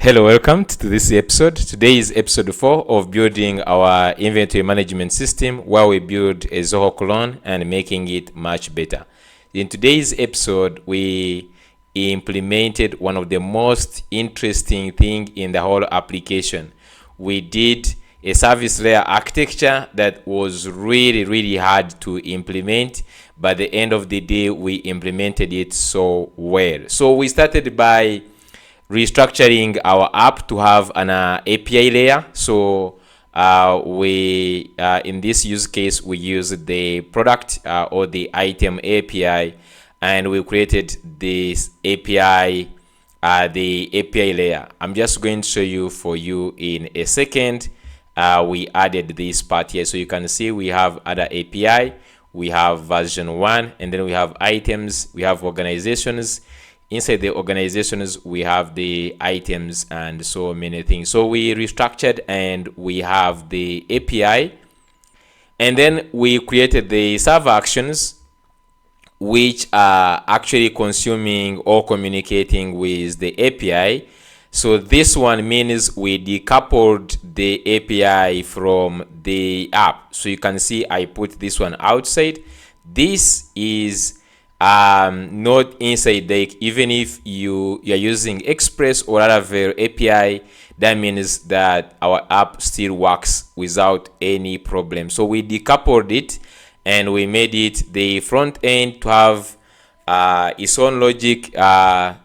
Hello, welcome to this episode. Today is episode 4 of building our inventory management system, where we build a Zoho clone and making it much better. In today's episode, we implemented one of the most interesting thing in the whole application. We did a service layer architecture that was really hard to implement. By the end of the day, we implemented it so well. So we started by restructuring our app to have an API layer. So in this use case, we use the product or the item API, and we created this API, the API layer. I'm just going to show you for you in a second. We added this part here, so you can see we have other API, we have version 1, and then we have items, we have organizations. Inside the organizations, we have the items and so many things. So we restructured and we have the API, and then we created the server actions, which are actually consuming or communicating with the API. So this one means we decoupled the API from the app. So you can see I put this one outside. This is not inside. Like even if you're using Express or other API, that means that our app still works without any problem. So we decoupled it and we made it the front end to have its own logic.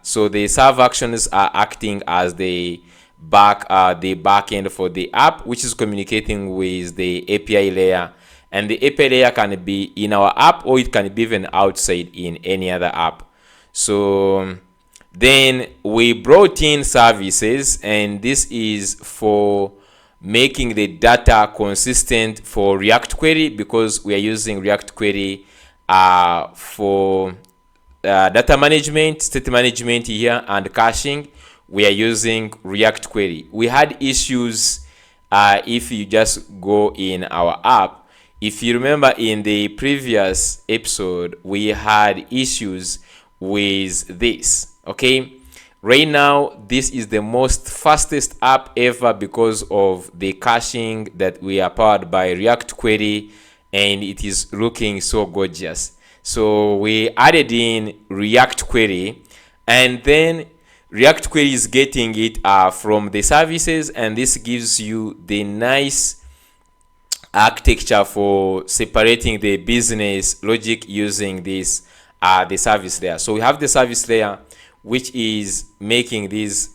So the server actions are acting as the back end for the app, which is communicating with the API layer. And the API layer can be in our app, or it can be even outside in any other app. So then we brought in services, and this is for making the data consistent for React Query, because we are using React Query for data management, state management here, and caching. We are using React Query. We had issues if you just go in our app. If you remember in the previous episode, we had issues with this, okay? Right now, this is the most fastest app ever because of the caching that we are powered by React Query, and it is looking so gorgeous. So we added in React Query, and then React Query is getting it from the services, and this gives you the nice architecture for separating the business logic using this the service layer. So we have the service layer, which is making this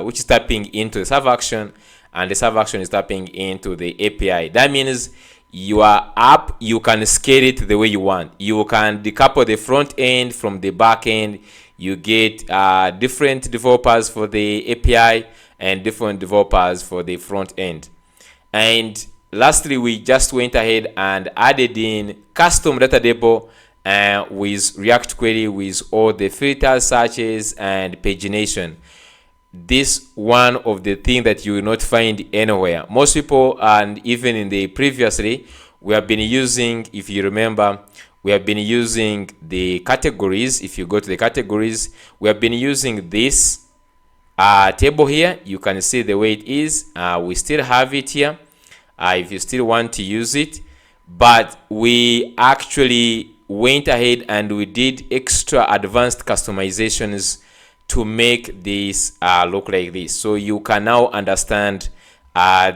which is tapping into the server action, and the server action is tapping into the API. That means your app, you can scale it the way you want. You can decouple the front end from the back end. You get different developers for the API and different developers for the front end. And lastly, we just went ahead and added in custom data table with React Query with all the filters, searches, and pagination. This one of the things that you will not find anywhere. Most people, and even in the previously, we have been using, if you remember, we have been using the categories. If you go to the categories, we have been using this table here. You can see the way it is. We still have it here. If you still want to use it, but we actually went ahead and we did extra advanced customizations to make this look like this. So you can now understand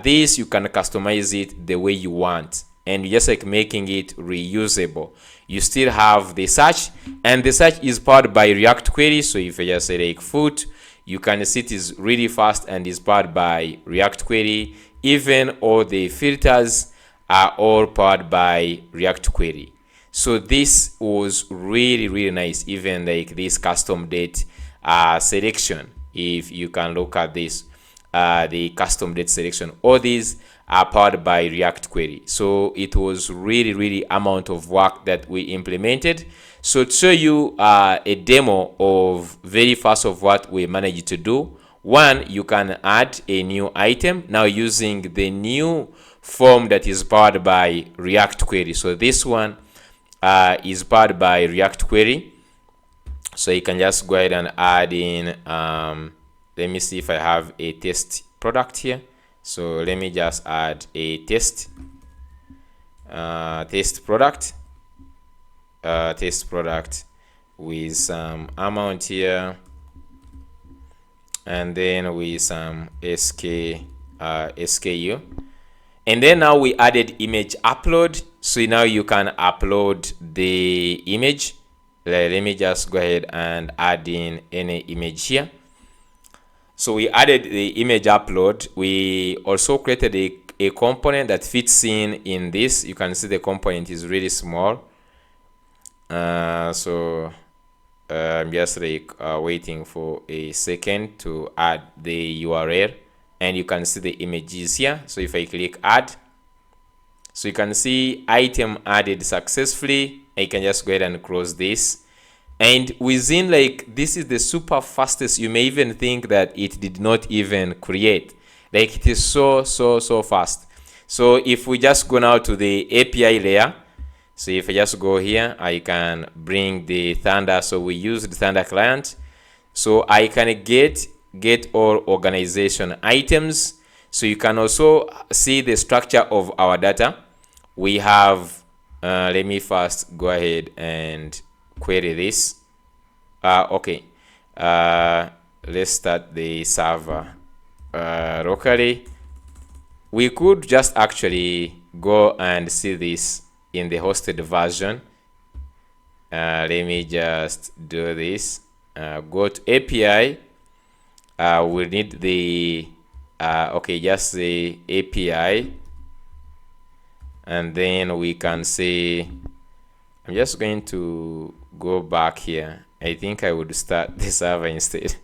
this. You can customize it the way you want, and just like making it reusable. You still have the search, and the search is powered by React Query. So if I just say like food, you can see it is really fast and is powered by React Query. Even all the filters are all powered by React Query. So this was really nice. Even like this custom date selection, if you can look at this, the custom date selection, all these are powered by React Query. So it was really amount of work that we implemented. So to show you a demo of very fast of what we managed to do. One, you can add a new item now using the new form that is powered by React Query. So this one is powered by React Query. So you can just go ahead and add in let me see if I have a test product here. So let me just add a test product with some amount here, and then with some SKU. And then now we added image upload. So now you can upload the image. Let me just go ahead and add in any image here. So we added the image upload. We also created a component that fits in this. You can see the component is really small. So I'm just like waiting for a second to add the URL, and you can see the images here. So if I click add, so you can see item added successfully. I can just go ahead and close this. And within, like, this is the super fastest. You may even think that it did not even create. Like, it is so fast. So if we just go now to the API layer, so if I just go here, I can bring the Thunder. So we use the Thunder client. So I can get all organization items. So you can also see the structure of our data. We have, let me first go ahead and query this. Okay, let's start the server locally. We could just actually go and see this in the hosted version. Let me just do this. Go to API. We need the okay, just the API, and then we can say, I'm just going to go back here. I think I would start the server instead.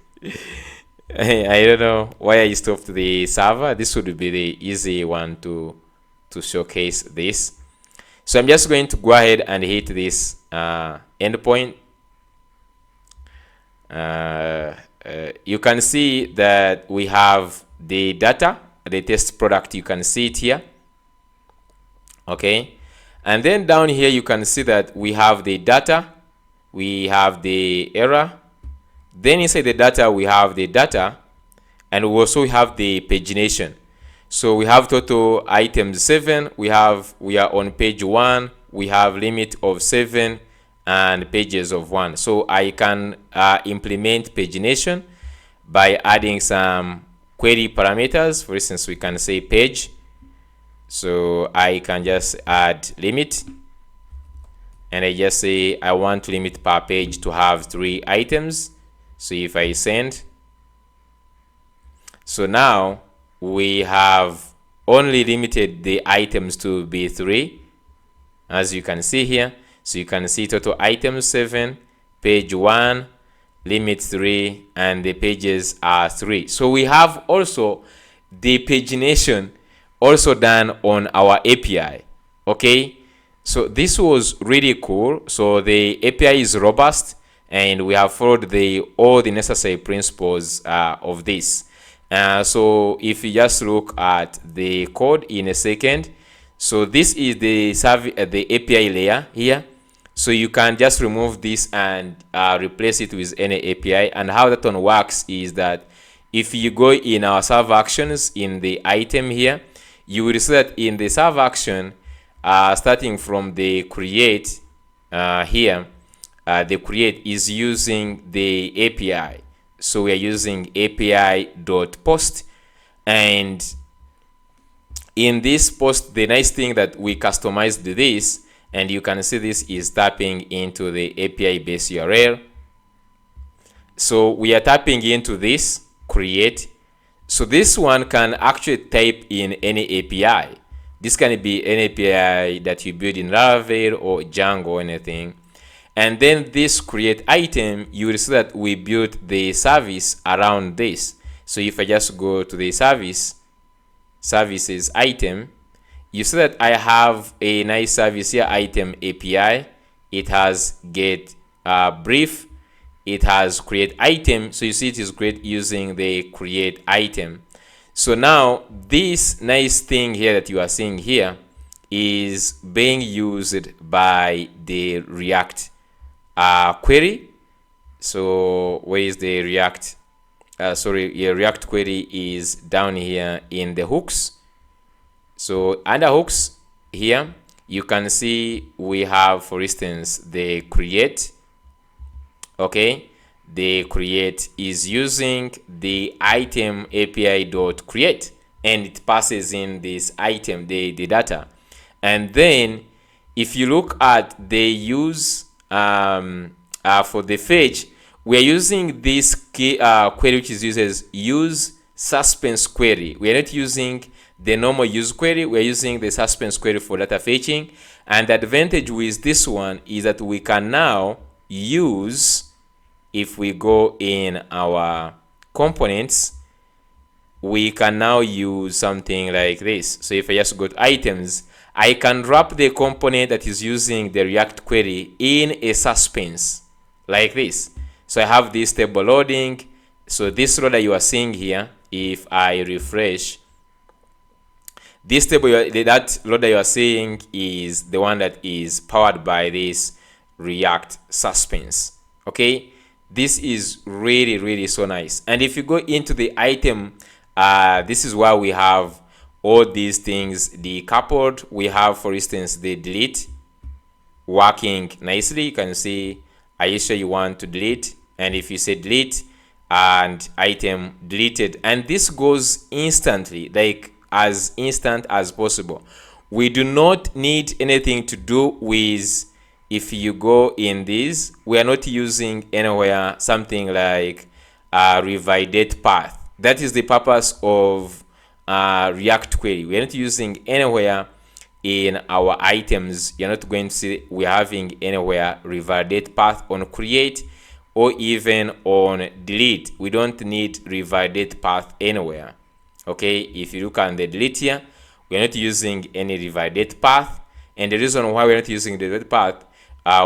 I don't know why I stopped the server. This would be the easy one to showcase this. So I'm just going to go ahead and hit this endpoint. You can see that we have the data, the test product. You can see it here. Okay, and then down here you can see that we have the data, we have the error, then inside the data we have the data, and we also have the pagination. So we have total items 7, we are on page 1, we have limit of 7 and pages of 1. So I can implement pagination by adding some query parameters. For instance, we can say page. So I can just add limit, and I just say I want limit per page to have 3 items. So if I send, so now we have only limited the items to be 3, as you can see here. So you can see total items 7, page 1, limit 3, and the pages are 3. So we have also the pagination also done on our API. Okay, so this was really cool. So the API is robust, and we have followed all the necessary principles of this. So if you just look at the code in a second, so this is the API layer here. So you can just remove this and replace it with any API. And how that one works is that if you go in our server actions in the item here, you will see that in the server action, starting from the create here, the create is using the API. So we are using API.post, and in this post, the nice thing that we customized this, and you can see this is tapping into the API base URL. So we are tapping into this create. So this one can actually type in any API. This can be any API that you build in Laravel or Django or anything. And then this create item, you will see that we built the service around this. So if I just go to the services item, you see that I have a nice service here, item API. It has get brief. It has create item. So you see it is create using the create item. So now this nice thing here that you are seeing here is being used by the React query. So where is the React React query is down here in the hooks. So under hooks here, you can see we have, for instance, the create. Okay, the create is using the item API dot create, and it passes in this item, the data. And then if you look at the use for the fetch, we are using this query which is uses use suspense query. We are not using the normal use query, we are using the suspense query for data fetching. And the advantage with this one is that we can now use, if we go in our components, we can now use something like this. So if I just go to items, I can wrap the component that is using the React query in a suspense like this. So I have this table loading. So this row that you are seeing here, if I refresh, this table, that load that you are seeing is the one that is powered by this React suspense. Okay, this is really so nice. And if you go into the item, this is where we have all these things decoupled. We have, for instance, the delete working nicely. You can see, are you sure you want to delete? And if you say delete and item deleted, and this goes instantly, like as instant as possible. We do not need anything to do with, if you go in this, we are not using anywhere something like revalidate path. That is the purpose of React query. We are not using anywhere in our items. You're not going to see we're having anywhere revalidate path on create or even on delete. We don't need revalidate path anywhere. Okay, if you look at the delete here, we're not using any revalidate path. And the reason why we're not using the revalidate path,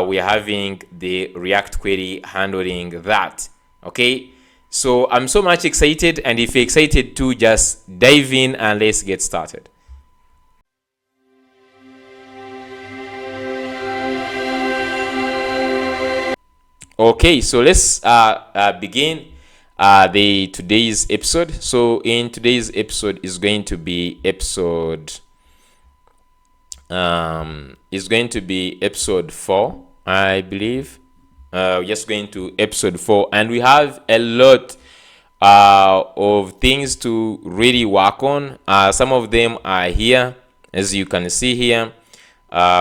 we're having the React query handling that. Okay, so I'm so much excited, and if you're excited too, just dive in and let's get started. Okay, so let's begin today's episode. So in today's episode is going to be episode 4, I believe. We're just going to episode 4, and we have a lot of things to really work on. Some of them are here, as you can see here.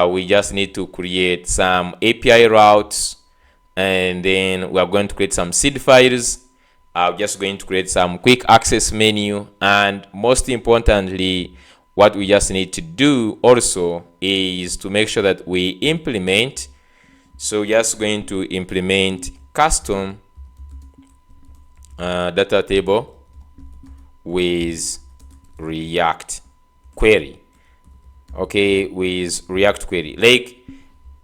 We just need to create some API routes, and then we are going to create some seed files. Just going to create some quick access menu, and most importantly, what we just need to do also is to make sure that we implement. So just going to implement custom data table with React query. Okay, with React query, like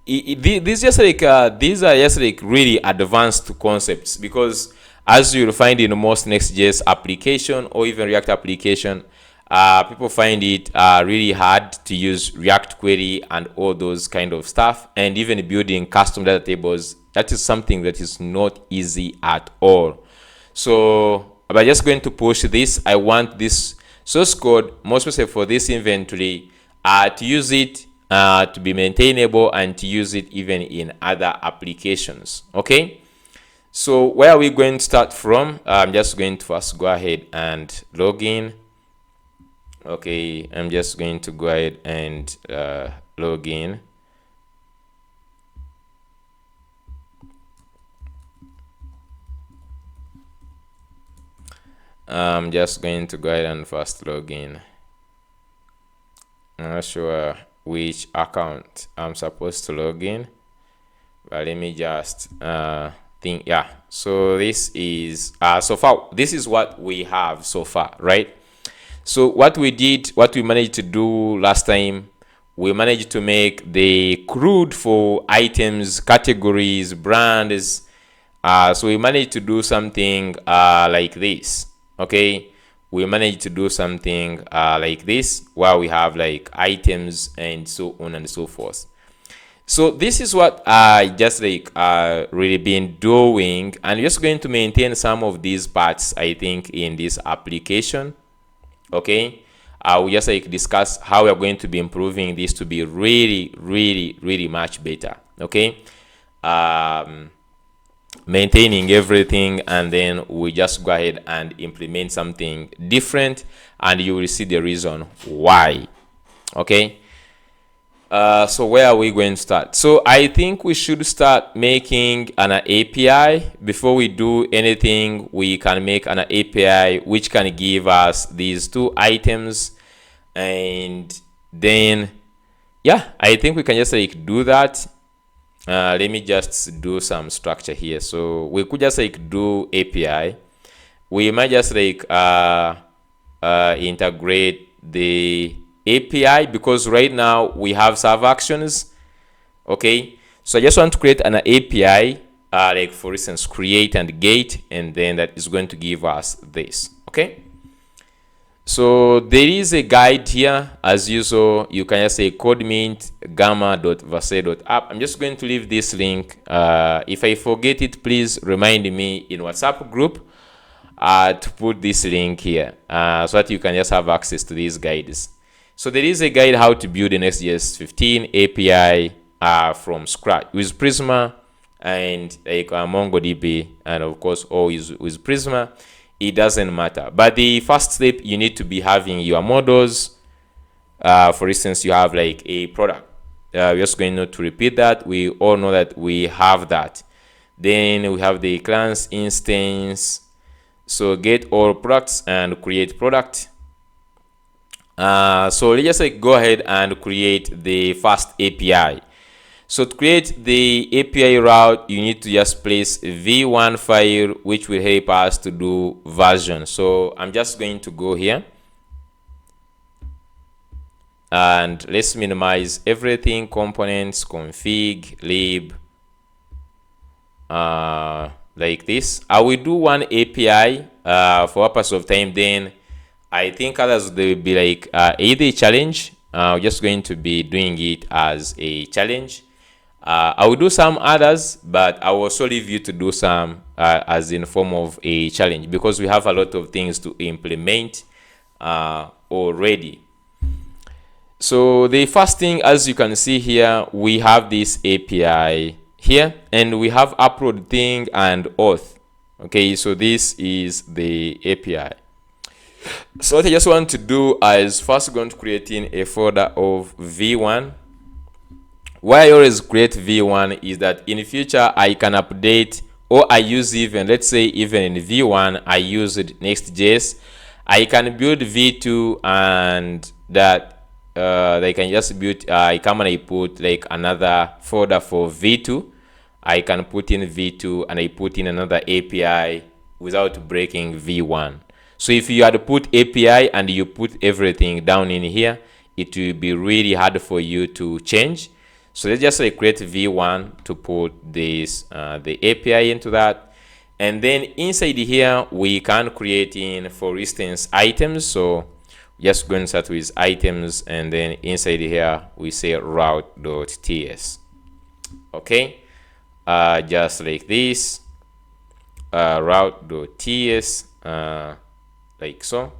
these are just like really advanced concepts, because as you'll find in most Next.js application or even React application, people find it really hard to use React query and all those kind of stuff, and even building custom data tables. That is something that is not easy at all. So by just going to push this, I want this source code, most especially for this inventory, to use it to be maintainable and to use it even in other applications. Okay, so where are we going to start from? I'm just going to first go ahead and log in. Okay, I'm just going to go ahead and log in. I'm just going to go ahead and first log in. I'm not sure which account I'm supposed to log in, but let me just think. Yeah, so this is so far, this is what we have so far, right? So what we managed to do last time, we managed to make the CRUD for items, categories, brands. So we managed to do something like this. Okay, we managed to do something like this, where we have like items and so on and so forth. So this is what I just like really been doing, and just going to maintain some of these parts, I think, in this application. Okay, we just like discuss how we are going to be improving this to be really much better. Okay, maintaining everything, and then we just go ahead and implement something different, and you will see the reason why. Okay, so where are we going to start? So I think we should start making an API. Before we do anything, we can make an API which can give us these two items, and then yeah, I think we can just like do that. Let me just do some structure here. So we could just like do API. We might just like integrate the API, because right now we have server actions. Okay, so I just want to create an API, like for instance create and get, and then that is going to give us this. Okay, so there is a guide here as usual. You can just say codemint gamma.verse.app. I'm just going to leave this link. If I forget it, please remind me in WhatsApp group to put this link here, so that you can just have access to these guides. So there is a guide how to build an Next.js 15 API from scratch with Prisma and like MongoDB, and of course always with Prisma. It doesn't matter, but the first step, you need to be having your models. For instance, you have like a product. We're just going to repeat that. We all know that we have that. Then we have the class instance. So get all products and create product. So let's just like go ahead and create the first API. So to create the API route, you need to just place v1 file, which will help us to do version. So I'm just going to go here and let's minimize everything, components, config, lib, like this. I will do one API for purpose of time, then I think others they will be like either a challenge. I'm just going to be doing it as a challenge. I will do some others, but I will also leave you to do some as in form of a challenge, because we have a lot of things to implement already. So the first thing, as you can see here, we have this API here, and we have upload thing and auth. Okay, so this is the API. So what I just want to do is first going to creating a folder of v1. Why I always create v1 is that in the future I can update, or I use even, let's say even in v1 I used Next.js, I can build v2, and that they can just build, I come and I put like another folder for v2. I can put in v2 and I put in another API without breaking v1. So if you had to put API and you put everything down in here, it will be really hard for you to change. So let's just create v1 to put this the API into that, and then inside here we can create in, for instance, items. So just going to start with items, and then inside here we say route.ts. Okay, just like this, route.ts, like so.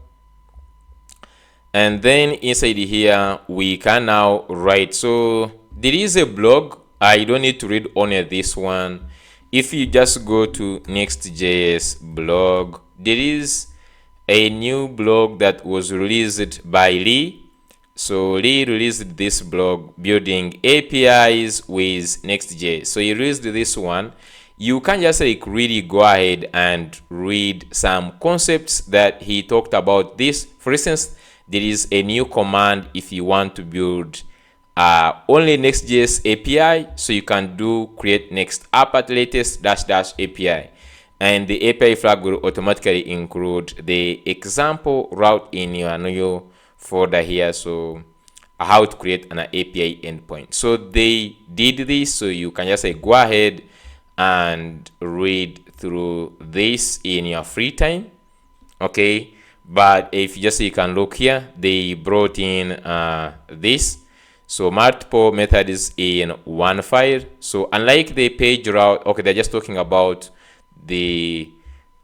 And then inside here we can now write. So there is a blog. I don't need to read only this one. If you just go to Next.js blog, there is a new blog that was released by Lee. So Lee released this blog building APIs with Next.js. So he released this one. You can just like really go ahead and read some concepts that he talked about this. For instance, there is a new command if you want to build only Next.js API. So you can do create next app at latest -- API, and the API flag will automatically include the example route in your new folder here. So how to create an API endpoint. So they did this, so you can just say go ahead and read through this in your free time. Okay, but if you just, you can look here, they brought in this. So multiple methods in one file. So unlike the page route, okay, they're just talking about the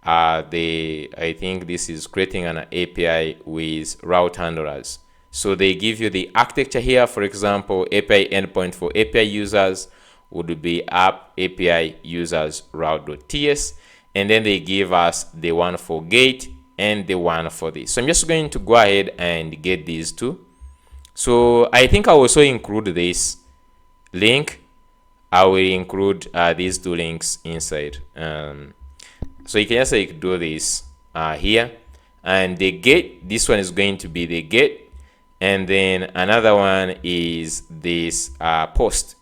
I think this is creating an API with route handlers. So they give you the architecture here. For example, API endpoint for API users would be app API users route.ts, and then they give us the one for gate and the one for this. So I'm just going to go ahead and get these two. So I think I will also include this link. I will include these two links inside. So you can just like do this here, and the gate, this one is going to be the gate, and then another one is this post.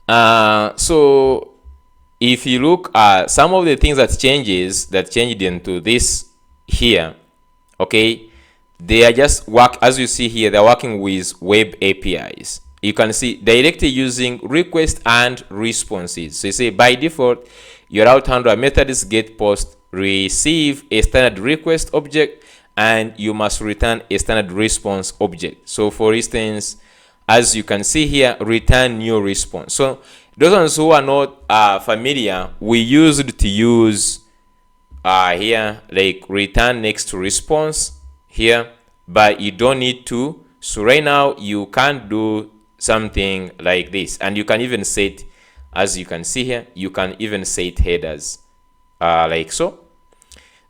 So if you look at some of the things that changed into this here, okay, they are just as you see here, they're working with web APIs. You can see directly using request and responses. So you say by default, your route handler methods get post receive a standard request object, and you must return a standard response object. So for instance, as you can see here, return new response. So those ones who are not familiar, we used to use here like return next to response here, but you don't need to. So right now you can do something like this, and you can even set, as you can see here, you can even set headers like so.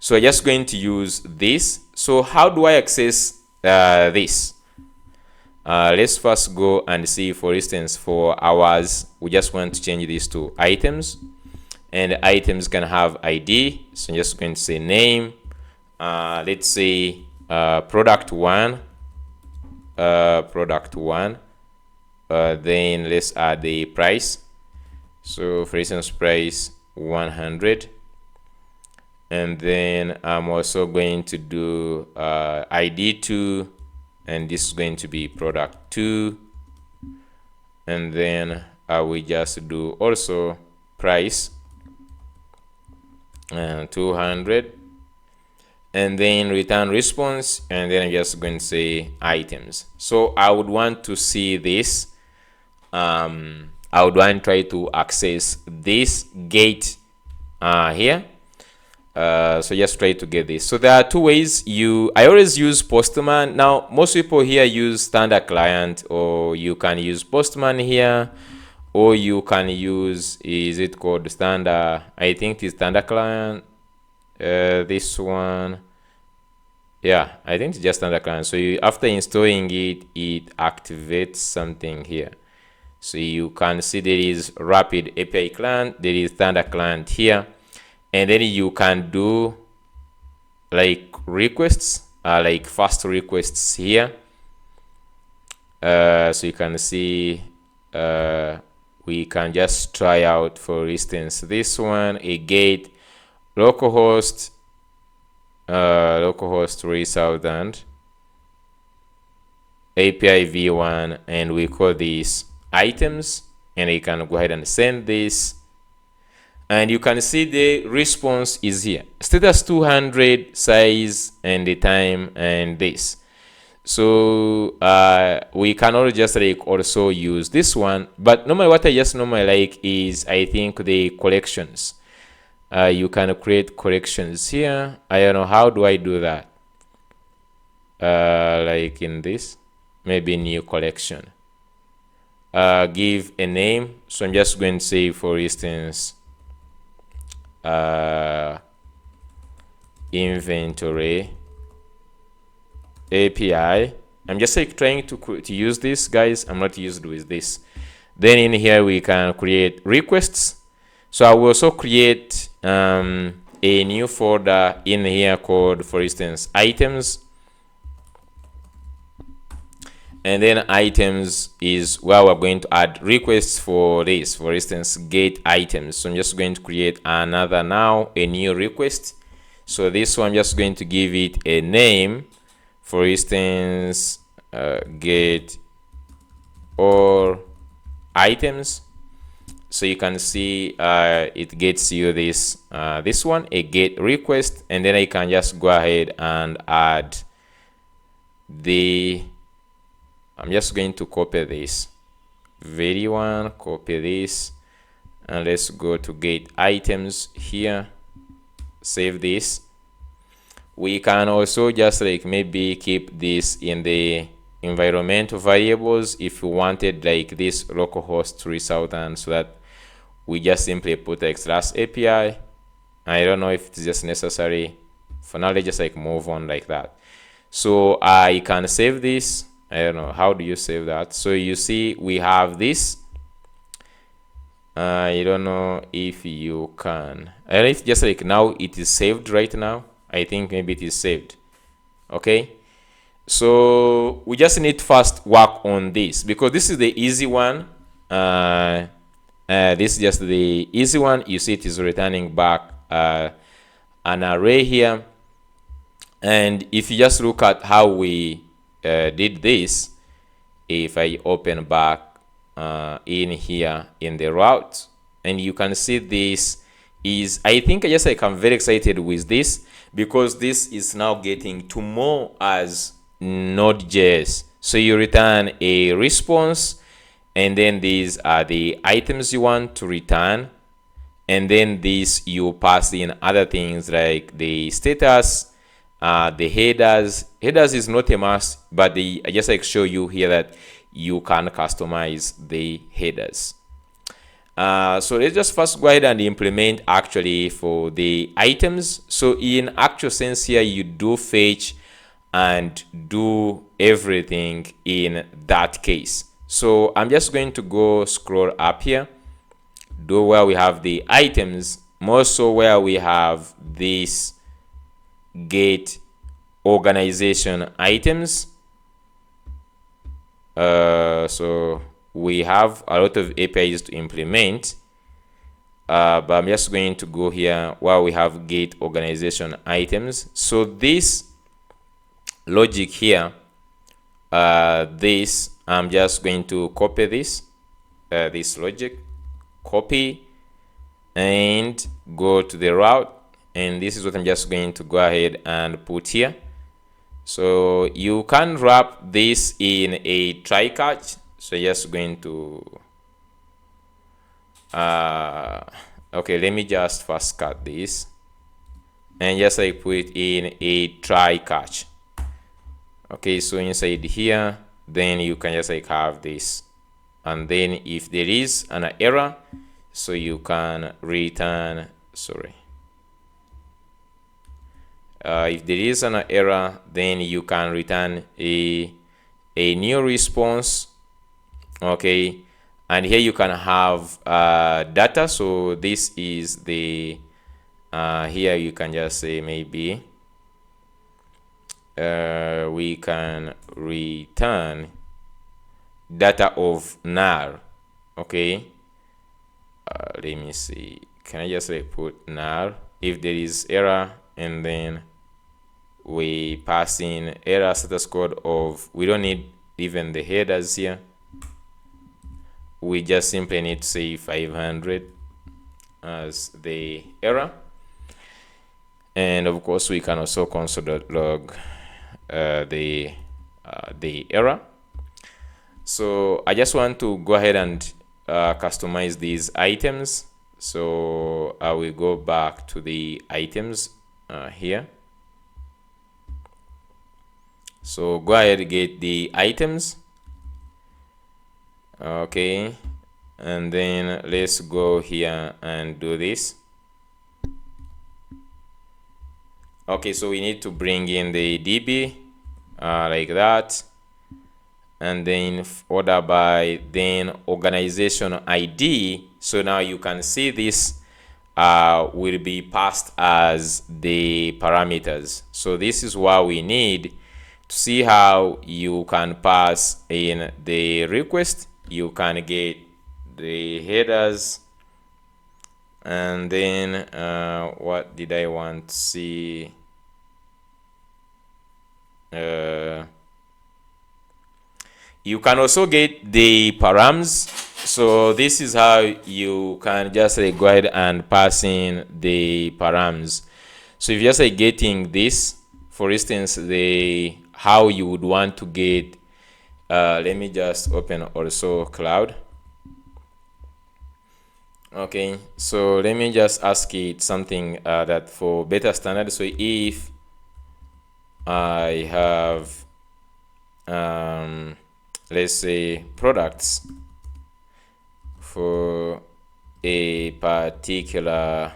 So I'm just going to use this. So how do I access this? Let's first go and see, for instance, for hours, we just want to change this to items, and items can have ID. So I'm just going to say name, let's say product one, then let's add the price. So for instance, price 100, and then I'm also going to do ID 2, and this is going to be product 2, and then I will just do also price 200, and then return response, and then I'm just going to say items. So I would want to see this. I would want to try to access this gate here. So just try to get this. So there are two ways. I always use Postman. Now most people here use standard client, or you can use Postman here, or you can use, is it called standard? I think it's standard client. This one, yeah, I think it's just standard client. So after installing it, it activates something here. So you can see there is rapid API client, there is standard client here, and then you can do like requests, like fast requests here. So you can see we can just try out, for instance, this one, a gate localhost 3000 API v1, and we call this items, and you can go ahead and send this, and you can see the response is here, status 200, size and the time, and this. So we can also just like also use this one, but normally what I just normally like is, I think, the collections. You can create collections here. I don't know, how do I do that? Like in this, maybe new collection, give a name. So I'm just going to say, for instance, inventory API. I'm just like trying to use this, guys. I'm not used with this. Then in here we can create requests. So I will also create a new folder in here called, for instance, items, and then items is where we're going to add requests for this, for instance, get items. So I'm just going to create another, now a new request. So this one I'm just going to give it a name, for instance, get all items. So you can see it gets you this this one, a get request, and then I can just go ahead and add the I'm just going to copy this v1, copy this, and let's go to get items here, save this. We can also just like maybe keep this in the environmental variables if you wanted like this localhost 3000, so that we just simply put extras API. I don't know if it's just necessary. For now, let's just like move on like that. So I can save this. I don't know, how do you save that? So you see we have this. I don't know if you can. I don't know if just like now it is saved right now. I think maybe it is saved. Okay. So we just need to first work on this, because this is the easy one. This is just the easy one. You see it is returning back an array here. And if you just look at how we did this, if I open back in here in the route, and you can see this is, I think I just like I'm very excited with this, because this is now getting to more as Node.js. So you return a response, and then these are the items you want to return, and then this you pass in other things like the status, the headers. Headers is not a must, but I just like show you here that you can customize the headers. So let's just first go ahead and implement actually for the items. So in actual sense here, you do fetch and do everything in that case. So I'm just going to go scroll up here, do where we have the items, more so where we have this get organization items. So we have a lot of APIs to implement, but I'm just going to go here where we have get organization items. So this logic here, this I'm just going to copy this logic, copy, and go to the route, and this is what I'm just going to go ahead and put here. So you can wrap this in a try catch. So just going to okay, let me just first cut this and just like put it in a try catch. Okay, so inside here, then you can just like have this, and then if there is an error, so you can return, sorry, if there is an error, then you can return a new response. Okay, and here you can have data. So this is the here you can just say maybe we can return data of null. Okay, let me see, can I just like put null if there is error, and then we pass in error status code of, we don't need even the headers here, we just simply need to say 500 as the error. And of course we can also console.log the error. So I just want to go ahead and customize these items. So I will go back to the items here. So go ahead and get the items. Okay, and then let's go here and do this. Okay, so we need to bring in the DB like that, and then order by, then organization ID. So now you can see this will be passed as the parameters. So this is what we need to see how you can pass in the request. You can get the headers, and then what did I want to see? You can also get the params. So this is how you can just go ahead and pass in the params. So if you're just getting this, for instance, the how you would want to get Let me just open also cloud. Okay, so let me just ask it something that for better standard. So if I have let's say products for a particular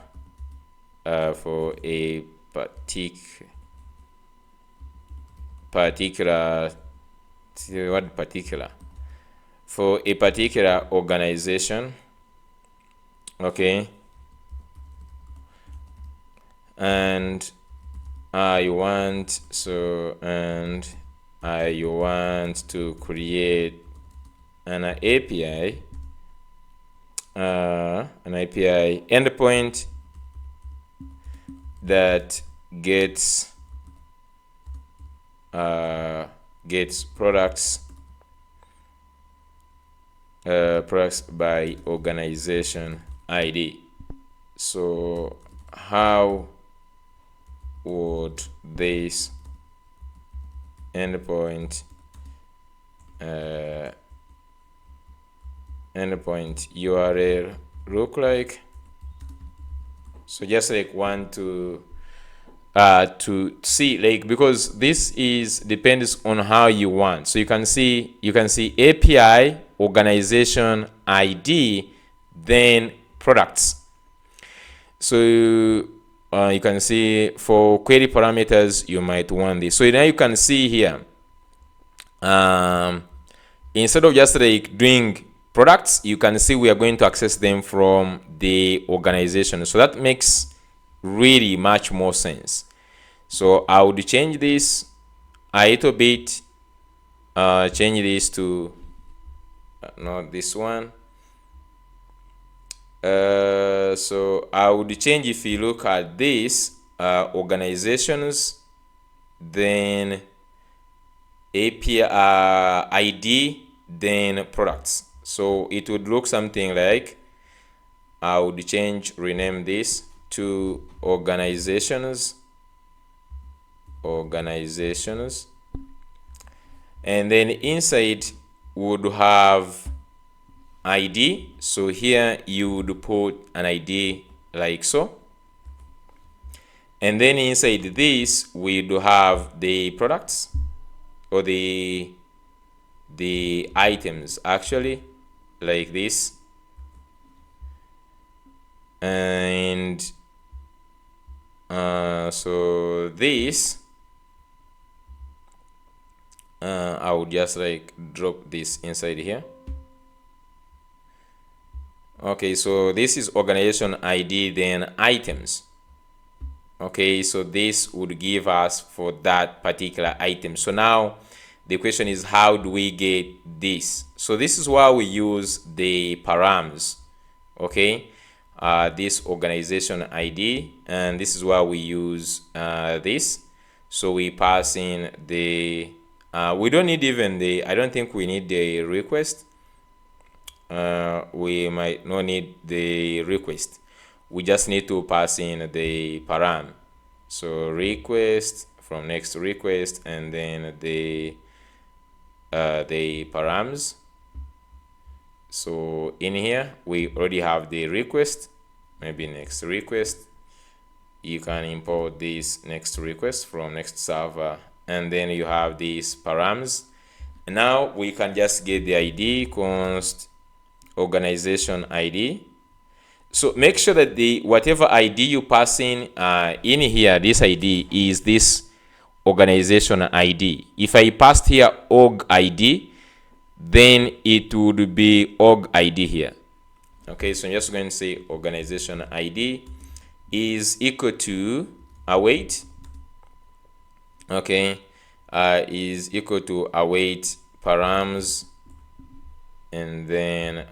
for a particular what particular for a particular organization, okay, and I want to create an API endpoint that gets products by organization ID. So how would this endpoint URL look like? So just like want to see, like, because this is depends on how you want. So you can see API organization ID, then products. So you can see for query parameters you might want this. So now you can see here, instead of just like doing products, you can see we are going to access them from the organization. So that makes really much more sense. So I would change this a little bit, change this to not this one. So I would change, if you look at this, organizations, then API ID, then products. So it would look something like, I would rename this to organizations, and then inside would have ID. So here you would put an ID like so, and then inside this we do have the products, or the items actually, like this. And so this I would just like drop this inside here. Okay, so this is organization ID, then items. Okay, so this would give us for that particular item. So now the question is, how do we get this? So this is why we use the params. Okay, this organization ID, and this is why we use this. So we pass in the we don't need even the, I don't think we need the request. We might not need the request. We just need to pass in the param. So request, from next request, and then the params. So in here we already have the request. Maybe next request, you can import this next request from next server, and then you have these params. And now we can just get the ID, const organization ID. So make sure that the whatever ID you pass in here, this ID is this organization ID. If I passed here org ID, then it would be org ID here. Okay, so I'm just going to say organization ID is equal to await. Okay, is equal to await params, and then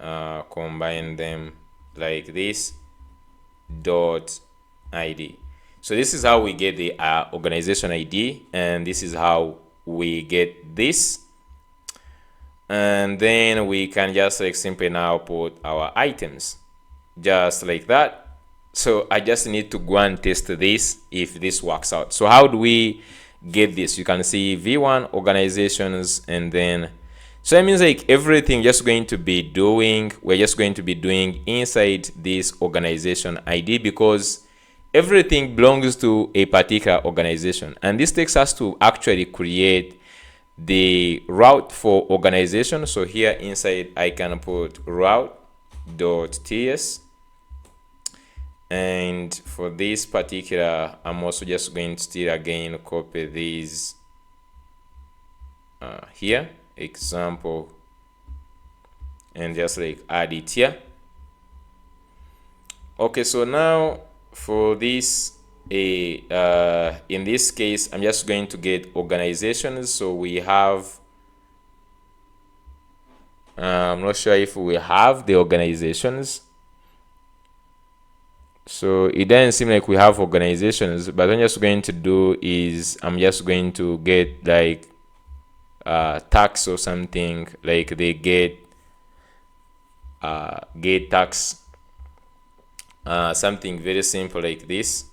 combine them like this, dot ID. So this is how we get the organization ID, and this is how we get this. And then we can just like simply now put our items just like that. So I just need to go and test this if this works out. So how do we get this? You can see v1 organizations, and then So that means like everything just going to be doing, we're just going to be doing inside this organization ID, because everything belongs to a particular organization. And this takes us to actually create the route for organization. So here inside I can put route.ts, and for this particular, I'm also just going to still again copy these here, example, and just like add it here. Okay, so now for this in this case, I'm just going to get organizations. So we have I'm not sure if we have the organizations, so it doesn't seem like we have organizations, but what I'm just going to do is I'm just going to get like tax or something, like they get tax, something very simple like this.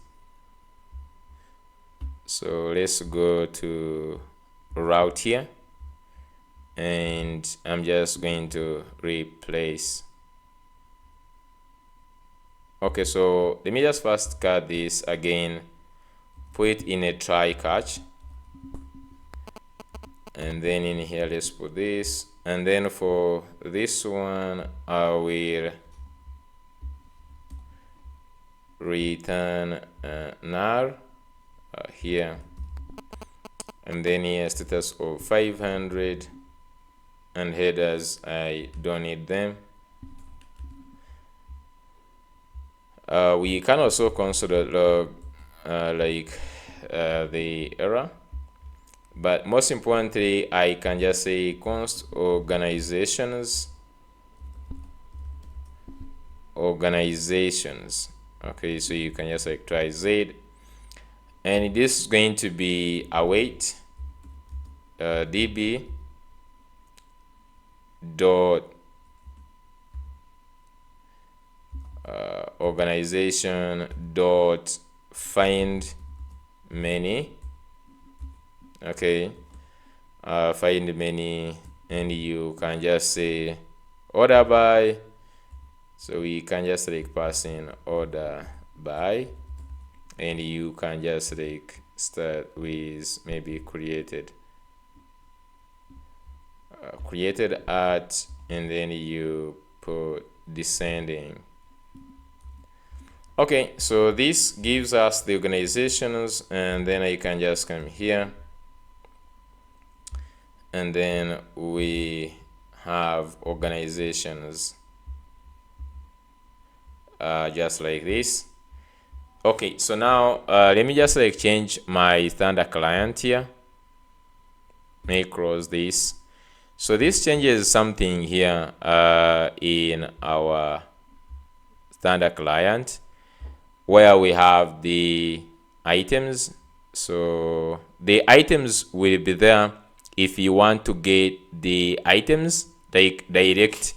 So let's go to route here, and I'm just going to replace. Okay, so let me just first cut this again, put it in a try catch, and then in here let's put this, and then for this one I will return null here, and then here status of 500, and headers I don't need them. We can also consider log the error, but most importantly I can just say const organizations. Okay, so you can just like try Z, and this is going to be await db dot organization dot find many. Okay, find many, and you can just say order by, so we can just like pass in order by, and you can just like start with maybe created at, and then you put descending. Okay, so this gives us the organizations, and then I can just come here, and then we have organizations just like this. Okay, so now let me just like change my standard client here. May close this. So this changes something here in our standard client, where we have the items. So the items will be there if you want to get the items like direct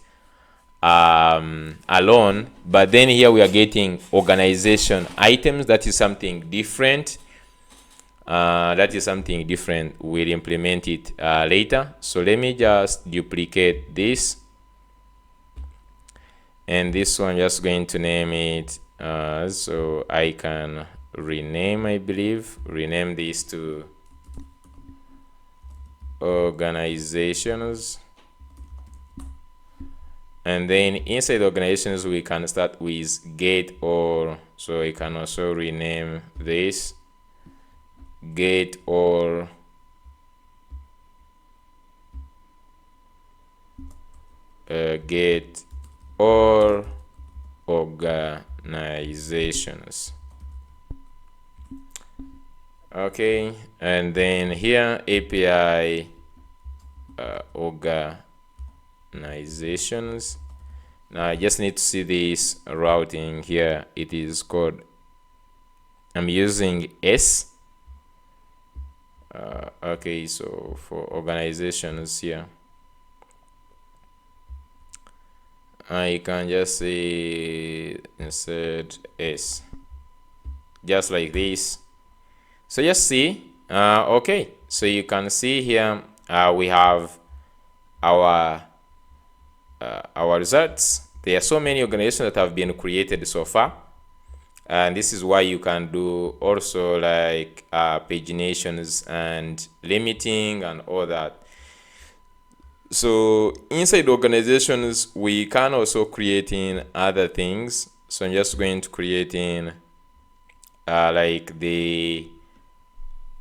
alone, but then here we are getting organization items. That is something different. We'll implement it later. So let me just duplicate this, and this one just going to name it so I can rename, I believe, rename this to organizations. And then inside organizations we can start with get or, so I can also rename this get or get or organizations. Okay, and then here API organizations. Now I just need to see this routing here. It is called, I'm using S. Okay, so for organizations here I can just say insert S, just like this. So just see, okay, so you can see here we have our results. There are so many organizations that have been created so far, and this is why you can do also like paginations and limiting and all that. So inside organizations, we can also create in other things. So I'm just going to create in like the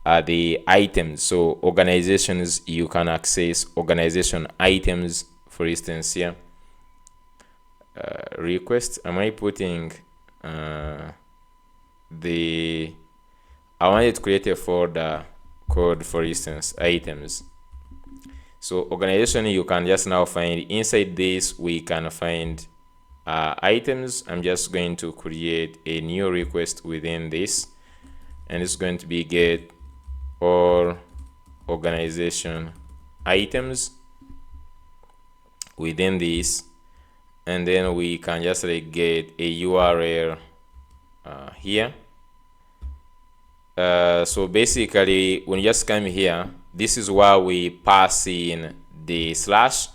items. So organizations, you can access organization items. For instance, here request. Am I putting the I wanted to create a folder called, for instance, items. So organization, you can just now find inside this, we can find items. I'm just going to create a new request within this, and it's going to be get all organization items within this, and then we can just like get a URL here. So basically, when you just come here, this is where we pass in the slash,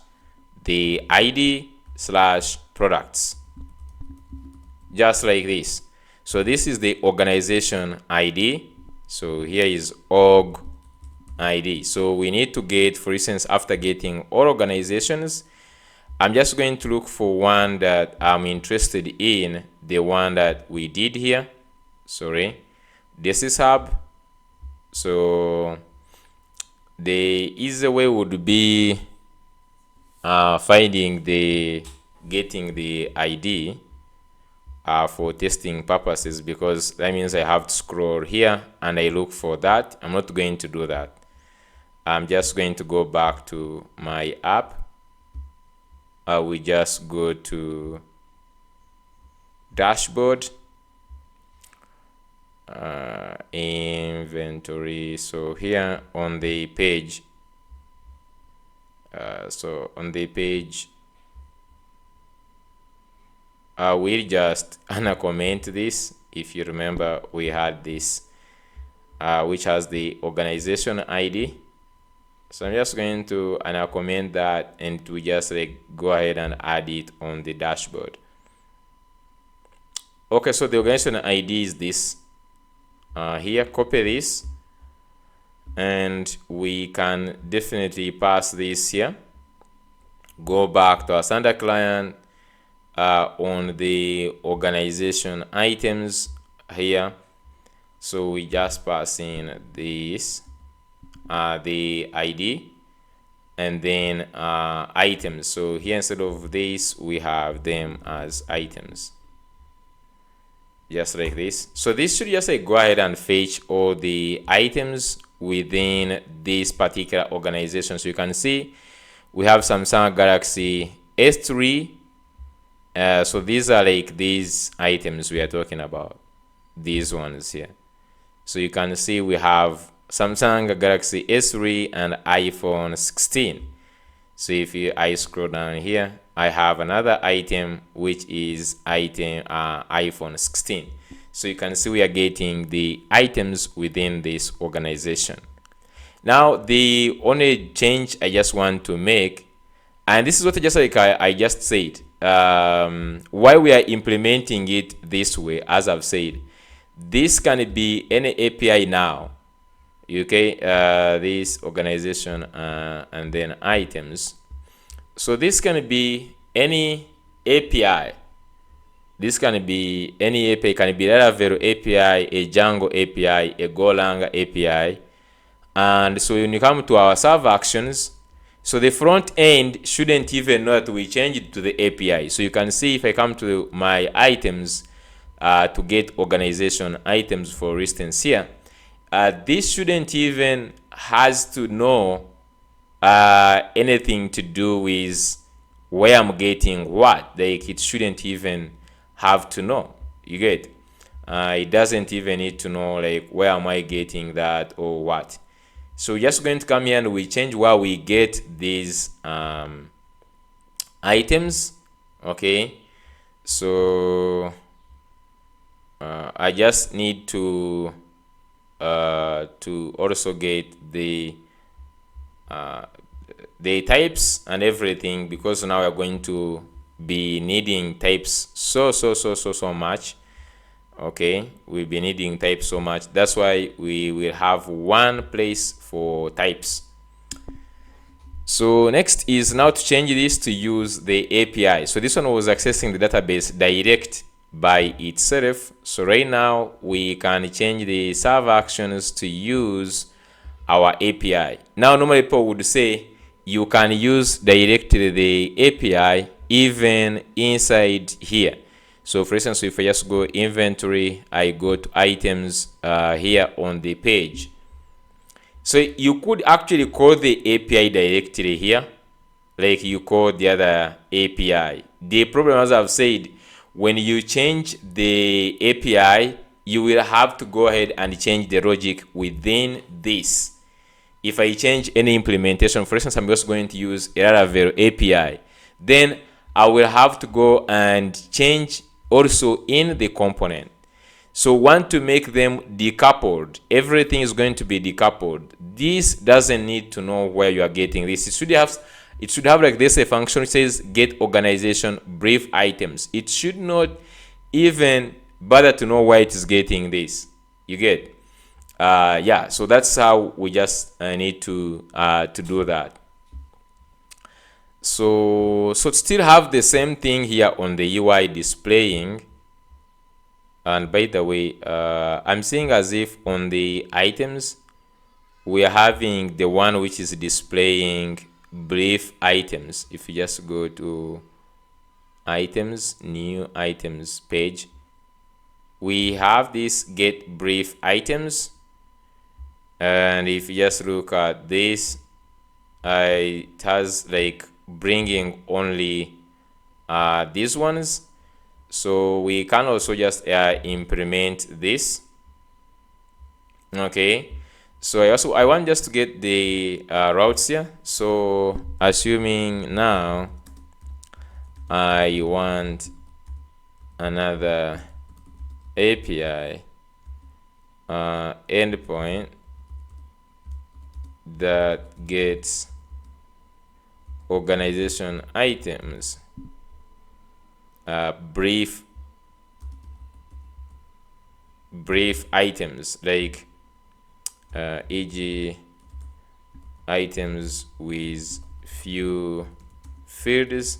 the ID slash products, just like this. So this is the organization ID. So here is org ID. So we need to get, for instance, after getting all organizations, I'm just going to look for one that I'm interested in, the one that we did here. Sorry, this is hub. So the easy way would be getting the ID for testing purposes, because that means I have to scroll here and I look for that. I'm not going to do that. I'm just going to go back to my app. We just go to dashboard, inventory. So here on the page, we'll just comment this. If you remember, we had this which has the organization ID. So I'm just going to comment that, and to just like go ahead and add it on the dashboard. Okay, so the organization ID is this. Here, copy this, and we can definitely pass this here. Go back to our standard client on the organization items here. So we just pass in this, the ID, and then items. So here, instead of this, we have them as items, just like this. So this should just like go ahead and fetch all the items within this particular organization. So you can see we have Samsung Galaxy S3. So these are like these items we are talking about, these ones here. So you can see we have Samsung Galaxy S3 and iPhone 16. So if I scroll down here, I have another item which is iPhone 16. So you can see we are getting the items within this organization. Now the only change I just want to make, and this is what I just said, why we are implementing it this way. As I've said, this can be any API now. Okay, this organization and then items. So this can be any API. This can be any API. Can be a Laravel API, a Django API, a Golang API. And so when you come to our server actions, so the front end shouldn't even know that we change it to the API. So you can see if I come to my items to get organization items, for instance here, this shouldn't even has to know anything to do with where I'm getting what. Like it shouldn't even have to know. You get? It doesn't even need to know like where am I getting that or what. So just going to come here and we change where we get these items. Okay, so I just need to also get the the types and everything, because now we're going to be needing types so much. Okay, we'll be needing types so much. That's why we will have one place for types. So next is now to change this to use the API. So this one was accessing the database direct by itself. So right now we can change the server actions to use our API. Now normally people would say you can use directly the API even inside here. So for instance, if I just go inventory, I go to items here on the page. So you could actually call the API directly here, like you call the other API. The problem, as I've said, when you change the API, you will have to go ahead and change the logic within this. If I change any implementation, for instance, I'm just going to use a Laravel API, then I will have to go and change also in the component. So want to make them decoupled. Everything is going to be decoupled. This doesn't need to know where you are getting this. It should have like this a function which says get organization brief items. It should not even bother to know where it is getting this. You get? Yeah. So that's how we just need to do that. So still have the same thing here on the UI displaying. And by the way, I'm seeing as if on the items, we are having the one which is displaying brief items. If you just go to items, new items page, we have this get brief items. And if you just look at this, it has like bringing only these ones. So we can also just implement this. Okay, so I want just to get the routes here. So assuming now I want another API endpoint that gets organization items brief items, like e.g. items with few fields.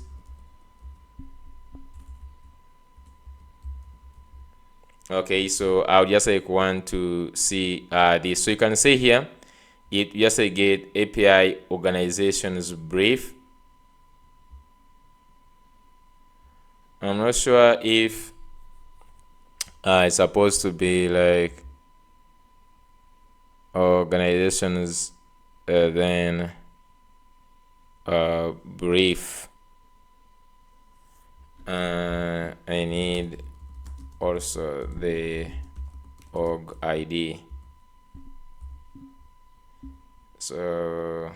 Okay, so I'll just like want to see this. So you can say here it just like get API organizations brief. I'm not sure if it's supposed to be like organizations then brief. I need also the org ID. So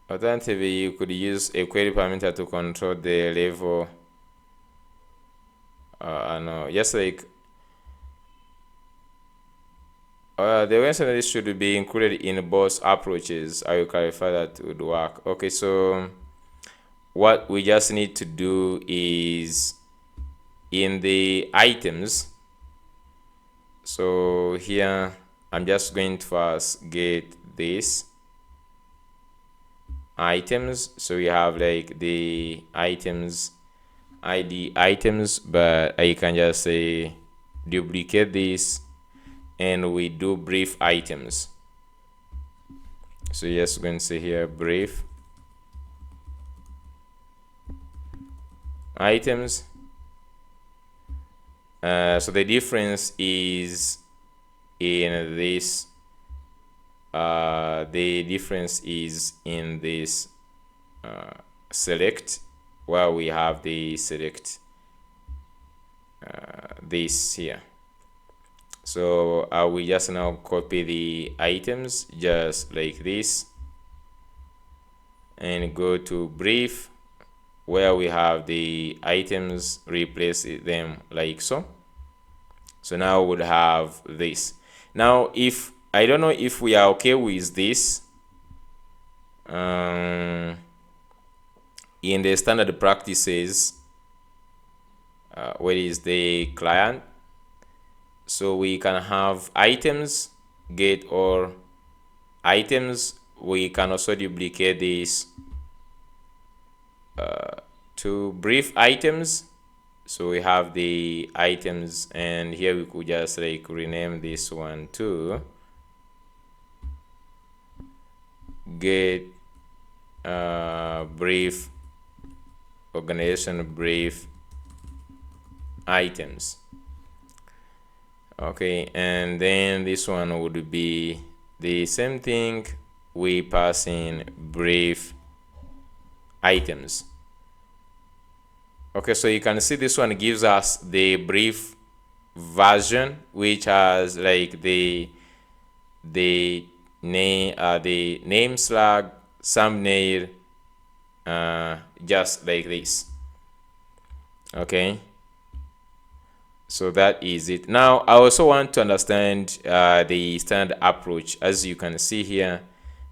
alternatively, you could use a query parameter to control the level. No, just like the reason that this should be included in both approaches, I will clarify that would work. Okay, so what we just need to do is in the items. So here I'm just going to first get this items. So we have like the items ID items, but I can just say duplicate this and we do brief items. So yes, we're going to say here brief items. So the difference is in this. The difference is in this select, where we have the select this here. So I will just now copy the items just like this and go to brief, where we have the items, replace them like so. So now we would have this. Now if I don't know if we are okay with this. In the standard practices, where is the client? So we can have items, get or items. We can also duplicate this to brief items. So we have the items, and here we could just like rename this one to get brief organization brief items. Okay, and then this one would be the same thing. We pass in brief items. Okay, so you can see this one gives us the brief version, which has like the name slug, thumbnail, just like this. Okay, so that is it. Now I also want to understand the standard approach. As you can see here,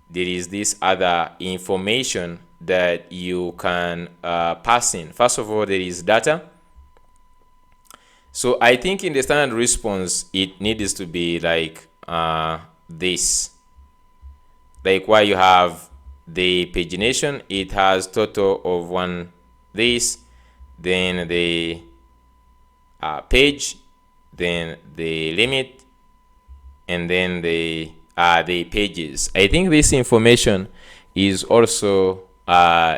there is this other information that you can pass in. First of all, there is data. So I think in the standard response, it needs to be like this. Like where you have the pagination, it has total of one this, then the page, then the limit, and then the pages. I think this information is also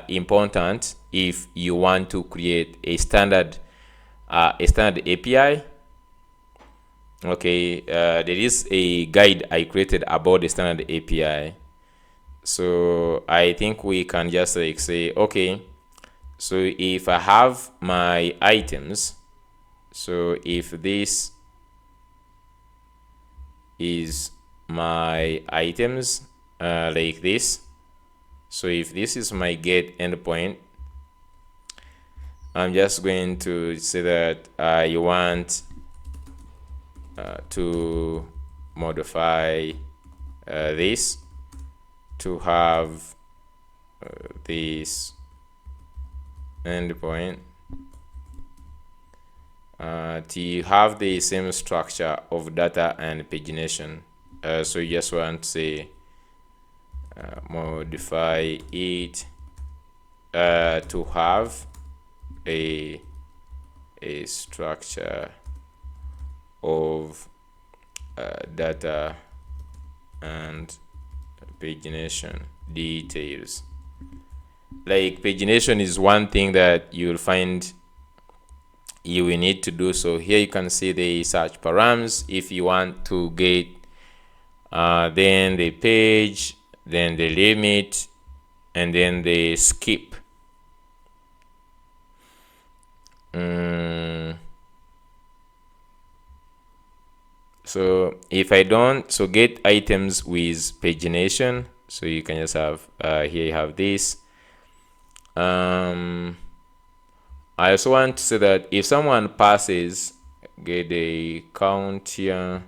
important if you want to create a standard API. Okay, there is a guide I created about the standard API. So I think we can just like say, okay, so if I have my items, so if this is my items, like this, so if this is my get endpoint, I'm just going to say that you want to modify this to have this endpoint to have the same structure of data and pagination. So you just want to say modify it to have a structure of data and pagination details. Like pagination is one thing that you'll find you will need to do. So here you can see the search params. If you want to get then the page, then the limit, and then the skip. So if I don't, so get items with pagination, so you can just have here you have this. I also want to say that if someone passes, get a count here,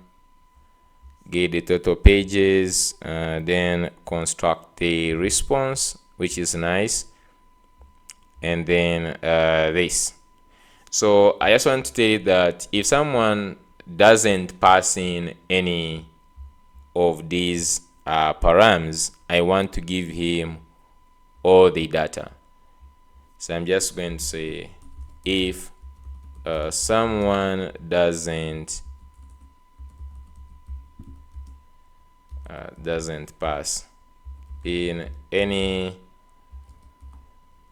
get the total pages, then construct the response, which is nice, and then this. So I just want to tell you that if someone doesn't pass in any of these params, I want to give him all the data. So I'm just going to say if someone doesn't pass in any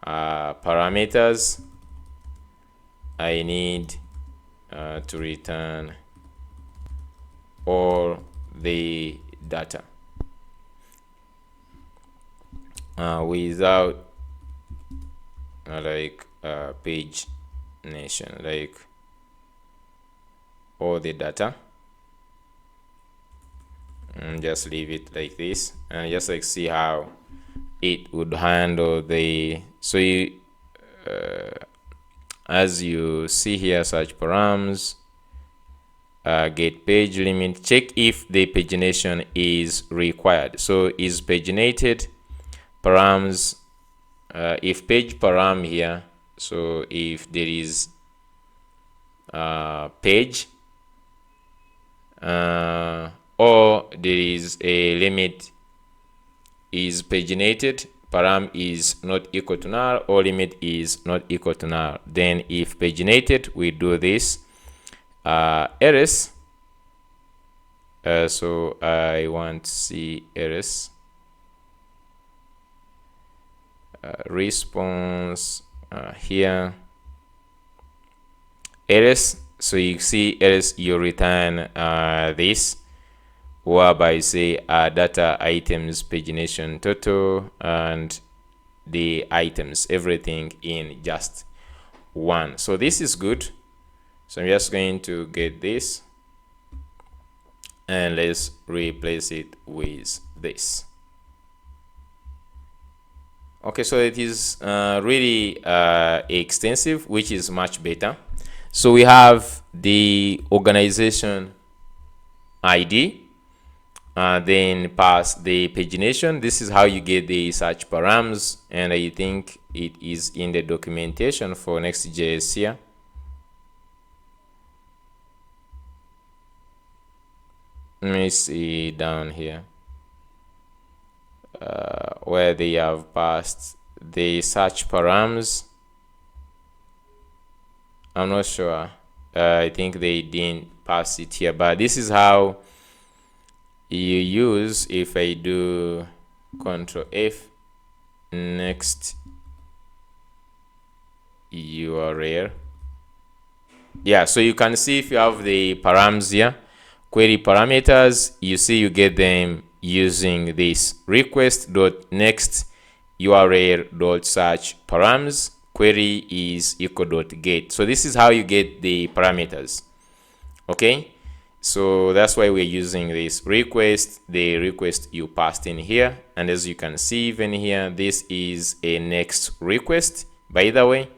parameters, I need to return all the data without like page nation, like all the data, and just leave it like this, and just like see how it would handle the. So you as you see here, search params, get page limit, check if the pagination is required. So is paginated params, if page param here, so if there is page or there is a limit is paginated, param is not equal to null, or limit is not equal to null. Then if paginated, we do this errors. So I want to see errors. Response here, errors. So you see errors, you return this, whereby say data, items, pagination, total, and the items, everything in just one. So this is good. So I'm just going to get this and let's replace it with this. Okay, so it is really extensive, which is much better. So we have the organization ID, then pass the pagination. This is how you get the search params, and I think it is in the documentation for Next.js here. Let me see down here where they have passed the search params. I'm not sure. I think they didn't pass it here, but this is how you use. If I do Control F, next URL, yeah, so you can see if you have the params here, query parameters, you see you get them using this request.next URL.search params, query is equal.get. So this is how you get the parameters. Okay, so that's why we're using this request, the request you passed in here, and as you can see even here, this is a next request, by the way.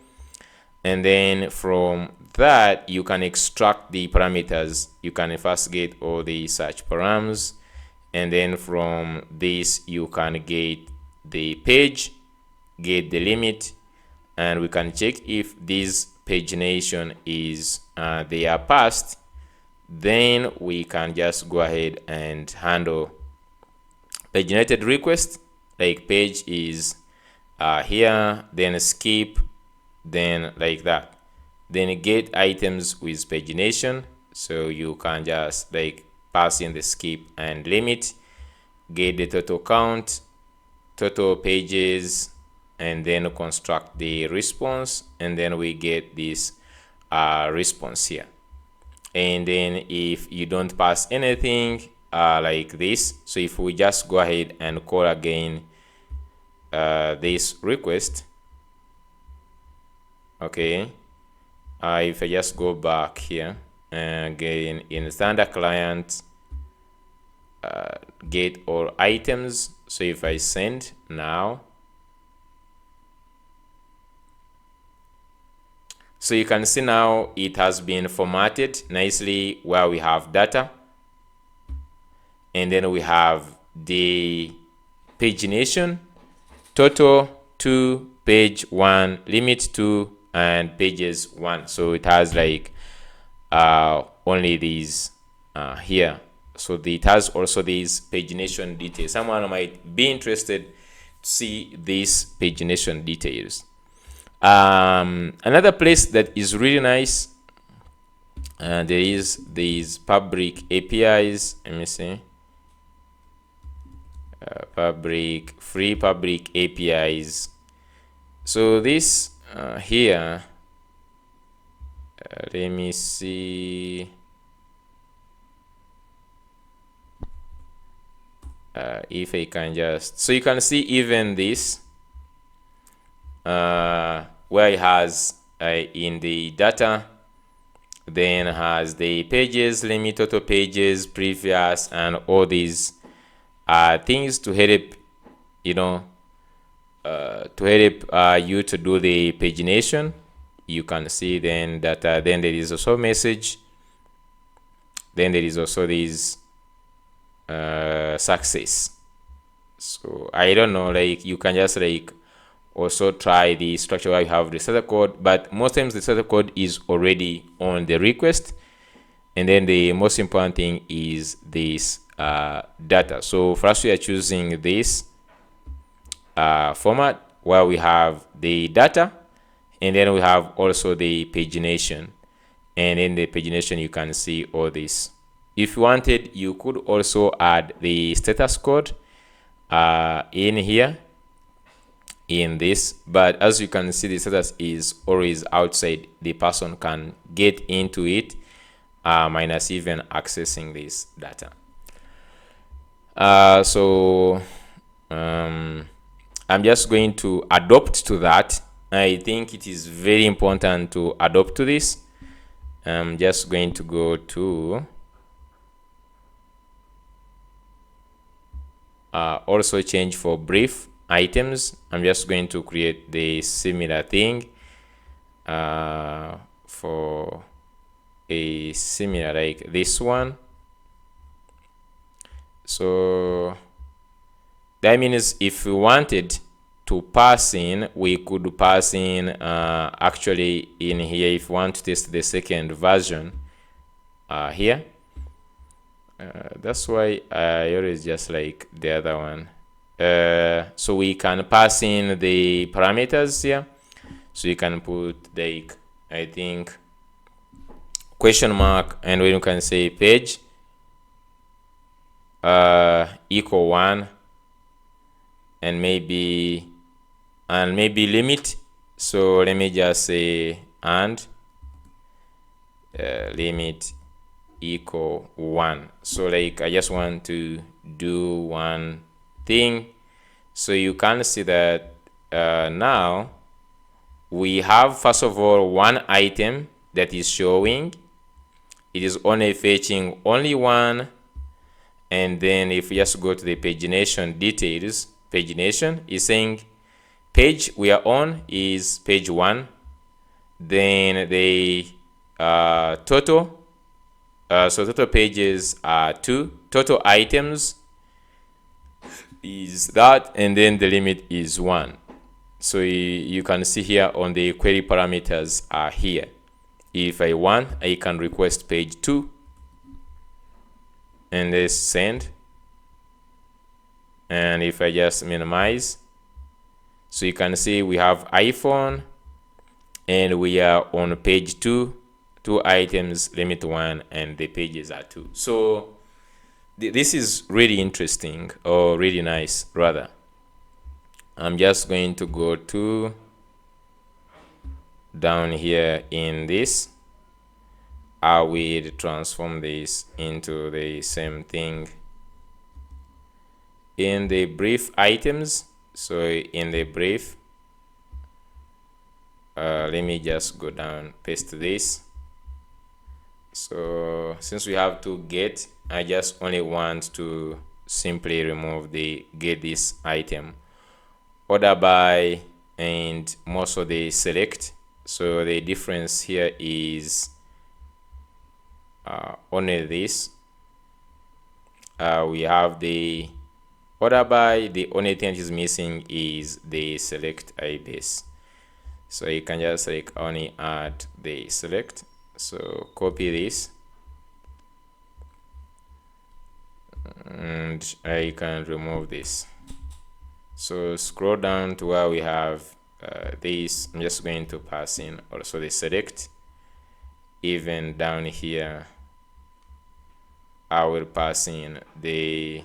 And then from that you can extract the parameters. You can first get all the search params, and then from this you can get the page, get the limit, and we can check if this pagination is they are passed. Then we can just go ahead and handle paginated request, like page is here, then skip, then like that. Then get items with pagination, so you can just like pass in the skip and limit, get the total count, total pages, and then construct the response, and then we get this response here. And then if you don't pass anything like this, so if we just go ahead and call again this request, okay, if I just go back here again in standard client, get all items, so if I send now, so you can see now it has been formatted nicely, where we have data, and then we have the pagination, total 2, page 1, limit 2, and pages 1. So it has like only these here. So it has also these pagination details. Someone might be interested to see these pagination details. Another place that is really nice, there is these public APIs. Let me see, free public APIs. So this here, let me see, if I can just, so you can see even this where it has in the data, then has the pages, limit, total pages, previous, and all these things to help, you know, you to do the pagination. You can see then that then there is also message, Then there is also this success. So I don't know, like you can just like also try the structure where you have the starter code, but most times the starter code is already on the request. And then the most important thing is this data. So for us, we are choosing this format where we have the data, and then we have also the pagination. And in the pagination, you can see all this. If you wanted, you could also add the status code in here, in this, but as you can see, the status is always outside. The person can get into it minus even accessing this data. So I'm just going to adopt to that. I think it is very important to adopt to this. I'm just going to go to also change for brief items. I'm just going to create the similar thing for a similar like this one. So that means if we wanted to pass in, we could pass in actually in here. If we want to test the second version here, that's why I always just like the other one. So we can pass in the parameters here. So you can put like, I think, question mark, and when you can say page equal 1, and maybe limit. So let me just say and limit equal 1. So like I just want to do one thing. So you can see that now we have, first of all, one item that is showing. It is only fetching only one. And then if we just go to the pagination details, pagination is saying page we are on is page 1. Then the total, so total pages are 2. Total items is that, and then the limit is 1. So you can see here on the query parameters are here. If I want, I can request page 2 and then send. And if I just minimize, so you can see we have iPhone and we are on page 2, 2 items, limit 1, and the pages are 2. So this is really interesting, or really nice rather. I'm just going to go to down here in this. I will transform this into the same thing in the brief items. So in the brief, let me just go down, paste this. So since we have to get, I just only want to simply remove the get this item, order by, and most of the select. So the difference here is only this. We have the order by. The only thing that is missing is the select ibase. So you can just like only add the select. So copy this, and I can remove this. So scroll down to where we have this. I'm just going to pass in also the select. Even down here, I will pass in the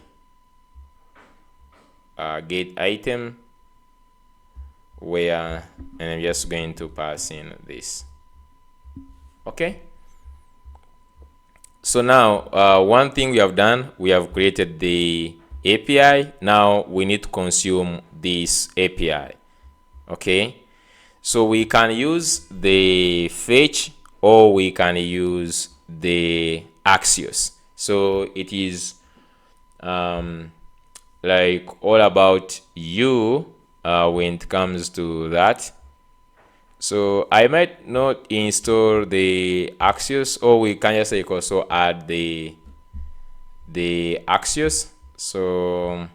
get item where, and I'm just going to pass in this. Okay. So now one thing we have done, we have created the API. Now we need to consume this API. Okay. So we can use the fetch, or we can use the Axios. So it is like all about you when it comes to that. So I might not install the Axios, or we can just like also add the Axios. So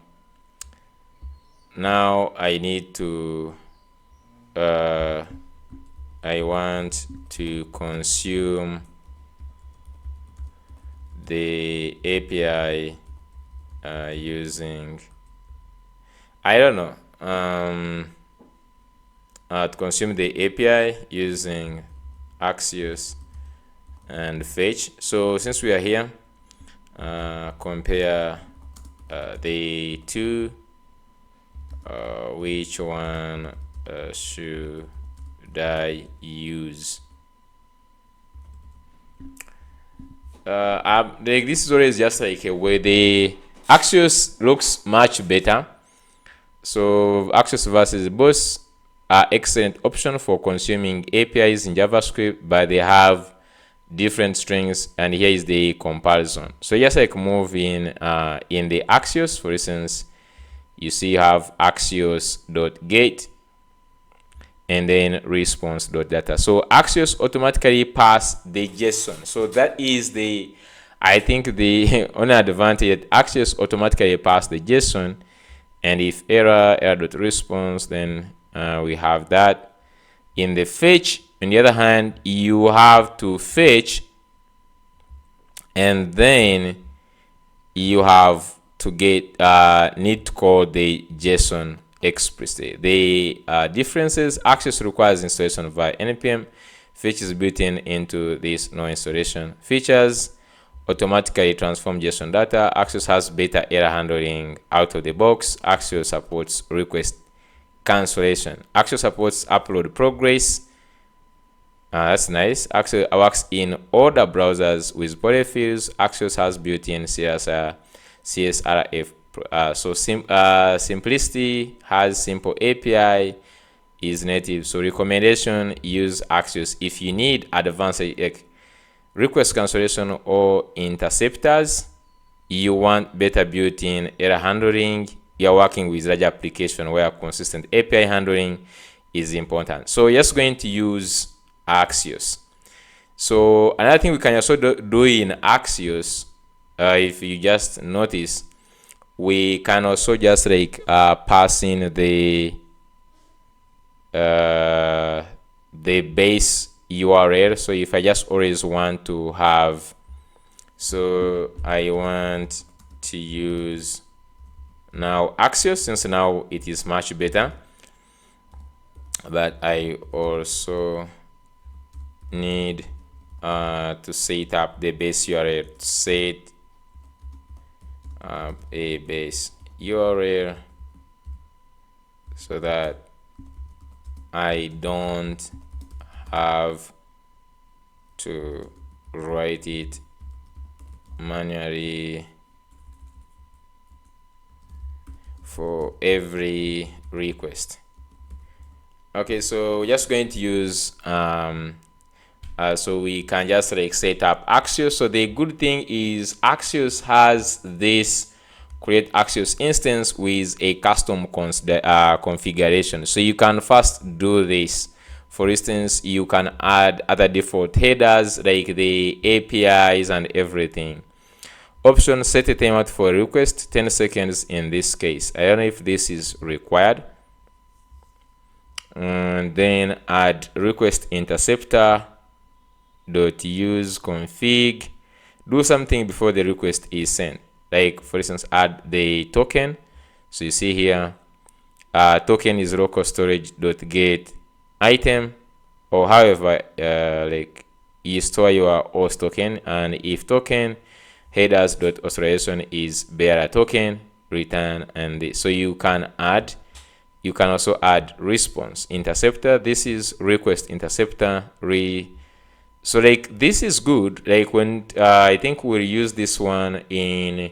now I need to I want to consume the API using, I don't know, to consume the API using Axios and fetch. So since we are here, compare the two, which one should I use? Like this is always just like a way. The Axios looks much better. So Axios versus Boss are excellent option for consuming APIs in JavaScript, but they have different strings, and here is the comparison. So just like move in the Axios, for instance, you see you have Axios.get and then response.data. So Axios automatically pass the JSON. So that is the, I think, the only advantage. Axios automatically pass the JSON, and if error.response, then we have that. In the fetch, on the other hand, you have to fetch, and then you have to get need to call the JSON explicitly. The differences: Axios requires installation via npm. Fetch is built into this no installation. Features: automatically transform JSON data. Axios has better error handling out of the box. Axios supports request cancellation. Axios supports upload progress. That's nice. Axios works in all the browsers with body fields. Axios has built-in CSRF. Simplicity has simple API, is native. So recommendation: use Axios if you need advanced request cancellation or interceptors. You want better built-in error handling. You're working with large application where consistent API handling is important. So just going to use Axios. So another thing we can also do in Axios, if you just notice, we can also just like pass in the base URL. So if I just always want to have, so I want to use now Axios, since now it is much better, but I also need to set up the base URL. Set up a base URL so that I don't have to write it manually for every request. Okay, so we're just going to use so we can just like set up Axios. So the good thing is Axios has this create Axios instance with a custom configuration. So you can first do this. For instance, you can add other default headers like the APIs and everything. Option: set a timeout for a request, 10 seconds in this case. I don't know if this is required. And then add request interceptor .use config. Do something before the request is sent. Like for instance, add the token. So you see here, token is local storage .get item, or however like you store your host token. And if token headers authorization is bearer token, return. And so you can also add response interceptor. This is request interceptor. So like this is good. Like when I think we'll use this one in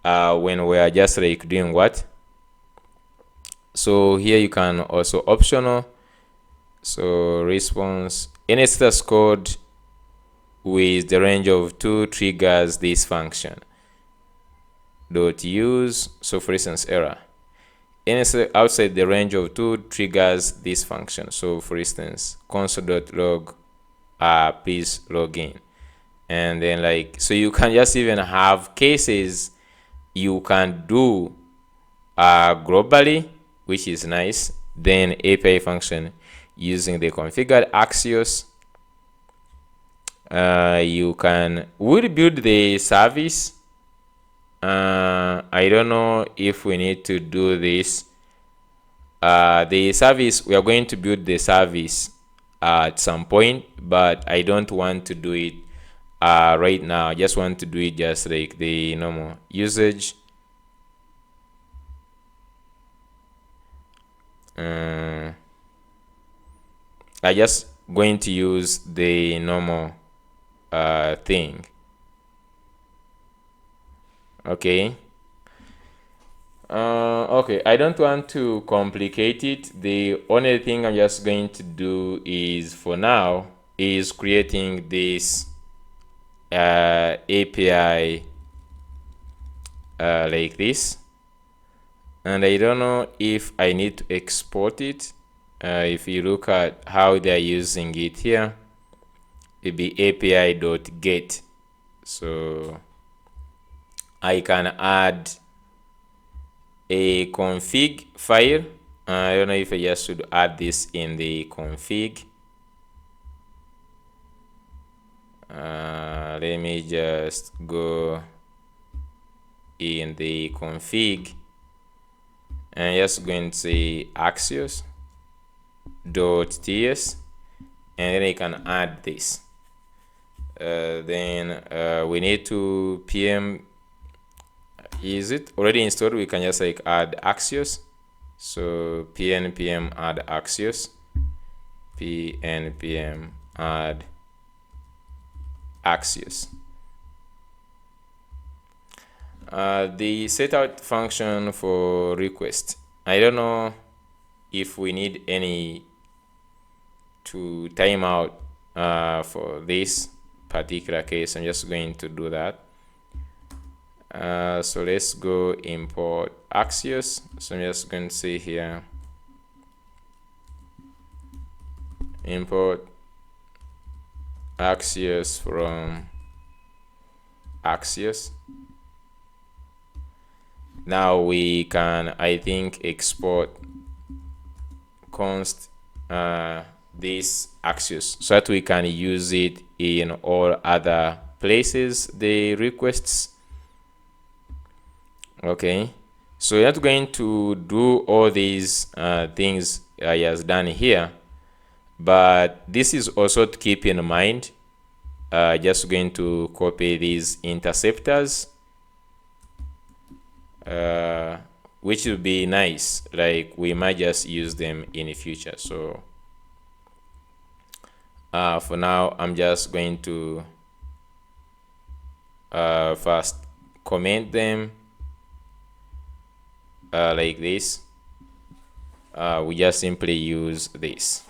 when we are just like doing what. So here you can also optional. So response any status code with the range of 2 triggers this function. .use. So for instance, error. Anything outside the range of 2 triggers this function. So for instance, console.log please log in, and then like, so you can just even have cases you can do globally, which is nice. Then API function using the configured Axios. You can build the service. I don't know if we need to do this. The service, we are going to build the service at some point, but I don't want to do it right now. I just want to do it just like the normal usage. I just going to use the normal thing. Okay. Okay, I don't want to complicate it. The only thing I'm just going to do is, for now, is creating this API like this. And I don't know if I need to export it. If you look at how they're using it here, it'll be api.get. So I can add a config file. I don't know if I just should add this in the config. Let me just go in the config and just going to say axios.ts, and then I can add this. Then we need to pm. Is it already installed? We can just like add Axios. So pnpm add Axios, pnpm add Axios. The setout function for request, I don't know if we need any to timeout for this particular case. I'm just going to do that. So let's go import Axios. So I'm just going to say here import Axios from Axios. Now we can, I think, export const this Axios so that we can use it in all other places, the requests. Okay, so you're not going to do all these things he has done here, but this is also to keep in mind. Just going to copy these interceptors, which will be nice, like we might just use them in the future. So for now, I'm just going to first comment them like this. We just simply use this,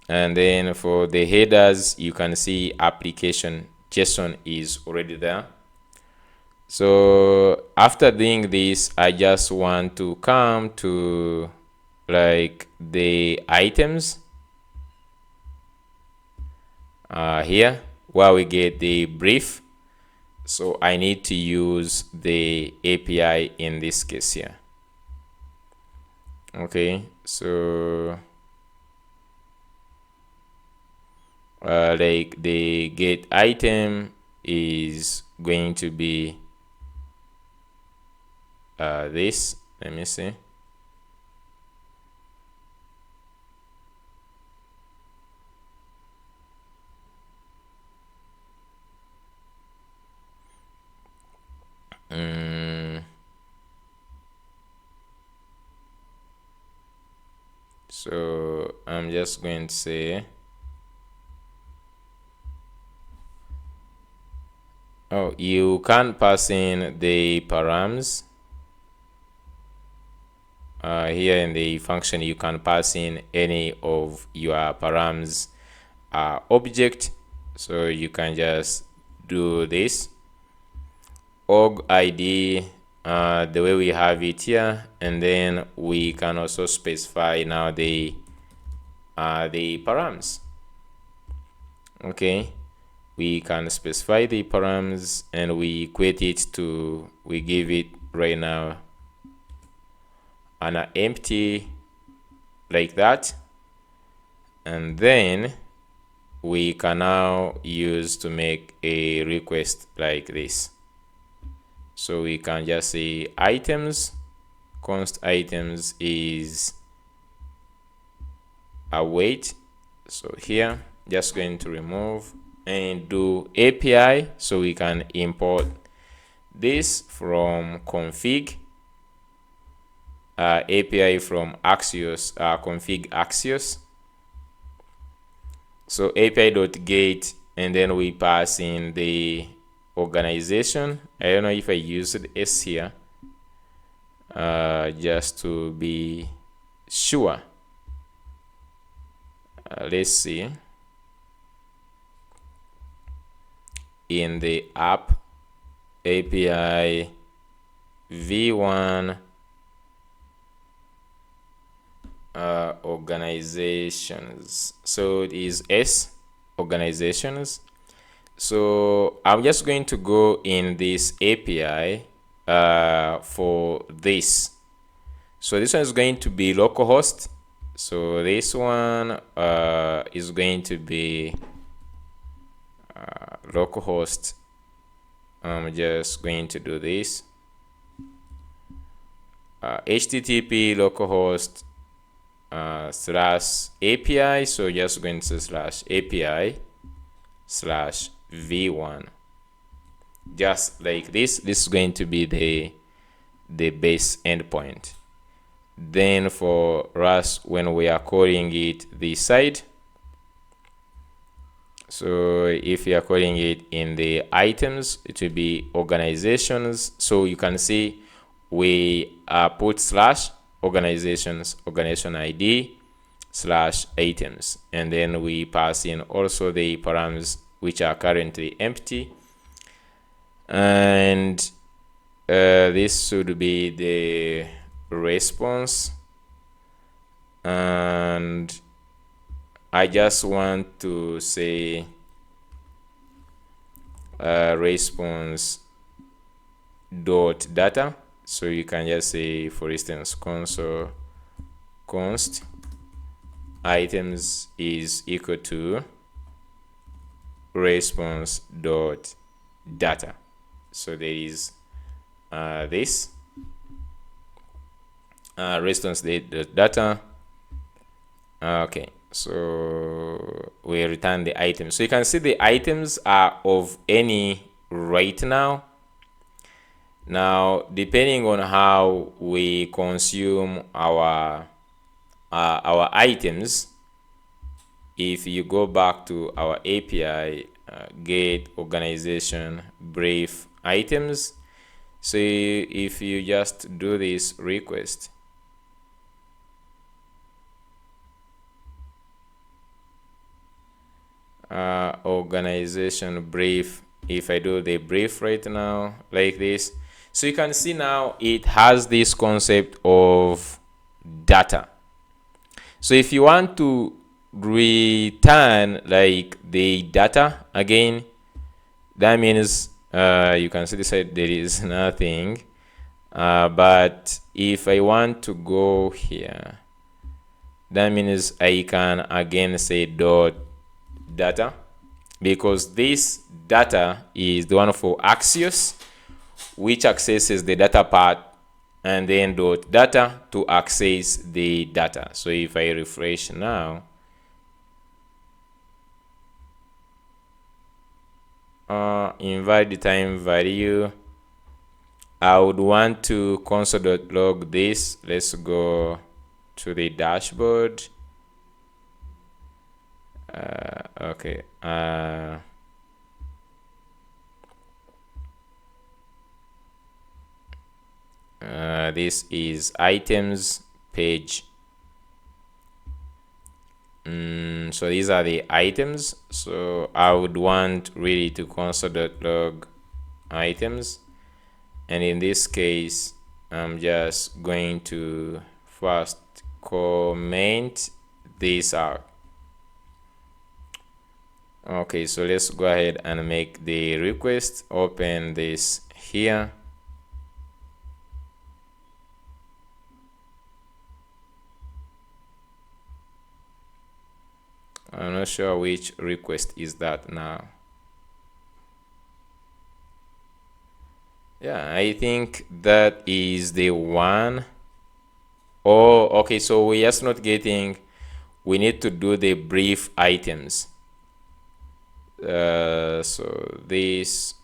and then for the headers, you can see application JSON is already there. So after doing this, I just want to come to like the items here where we get the brief. So I need to use the API in this case here. Okay, so like the get item is going to be this. Let me see. So I'm just going to say, oh, you can pass in the params. Here in the function, you can pass in any of your params object. So you can just do this org id the way we have it here, and then we can also specify now the params. Okay, we can specify the params and we equate it to, we give it right now an empty like that, and then we can now use to make a request like this. So we can just say items, const items is await. So here, just going to remove and do API, so we can import this from config, API from Axios, config Axios. So API.get, and then we pass in the organization. I don't know if I used S here, just to be sure. Let's see. In the app API v1 organizations, so it is S organizations. So I'm just going to go in this API for this. So this one is going to be localhost. So this one is going to be localhost. I'm just going to do this. HTTP localhost slash API. So just going to slash API slash v1, just like this. This is going to be the base endpoint. Then for us, when we are calling it this side, so if you are calling it in the items, it will be organizations. So you can see we put slash organizations, organization ID slash items, and then we pass in also the params which are currently empty, and this should be the response. And I just want to say response dot data. So you can just say, for instance, console const items is equal to response dot data. So there is this response data. Okay, so we return the items. So you can see the items are of any right now. Now, depending on how we consume our items, if you go back to our API, get organization brief items. So if you just do this request, organization brief, if I do the brief right now like this, so you can see now it has this concept of data. So if you want to return like the data again, that means you can see this side there is nothing, but if I want to go here, that means I can again say dot data, because this data is the one for Axios, which accesses the data part, and then dot data to access the data. So if I refresh now, invalid time value, I would want to console.log this. Let's go to the dashboard. Okay. This is items page. So these are the items. So I would want really to console.log items, and in this case I'm just going to first comment this out. Okay, so let's go ahead and make the request. Open this here. I'm not sure which request is that now. Yeah, I think that is the one. Oh, okay, so we're just not getting, we need to do the brief items. So this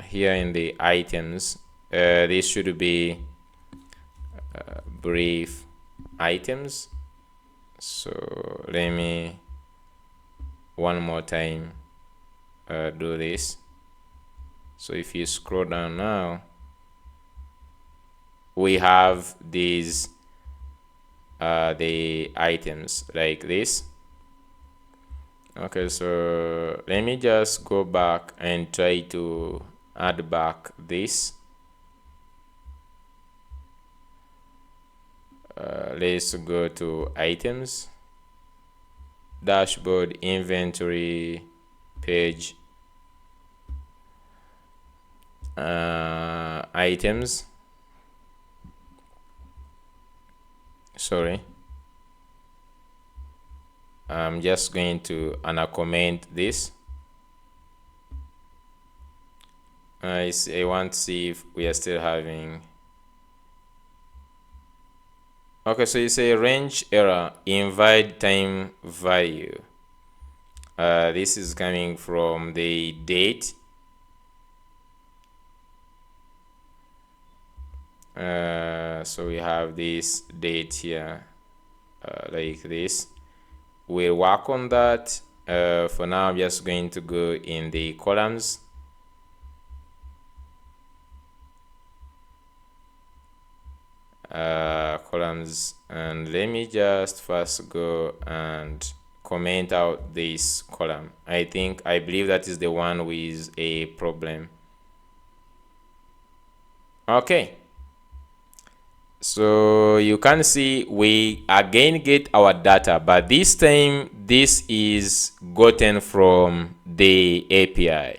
here in the items, this should be brief items. So let me one more time do this. So if you scroll down now, we have these the items like this. Okay, so let me just go back and try to add back this. Let's go to items, dashboard, inventory page, items. Sorry, I'm just going to comment this. I want to see if we are still having. Okay, so you say range error, invalid time value. This is coming from the date. So we have this date here, like this. We'll work on that. For now, I'm just going to go in the columns. Columns, and let me just first go and comment out this column. I believe that is the one with a problem. Okay, so you can see we again get our data, but this time this is gotten from the API.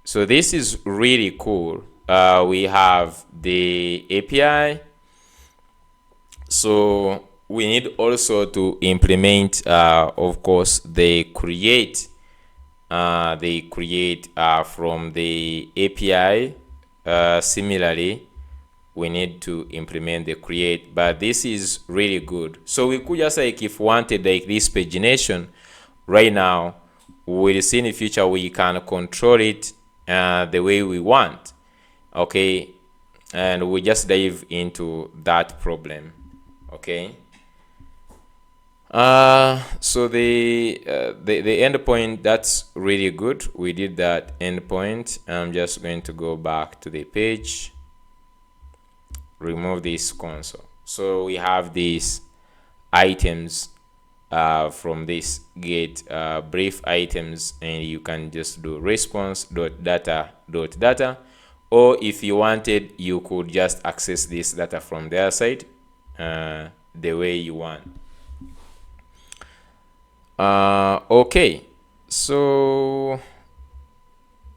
So this is really cool. We have the API. So we need also to implement, of course, the create. They create from the API. Similarly, we need to implement the create, but this is really good. So we could just, like, if wanted, like this pagination right now, we'll see in the future we can control it the way we want. Okay, and we just dive into that problem. Okay, so the endpoint, that's really good. We did that endpoint. I'm just going to go back to the page, remove this console. So we have these items from this get brief items, and you can just do response.data.data, or if you wanted, you could just access this data from their side the way you want. Okay, so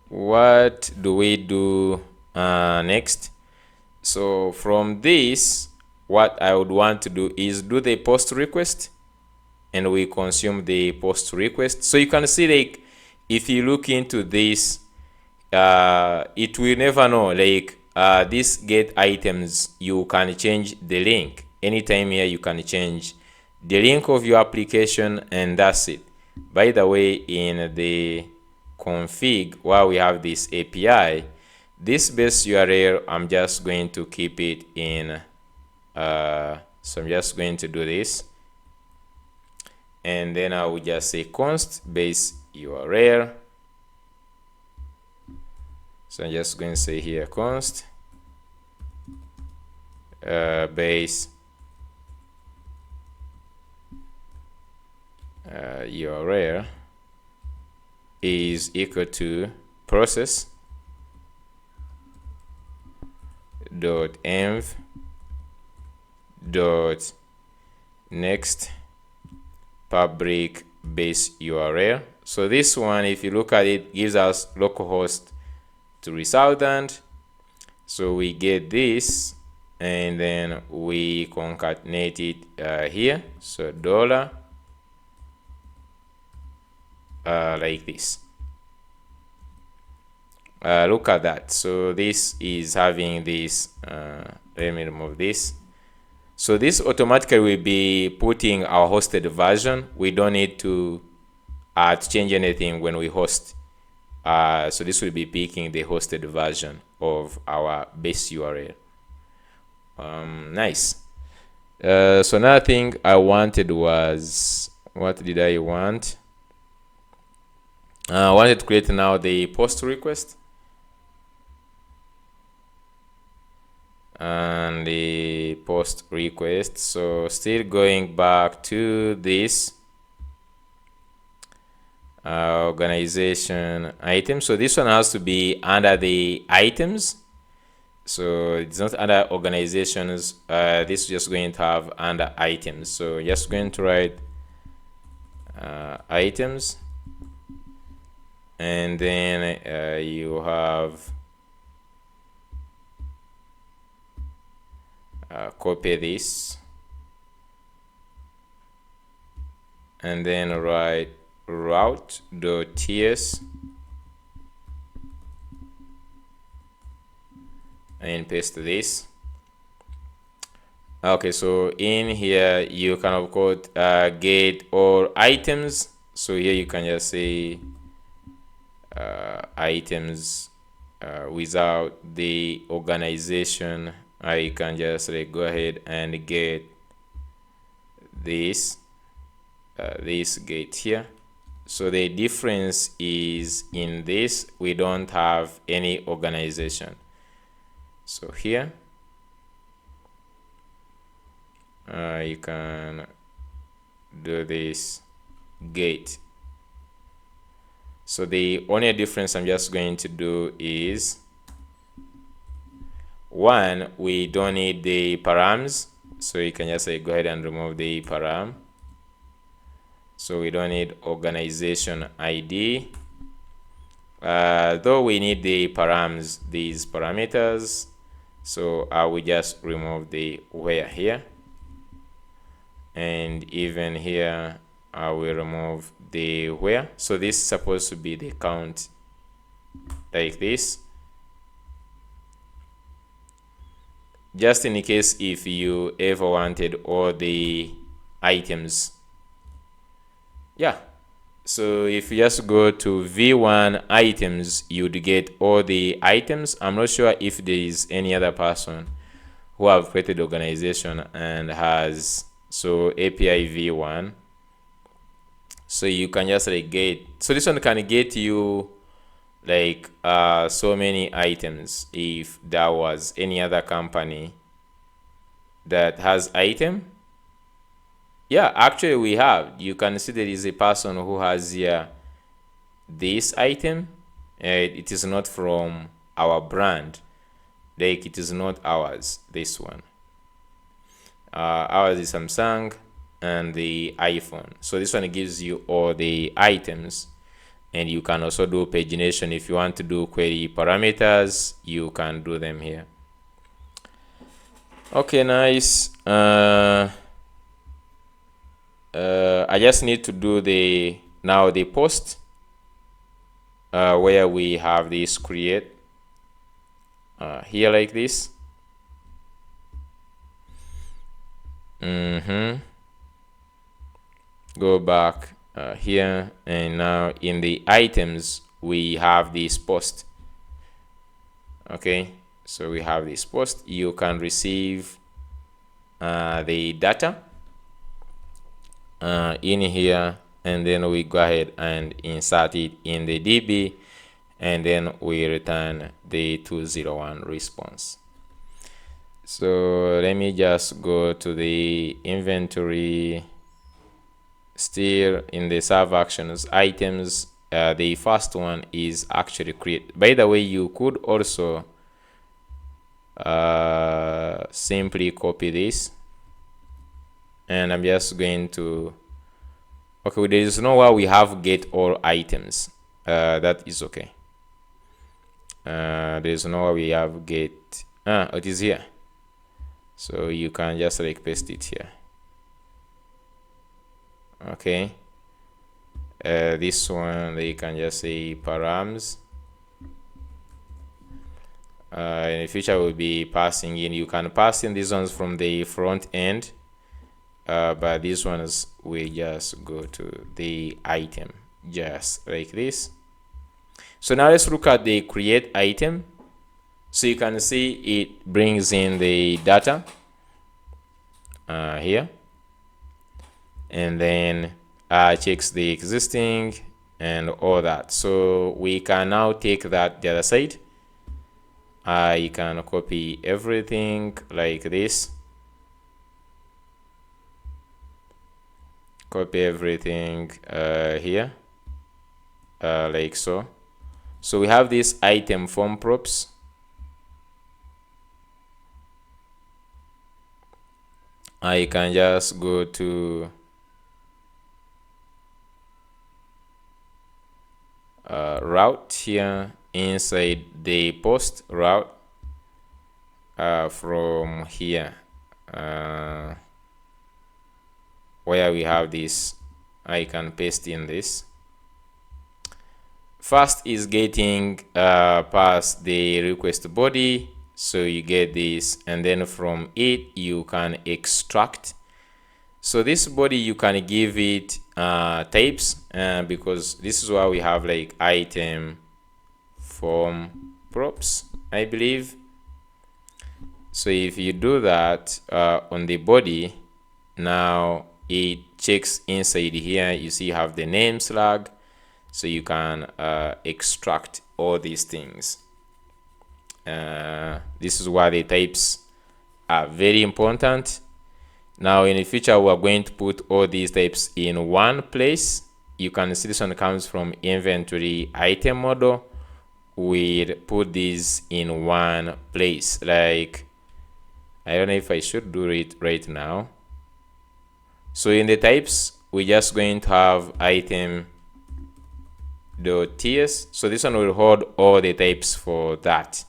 what do we do next? So from this, what I would want to do is do the post request, and we consume the post request. So you can see, like, if you look into this, it will never know, like, this get items, you can change the link anytime. Here you can change the link of your application, and that's it. By the way, in the config, while we have this API, this base URL, I'm just going to keep it in. So I'm just going to do this, and then I will just say const base URL. So I'm just going to say here const base URL is equal to process dot env dot next public base URL. So this one, if you look at it, gives us localhost 3000. So we get this, and then we concatenate it here. So dollar like this. Look at that. So this is having this. Let me remove this. So this automatically will be putting our hosted version. We don't need to change anything when we host. So this will be picking the hosted version of our base URL. Nice. So another thing I wanted was, what did I want? I wanted to create now the post request. And the post request. So still going back to this organization item. So this one has to be under the items. So it's not under organizations. This is just going to have under items. So just going to write items, and then you have copy this, and then write route.ts and paste this. Okay, so in here you can of course get all items. So here you can just say items without the organization. You can just go ahead and get this this gate here. So the difference is in this, we don't have any organization. So here you can do this gate. So the only difference I'm just going to do is, one, we don't need the params, so you can just go ahead and remove the param. So we don't need organization ID, though we need the params, these parameters. So I will just remove the where here, and even here I will remove the where. So this is supposed to be the count like this, just in case if you ever wanted all the items. Yeah, so if you just go to v1 items, you'd get all the items. I'm not sure if there is any other person who have created organization and has so API v1. So you can just get, so this one can get you like so many items. If there was any other company that has item, yeah, actually we have. You can see there is a person who has here this item. It is not from our brand, like it is not ours, this one. Ours is Samsung and the iPhone. So this one gives you all the items, and you can also do pagination. If you want to do query parameters, you can do them here. Okay, nice. I just need to do the post where we have this create here like this. Go back here, and now in the items we have this post. Okay, so we have this post. You can receive the data in here, and then we go ahead and insert it in the DB, and then we return the 201 response. So let me just go to the inventory, still in the serve actions items. The first one is actually create. By the way, you could also simply copy this, and I'm just going to, okay, there is no way we have get all items. That is okay. There is no way we have get, it is here, so you can just like paste it here. Okay, this one you can just say params. In the future we'll be passing in, you can pass in these ones from the front end, but these ones will just go to the item just like this. So now let's look at the create item. So you can see it brings in the data here, and then checks the existing and all that. So we can now take that the other side. You can copy everything like this, copy everything here, like so. So we have this item form props. I can just go to route here inside the post route. From here, where we have this, I can paste in this. First is getting past the request body, so you get this, and then from it you can extract. So this body you can give it types, because this is why we have like item form props, I believe. So if you do that on the body, now it checks inside here. You see you have the name slug, so you can extract all these things. This is why the types are very important. Now in the future we are going to put all these types in one place. You can see this one comes from inventory item model. We'll put these in one place. Like, I don't know if I should do it right now. So in the types, we're just going to have item.ts. So this one will hold all the types for that.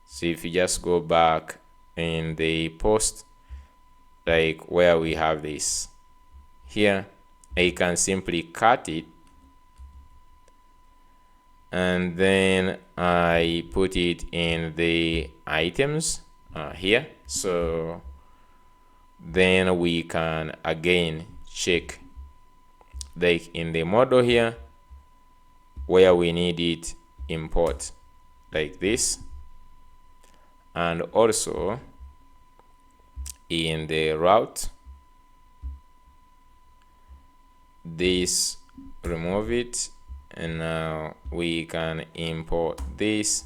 So if you just go back in the post, like where we have this here, I can simply cut it, and then I put it in the items here. So then we can again check, like in the model here where we need it, import like this, and also in the route this, remove it, and now we can import this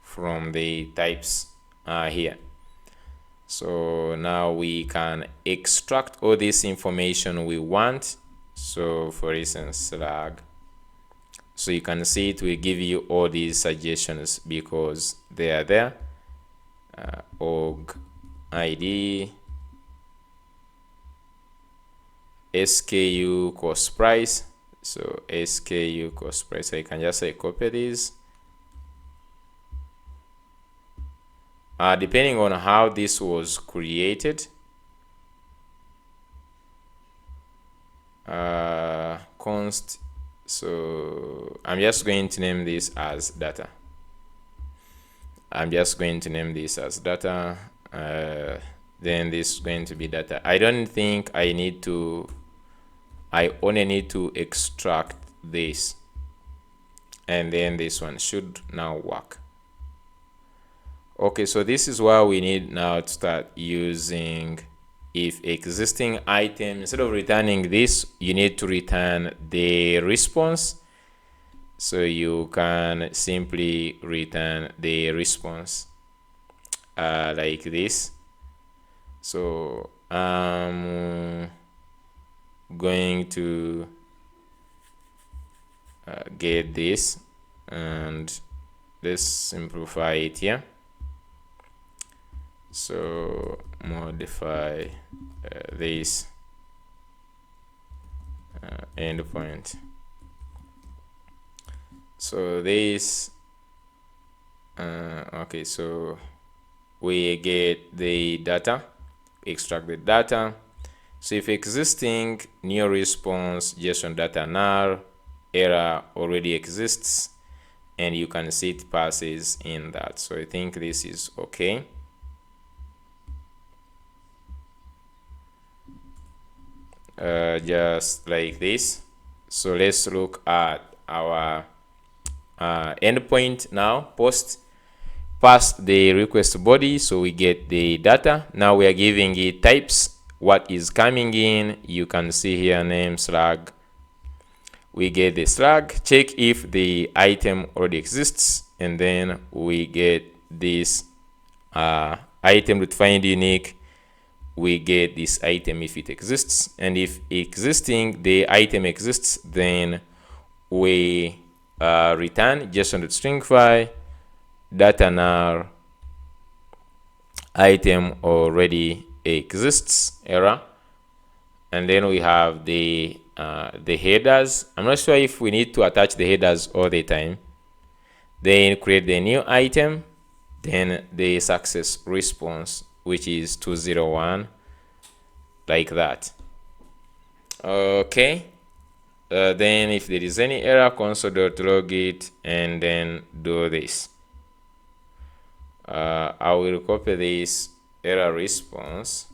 from the types here. So now we can extract all this information we want. So for instance, slug. So you can see it will give you all these suggestions because they are there. Org ID, SKU cost price. So SKU cost price, I can just say copy these. Depending on how this was created, const, so I'm just going to name this as data. Then this is going to be data. I don't think I need to, I only need to extract this, and then this one should now work. Okay, so this is what we need now to start using. If existing item, instead of returning this, you need to return the response. So you can simply return the response like this. So I'm going to get this, and let's simplify it here. So modify this endpoint. So this okay, so we get the data, extract the data. So if existing new response JSON data null error already exists, and you can see it passes in that. So I think this is okay. Just like this. So let's look at our endpoint now. Post pass the request body, so we get the data. Now we are giving it types, what is coming in. You can see here name slug. We get the slug, check if the item already exists, and then we get this item with find unique. We get this item if it exists, and if existing the item exists, then we return JSON.stringify data null item already exists error. And then we have the headers. I'm not sure if we need to attach the headers all the time. Then create the new item, then the success response, which is 201, like that. Okay. Then if there is any error, console.log it, and then do this. I will copy this error response,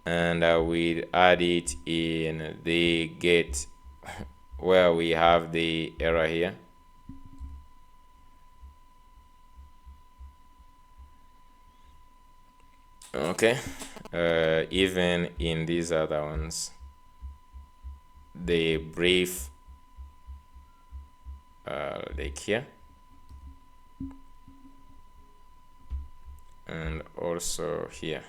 and I will add it in the get where we have the error here. Okay. Even in these other ones, the brief like here, and also here.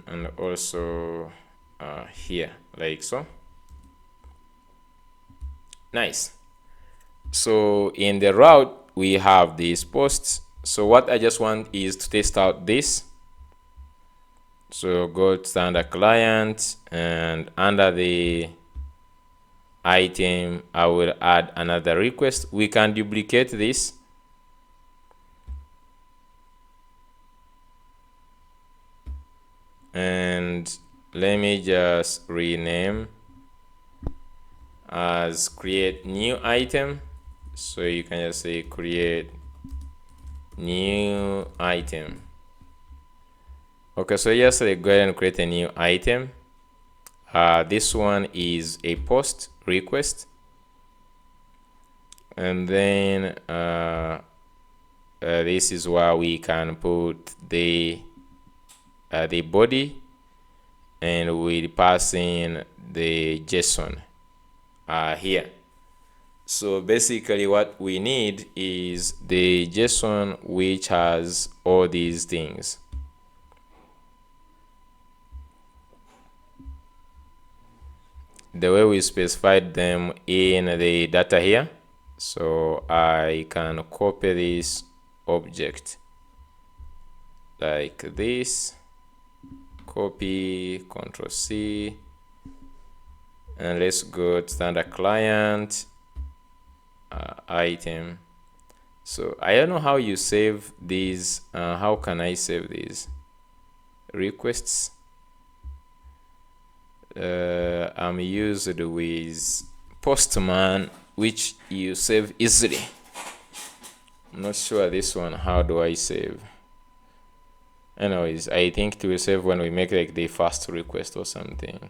And also here, like so. Nice. So in the route we have these posts. So what I just want is to test out this. So go to standard client, and under the item I will add another request. We can duplicate this. And let me just rename as create new item. So you can just say create new item. Okay, so just go ahead and create a new item. This one is a post request, and then this is where we can put the body, and we'll pass in the JSON here. So basically what we need is the JSON which has all these things. The way we specified them in the data here. So I can copy this object like this, copy, Ctrl C, and let's go to standard client, item. So I don't know how you save these. How can I save these requests? I'm used with Postman, which you save easily. I'm not sure this one. How do I save? Anyways, I think it will save when we make like the first request or something.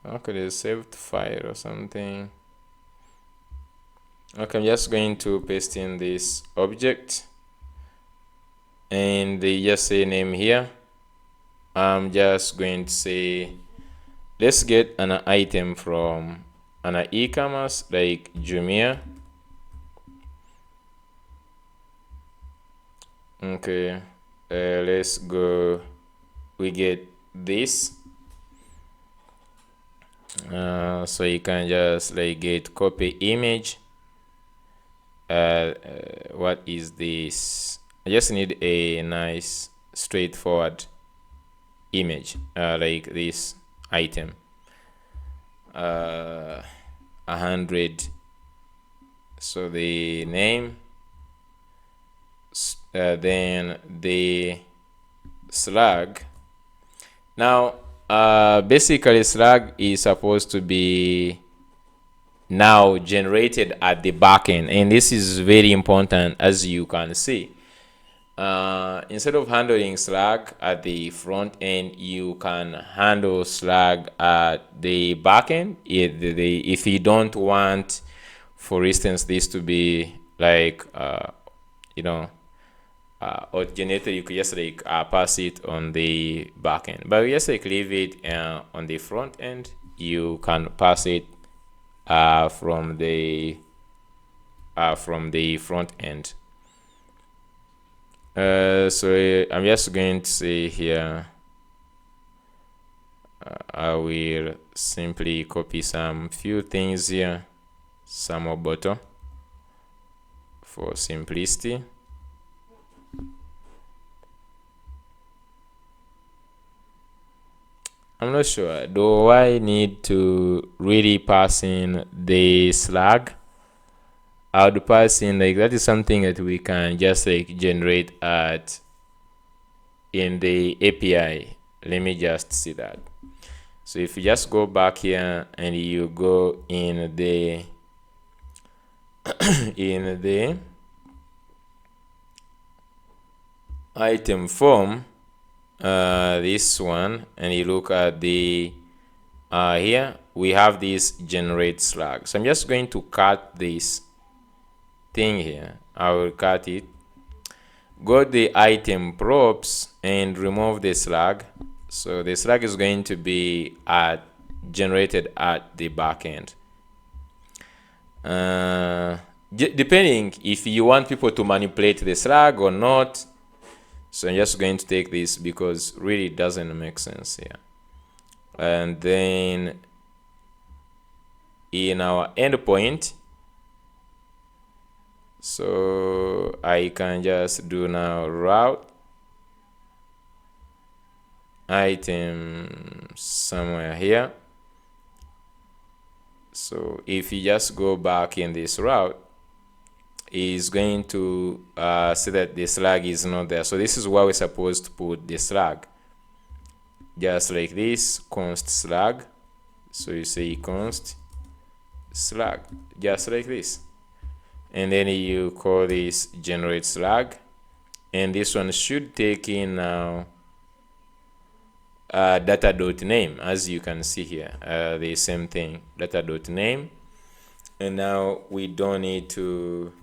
Okay, there's saved file or something. Okay, I'm just going to paste in this object, and they just say name here. I'm just going to say, let's get an item from an e-commerce like Jumia. Okay, let's go. We get this. So you can just like get copy image. What is this? I just need a nice straightforward image, like this item, 100. So the name, then the slug. Now basically slug is supposed to be now generated at the backend, and this is very important. As you can see, instead of handling slug at the front end, you can handle slug at the backend. If you don't want, for instance, this to be like you know originated, you could just like pass it on the backend, but we just like leave it on the front end. You can pass it from the front end. So I'm just going to say here, I will simply copy some few things here, some more bottom for simplicity. I'm not sure. Do I need to really pass in the slug? I would pass in, like, that is something that we can just like generate at in the API. Let me just see that. So if you just go back here and you go in the in the item form, this one, and you look at the here we have this generate slug. So I'm just going to cut this thing here. I will cut it, go to the item props and remove the slug. So the slug is going to be generated at the backend. Depending if you want people to manipulate the slug or not. So I'm just going to take this because really it doesn't make sense here. And then in our endpoint, so I can just do now route item somewhere here. So if you just go back in this route, is going to see that the slug is not there. So this is where we're supposed to put the slug, just like this, const slug. So you say const slug, just like this, and then you call this generate slug, and this one should take in now data.name, as you can see here, the same thing, data.name. And now we don't need to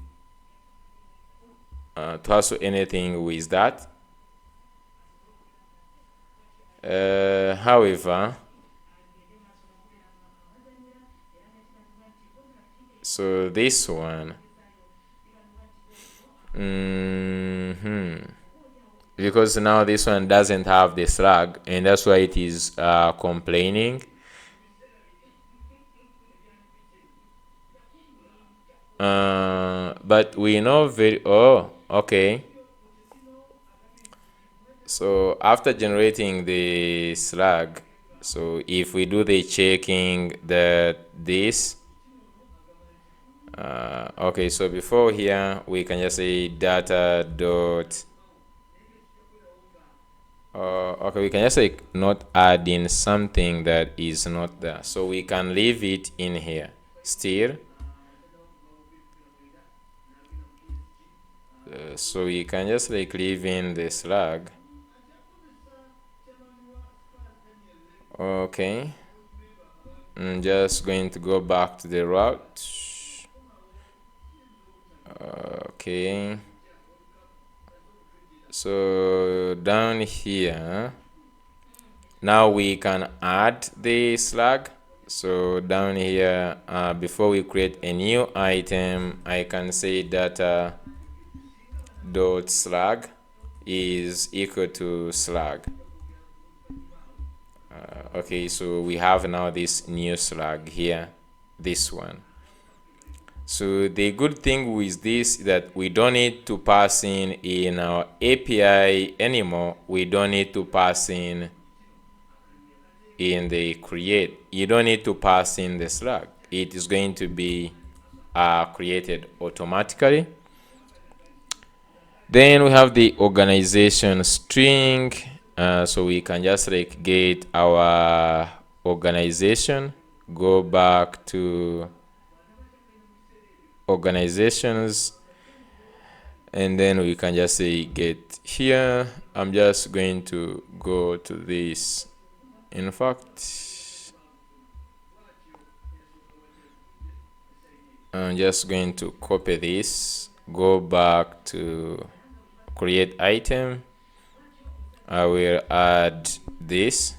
hustle anything with that. However, so this one, because now this one doesn't have the slug, and that's why it is complaining. But we know okay. So after generating the slug, so if we do the checking that this, okay, so before here we can just say data dot, okay, we can just like not add in something that is not there, so we can leave it in here still. So we can just like leave in the slug. Okay, I'm just going to go back to the route. Okay, so down here now we can add the slug. So down here, before we create a new item, I can say data dot slug is equal to slug. Okay, so we have now this new slug here, this one. So the good thing with this is that we don't need to pass in our API anymore. We don't need to pass in the create. You don't need to pass in the slug. It is going to be created automatically. Then we have the organization string. So we can just like get our organization, go back to organizations, and then we can just say get here. I'm just going to go to this. In fact, I'm just going to copy this, go back to create item. I will add this.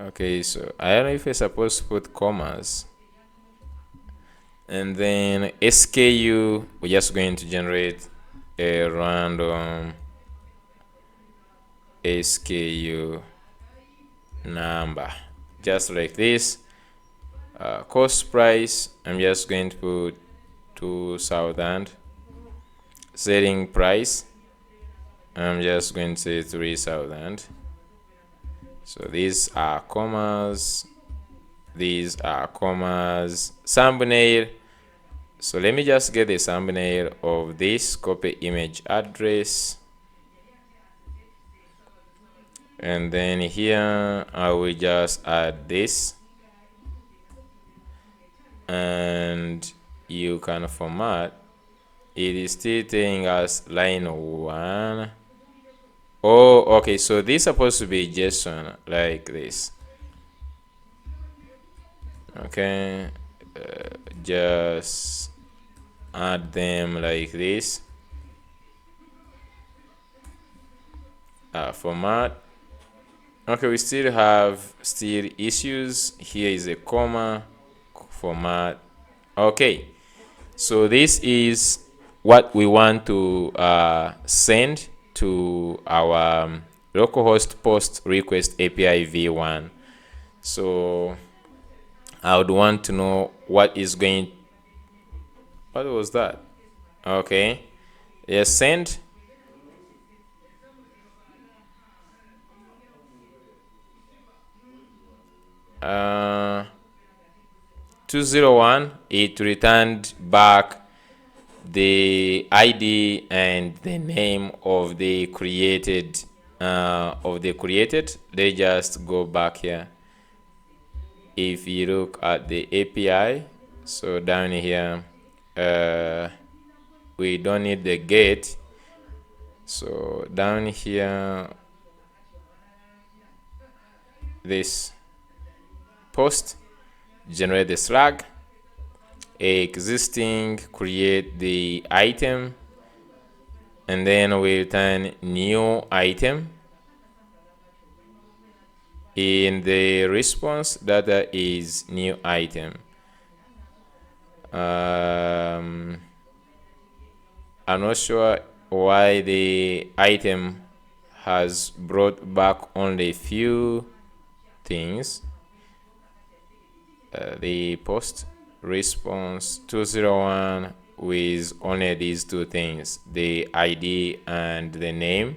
Okay, so I don't know if I'm supposed to put commas. And then SKU, we're just going to generate a random SKU number, just like this. Cost price, I'm just going to put 2,000. Selling price, I'm just going to say 3,000. So these are commas, these are commas. Thumbnail, so let me just get the thumbnail of this, copy image address, and then here I will just add this, and you can format. It is still telling us line 1. Oh, okay, so this is supposed to be JSON like this. Okay, just add them like this. Format. Okay, we still have issues. Here is a comma, format. Okay, so this is what we want to send to our localhost post request API v1. So I would want to know what was that? Okay, yes, send. Uh, 201, it returned back the ID and the name of the created They just go back here. If you look at the API, so down here, we don't need the get. So down here, this post, generate the slug, existing, create the item, and then we return new item. In the response, data is new item. I'm not sure why the item has brought back only a few things. The post response 201 with only these two things, the ID and the name.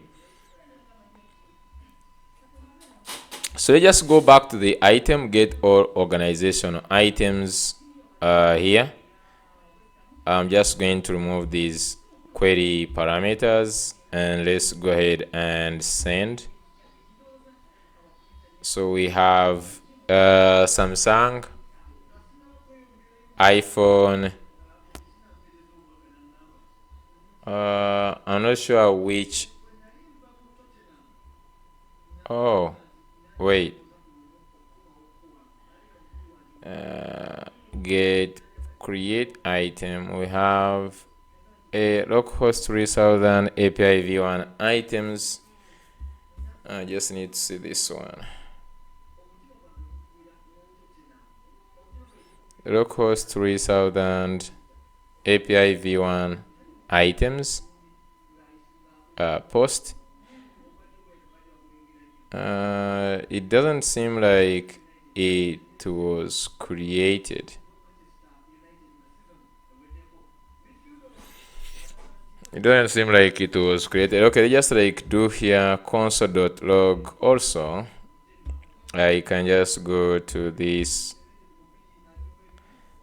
So let's just go back to the item, get all organization items here. I'm just going to remove these query parameters, and let's go ahead and send. So we have Samsung, iPhone. I'm not sure which. Oh, wait. Get create item. We have a localhost 3000 API v1 items. I just need to see this one. Localhost 3000 API v1 items post. It doesn't seem like it was created. It doesn't seem like it was created. Okay, just like do here console.log also. I can just go to this.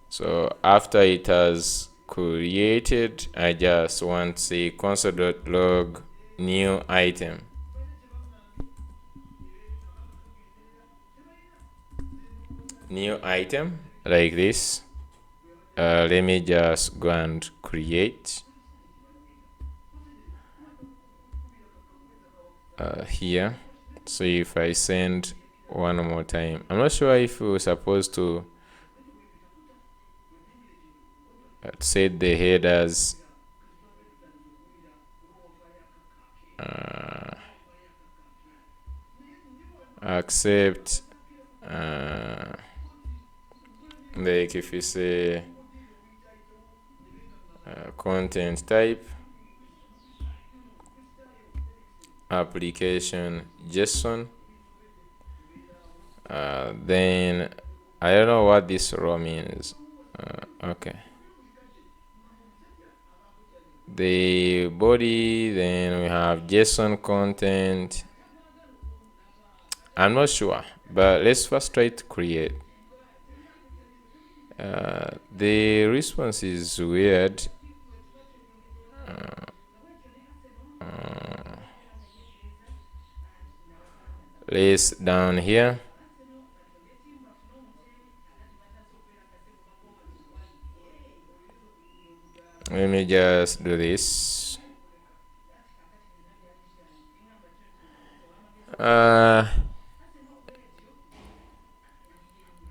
So after it has created, I just want to say console.log new item. New item like this. Let me just go and create here. So if I send one more time, I'm not sure if we're supposed to set the headers accept like if you say content type application JSON, then I don't know what this row means. Okay, the body, then we have JSON content. I'm not sure, but let's first try to create. The response is weird. Let's down here. Let me just do this.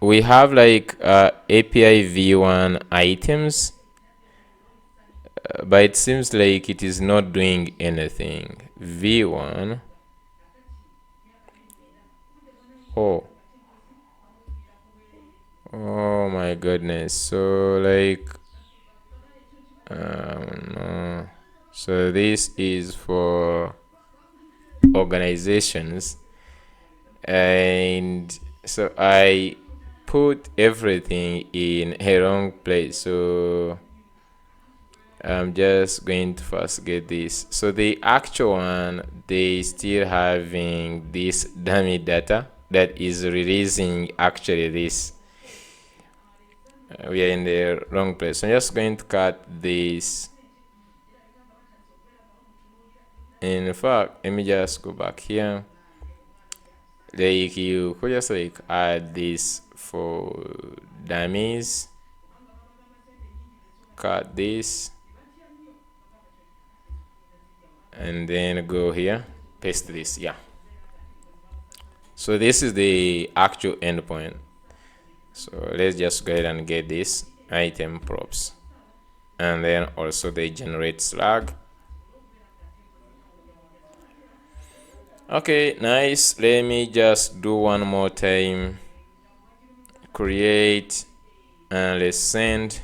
We have like API v1 items, but it seems like it is not doing anything. V1. Oh my goodness. So like no. So this is for organizations, and so I put everything in a wrong place. So I'm just going to first get this. So the actual one, they still having this dummy data that is releasing actually this. We are in the wrong place. So I'm just going to cut this. In fact, let me just go back here. Like you could just like add this for dummies. Cut this. And then go here, paste this. Yeah. So this is the actual endpoint. So let's just go ahead and get this item props, and then also they generate slug. Okay, nice. Let me just do one more time. Create and let's send.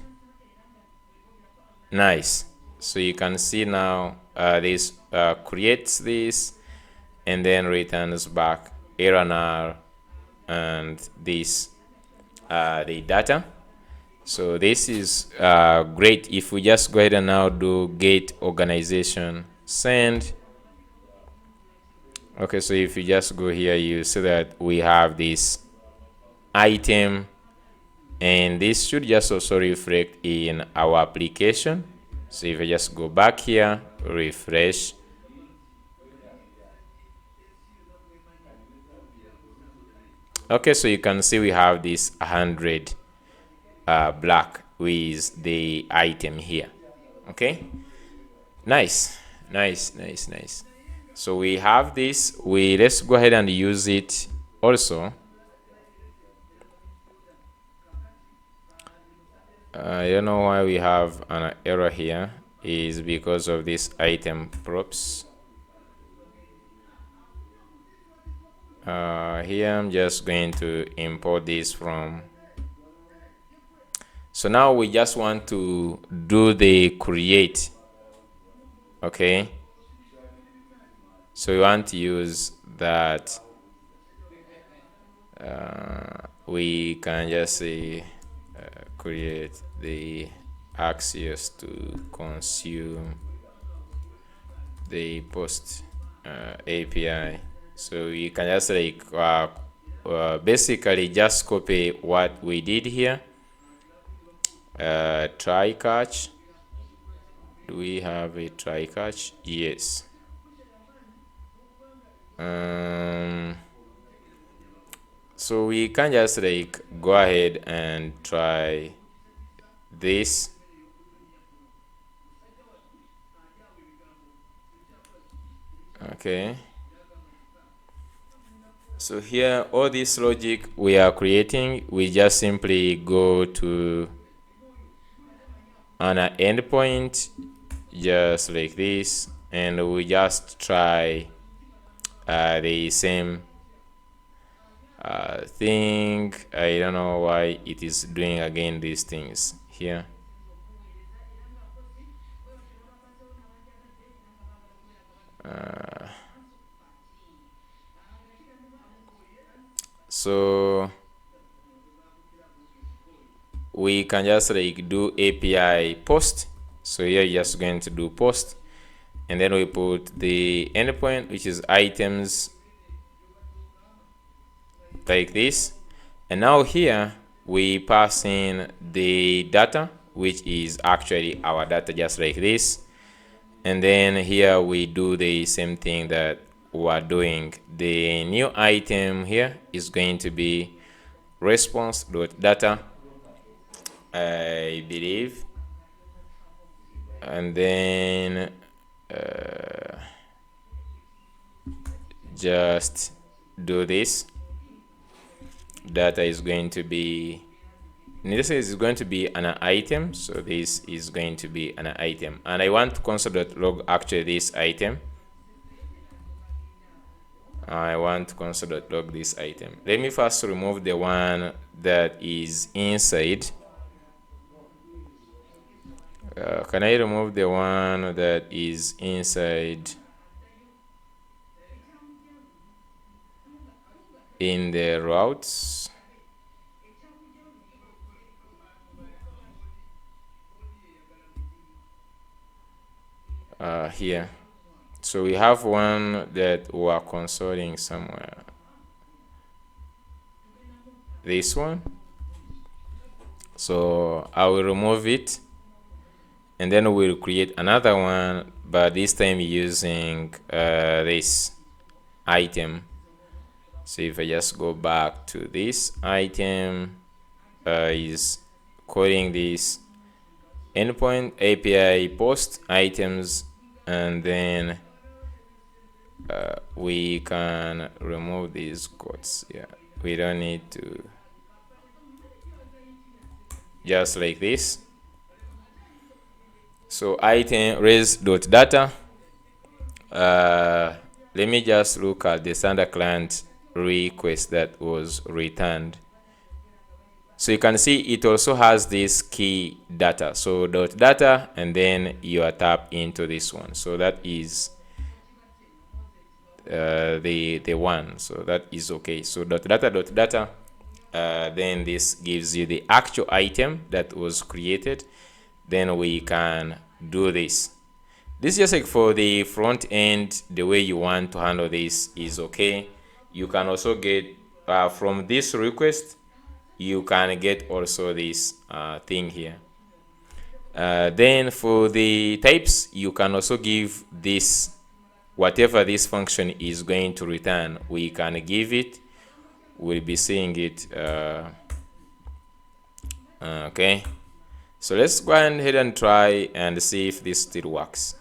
Nice. So you can see now this creates this and then returns back error and this the data. So this is great. If we just go ahead and now do get organization send. Okay, so if you just go here, you see that we have this item, and this should just also reflect in our application. So if I just go back here, refresh, okay, so you can see we have this 100 black with the item here. Okay, nice. So we have this. Let's go ahead and use it also. I don't know why we have an error here. Is because of this item props. Here I'm just going to import this from. So now we just want to do the create. Okay, so we want to use that We can just say create the access to consume the post API. So you can just like basically just copy what we did here. Try catch. Do we have a try catch? Yes. So we can just like go ahead and try this. Okay. So here, all this logic we are creating, we just simply go to an endpoint just like this, and we just try the same thing. I don't know why it is doing again these things here. So we can just like do API post. So here you're just going to do post, and then we put the endpoint, which is items, like this. And now here we pass in the data, which is actually our data, just like this. And then here we do the same thing that we're doing. The new item here is going to be response.data, I believe. And then just do this. Data is going to be, in this case, is going to be an item. So this is going to be an item, and I want console.log actually this item. I want console.log this item. Let me first remove the one that is inside. Can I remove the one that is inside in the routes? Here. So we have one that we are consoling somewhere. This one. So I will remove it, and then we'll create another one, but this time using this item. So if I just go back to this item, is calling this endpoint API post items, and then we can remove these quotes. Yeah, we don't need to, just like this. So item res.data. Let me just look at the standard client request that was returned. So you can see it also has this key data. So dot data, and then you are tap into this one. So that is the one. So that is okay. So dot data. Then this gives you the actual item that was created. Then we can do this. This is just like for the front end, the way you want to handle this is okay. You can also get from this request, you can get also this thing here. Then for the types, you can also give this, whatever this function is going to return, we can give it. We'll be seeing it. Okay. So let's go ahead and try and see if this still works.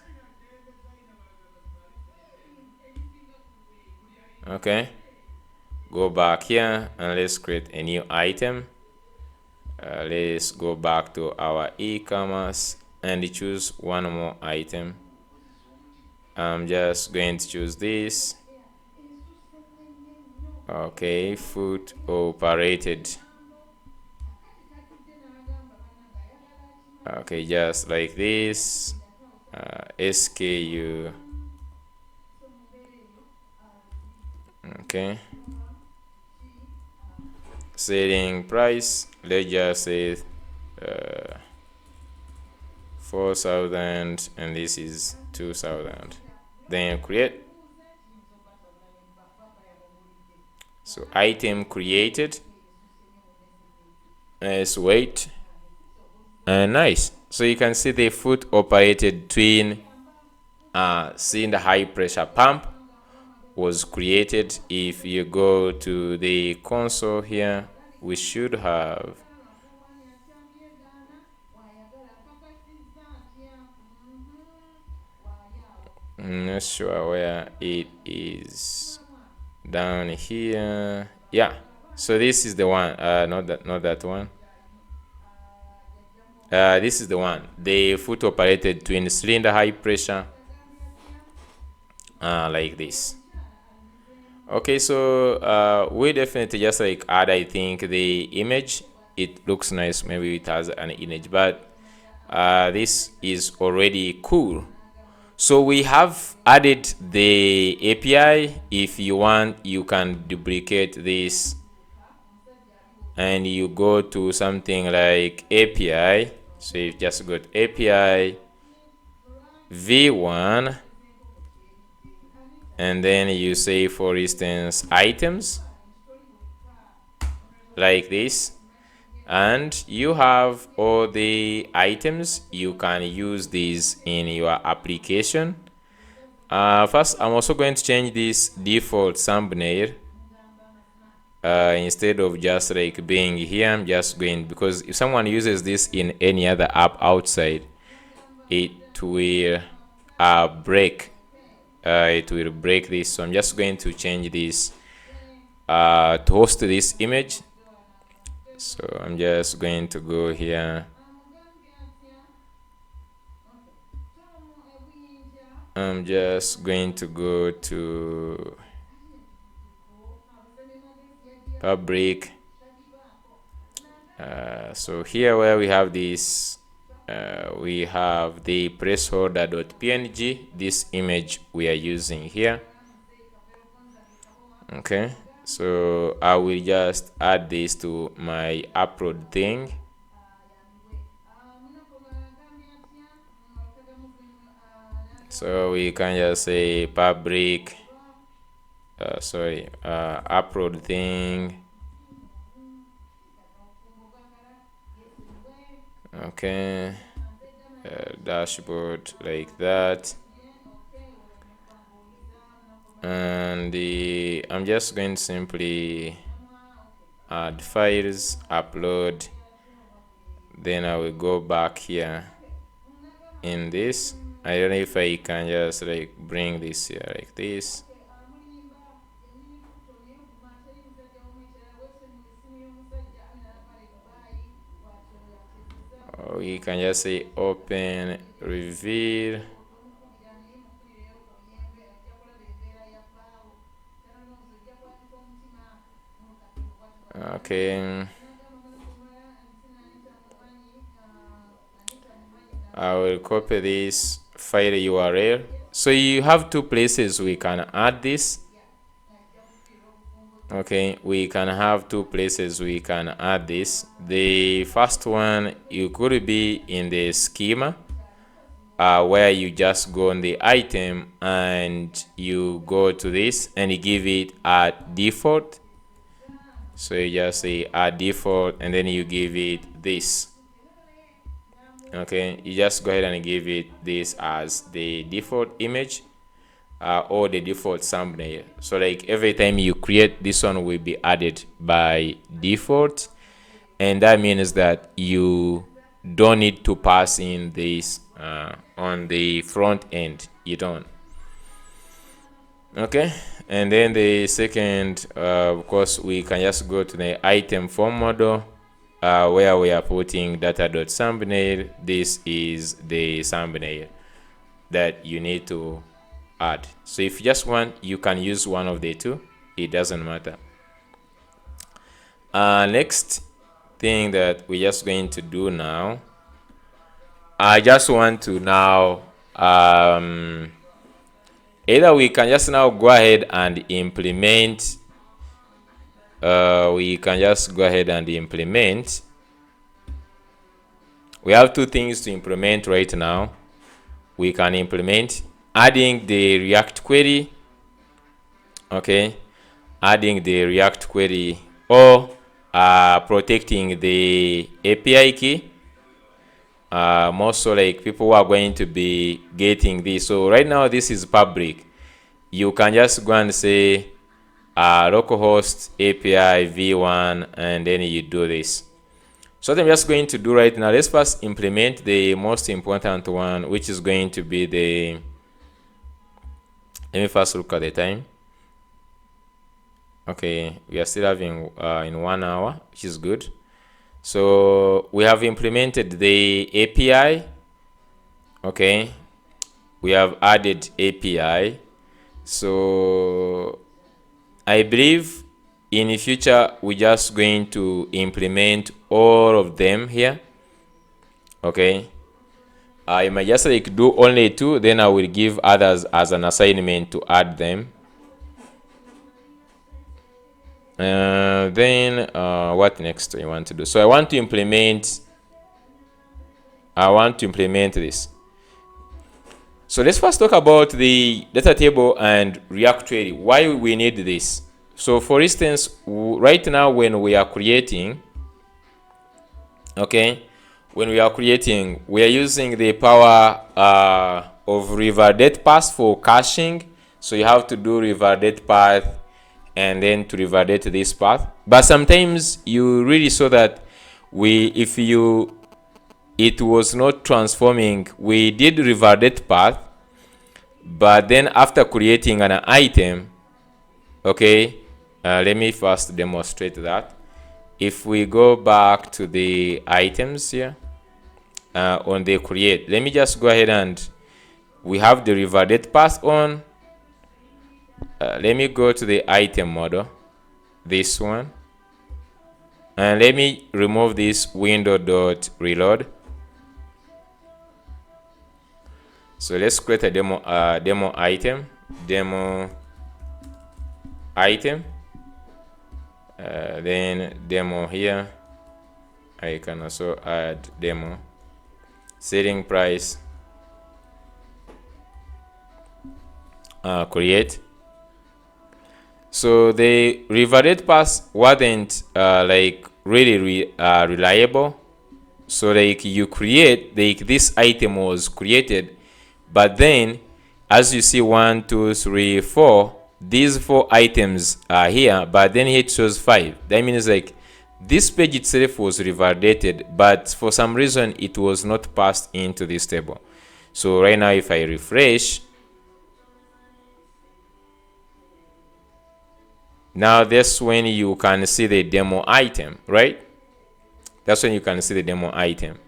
Okay. Go back here and let's create a new item. Let's go back to our e-commerce and choose one more item. I'm just going to choose this. Okay, food operated. Okay, just like this. SKU. Okay. selling price, let's just say 4,000 and this is 2,000. Then create. So item created. Let's wait. And nice. So you can see the foot operated twin cylinder high pressure pump was created. If you go to the console here, we should have, I'm not sure where it is, down here. Yeah, so this is the one, not that one. This is the one, the foot operated twin cylinder high pressure, like this. Okay, so we definitely just like add, I think, the image. It looks nice, maybe it has an image, but this is already cool. So we have added the API. If you want, you can duplicate this and you go to something like API. So you just got API v1 and then you say, for instance, items, like this, and you have all the items. You can use these in your application. First, I'm also going to change this default thumbnail. Instead of just like being here, I'm just going, because if someone uses this in any other app outside, it will break. It will break this. So I'm just going to change this to host this image. So I'm just going to go here. I'm just going to go to Fabric. So here where we have this, we have the placeholder.png, this image we are using here. Okay, so I will just add this to my upload thing. So we can just say Fabric, upload thing. Okay, dashboard, like that. And I'm just going to simply add files, upload, then I will go back here in this. I don't know if I can just like bring this here like this. Or you can just say open reveal. Okay, I will copy this file URL. So you have two places we can add this. Okay, we can have two places we can add this. The first one, you could be in the schema, where you just go on the item and you go to this and you give it a default. So you just say add default and then you give it this. Okay, you just go ahead and give it this as the default image, or the default thumbnail. So like every time you create, this one will be added by default, and that means that you don't need to pass in this on the front end. You don't. Okay, and then the second, of course, we can just go to the item form model, where we are putting data.thumbnail. This is the thumbnail that you need to add. So if you just want, you can use one of the two, it doesn't matter. Next thing that we're just going to do now, I just want to now either we can just now go ahead and implement we can just go ahead and implement. We have two things to implement right now. We can implement adding the React query, okay, adding the React query, or protecting the API key. More so like people who are going to be getting this. So right now this is public. You can just go and say localhost API v1, and then you do this. So what I'm just going to do right now, let's first implement the most important one, which is going to be the, let me first look at the time. Okay, we are still having in 1 hour, which is good. So we have implemented the API. Okay, we have added API. So I believe in the future we're just going to implement all of them here. Okay, I might just like do only 2, then I will give others as an assignment to add them. Then what next I want to do? So I want to implement this. So let's first talk about the data table and React query, why we need this. So for instance, right now when we are creating, okay, when we are creating, we are using the power of revalidate path for caching. So you have to do revalidate path and then to revalidate this path. But sometimes you really saw that it was not transforming, we did revalidate path, but then after creating an item, okay, let me first demonstrate that. If we go back to the items here, on the create, let me just go ahead and we have the revalidate path on. Let me go to the item model, this one, and let me remove this window.reload. So let's create a demo item, then demo here. I can also add demo, setting price, create. So the revalidate path wasn't like really reliable. So like you create, like this item was created, but then as you see 1, 2, 3, 4, these 4 items are here, but then here it shows 5. That means like this page itself was revalidated, but for some reason it was not passed into this table. So right now if I refresh, now that's when you can see the demo item, right? That's when you can see the demo item.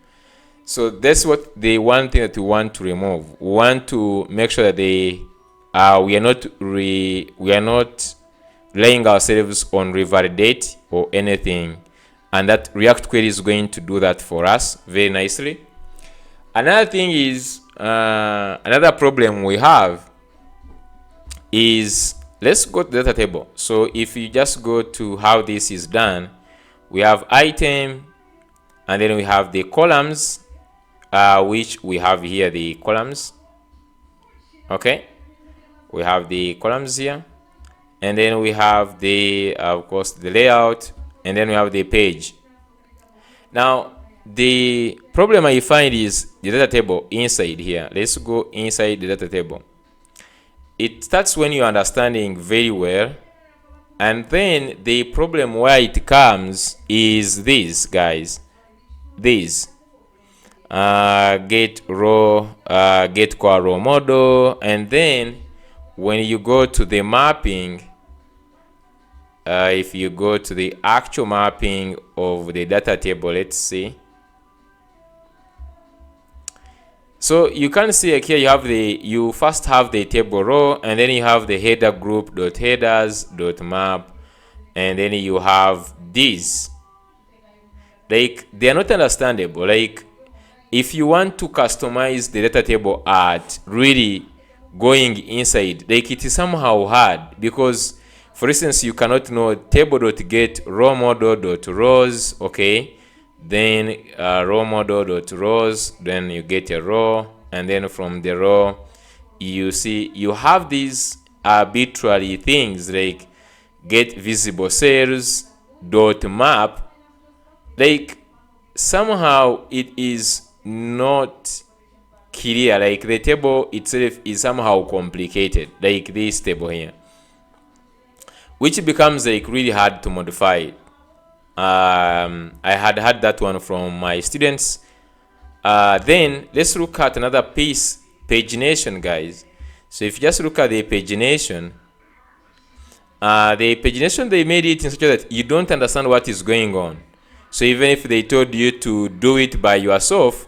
So that's what the one thing that we want to remove. We want to make sure that we are not laying ourselves on revalidate or anything, and that React query is going to do that for us very nicely. Another thing is another problem we have is, let's go to the data table. So if you just go to how this is done, we have item, and then we have the columns, which we have here the columns. Okay, we have the columns here, and then we have the of course the layout, and then we have the page. Now the problem I find is the data table inside here. Let's go inside the data table. It starts when you're understanding very well, and then the problem where it comes is this, guys. This get row, get core row model, and then when you go to the mapping, if you go to the actual mapping of the data table, let's see. So you can see like here you first have the table row, and then you have the header group dot headers dot map, and then you have these. Like they are not understandable. Like if you want to customize the data table at really going inside, like it is somehow hard, because For instance, you cannot know table.get row model.rows, okay, then row model.rows, then you get a row, and then from the row you see you have these arbitrary things like get visible cells dot map. Like somehow it is not clear, like the table itself is somehow complicated, like this table here, which becomes like really hard to modify. I had that one from my students. Then let's look at another piece, pagination, guys. So if you just look at the pagination, they made it in such a way that you don't understand what is going on. So even if they told you to do it by yourself,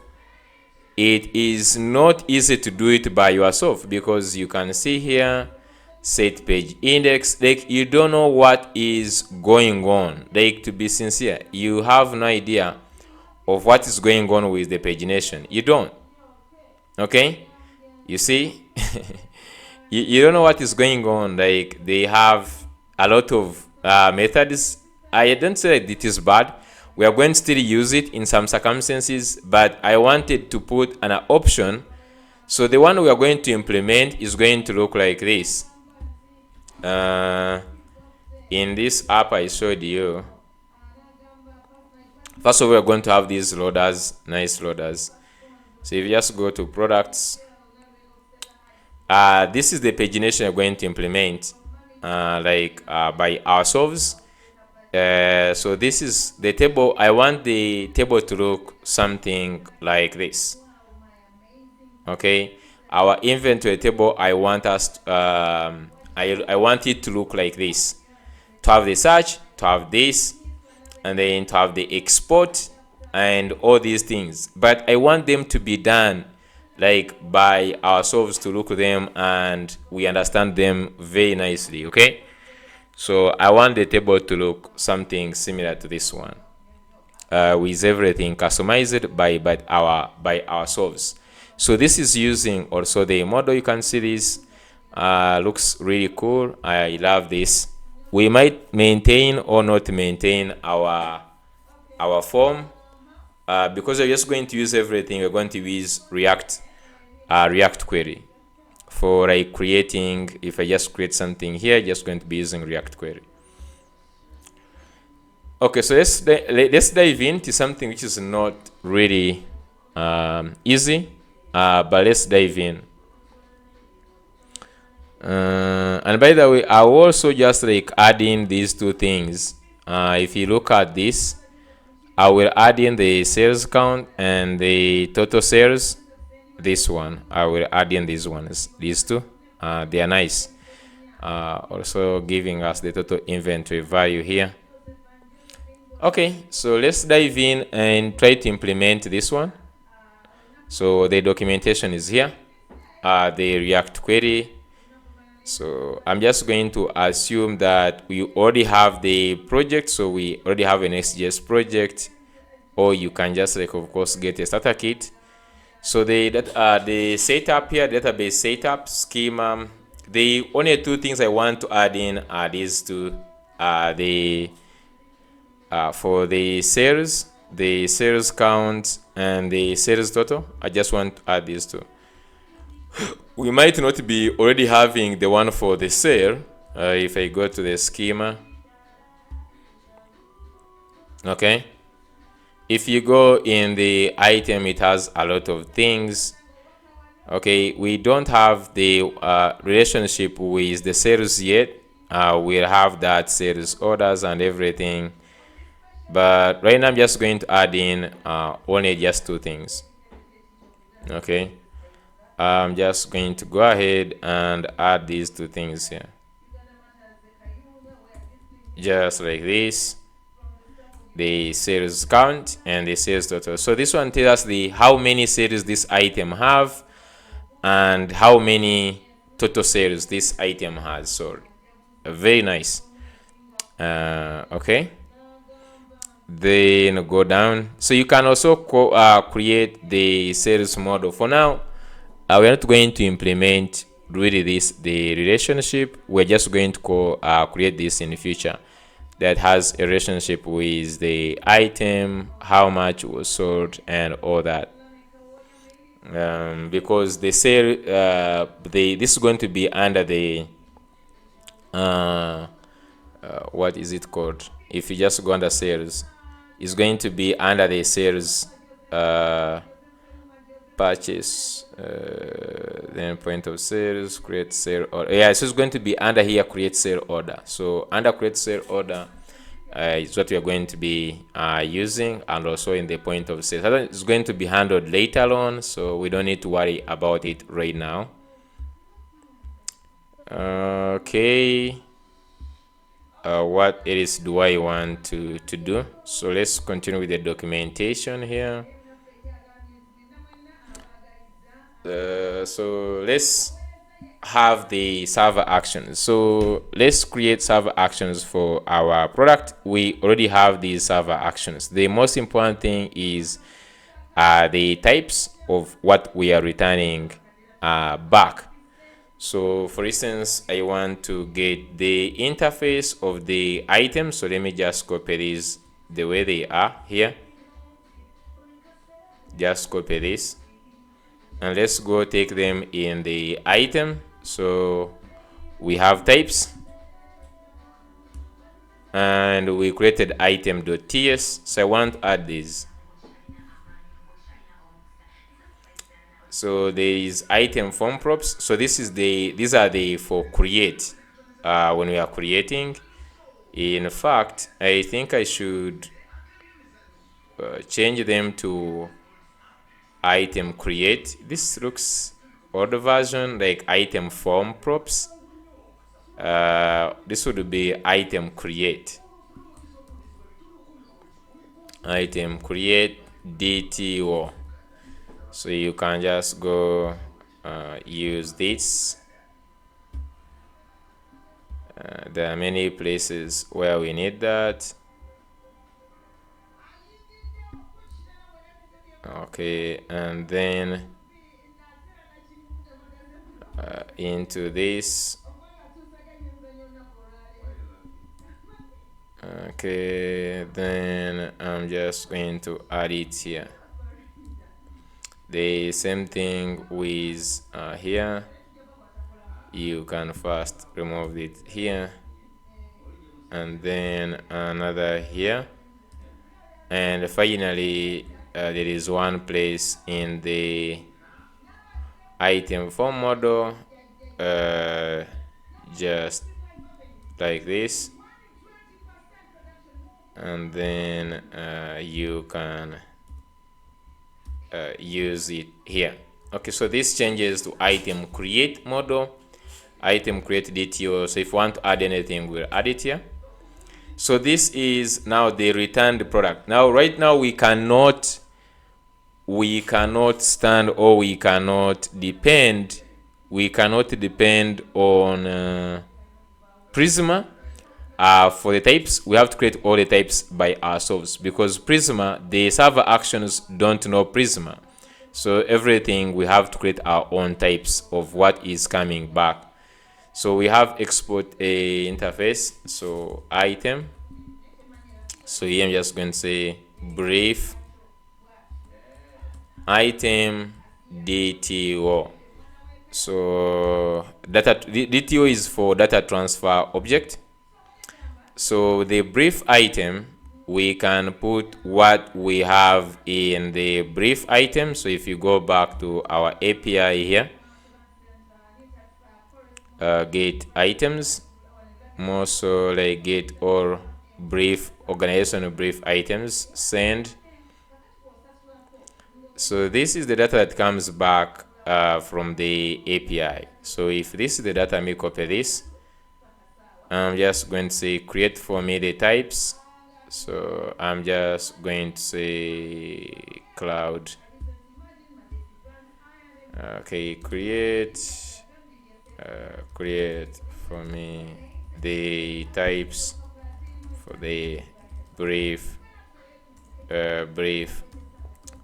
it is not easy to do it by yourself, because you can see here set page index, like you don't know what is going on. Like, to be sincere, you have no idea of what is going on with the pagination. You don't. Okay, you see. you don't know what is going on. Like, they have a lot of methods. I don't say that it is bad. We are going to still use it in some circumstances, but I wanted to put an option. So the one we are going to implement is going to look like this. In this app I showed you, first of all, we are going to have these loaders, nice loaders. So if you just go to products, this is the pagination we're going to implement by ourselves. So this is the table. I want the table to look something like this. Okay, our inventory table, I want us I want it to look like this, to have the search, to have this, and then to have the export and all these things. But I want them to be done like by ourselves, to look at them and we understand them very nicely. Okay, so I want the table to look something similar to this one, with everything customized by ourselves. So this is using also the model. You can see this looks really cool. I love this. We might maintain or not maintain our form, because we're just going to use everything. We're going to use React query for like creating. If I just create something here, just going to be using React query. Okay, so let's dive into something which is not really easy, but let's dive in. And by the way, I also just like add in these two things. If you look at this, I will add in the sales count and the total sales. This one, I will add in these ones, these two. They are nice. Also giving us the total inventory value here. Okay, so let's dive in and try to implement this one. So the documentation is here, the React query. So I'm just going to assume that we already have the project. So we already have an SGS project, or you can just like, of course, get a starter kit. So the setup here, database setup, schema, the only two things I want to add in are these two. For the sales count and the sales total, I just want to add these two. We might not be already having the one for the sale. If I go to the schema, okay, if you go in the item, it has a lot of things. Okay, we don't have the relationship with the sales yet. We'll have that sales orders and everything, but right now I'm just going to add in only just two things. Okay, I'm just going to go ahead and add these two things here, just like this, the sales count and the sales total. So this one tells us how many sales this item have and how many total sales this item has sold. Very nice. Okay, then go down. So you can also create the sales model. For now, we're not going to implement read this, the relationship. We're just going to create this in the future that has a relationship with the item, how much was sold, and all that. Because the sale, this is going to be under the what is it called? If you just go under sales, it's going to be under the sales purchase, then point of sales, create sale order. Yeah, so it's going to be under here, create sale order. So under create sale order is what we are going to be using, and also in the point of sale. It's going to be handled later on, so we don't need to worry about it right now. Okay. What else do I want to do? So let's continue with the documentation here. So let's have the server actions. So let's create server actions for our product. We already have these server actions. The most important thing is the types of what we are returning back. So for instance, I want to get the interface of the item. So let me just copy these the way they are here. Just copy this. And let's go take them in the item. So we have types. And we created item.ts. So I want to add these. So there is item form props. So these are the for create when we are creating. In fact, I think I should change them to item create. This looks old version, like item form props. This would be item create. Item create DTO. So you can just go use this. There are many places where we need that. Okay, and then into this. Okay, then I'm just going to add it here. The same thing with here. You can first remove it here, and then another here, and finally there is one place in the item form model, just like this, and then you can use it here. Okay, so this changes to item create model, item create DTO. So if you want to add anything, we'll add it here. So this is now the returned product. Now right now we cannot stand, or we cannot depend on Prisma for the types. We have to create all the types by ourselves, because Prisma, the server actions don't know Prisma. So everything we have to create our own types of what is coming back. So we have export a interface. So item. So here I'm just going to say brief item DTO. So DTO is for data transfer object. So the brief item, we can put what we have in the brief item. So if you go back to our API here, get items, more so like get all brief organization of brief items, send. So this is the data that comes back from the API. So if this is the data, let me copy this. I'm just going to say create for me the types. So I'm just going to say cloud. Okay, create for me the types for the brief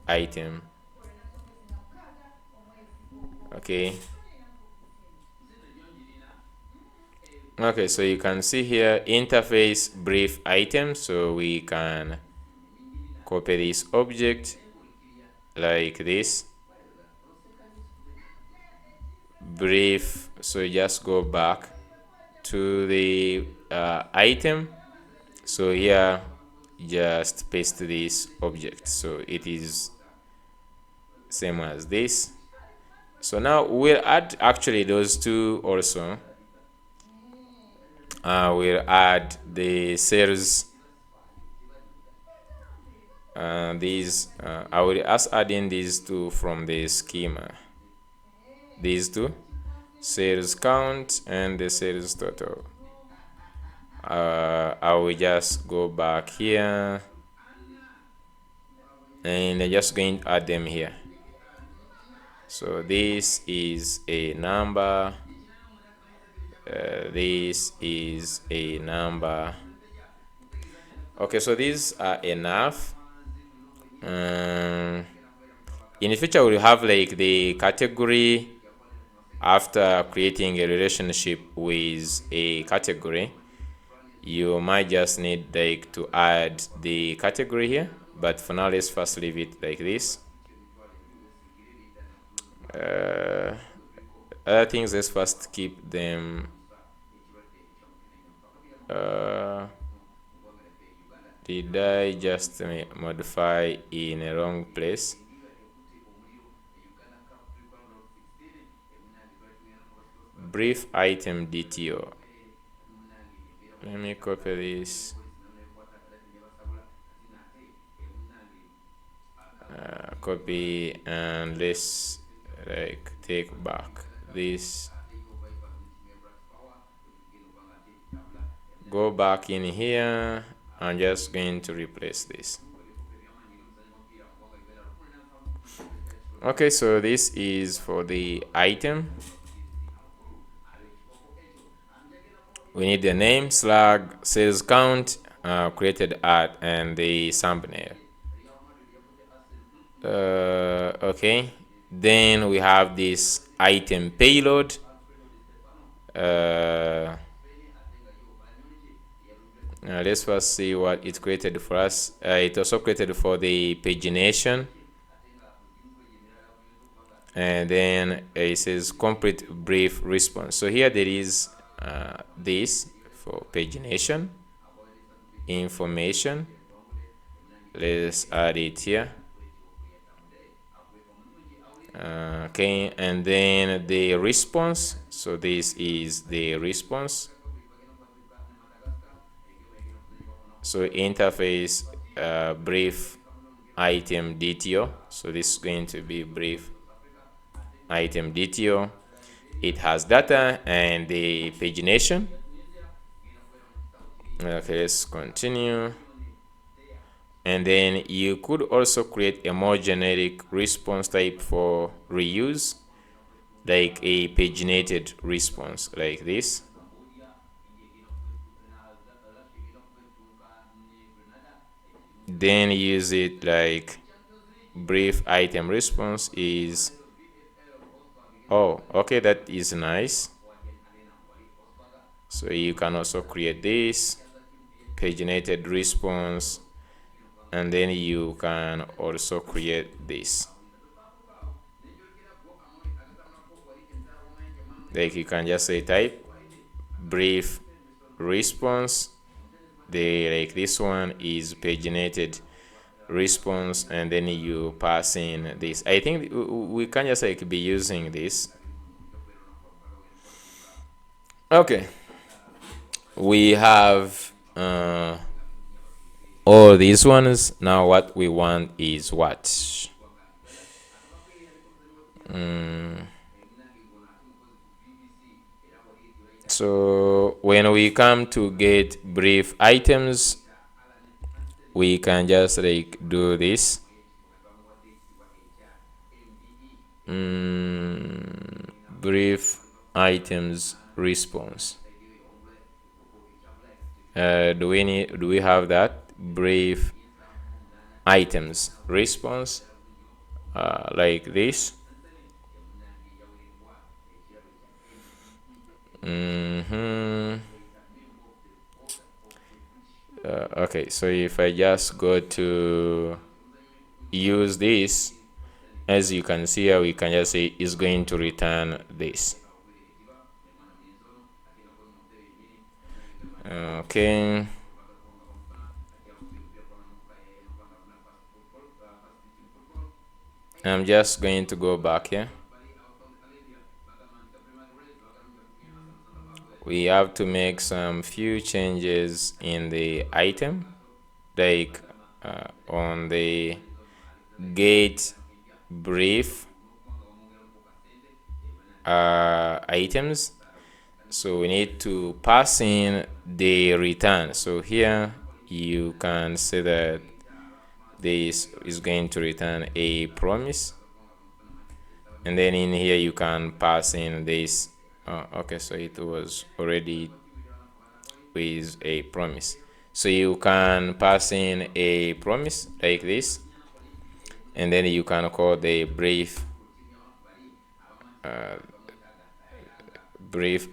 item. Okay, Okay, so you can see here interface brief item. So we can copy this object like this, brief. So just go back to the item. So here just paste this object, so it is same as this. So now we'll add actually those two also. We'll add the sales, these I will just add in these two from the schema, these two, sales count and the sales total. I will just go back here and I'm just going to add them here. So this is a number, this is a number. Okay, so these are enough. In the future we'll have like the category. After creating a relationship with a category, you might just need like to add the category here, but for now let's first leave it like this. Other things, let's first keep them. Did I just modify in a wrong place? Brief item DTO. Let me copy this. Copy and let's like take back this. Go back in here. I'm just going to replace this. Okay, so this is for the item. We need the name, slag, sales count, created at, and the thumbnail. Okay, then we have this item payload. Let's first see what it created for us. It also created for the pagination, and then it says complete brief response. So here there is this for pagination information. Let's add it here. Okay, and then the response. So this is the response. So interface brief item DTO. So this is going to be brief item DTO. It has data and the pagination. Okay, let's continue. And then you could also create a more generic response type for reuse, like a paginated response like this. Then use it like brief item response is, oh, okay, that is nice. So you can also create this paginated response, and then you can also create this. Like you can just say type brief response. Like this one is paginated response, and then you pass in this. I think we can just like be using this. Okay, we have all these ones. Now what we want is what? So when we come to get brief items, we can just like do this. Brief items response. Do we have that brief items response like this? Okay, so if I just go to use this, as you can see here, we can just say it's going to return this. Okay, I'm just going to go back here. We have to make some few changes in the item, like on the get brief items. So we need to pass in the return. So here you can see that this is going to return a promise, and then in here you can pass in this. Okay, so it was already with a promise, so you can pass in a promise like this, and then you can call the brief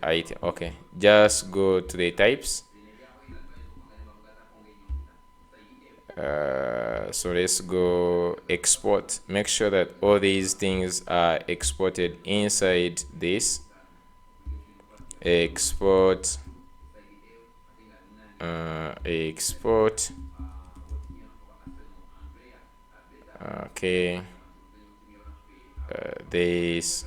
item. Okay, just go to the types. So let's go export. Make sure that all these things are exported inside this. Export export. Okay, this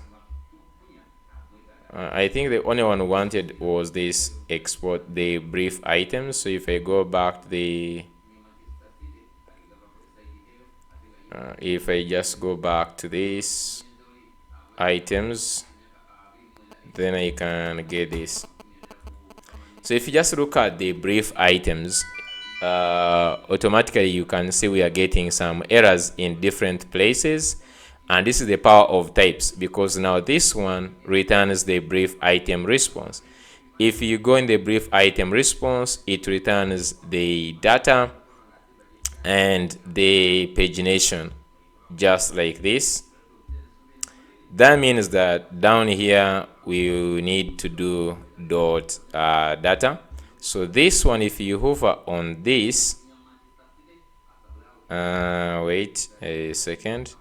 I think the only one wanted was this export the brief items. So if I go back to the if I just go back to these items, then I can get this. So if you just look at the brief items, automatically you can see we are getting some errors in different places, and this is the power of types, because now this one returns the brief item response. If you go in the brief item response, it returns the data and the pagination, just like this. That means that down here we need to do dot data. So this one, if you hover on this, wait a second,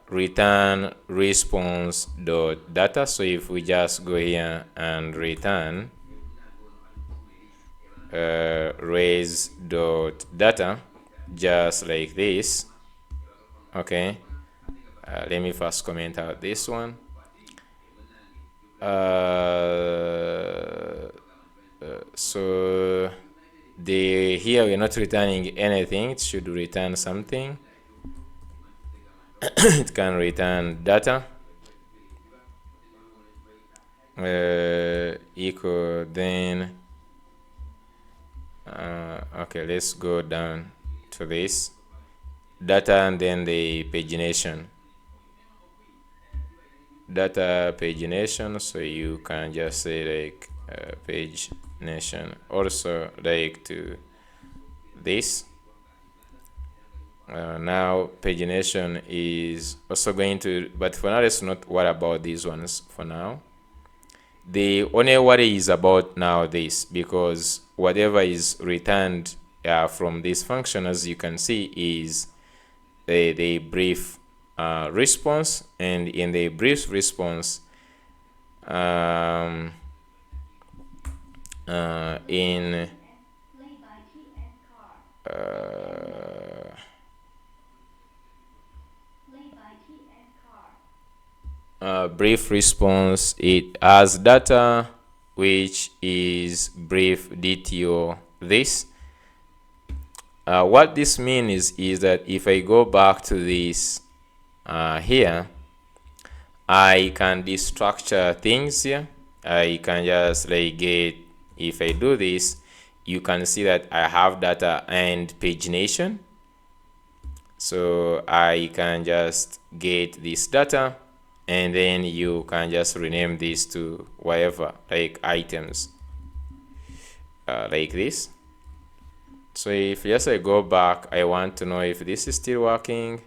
return response dot data. So if we just go here and return raise dot data, just like this. Okay, let me first comment out this one. So the here we're not returning anything. It should return something. It can return data equal, then okay, let's go down to this data and then the pagination. Data pagination, so you can just say like pagination also like to this. Now pagination is also going to, but for now let's not worry about these ones for now. The only worry is about now this, because whatever is returned from this function, as you can see, is the brief response, and in the brief response in brief response, it has data which is brief DTO this. What this means is that if I go back to this here, I can destructure things here. I can just like get, if I do this, you can see that I have data and pagination. So I can just get this data, and then you can just rename this to whatever, like items, like this. So if just I go back, I want to know if this is still working.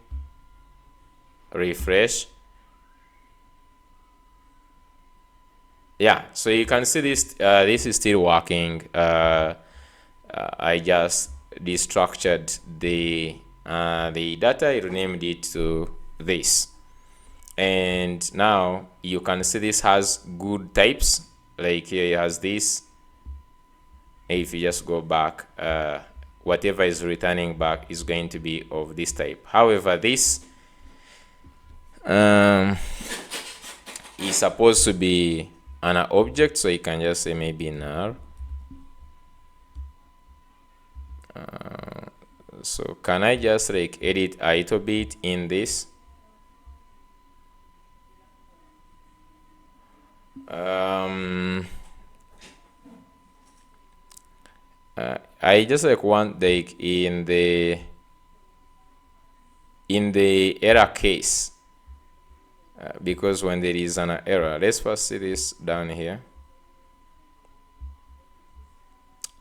Refresh. Yeah, so you can see this this is still working. I just destructured the data, I renamed it to this. And now you can see this has good types, like here it has this. If you just go back, whatever is returning back is going to be of this type. However, this is supposed to be an object, so you can just say maybe null. So can I just like edit a little bit in this? I just like want like in the error case, because when there is an error, let's first see this down here.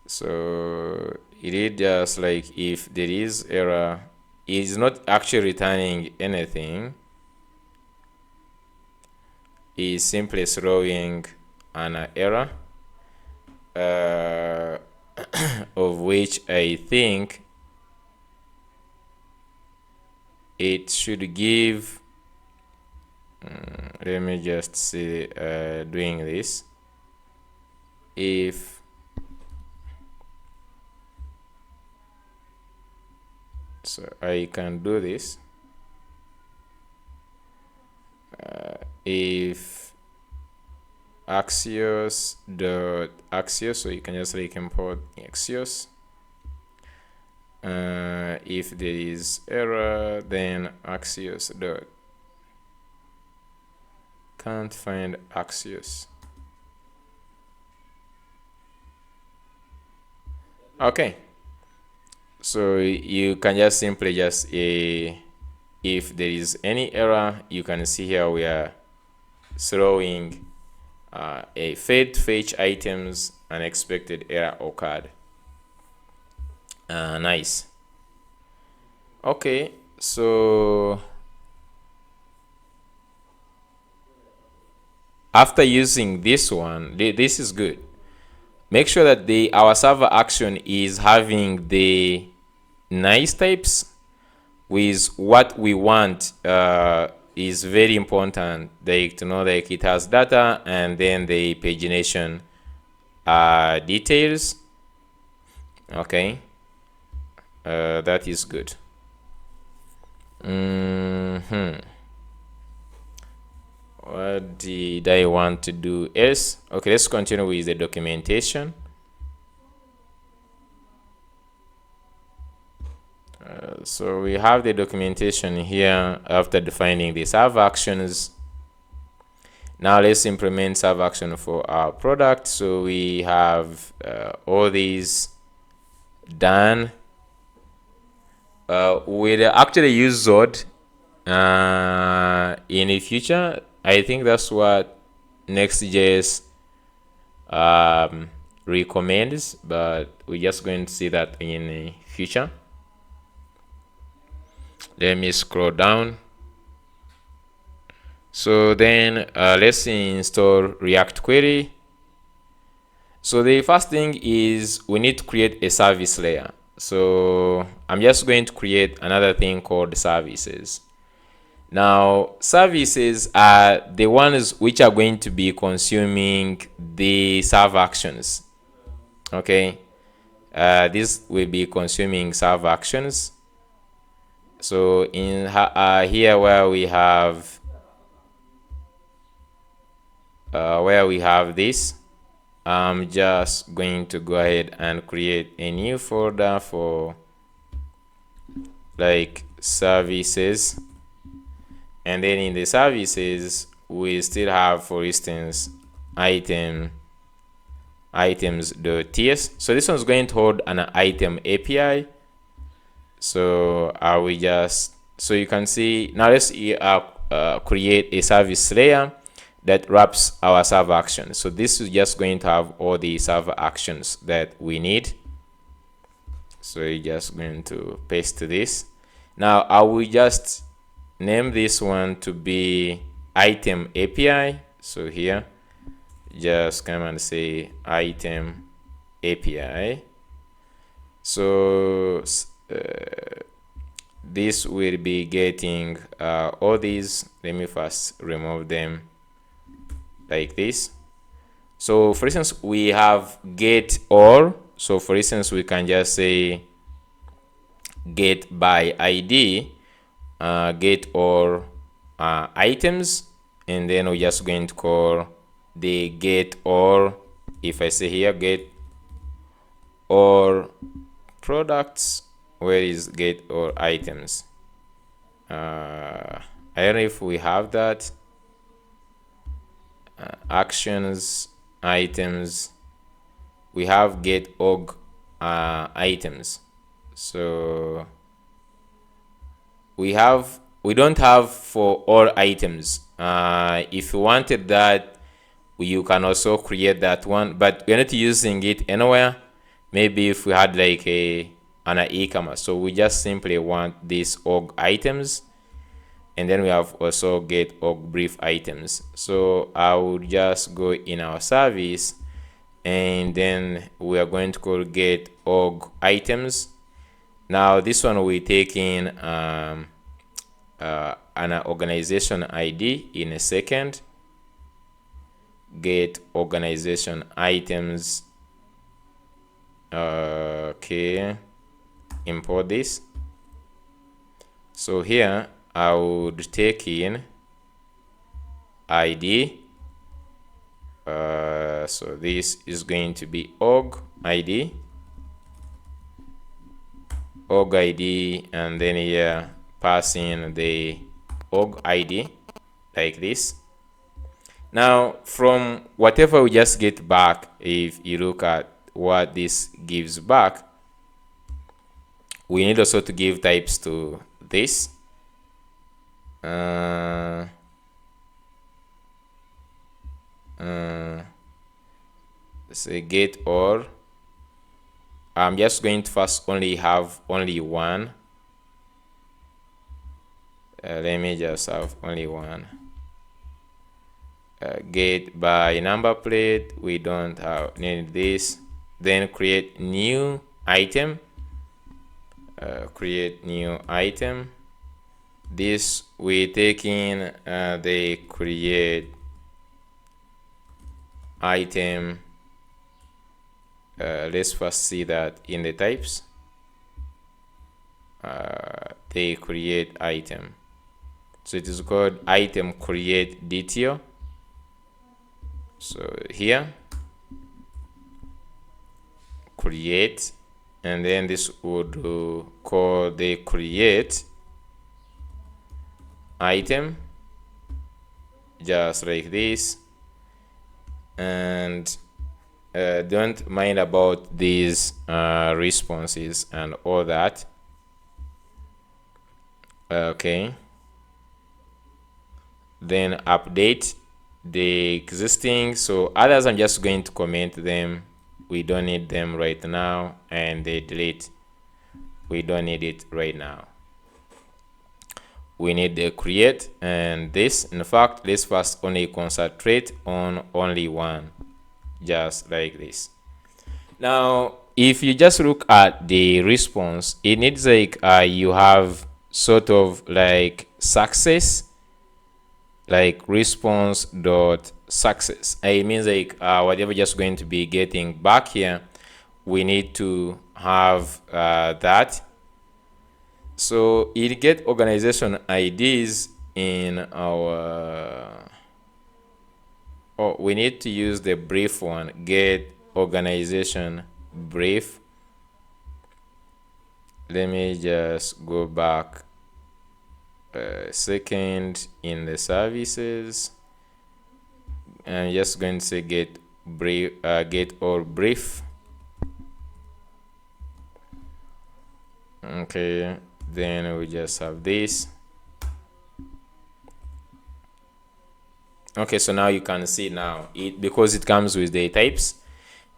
So it is just like if there is error, it is not actually returning anything, it is simply throwing an error, of which I think it should give, let me just see, doing this, if so I can do this, if axios dot axios, so you can just like import axios. If there is error, then axios dot, can't find axios. Okay, so you can just simply just if there is any error, you can see here we are throwing a failed to fetch items, unexpected error occurred. Nice. Okay, so after using this one, this is good. Make sure that our server action is having the nice types with what we want, is very important, like to know like it has data and then the pagination details. Okay, that is good. What did I want to do else? Okay, let's continue with the documentation. So we have the documentation here after defining the server actions. Now let's implement server action for our product. So we have all these done. We'll actually use Zod in the future. I think that's what Next.js recommends, but we're just going to see that in the future. Let me scroll down. So then let's install React Query. So the first thing is we need to create a service layer. So I'm just going to create another thing called services. Now, services are the ones which are going to be consuming the server actions. Okay, this will be consuming server actions. So in here where we have this, I'm just going to go ahead and create a new folder for like services, and then in the services we still have, for instance, items.ts. So this one's going to hold an item API. So we just, so you can see now, let's create a service layer that wraps our server actions. So this is just going to have all the server actions that we need. So you're just going to paste this. Now I will just name this one to be item API. So here, just come and say item API. So this will be getting all these. Let me first remove them like this. So for instance, we have get or. So for instance, we can just say get by ID, get or items, and then we're just going to call the get or. If I say here get or products, where is get or items? I don't know if we have that. Actions, items, we have get org items. So we don't have for all items. If you wanted that, you can also create that one, but we're not using it anywhere. Maybe if we had like an e-commerce, so we just simply want these org items, and then we have also get org brief items. So I would just go in our service, and then we are going to call get org items. Now this one we take in an organization ID in a second. Get organization items. Okay, import this. So here I would take in ID. So this is going to be org ID, and then here pass in the org ID like this. Now from whatever we just get back, if you look at what this gives back, we need also to give types to this. Say get or. I'm just going to first only have only one. Let me just have only one. Get by number plate, we don't need this. Then create new item. Create new item. This we take in the create item. Let's first see that in the types. They create item. So it is called item create detail. So here create, and then this would call the create item, just like this. And don't mind about these responses and all that. Okay, then update the existing. So others I'm just going to comment them. We don't need them right now, and they delete. We don't need it right now. We need the create and this. In fact, let's first only concentrate on only one, just like this. Now if you just look at the response, it needs like you have sort of like success, like response dot success. It means like whatever just going to be getting back here, we need to have that. So it get organization IDs in our, we need to use the brief one, get organization brief. Let me just go back a second in the services. I'm just going to say get brief, get or brief. Okay, then we just have this. Okay, so now you can see now it, because it comes with the types,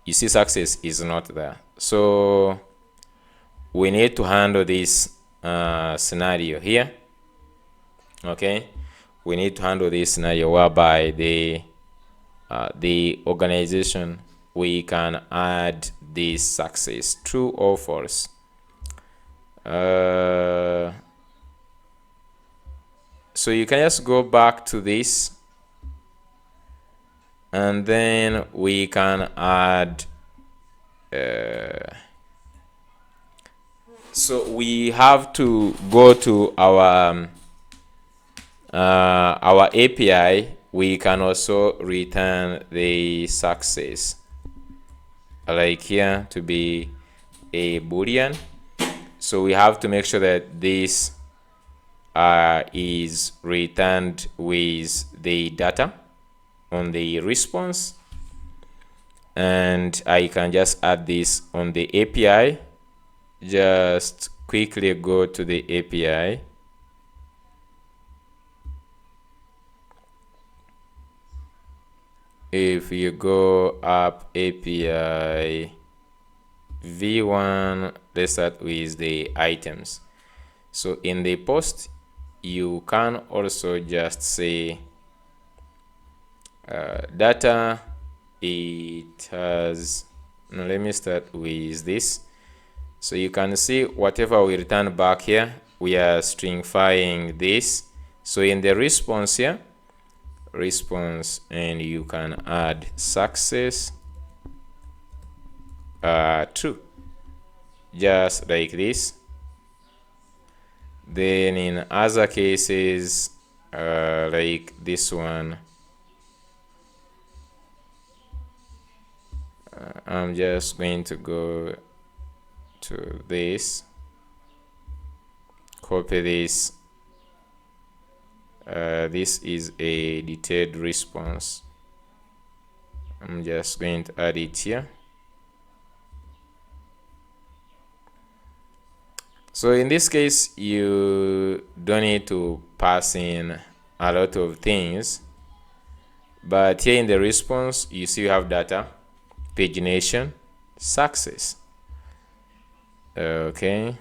you see success is not there. So we need to handle this scenario here. Okay, we need to handle this scenario whereby the organization, we can add this success, true or false. So you can just go back to this, and then we can add so we have to go to our API. We can also return the success, like here, to be a boolean. So we have to make sure that this is returned with the data on the response, and I can just add this on the API. Just quickly go to the API. If you go up API v1, let's start with the items. So in the post, you can also just say data. It has, now let me start with this. So you can see whatever we return back here, we are stringifying this. So in the response here, response, and you can add success true, just like this. Then in other cases, like this one, I'm just going to go to this, copy this. This is a detailed response. I'm just going to add it here. So in this case, you don't need to pass in a lot of things, but here in the response, you see you have data, pagination, success. Okay,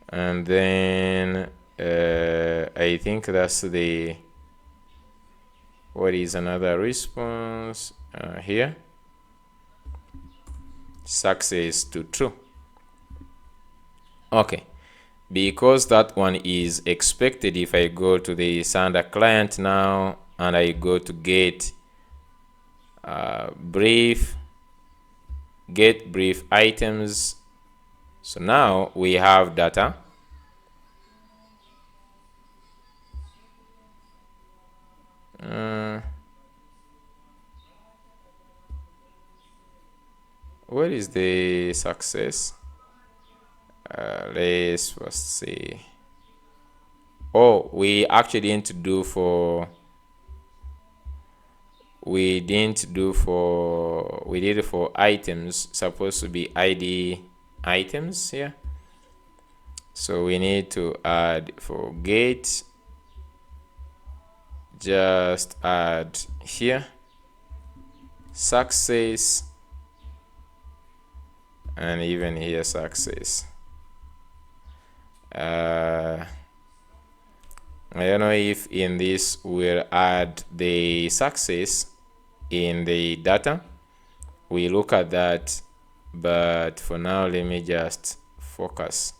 and then I think that's the, what is another response here, success to true. Okay, because that one is expected, if I go to the sender client now and I go to get brief, get brief items, so now we have data. Where is the success? Let's first see. Oh, we actually didn't do for, we did it for items, supposed to be ID items here. So we need to add for get, just add here success, and even here success. I don't know if in this we'll add the success in the data. We look at that, but for now let me just focus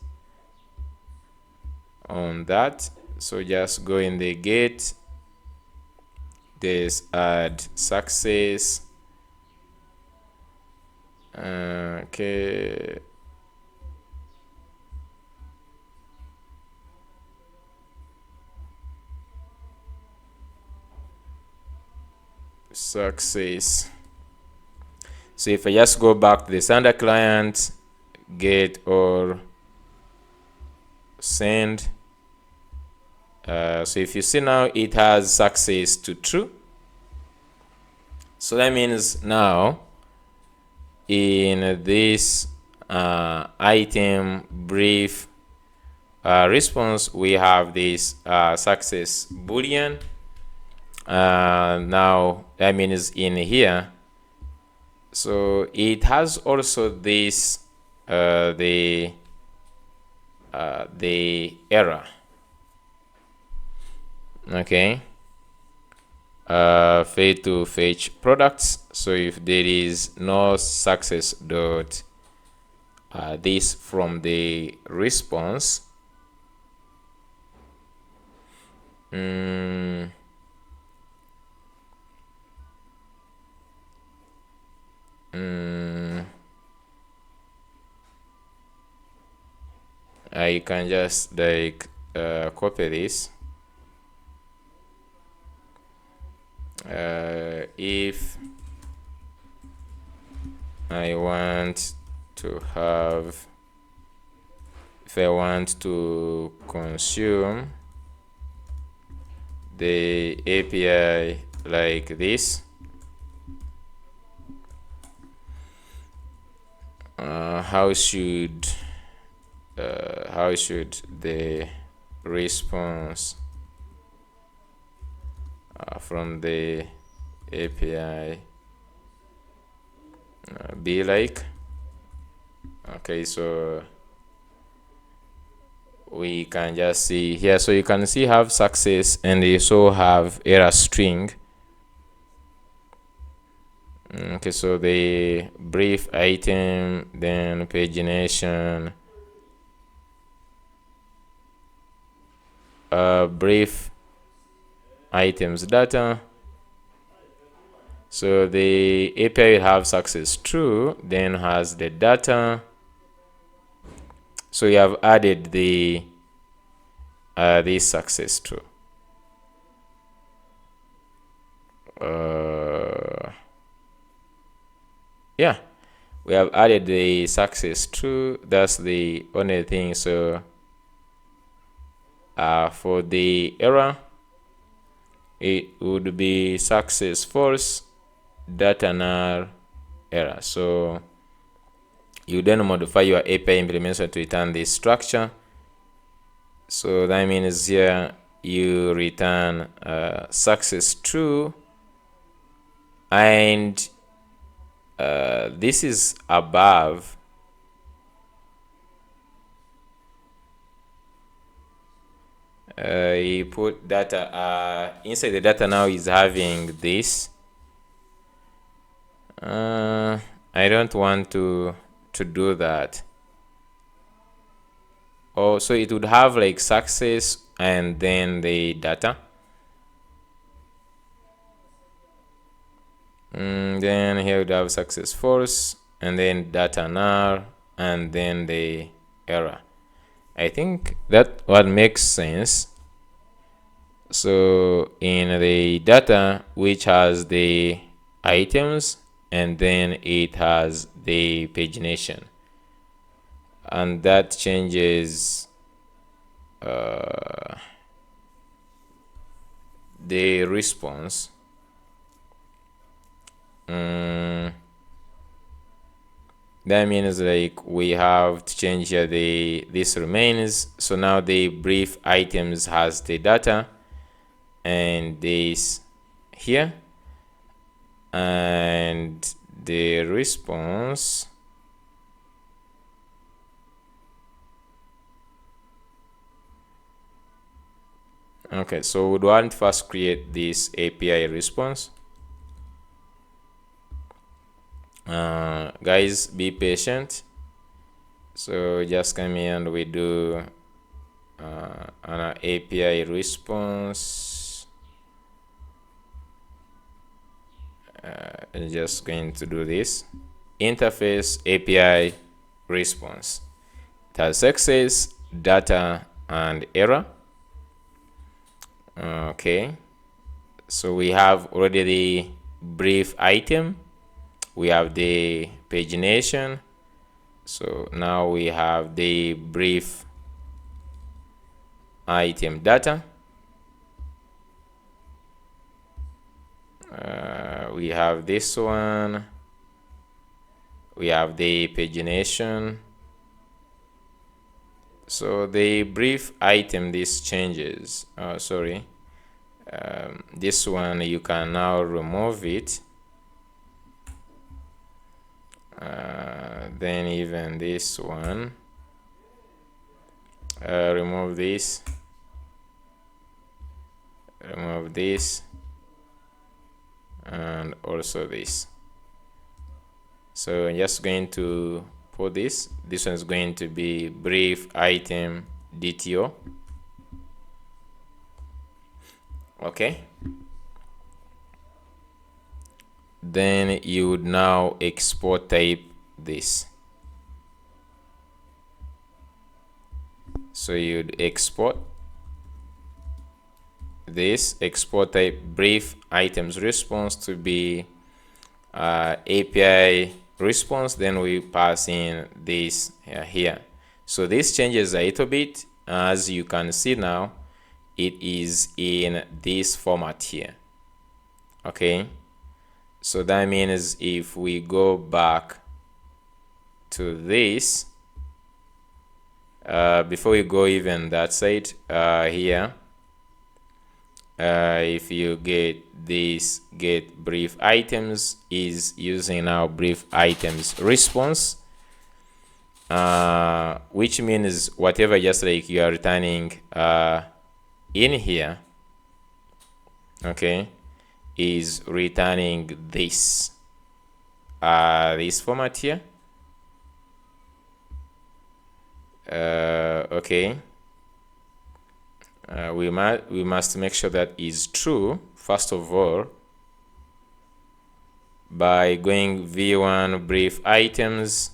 on that. So just go in the get, this add success. Okay, success. So if I just go back to the sender client, get or send, so if you see now it has success to true. So that means now in this item brief response, we have this success boolean. Now that means in here, so it has also this the error. Okay, fail to fetch products. So if there is no success dot this from the response, I can just like copy this. If I want to have, if I want to consume the API like this, how should the response from the API be like? Okay, so we can just see here. So you can see have success and you also have error string. Okay, so the brief item, then pagination, brief items data. So the API will have success true, then has the data. So you have added the this success true. Yeah, we have added the success true. That's the only thing. So for the error, it would be success false, data null, error. So you then modify your API implementation to return this structure. So that means here you return success true, and this is above. You put data inside the data now is having this. I don't want to do that. Oh, so it would have like success and then the data. Then here would have success false and then data null and then the error. I think that what makes sense. So in the data, which has the items and then it has the pagination, and that changes the response. That means like we have to change here this remains. So now the brief items has the data and this here, and the response okay. So we'd want to first create this API response. Guys, be patient. So just come here and we do an API response. I'm just going to do this interface API response. It has success, data, and error. Okay, so we have already the brief item, we have the pagination. So now we have the brief item data. We have this one, we have the pagination. So the brief item, this changes. Sorry, this one you can now remove it. Then even this one, remove this, remove this, and also this. So I'm just going to put this one is going to be brief item DTO. Okay, then you would now export type this. So you'd export this, export type brief items response to be API response. Then we pass in this here. So this changes a little bit. As you can see now, it is in this format here. Okay, so that means if we go back to this, before we go even that side, here, if you get this get brief items is using now brief items response, which means whatever, just like you are returning in here, okay, is returning this this format here. Okay, we must make sure that is true first of all by going v1 brief items.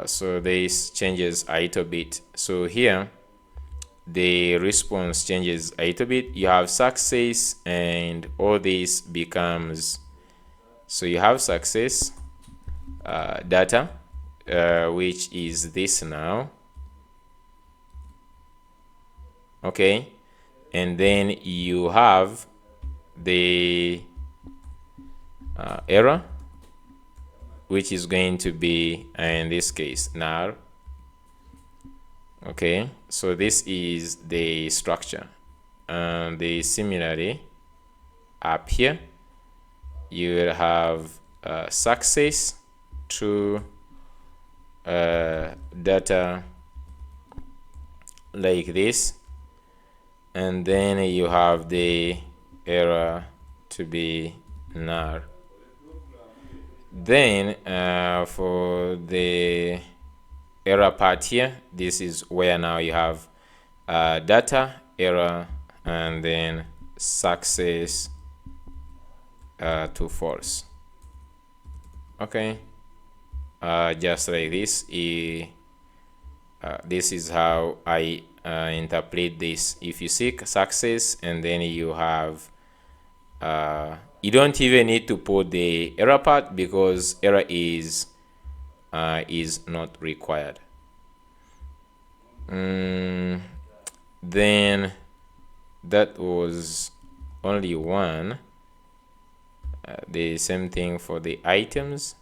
So this changes a little bit. So here the response changes a little bit. You have success and all this becomes, so you have success data, which is this now. Okay, and then you have the error, which is going to be in this case nar. Okay, so this is the structure, and the similarly up here you will have success to data like this, and then you have the error to be nar. Then for the error part here, this is where now you have data, error, and then success to false. Okay, just like this. This is how I interpret this. If you seek success and then you have you don't even need to put the error part because error is not required. Then that was only one. The same thing for the items.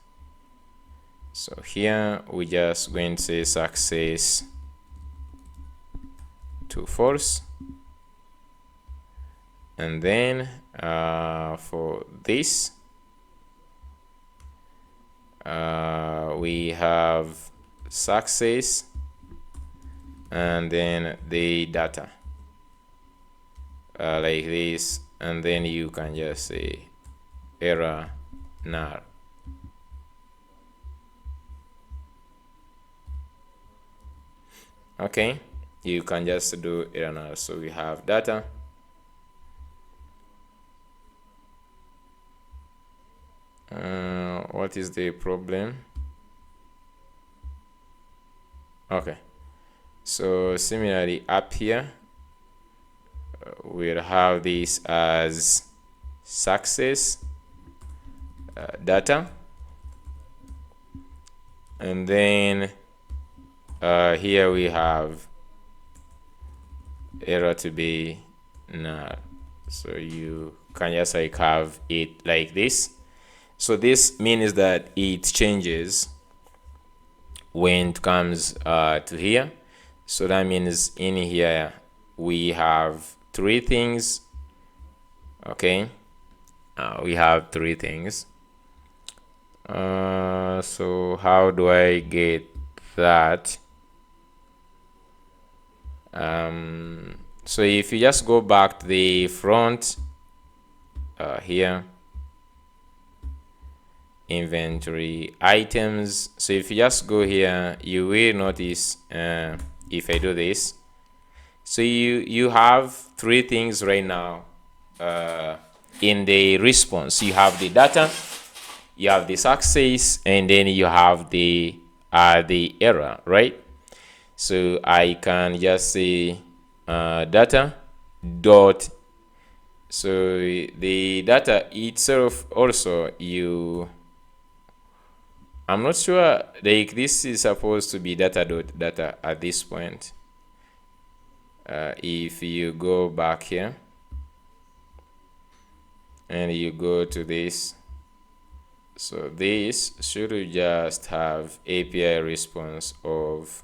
So here we just going to say success to false, and then for this we have success and then the data like this, and then you can just say error nar. Okay, you can just do error nar. So we have data, what is the problem? Okay, so similarly up here we'll have this as success data, and then here we have error to be null. So you can just like have it like this. So this means that it changes when it comes to here. So that means in here we have three things. Okay, we have three things. So how do I get that? So if you just go back to the front here, inventory items, so if you just go here, you will notice if I do this, so you have three things right now in the response. You have the data, you have the success, and then you have the error, right? So I can just say data dot, so the data itself also, I'm not sure, like this is supposed to be data dot data at this point. If you go back here and you go to this, so this should just have API response of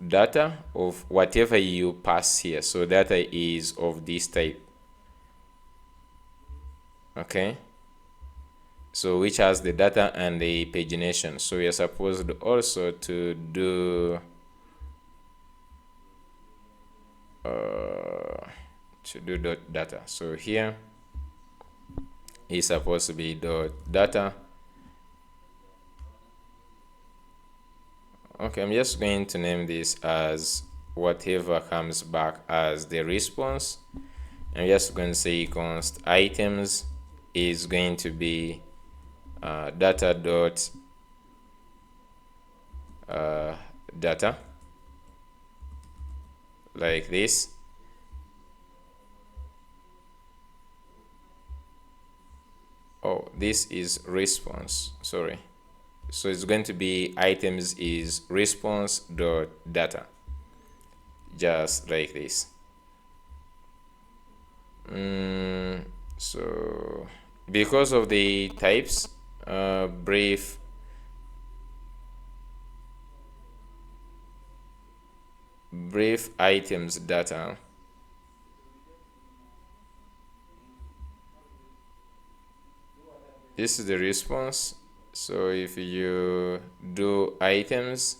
data of whatever you pass here. So data is of this type, okay, so which has the data and the pagination. So we are supposed also to do dot data. So here is supposed to be dot data. Okay, I'm just going to name this as whatever comes back as the response. I'm just going to say const items is going to be data dot data, like this. Oh, this is response, sorry. So it's going to be items is response dot data, just like this. So because of the types, brief items data, this is the response. So if you do items,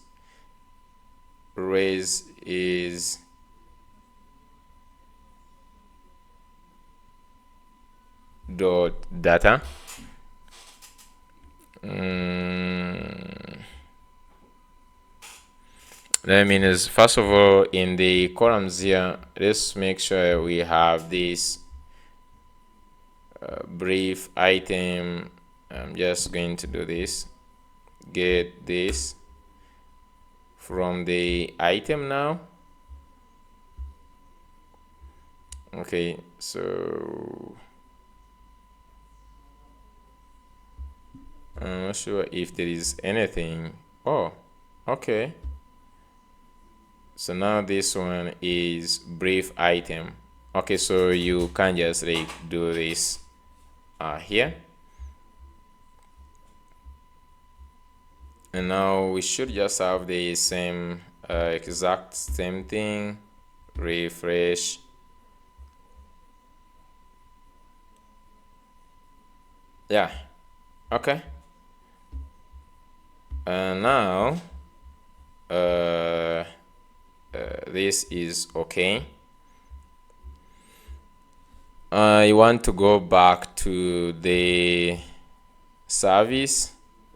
raise is dot data. That means, first of all, in the columns here, let's make sure we have this brief item. I'm just going to do this, get this from the item now. Okay, so I'm not sure if there is anything. Oh, okay. So now this one is brief item. Okay, so you can just like do this here. And now we should just have the same exact same thing. Refresh. Yeah, okay. Now this is okay. I want to go back to the service,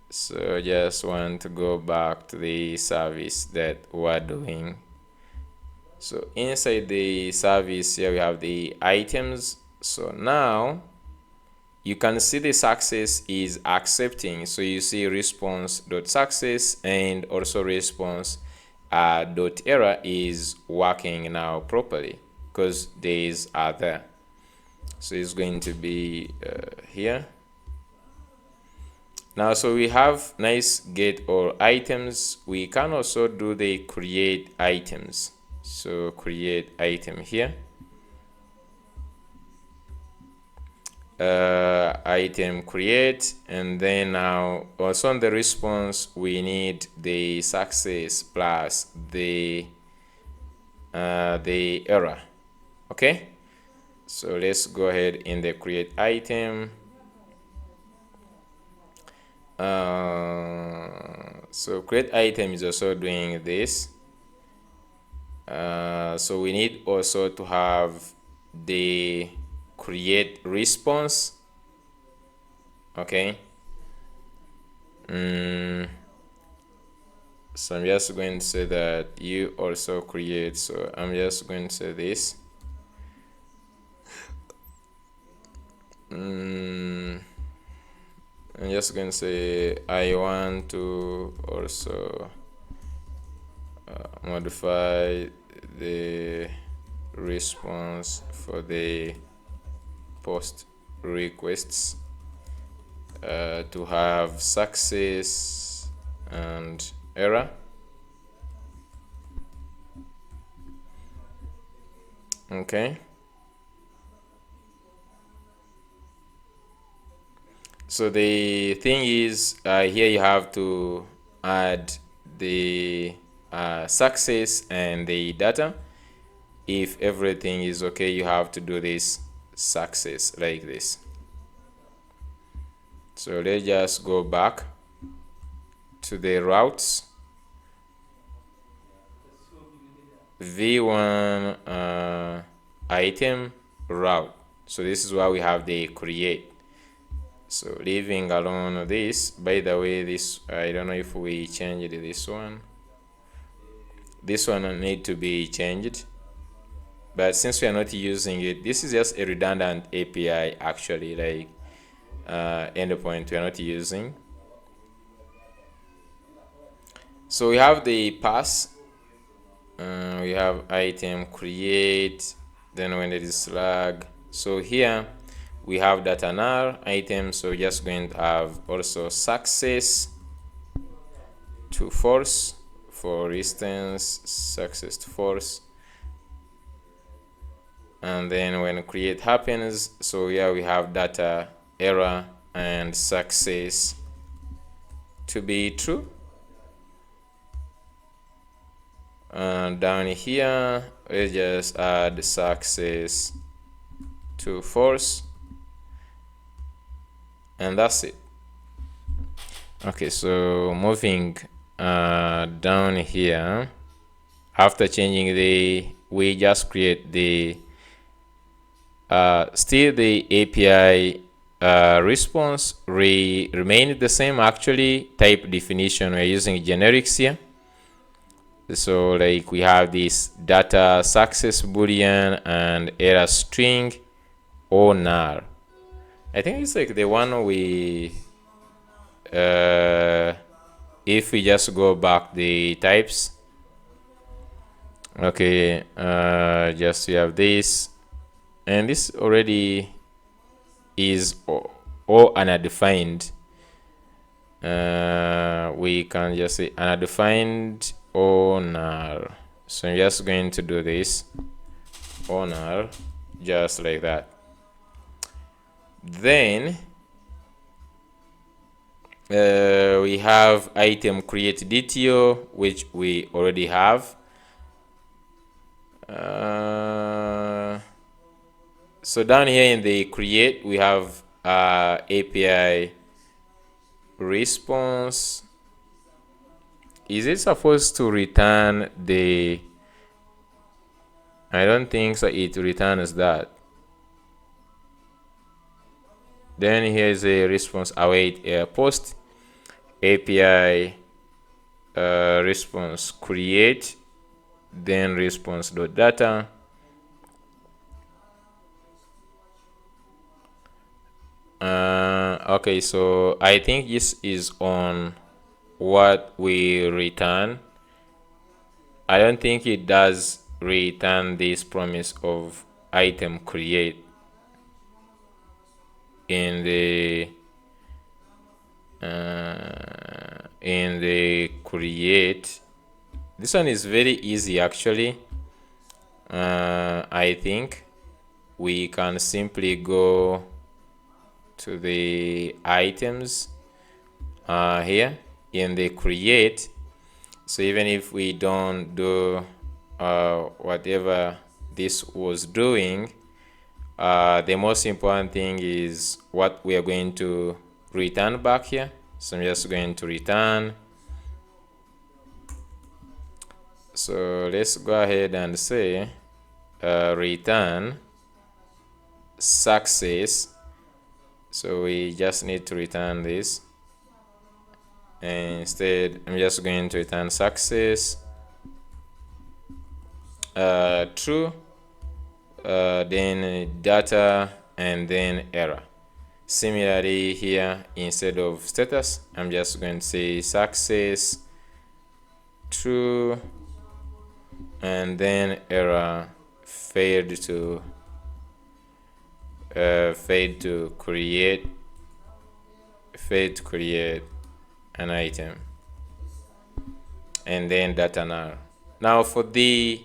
so just want to go back to the service that we're doing. So inside the service here we have the items. So now you can see the success is accepting. So you see response dot success and also response dot error is working now properly because days are there. So it's going to be here now. So we have nice get all items. We can also do the create items. So create item here, item create, and then now also on the response we need the success plus the error. Okay, so let's go ahead in the create item. So create item is also doing this. So we need also to have the create response. Okay. So I'm just going to say that you also create. So I'm just going to say this. I'm just going to say I want to also modify the response for the post requests to have success and error. Okay. So the thing is, here you have to add the success and the data. If everything is okay, you have to do this success like this. So let's just go back to the routes. V1 item route. So this is why we have the create. So leaving alone this, by the way, this, I don't know if we changed this one. This one need to be changed. But since we are not using it, this is just a redundant API actually, like endpoint we are not using. So we have the pass. We have item create, then when it is slug. So here we have data nar item, so we're just going to have also success to false, for instance, success to false. And then when create happens, so here we have data error and success to be true. And down here we just add success to false, and that's it. Okay, so moving down here, after changing we just create the still the API response remained the same. Actually, type definition, we're using generics here. So like we have this data success boolean and error string or nar. I think it's like the one we if we just go back the types. Okay, just we have this, and this already is all undefined. We can just say undefined or null. So I'm just going to do this or null, just like that. Then we have item create DTO, which we already have. So down here in the create, we have API response. Is it supposed to return the? I don't think so. It returns that. Then here's a response await post API response create, then response.data. Okay, so I think this is on what we return. I don't think it does return this promise of item create in the create. This one is very easy actually. I think we can simply go to the items here in the create. So even if we don't do whatever this was doing, the most important thing is what we are going to return back here. So I'm just going to return. So let's go ahead and say return success. So we just need to return this. And instead, I'm just going to return success, true, then data, and then error. Similarly here, instead of status, I'm just going to say success, true, and then error, failed to create an item, and then data null. Now for the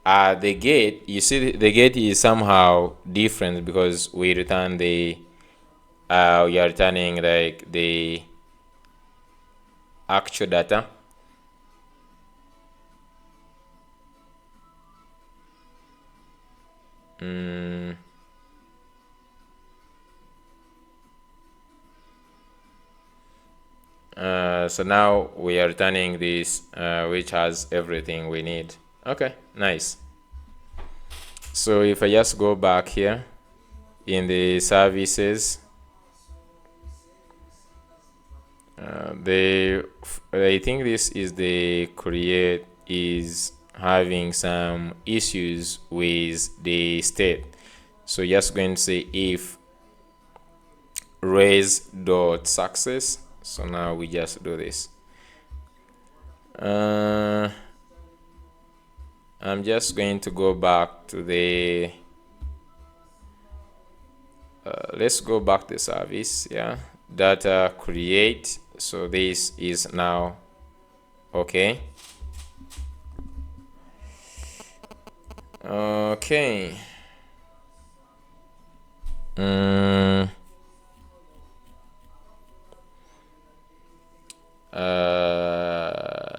gate, you see the gate is somehow different because we return the we are returning like the actual data. So now we are returning this, which has everything we need. Okay, nice. So if I just go back here in the services, I think this is the create is having some issues with the state. So just going to say if raise dot success. So now we just do this. I'm just going to go back to the let's go back to the service. Yeah, data create. So this is now okay. Okay.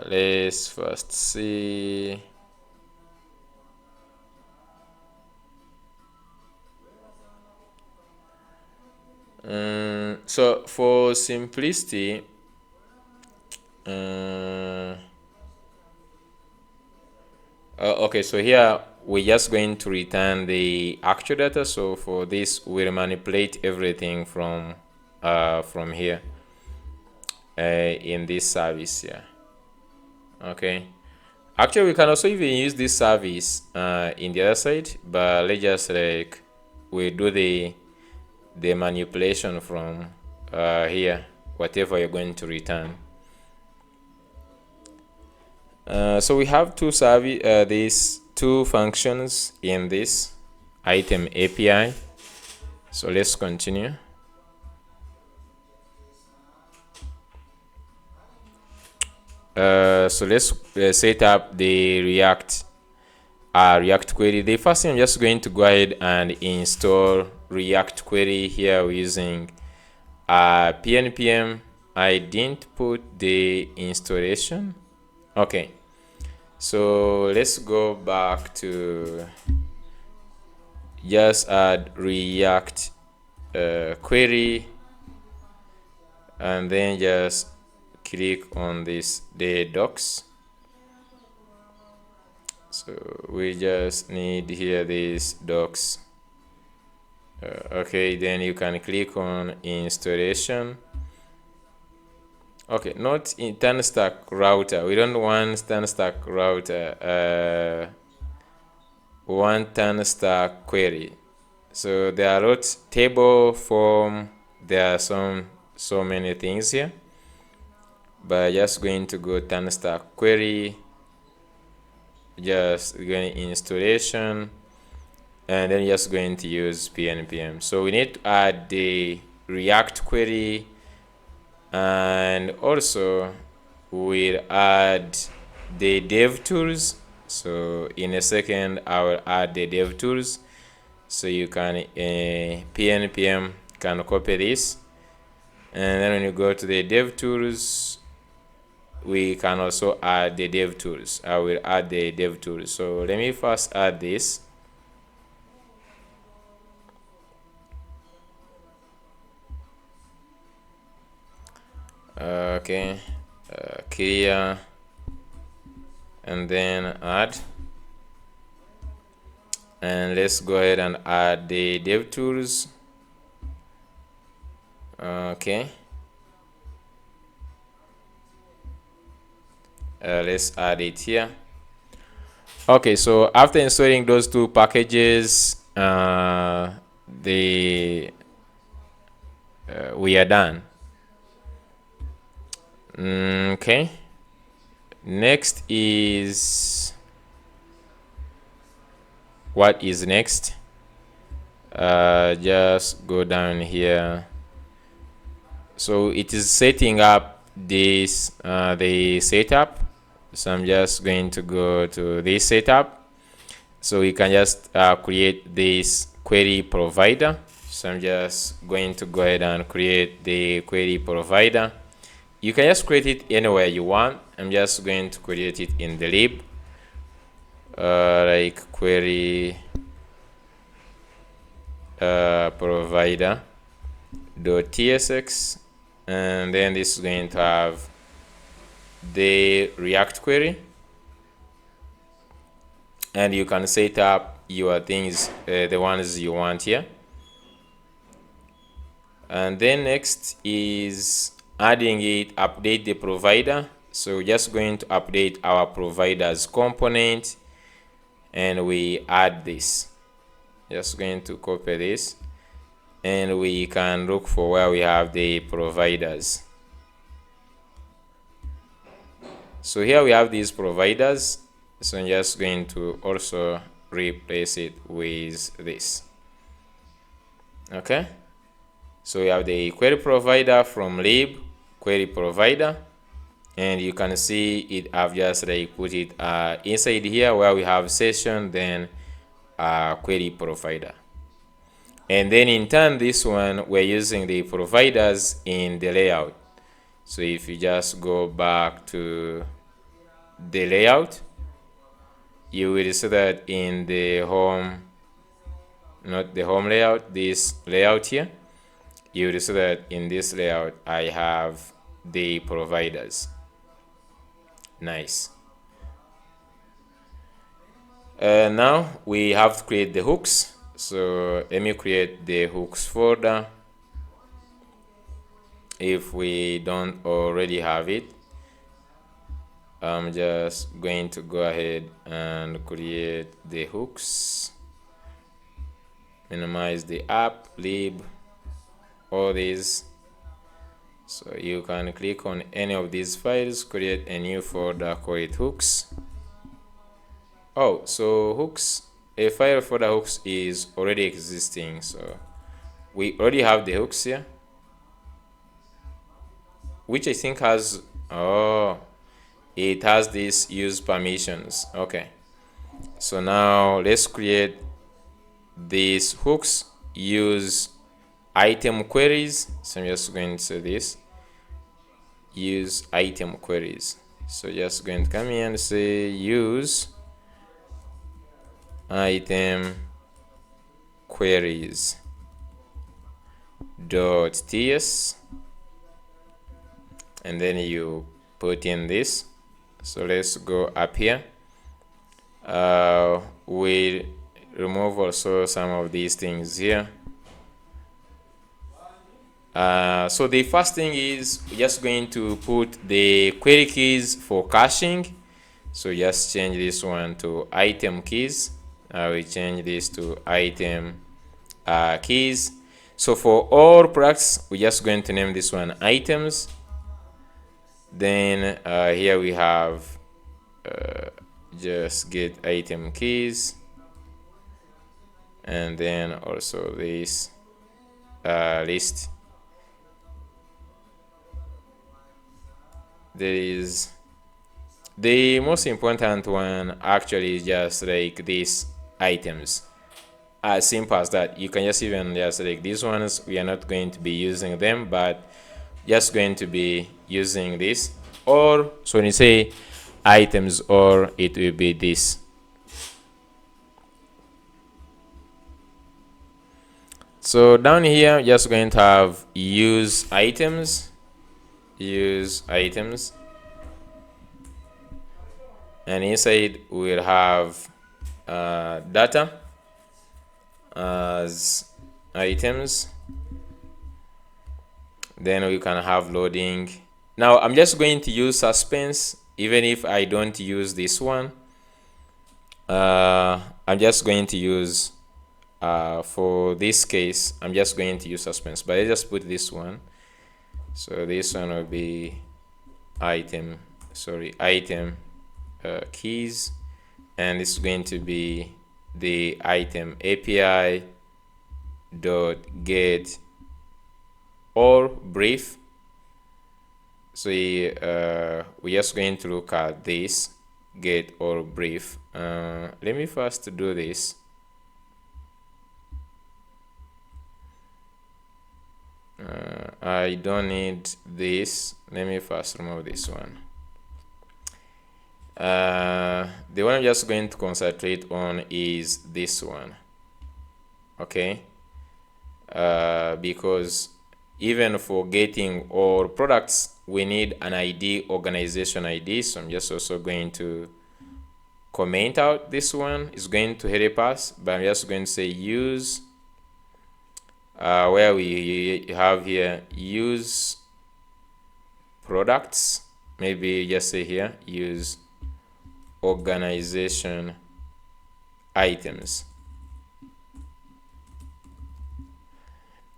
Let's first see. So for simplicity, okay, so here we're just going to return the actual data. So for this, we'll manipulate everything from here in this service here. Okay, actually we can also even use this service in the other side, but let's just like we do the manipulation from here, whatever you're going to return. So we have two service, these two functions in this item API. So let's continue. So let's set up the React query. The first thing, I'm just going to go ahead and install React query here using pnpm. I didn't put the installation. Okay, so let's go back to just add React query, and then just click on this the docs. So we just need here this docs. Okay, then you can click on installation. Okay, not in turn stack router. We don't want turn stack router. We want turn stack query. So there are lots table form. There are so many things here. But just going to go turn stack query. Just going installation, and then just going to use pnpm. So we need to add the React query, and also we'll add the dev tools. So in a second I will add the dev tools, so you can pnpm can copy this, and then when you go to the dev tools, we can also add the dev tools. I will add the dev tools. So let me first add this. Okay, clear, and then add, and let's go ahead and add the dev tools. Okay, let's add it here. Okay, so after installing those two packages, we are done. Okay, next is, what is next? Just go down here. So it is setting up this the setup. So I'm just going to go to this setup. So we can just create this query provider. So I'm just going to go ahead and create the query provider. You can just create it anywhere you want. I'm just going to create it in the lib, like query provider .tsx, and then this is going to have the React query, and you can set up your things, the ones you want here. And then next is adding it, update the provider. So we're just going to update our providers component, and we add this. Just going to copy this, and we can look for where we have the providers. So here we have these providers. So I'm just going to also replace it with this. Okay, so we have the query provider from lib query provider, and you can see it. I've just like put it inside here where we have session, then query provider. And then in turn, this one, we're using the providers in the layout. So if you just go back to the layout, you will see that in the home, not the home layout, this layout here, you will see that in this layout I have the providers. Nice. Now we have to create the hooks. So let me create the hooks folder if we don't already have it. I'm just going to go ahead and create the hooks, minimize the app, lib, all these. So you can click on any of these files, create a new folder, call it hooks. Oh, so hooks, a file for the hooks is already existing. So we already have the hooks here, which I think has, oh, it has these use permissions. Okay, so now let's create these hooks, use item queries. So I'm just going to say this, use item queries. So just going to come here and say use item queries .ts, and then you put in this. So let's go up here. We remove also some of these things here. So the first thing is we're just going to put the query keys for caching. So just change this one to item keys. We change this to item keys. So for all products, we're just going to name this one items. Then here we have just get item keys, and then also this list. There is the most important one, actually, is just like these items. As simple as that. You can just even just like these ones, we are not going to be using them, but just going to be using this. Or so when you say items, or it will be this. So down here, just going to have use items, and inside we'll have data as items. Then we can have loading. Now I'm just going to use suspense even if I don't use this one. I'm just going to use for this case I'm just going to use suspense, but I just put this one. So this one will be item keys, and this is going to be the item API dot get or brief. So we're just going to look at this get or brief. Let me first do this. I don't need this. Let me first remove this one. The one I'm just going to concentrate on is this one. Okay, because even for getting all products we need an ID, organization ID. So I'm just also going to comment out this one. It's going to help us, but I'm just going to say use where we have here use products. Maybe just say here use organization items.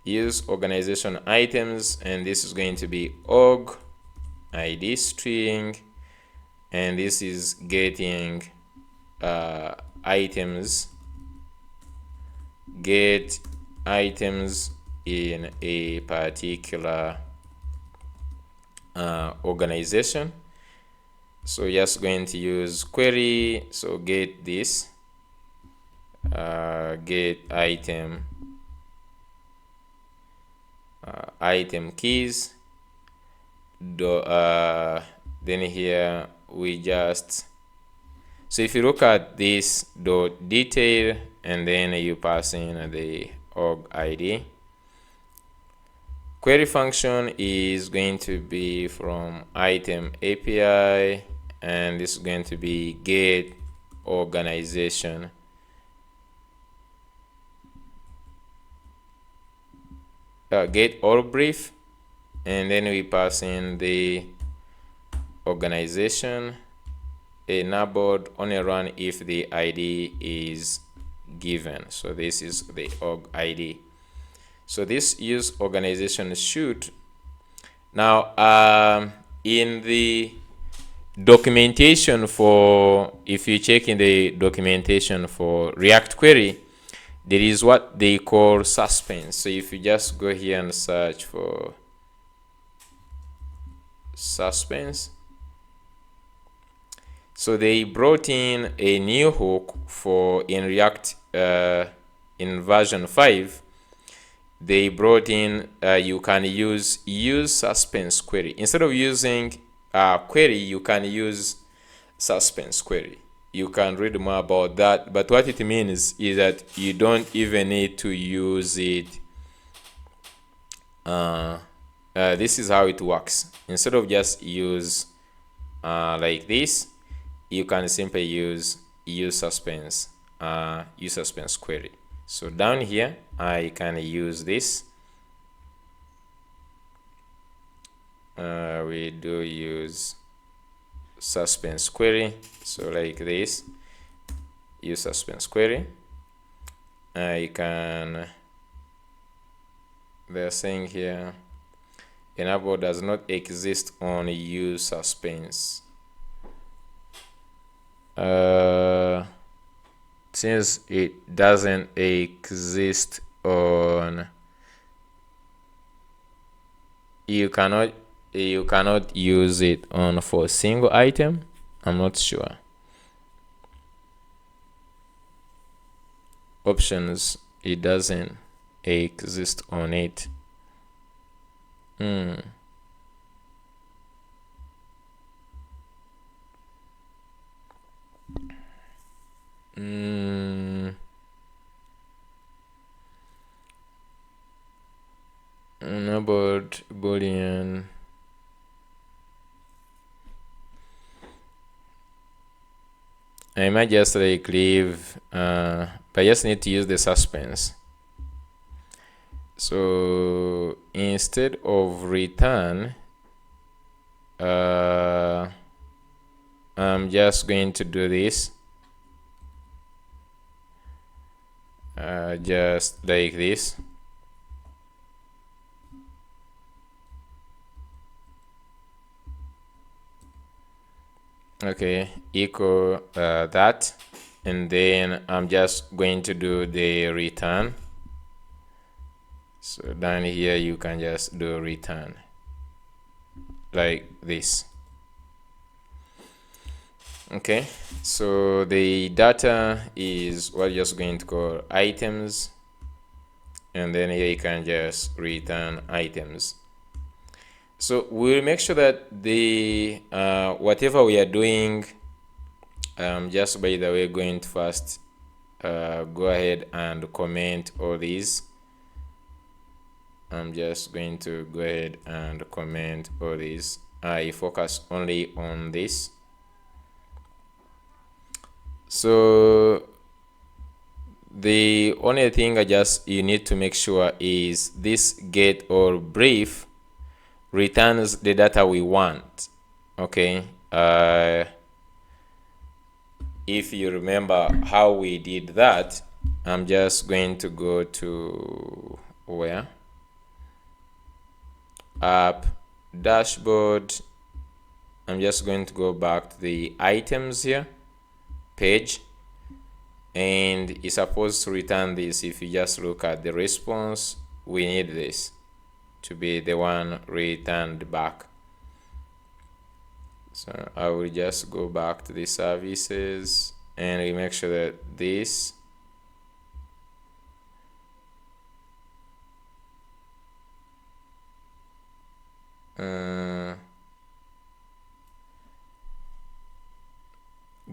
Use organization items, and this is going to be org ID string, and this is getting items, get items in a particular organization. So just going to use query, so get this get item item keys then here we just, so if you look at this dot detail and then you pass in the org ID, query function is going to be from item API, and this is going to be get organization get all brief, and then we pass in the organization. A Navbar only run if the ID is given. So this is the org ID. So this use organization should now in the documentation for, if you check in the documentation for React query, there is what they call suspense. So if you just go here and search for suspense, so they brought in a new hook for in React in version 5. They brought in you can use suspense query instead of using query. You can use suspense query. You can read more about that, but what it means is that you don't even need to use it. This is how it works. Instead of just use like this, you can simply use suspense query. So down here I can use this. We do use suspense query, so like this, use suspense query. I can, they're saying here enable does not exist on use suspense. Since it doesn't exist on, you cannot use it on for a single item. I'm not sure. Options, it doesn't exist on it. About Boolean. I might just like leave, but I just need to use the suspense. So instead of return, I'm just going to do this, just like this. Okay, equal that, and then I'm just going to do the return. So down here you can just do return like this. Okay, so the data is what you're just going to call items, and then here you can just return items. So we'll make sure that the whatever we are doing, just by the way, going to first go ahead and comment all these. I'm just going to go ahead and comment all these. I focus only on this. So the only thing you need to make sure is this get or brief returns the data we want. Okay, if you remember how we did that, I'm just going to go to where app dashboard. I'm just going to go back to the items here page, and it's supposed to return this. If you just look at the response, we need this to be the one returned back. So I will just go back to the services, and we make sure that this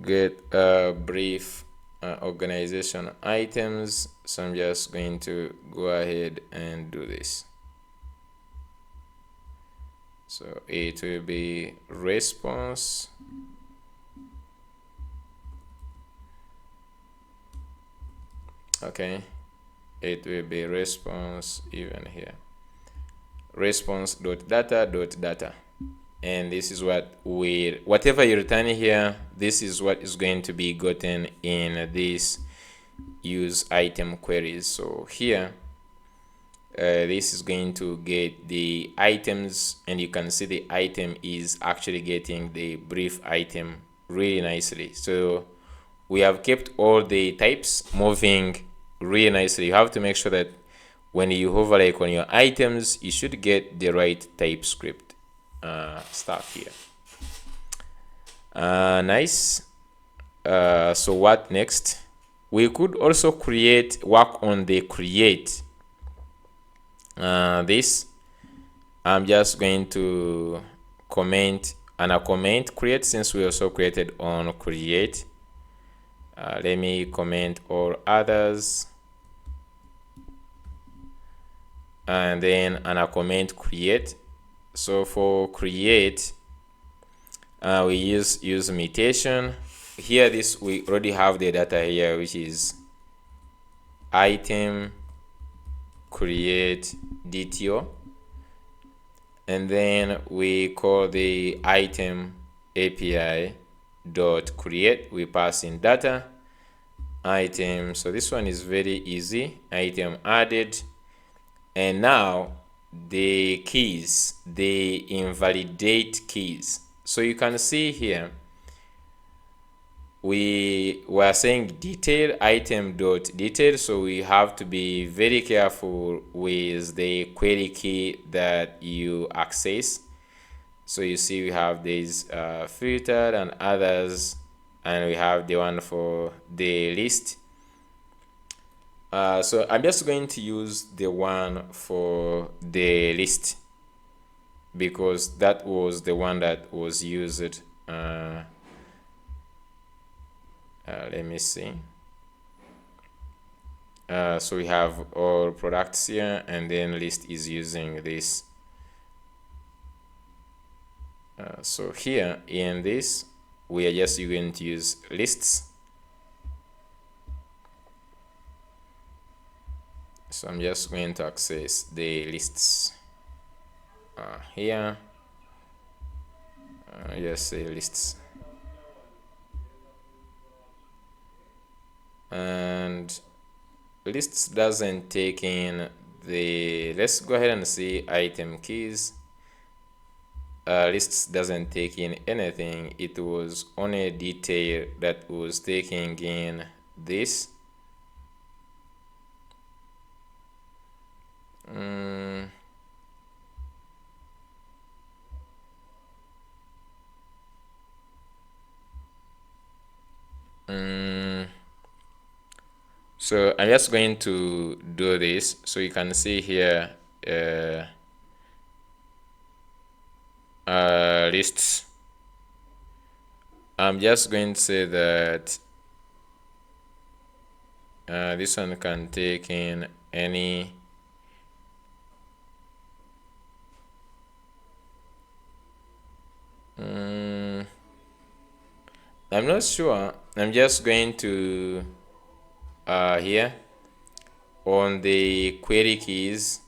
get a brief organization items. So I'm just going to go ahead and do this. So it will be response. Okay, it will be response even here. Response.data.data. And this is what whatever you return here, this is what is going to be gotten in this use item queries. So here, this is going to get the items, and you can see the item is actually getting the brief item really nicely. So we have kept all the types moving really nicely. You have to make sure that when you hover like on your items, you should get the right TypeScript stuff here. Nice. So what next? We could also work on the create. This I'm just going to comment and a comment create, since we also created on create. Let me comment all others, and then a comment create. So for create, we use mutation here. This we already have the data here, which is item create DTO, and then we call the item API dot create. We pass in data item. So this one is very easy. Item added, and now the keys, the invalidate keys. So you can see here we were saying detail item dot detail, so we have to be very careful with the query key that you access. So you see we have these filtered and others, and we have the one for the list. So I'm just going to use the one for the list because that was the one that was used. Let me see. So we have all products here, and then list is using this. So here in this, we are just going to use lists. So I'm just going to access the lists here. Just say lists, and lists doesn't take in the, let's go ahead and see item keys. Lists doesn't take in anything. It was only a detail that was taking in this. So I'm just going to do this. So you can see here lists. I'm just going to say that this one can take in any I'm not sure. I'm just going to here on the query keys,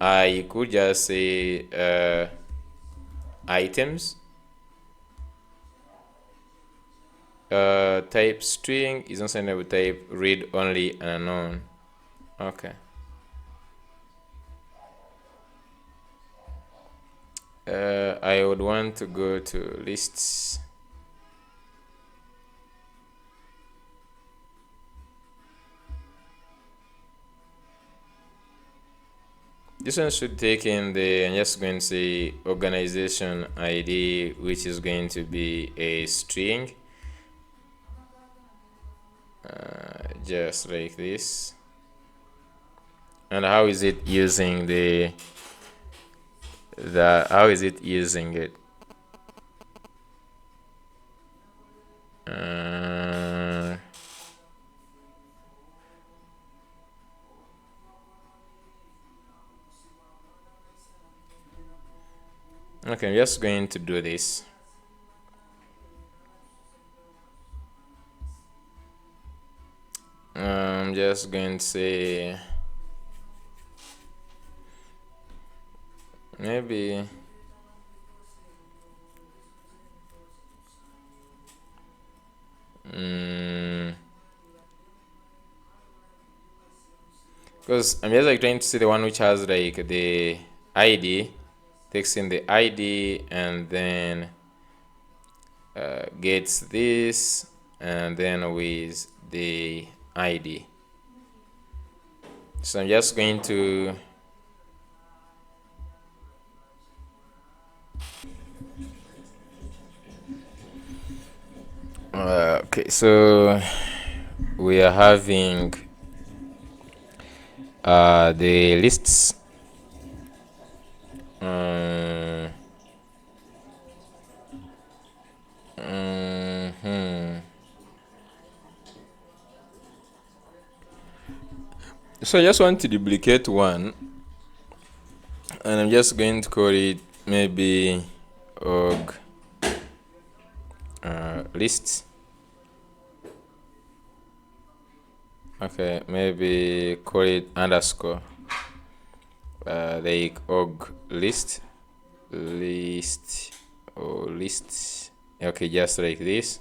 I could just say items, type string is not sendable, type read only and unknown. Okay. I would want to go to lists. This one should take in the, I'm just going to say organization ID, which is going to be a string, just like this. And how is it using how is it using it? Okay, I'm just going to do this. I'm just going to say maybe because I'm just like trying to see the one which has like the ID, takes in the ID and then gets this and then with the ID. So I'm just going to okay, so we are having the lists. So I just want to duplicate one, and I'm just going to call it maybe org lists. Okay, maybe call it underscore like org list or lists. Okay, just like this.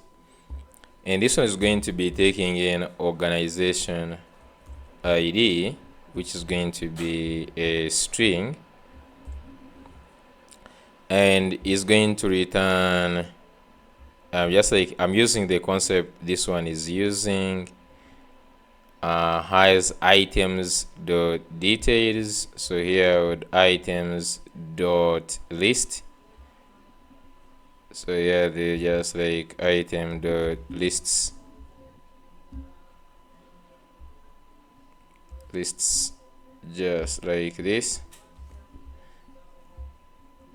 And this one is going to be taking in organization ID, which is going to be a string, and is going to return just like I'm using the concept this one is using, has items dot details. So here with items dot list. So yeah, they just like item dot lists just like this.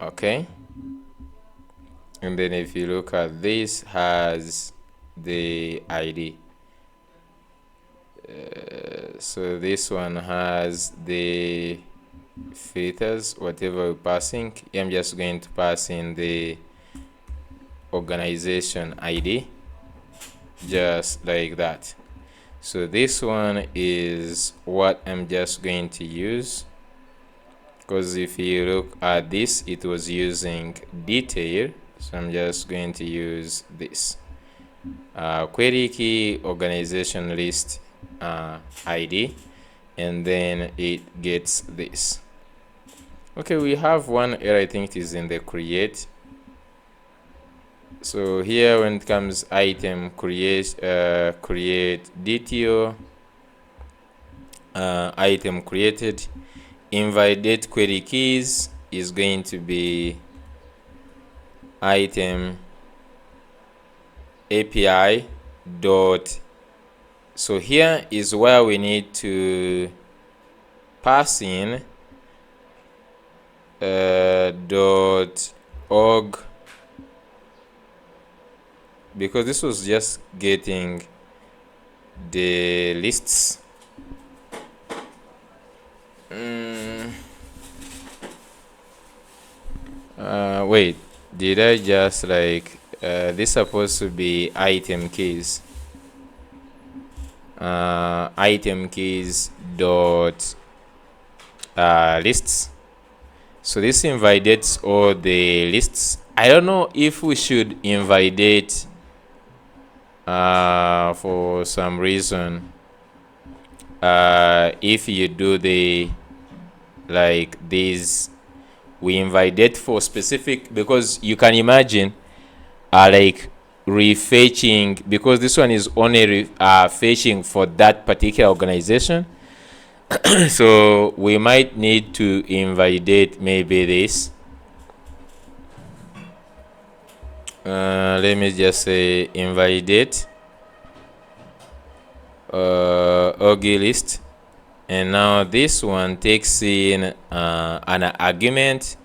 Okay, and then if you look at this, has the ID. So this one has the filters, whatever we're passing. I'm just going to pass in the organization ID, just like that. So this one is what I'm just going to use, because if you look at this, it was using detail. So I'm just going to use this query key organization list ID, and then it gets this. Okay, we have one error. I think it is in the create. So here when it comes item create DTO item created, invalidate query keys is going to be item API dot. So here is where we need to pass in dot org, because this was just getting the lists. Wait, did I just like this supposed to be item keys? Item keys dot lists. So this invalidates all the lists. I don't know if we should invalidate for some reason. If you do the like this, we invalidate for specific, because you can imagine like refetching, because this one is only fetching for that particular organization. So we might need to invalidate maybe this. Let me just say invalidate org list, and now this one takes in an argument,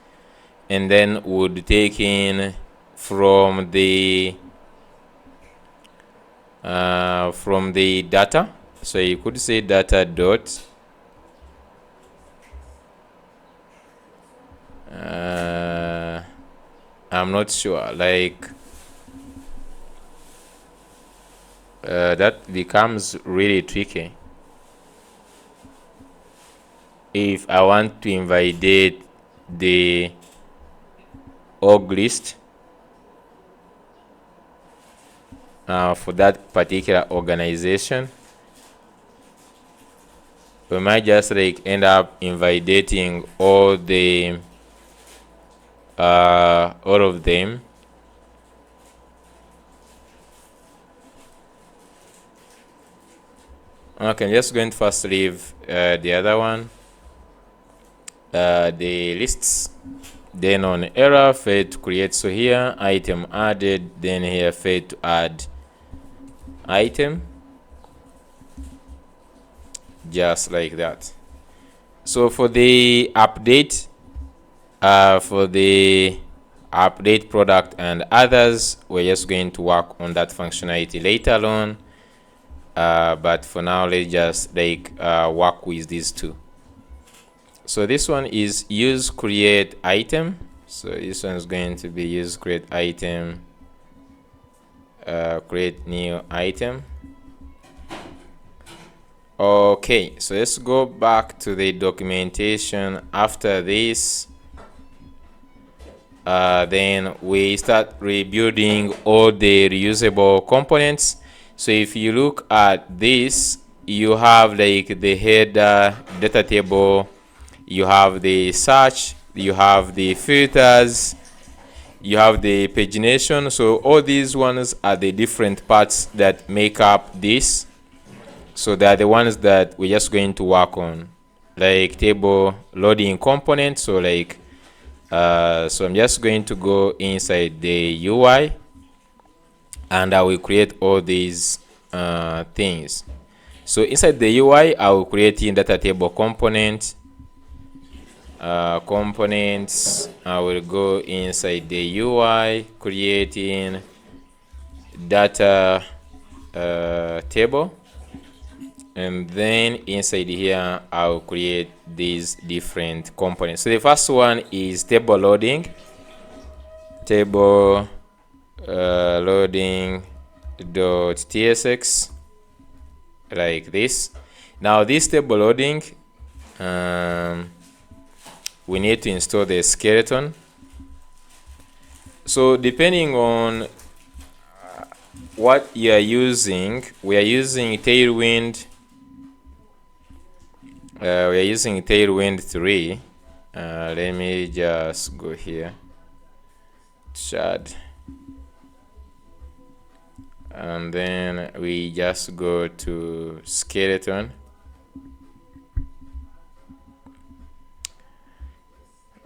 and then would take in from the data. So you could say data dot I'm not sure, like that becomes really tricky. If I want to invalidate the org list for that particular organization, we might just like end up invalidating all the all of them. Okay, I'm just going to first leave the other one, the lists, then on error failed to create. So here item added, then here failed to add item, just like that. So for the update, product and others, we're just going to work on that functionality later on. But for now, let's just like work with these two. So this one is use create item. So this one is going to be use create item, create new item. Okay, so let's go back to the documentation. After this, then we start rebuilding all the reusable components. So if you look at this, you have like the header, data table, you have the search, you have the filters, you have the pagination. So all these ones are the different parts that make up this. So they are the ones that we're just going to work on, like table loading component. So like so I'm just going to go inside the UI, and I will create all these things. So inside the UI, I will create in data table component. Components, I will go inside the UI, creating data table, and then inside here I'll create these different components. So the first one is table loading. Table loading dot tsx like this. Now this table loading, we need to install the skeleton. So depending on what you are using, we are using Tailwind. We are using Tailwind 3. Let me just go here, CRUD, and then we just go to skeleton.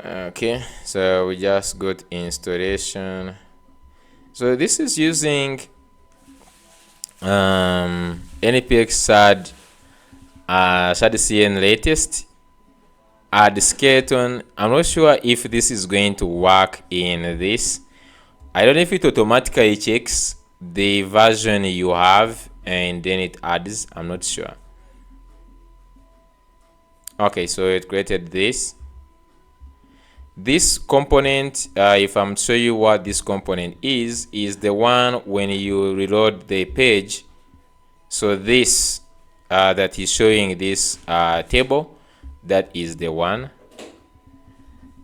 Okay, so we just go to installation. So this is using NPX CRUD, CN latest. The skeleton, I'm not sure if this is going to work in this. I don't know if it automatically checks the version you have and then it adds. I'm not sure. Okay, so it created this. This component, if I'm showing you what this component is the one when you reload the page. So this that is showing this table, that is the one.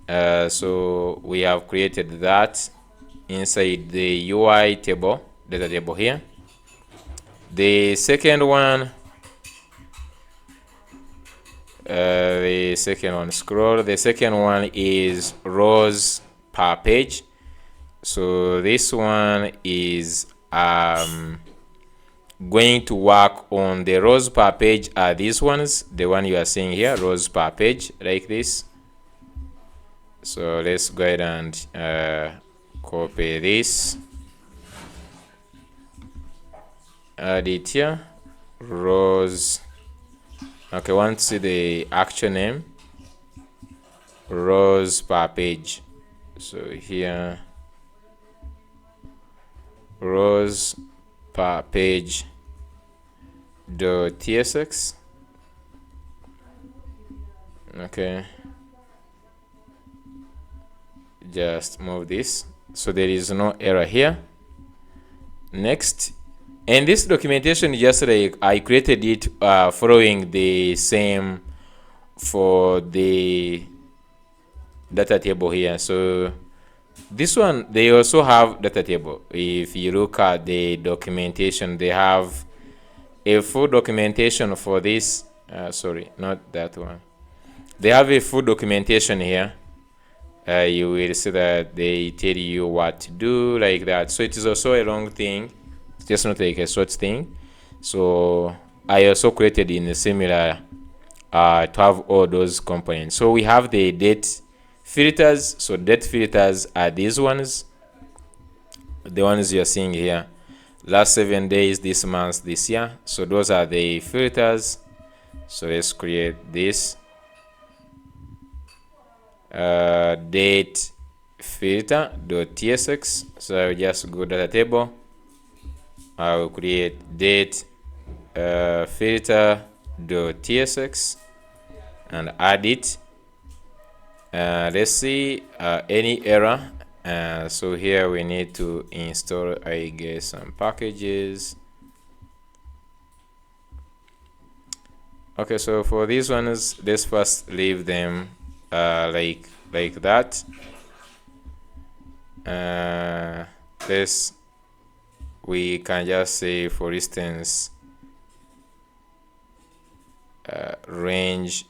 So we have created that inside the UI table, data table here. The second one, scroll. The second one is rows per page. So this one is going to work on the rows per page. Are these ones, the one you are seeing here, rows per page, like this. So let's go ahead and copy this, add it here, rows. Okay, want to see the actual name, rows per page. So here, rows per page .tsx. Okay, just move this so there is no error here. Next, and this documentation, just like I created it following the same for the data table here. So this one, they also have data table. If you look at the documentation, they have a full documentation for this. Sorry, not that one. They have a full documentation here. You will see that they tell you what to do, like that. So it is also a long thing. It's just not like a short thing. So I also created in a similar to have all those components. So we have the date filters. So date filters are these ones, the ones you're seeing here. Last 7 days, this month, this year. So those are the filters. So let's create this date filter.tsx. So I will just go data table. I will create date filter.tsx and add it. Let's see any error. So here we need to install, I guess, some packages. Okay, so for these ones, let's first leave them like that. We can just say, for instance, range.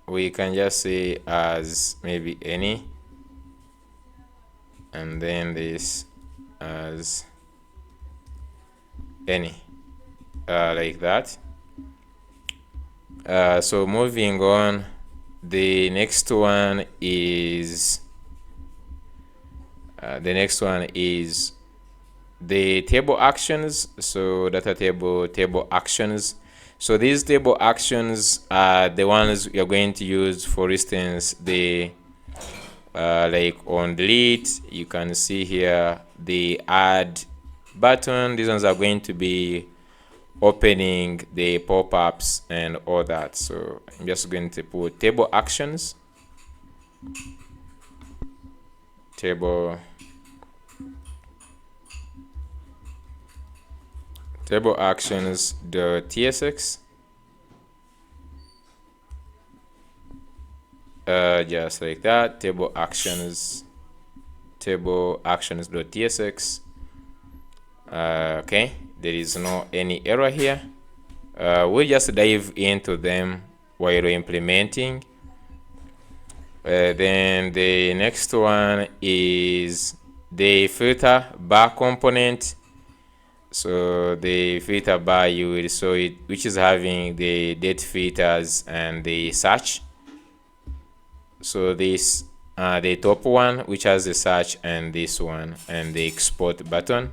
We can just say as maybe any, and then this as any, like that. So moving on, the next one is the table actions. So data table actions. So these table actions are the ones you're going to use. For instance, the like on delete, you can see here the add button. These ones are going to be opening the pop-ups and all that. So I'm just going to put table actions, table actions.tsx, just like that. Table actions.tsx. Okay, there is no any error here. We'll just dive into them while implementing. Then the next one is the filter bar component. So the filter bar, you will show it, which is having the date filters and the search. So this the top one, which has the search, and this one and the export button.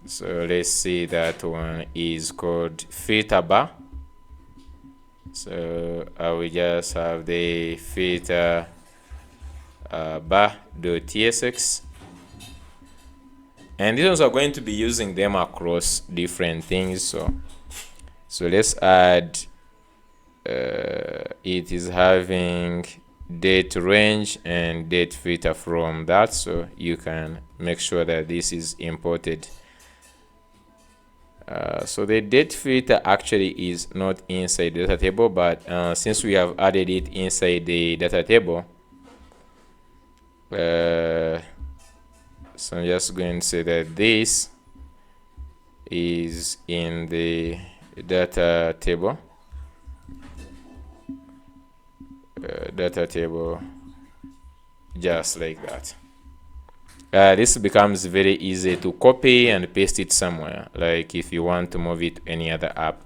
So let's see, that one is called filter bar. So I will just have the filter bar.tsx, and these ones are going to be using them across different things. So let's add it is having date range and date filter from that, so you can make sure that this is imported. So the date filter actually is not inside the data table, but since we have added it inside the data table, so I'm just going to say that this is in the data table. Just like that. This becomes very easy to copy and paste it somewhere, like if you want to move it to any other app.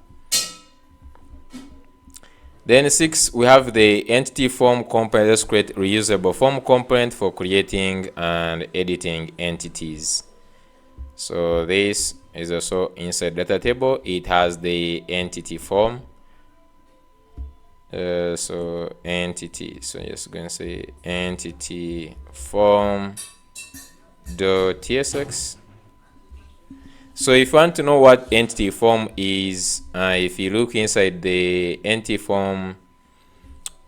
Then 6, we have the entity form component. Let's create reusable form component for creating and editing entities. So this is also inside data table. It has the entity form. So entity, so just going to say entity form.tsx. So if you want to know what entity form is, if you look inside the entity form,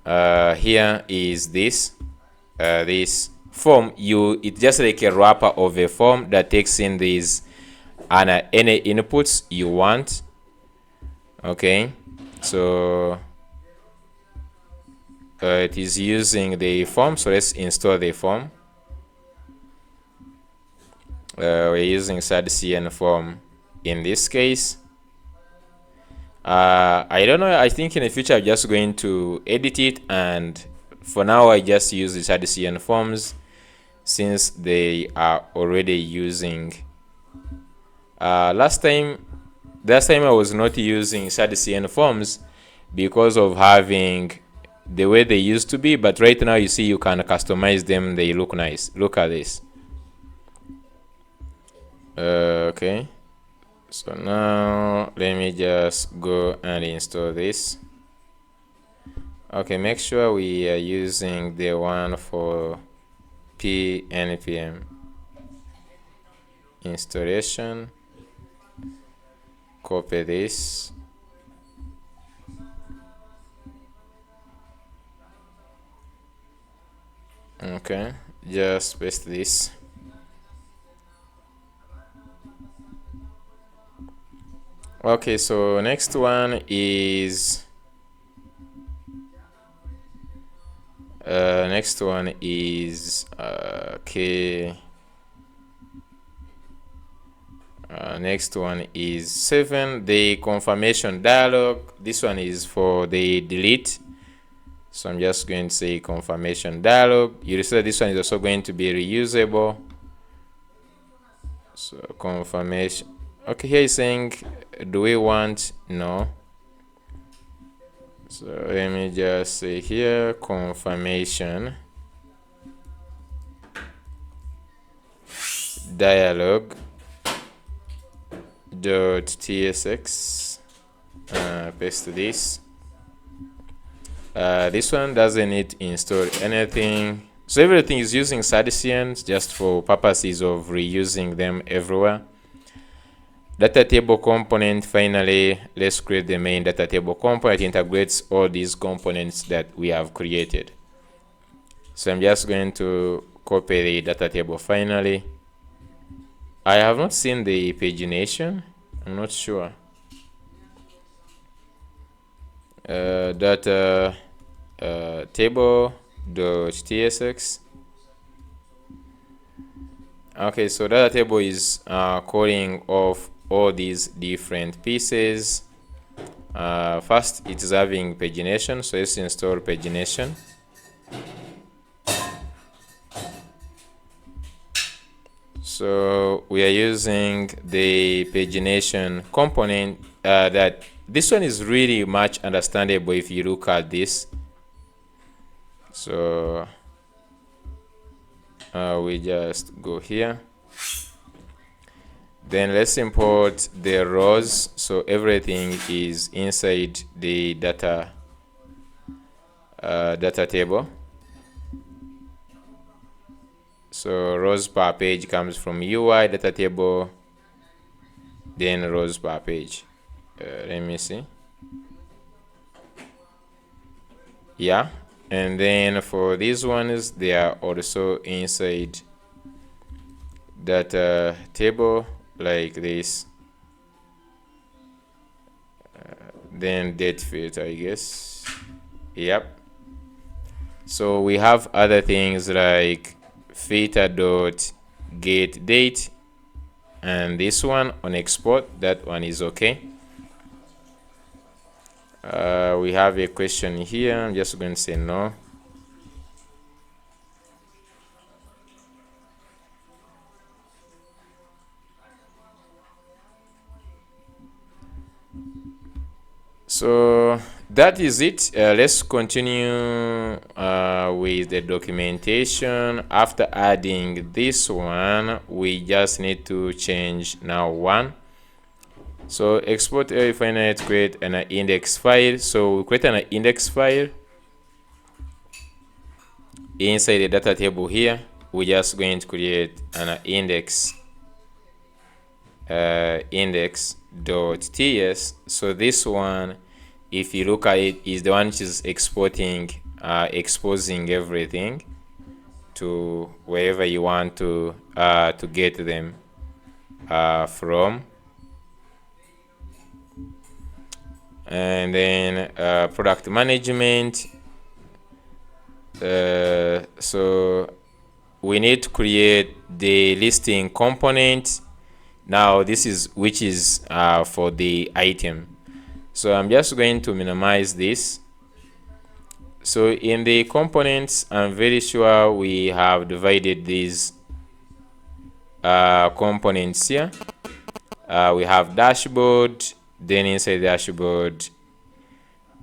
here is this form. It's just like a wrapper of a form that takes in these and any inputs you want. Okay, so it is using the form. So let's install the form. We're using SADCN form in this case. I don't know, I think in the future I'm just going to edit it, and for now I just use the SADCN forms since they are already using. Last time I was not using SADCN forms because of having the way they used to be, but right now you see you can customize them. They look nice. Look at this. Okay, so now let me just go and install this. Okay, make sure we are using the one for npm installation. Copy this. Okay, just paste this. Okay, so next one is okay. Next one is 7, the confirmation dialog. This one is for the delete. So I'm just going to say confirmation dialog. You see this one is also going to be reusable. So confirmation. Okay, here is saying, do we want? No. So let me just say here confirmation dialog .tsx. Paste this. This one doesn't need to install anything, so everything is using SADCN just for purposes of reusing them everywhere. Data table component, finally, let's create the main data table component. It integrates all these components that we have created. So I'm just going to copy the data table finally. I have not seen the pagination. I'm not sure. Data table.tsx. Okay, so data table is calling of all these different pieces. First, it is having pagination, so let's install pagination. So we are using the pagination component. That this one is really much understandable if you look at this. So we just go here. Then let's import the rows, so everything is inside the data table. So rows per page comes from UI data table, then rows per page. Let me see. Yeah, and then for these ones, they are also inside data table like this. Then date filter, I guess. Yep. So we have other things like filter dot get date, and this one on export, that one is okay. We have a question here. I'm just going to say no. So that is it. Let's continue with the documentation. After adding this one, we just need to change now one. So export a finite, create an index file. So we create an index file inside the data table here. We're just going to create an index index.ts. So this one, if you look at it, is the one which is exporting, exposing everything to wherever you want to get them from. And then product management. So we need to create the listing component. Now this is which is for the item. So I'm just going to minimize this. So in the components, I'm very sure we have divided these components here. We have dashboard, then inside dashboard,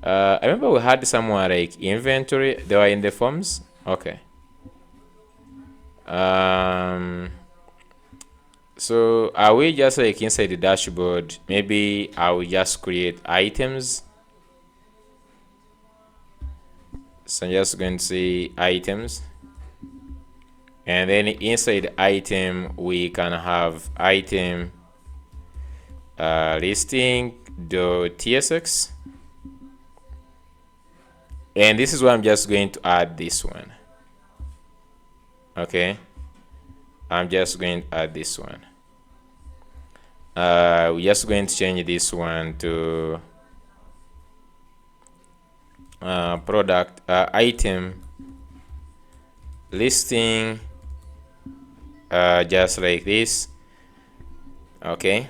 I remember we had somewhere like inventory. They were in the forms. Okay. So are we just like inside the dashboard? Maybe I will just create items. So I'm just going to say items, and then inside item we can have item listing.tsx, and this is where I'm just going to add this one. Okay, I'm just going to add this one. We're just going to change this one to product item listing, just like this. Okay,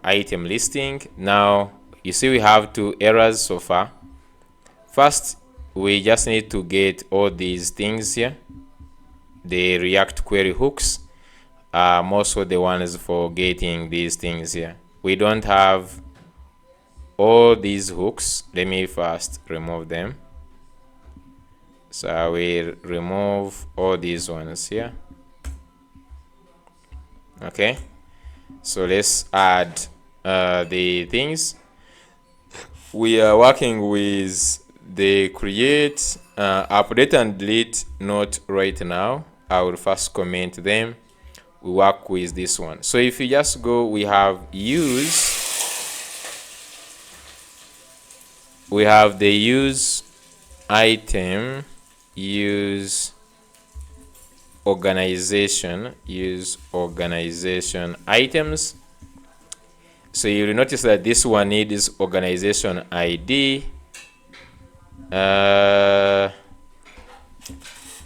item listing. Now you see we have two errors so far. First, we just need to get all these things here. The React query hooks are mostly the ones for getting these things here. We don't have all these hooks. Let me first remove them. So I will remove all these ones here. Okay, so let's add the things. We are working with the create, update and delete, not right now. I will first comment them. We work with this one. So if you just go, we have use, we have the use item, use organization, use organization items. So you will notice that this one needs organization ID.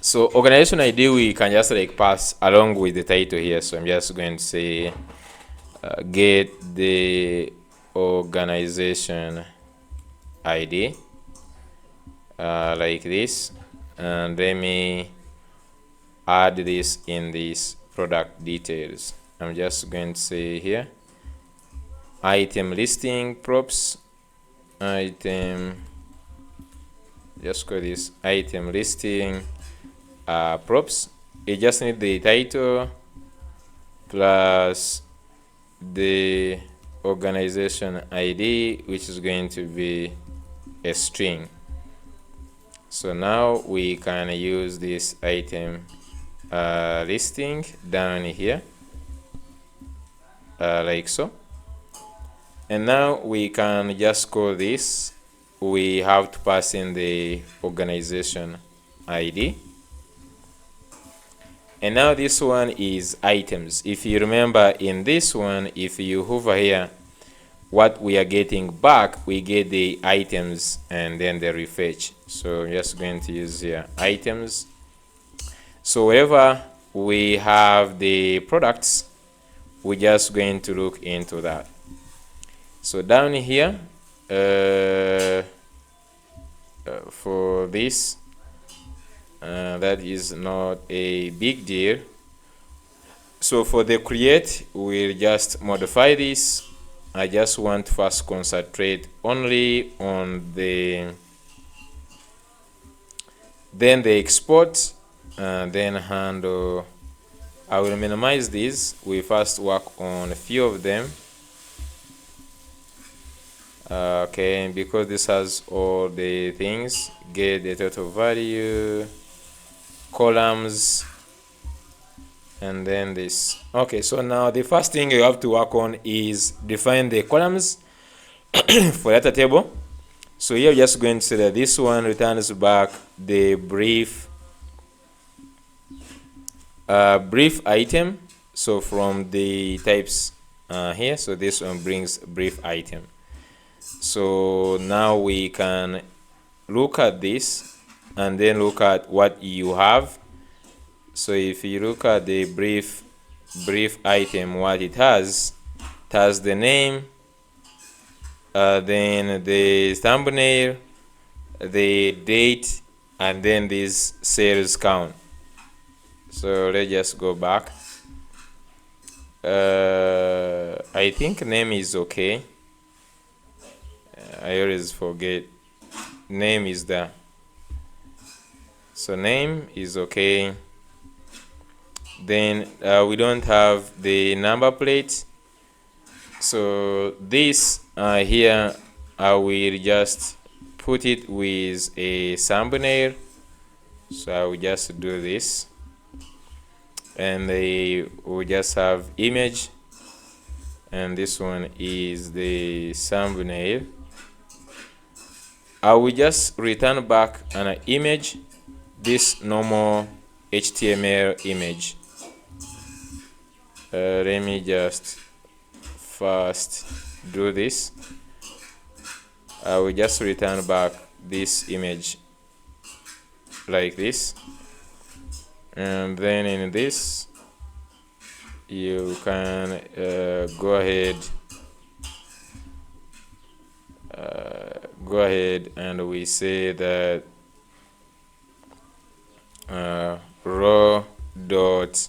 So organization ID we can just like pass along with the title here. So I'm just going to say get the organization ID like this, and let me add this in these product details. I'm just going to say here item listing props, item, just call this item listing props. You just need the title plus the organization ID, which is going to be a string. So now we can use this item listing down here like so, and now we can just call this. We have to pass in the organization ID, and now this one is items. If you remember in this one, if you hover here, what we are getting back, we get the items and then the refetch. So I'm just going to use here items. So wherever we have the products, we're just going to look into that. So down here for this, that is not a big deal. So for the create, we'll just modify this. I just want to first concentrate only on then the export, then handle. I will minimize these. We first work on a few of them. Okay, because this has all the things, get the total value, columns, and then this. Okay, so now the first thing you have to work on is define the columns for data table. So here we're just going to say that this one returns back the brief item. So from the types here, so this one brings brief item. So now we can look at this and then look at what you have. So if you look at the brief item, what it has the name, then the thumbnail, the date, and then this sales count. So let's just go back. I think name is okay. I always forget. Name is there. So name is okay. Then we don't have the number plate. So this here I will just put it with a thumbnail. So I will just do this, and we just have image, and this one is the thumbnail. I will just return back an image, this normal HTML image. Let me just first do this. I will just return back this image like this, and then in this you can go ahead and we say that raw dot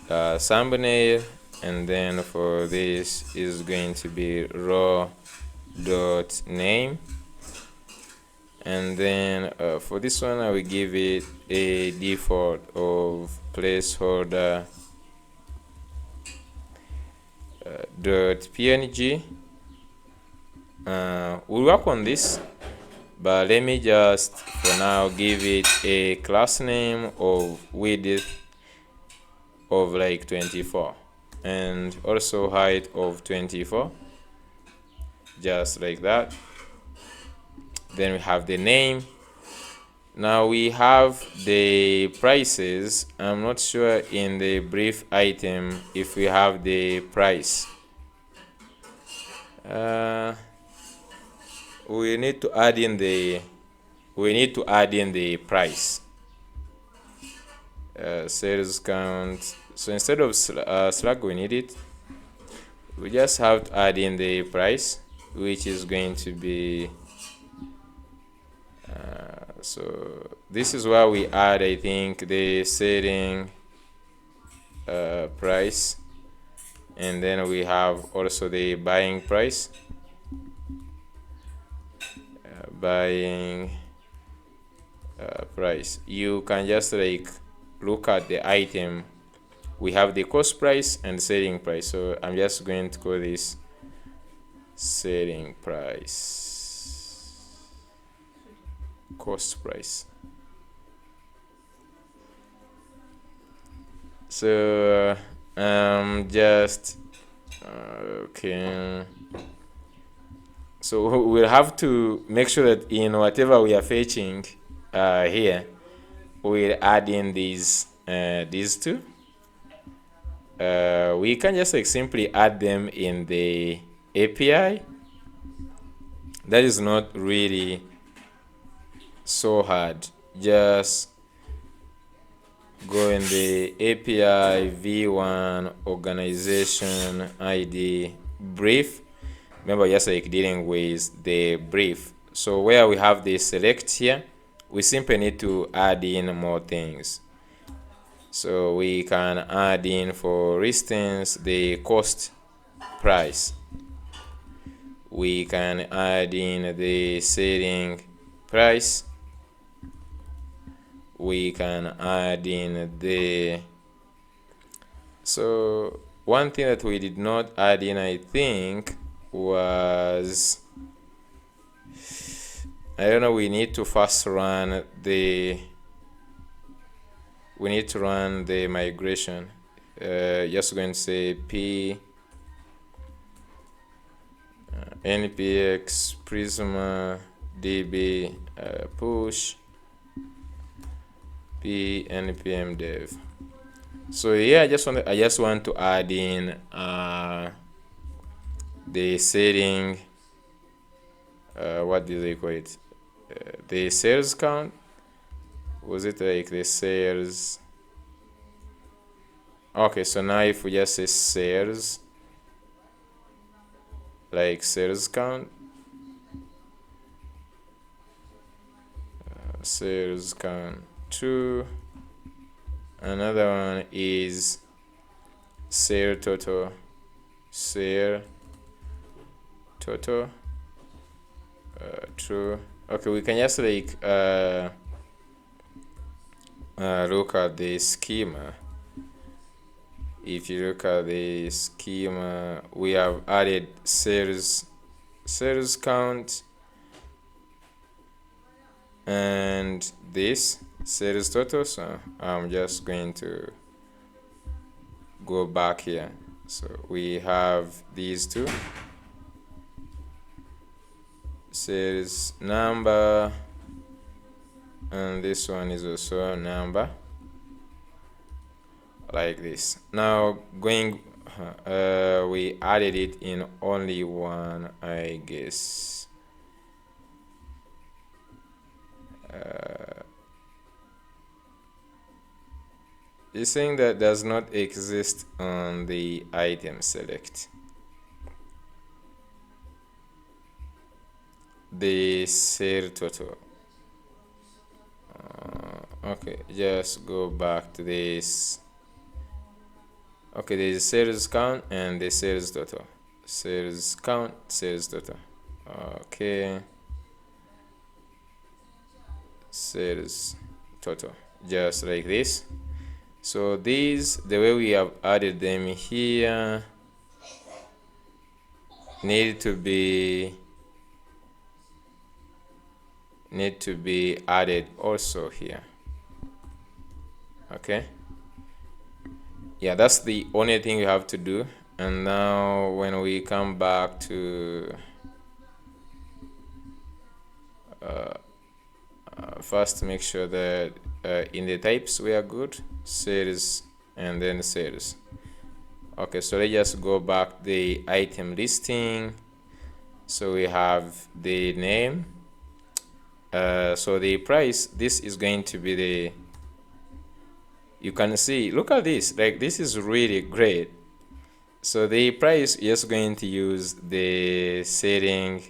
thumbnail, and then for this is going to be raw dot name, and then for this one I will give it a default of placeholder dot png. We'll work on this, but let me just for now give it a class name of width of like 24 and also height of 24, just like that. Then we have the name, Now we have the prices. I'm not sure in the brief item if we have the price. We need to add in the price. Sales count. So instead of slug, we need it. We just have to add in the price, which is going to be so this is where we add, I think, the selling price, and then we have also the buying price. Buying price. You can just like look at the item. We have the cost price and selling price. So I'm just going to call this selling price, cost price. So just okay. So we'll have to make sure that in whatever we are fetching here, we'll add in these two. We can just like simply add them in the API. That is not really so hard. Just go in the API v1 organization ID brief. Remember, just like dealing with the brief. So where we have the select here, we simply need to add in more things. So we can add in, for instance, the cost price. We can add in the selling price. We can add in the, so one thing that we did not add in, I think, was, I don't know, we need to first run the, we need to run the migration. Just going to say p npx prisma db push p npm dev. So yeah, I just want to add in the setting, what do they call it, the sales count. Was it like the sales? Okay, so now if we just say sales, like sales count, sales count 2. Another one is sale total, sale total, true. Okay, we can just like look at the schema. If you look at the schema, we have added sales count and this sales total. So I'm just going to go back here. So we have these two, sales number, and this one is also a number, like this. Now going we added it in only one, I guess. It's saying that does not exist on the item select. The sale total. Okay, just go back to this. Okay, there's sales count and the sales total. Sales count, sales total. Okay, sales total, just like this. So these, the way we have added them here, need to be added also here. Okay, yeah, that's the only thing we have to do. And now when we come back to first make sure that in the types we are good, sales and then sales. Okay, so let's just go back the item listing. So we have the name, so the price, this is going to be the, you can see, look at this, like this is really great. So the price, you're just going to use the selling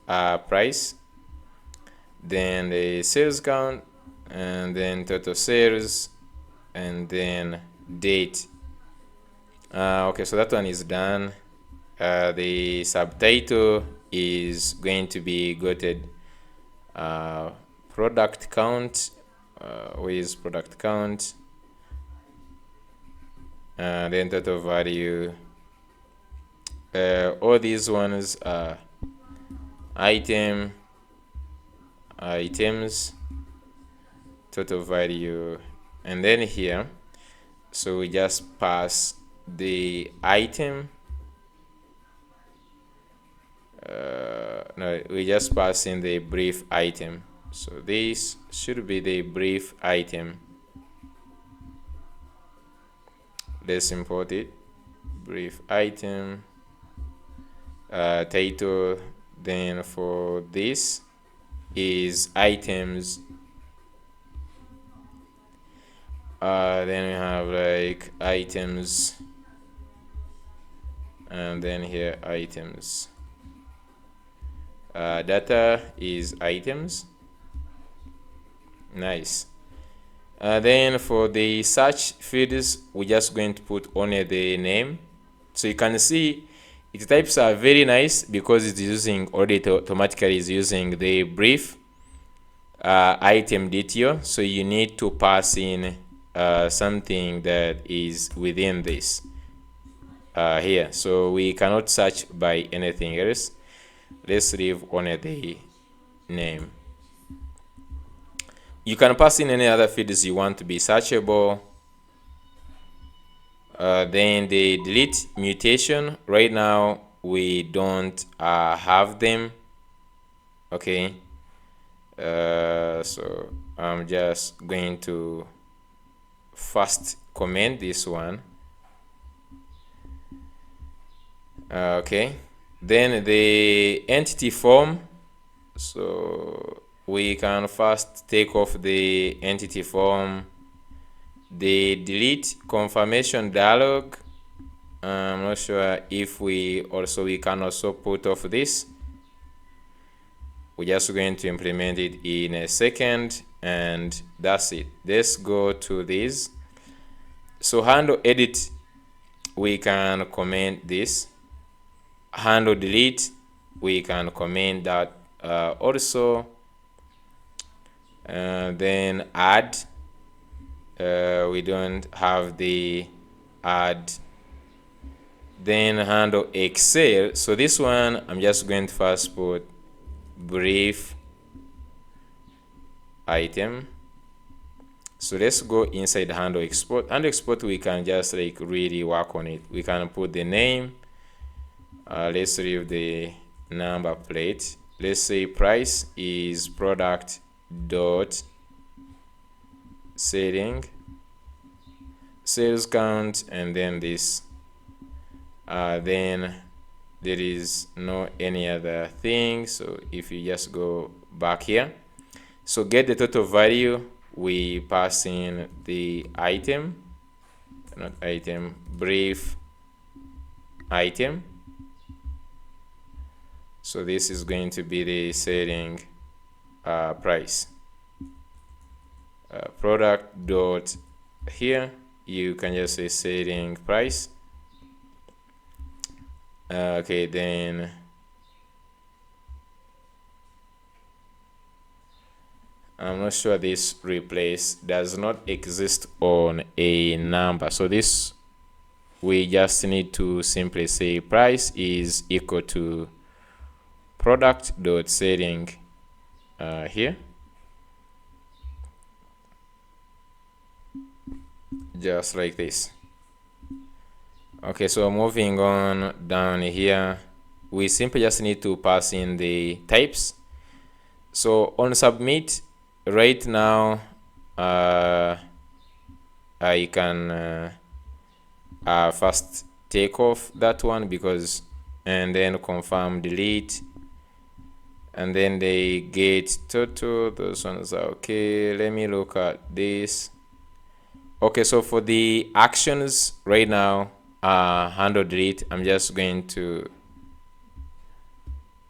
price, then the sales count, and then total sales, and then date. Okay, so that one is done. The subtitle is going to be goted product count. Where is product count? Then total value. All these ones are items, total value, and then here, so we just pass the item. No, we just pass in the brief item. So this should be the brief item. Let's import it. Brief item, title. Then for this is items. Then we have like items, and then here items. Data is items. Nice. Then for the search fields, we're just going to put only the name. So you can see its types are very nice because it's using already automatically is using the brief item detail. So you need to pass in something that is within this here. So we cannot search by anything else. Let's leave only the name. You can pass in any other fields you want to be searchable. Then the delete mutation, right now we don't have them. Okay, so I'm just going to first comment this one. Okay, then the entity form, so we can first take off the entity form. The delete confirmation dialog, I'm not sure if we can also put off this. We're just going to implement it in a second, and that's it. Let's go to this. So handle edit, we can comment this. Handle delete, we can comment that also. Then add, we don't have the add. Then handle Excel, so this one I'm just going to first put brief item. So let's go inside handle export. Handle export, we can just like really work on it. We can put the name. Let's leave the number plate. Let's say price is product dot selling, sales count, and then this. Then there is no any other thing. So if you just go back here, so get the total value, we pass in the item, not item, brief item. So this is going to be the selling price. Product dot here, you can just say selling price. Okay, then I'm not sure this replace does not exist on a number, so this we just need to simply say price is equal to product dot selling here, just like this. Okay, so moving on down here, we simply just need to pass in the types. So on submit, right now I can first take off that one because, and then confirm delete, and then they get total. Those ones are okay. Let me look at this. Okay, so for the actions right now, handle delete, I'm just going to,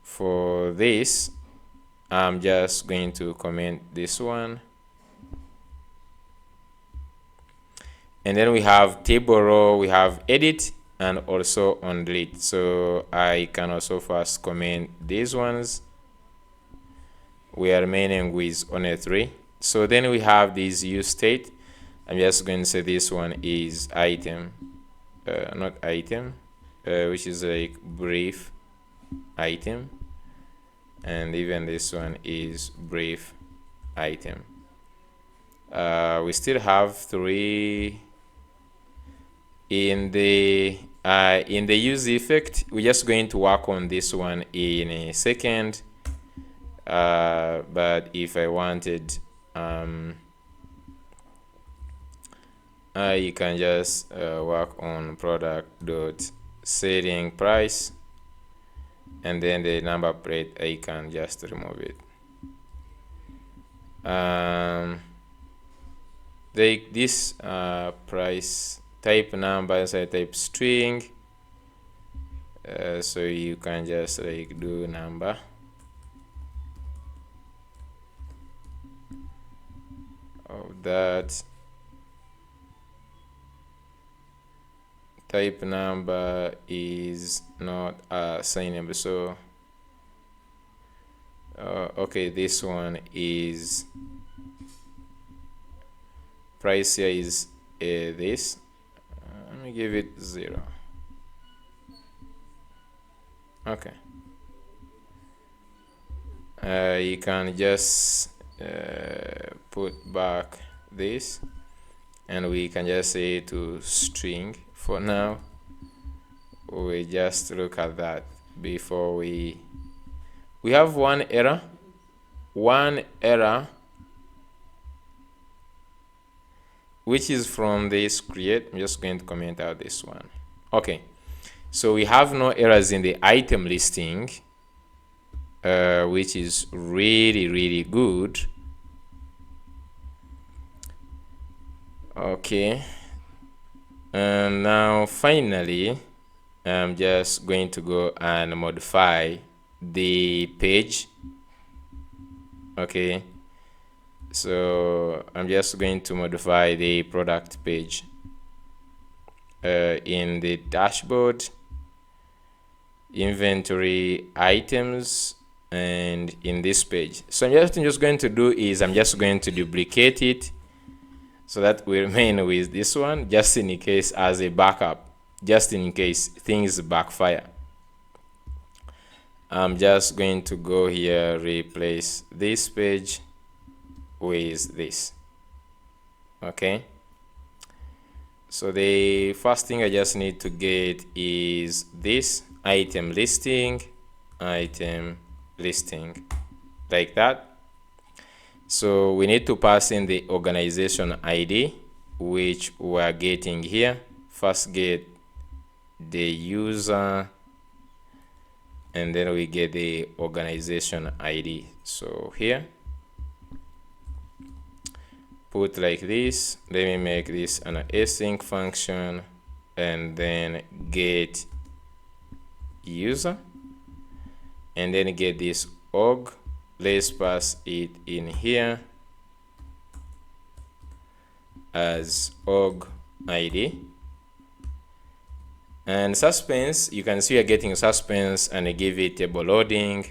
for this, I'm just going to comment this one. And then we have table row, we have edit, and also on delete. So I can also first comment these ones. We are remaining with only 3. So then we have this use state. I'm just going to say this one is item, not item, which is like brief item, and even this one is brief item. We still have 3 in the use effect. We're just going to work on this one in a second. But if I wanted, you can just work on product dot setting price, and then the number plate, I can just remove it. This price type number inside type string, so you can just like do number. Of that type number is not assignable, so okay, this one is price here is this. Let me give it 0. Okay, you can just put back this, and we can just say to string for now. We just look at that before we have one error, which is from this create. I'm just going to comment out this one. Okay, so we have no errors in the item listing, which is really good. Okay, and now finally I'm just going to go and modify the page. Okay, so I'm just going to modify the product page in the dashboard, inventory items, and in this page. So I'm just going to do is I'm just going to duplicate it so that we remain with this one, just in case, as a backup, just in case things backfire. I'm just going to go here, replace this page with this. Okay, so the first thing I just need to get is this item listing, like that. So we need to pass in the organization ID, which we are getting here. First get the user, and then we get the organization ID. So here, put like this. Let me make this an async function, and then get user, and then get this org. Let's pass it in here as org ID. And suspense, you can see you're getting suspense, and I give it table loading.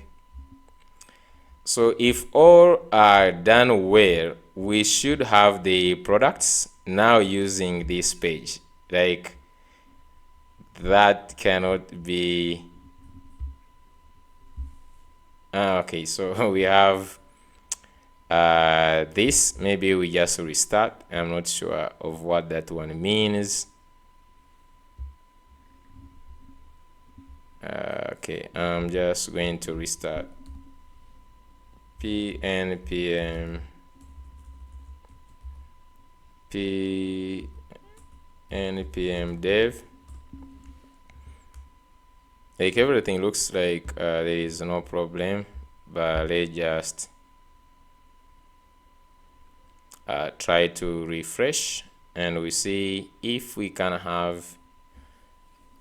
So if all are done well, we should have the products now using this page. Like, that cannot be okay, so we have this. Maybe we just restart. I'm not sure of what that one means. Okay, I'm just going to restart pnpm npm dev. Like everything looks like there is no problem, but let's just try to refresh and we see if we can have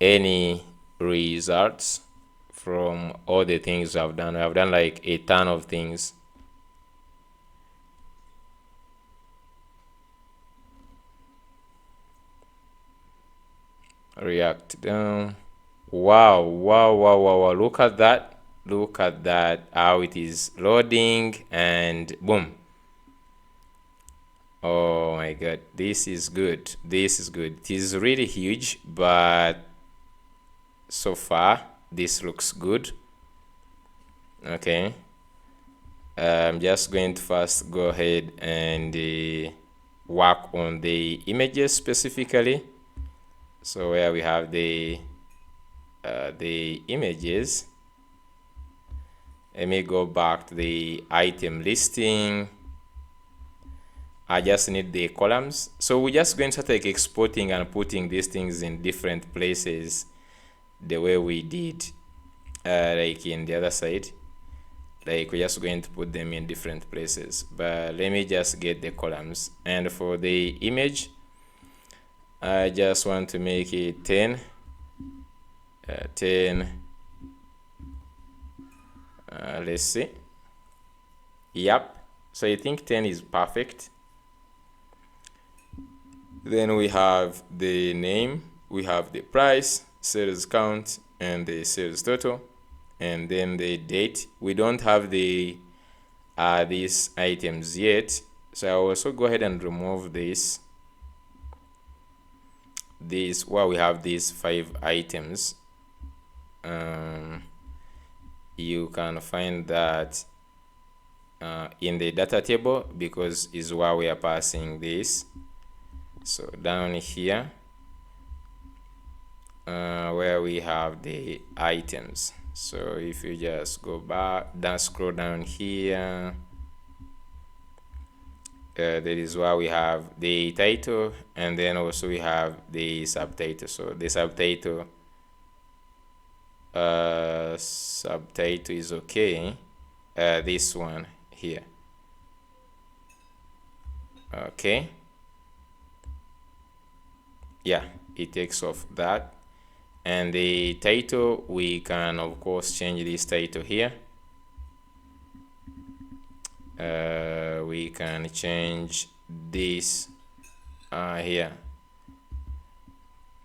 any results from all the things I've done. I've done like a ton of things. React down. Wow, wow, wow, wow, wow. Look at that. Look at that, how it is loading, and boom. Oh my god, this is good. This is good. It is really huge, but so far this looks good. Okay, I'm just going to first go ahead and work on the images specifically. So where we have the images, let me go back to the item listing. I just need the columns. So we're just going to start like exporting and putting these things in different places the way we did like in the other side. Like we're just going to put them in different places, but let me just get the columns. And for the image, I just want to make it 10 let's see. Yep, so I think 10 is perfect. Then we have the name, we have the price, sales count, and the sales total, and then the date. We don't have the these items yet, so I'll also go ahead and remove this. Well, we have these 5 items. You can find that in the data table because is where we are passing this. So down here where we have the items, so if you just go back down, scroll down here, that is where we have the title, and then also we have the subtitle. So the subtitle is okay, this one here. Okay, yeah, it takes off that. And the title, we can of course change this title here. We can change this here.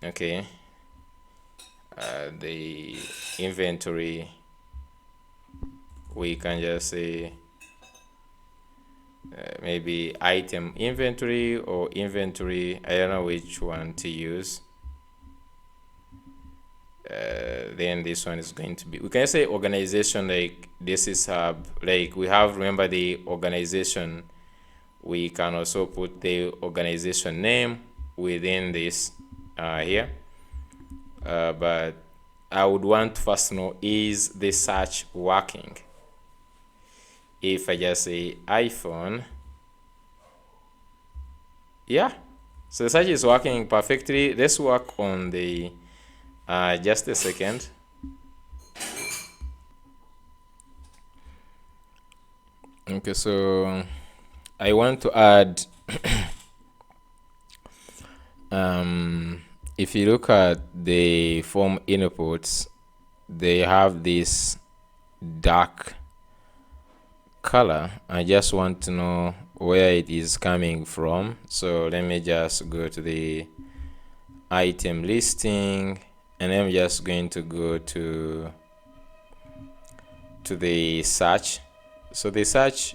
Okay, the inventory, we can just say maybe item inventory or inventory. I don't know which one to use. Then this one is going to be, we can say organization, like this is hub, like we have, remember the organization, we can also put the organization name within this here, but I would want to first know, is the search working? If I just say iPhone, yeah, so the search is working perfectly. Let's work on the just a second. Okay, so I want to add if you look at the form inputs, they have this dark color. I just want to know where it is coming from. So let me just go to the item listing, and I'm just going to go to the search. So the search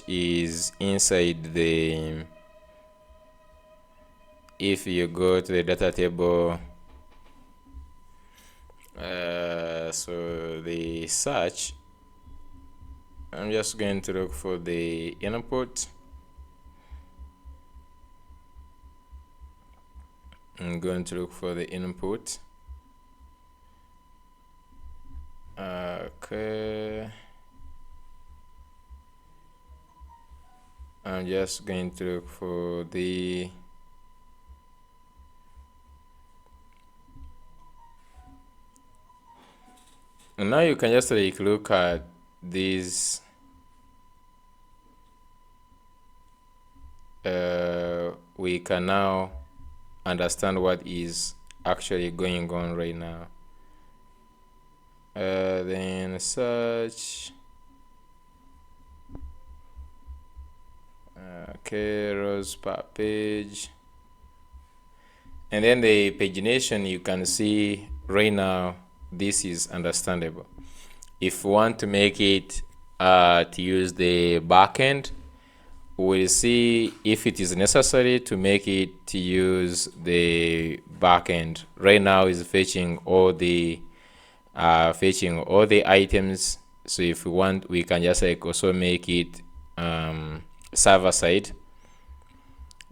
is inside the, if you go to the data table, so the search, I'm just going to look for the input. I'm going to look for the input. Okay. I'm just going to look for the and now you can just like look at these we can now understand what is actually going on right now. Then search. Okay, rows per page. And then the pagination, you can see right now, this is understandable. If we want to make it to use the backend, we'll see if it is necessary to make it to use the backend. Right now is fetching all the items. So if we want, we can just like also make it server side.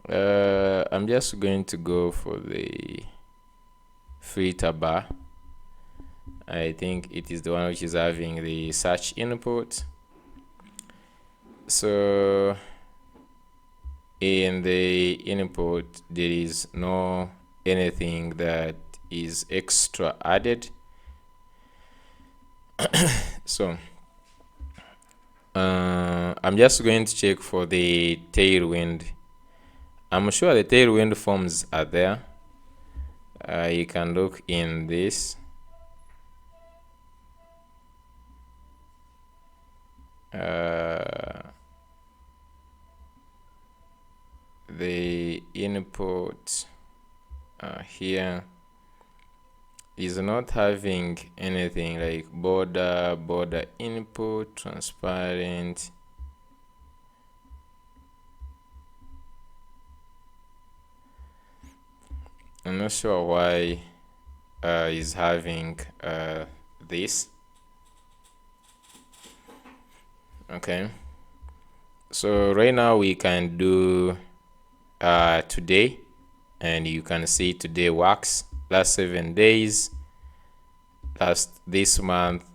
I'm just going to go for the filter bar. I think it is the one which is having the search input. So in the input there is no anything that is extra added. So I'm just going to check for the tailwind. I'm sure the tailwind forms are there. You can look in this. The input here is not having anything like border input, transparent. I'm not sure why is having this. Okay, so right now we can do today, and you can see today works, last 7 days, last this month,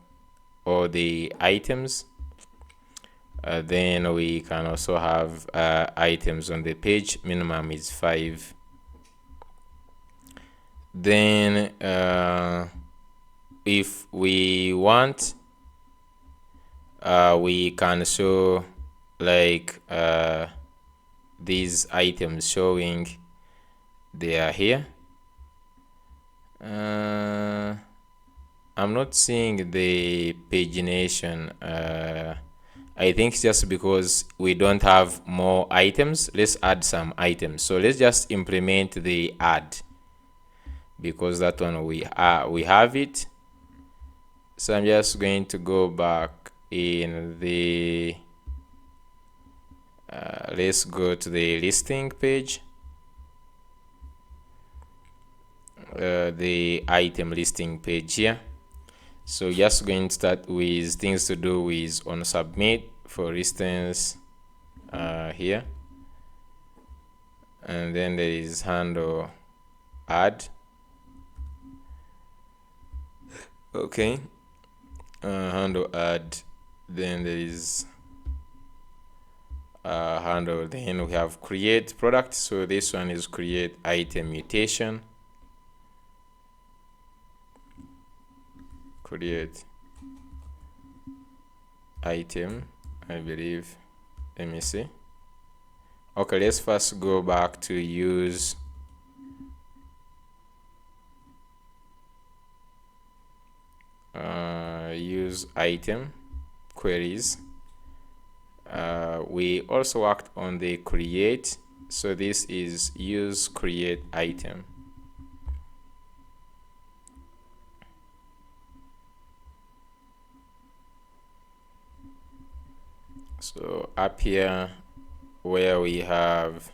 all the items. Then we can also have items on the page. Minimum is 5. Then if we want, we can show like these items showing they are here. I'm not seeing the pagination. I think just because we don't have more items. Let's add some items. So let's just implement the add, because that one we have it. So I'm just going to go back in the let's go to the listing page, the item listing page here. So just going to start with things to do with on submit, for instance, here, and then there is handle add. Okay, handle add, then there is handle, then we have create product. So this one is create item mutation, create item, I believe. Let me see. Okay, let's first go back to use use item queries. We also worked on the create, so this is use create item. So up here where we have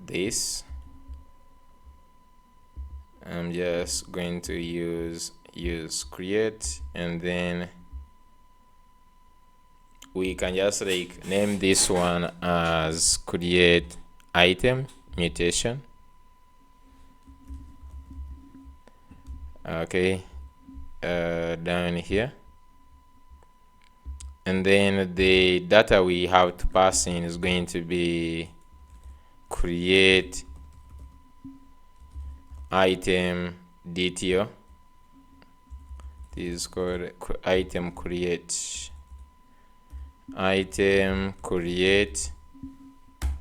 this, I'm just going to use create, and then we can just like name this one as create item mutation. Okay, down here and then the data we have to pass in is going to be create item DTO. This is called item create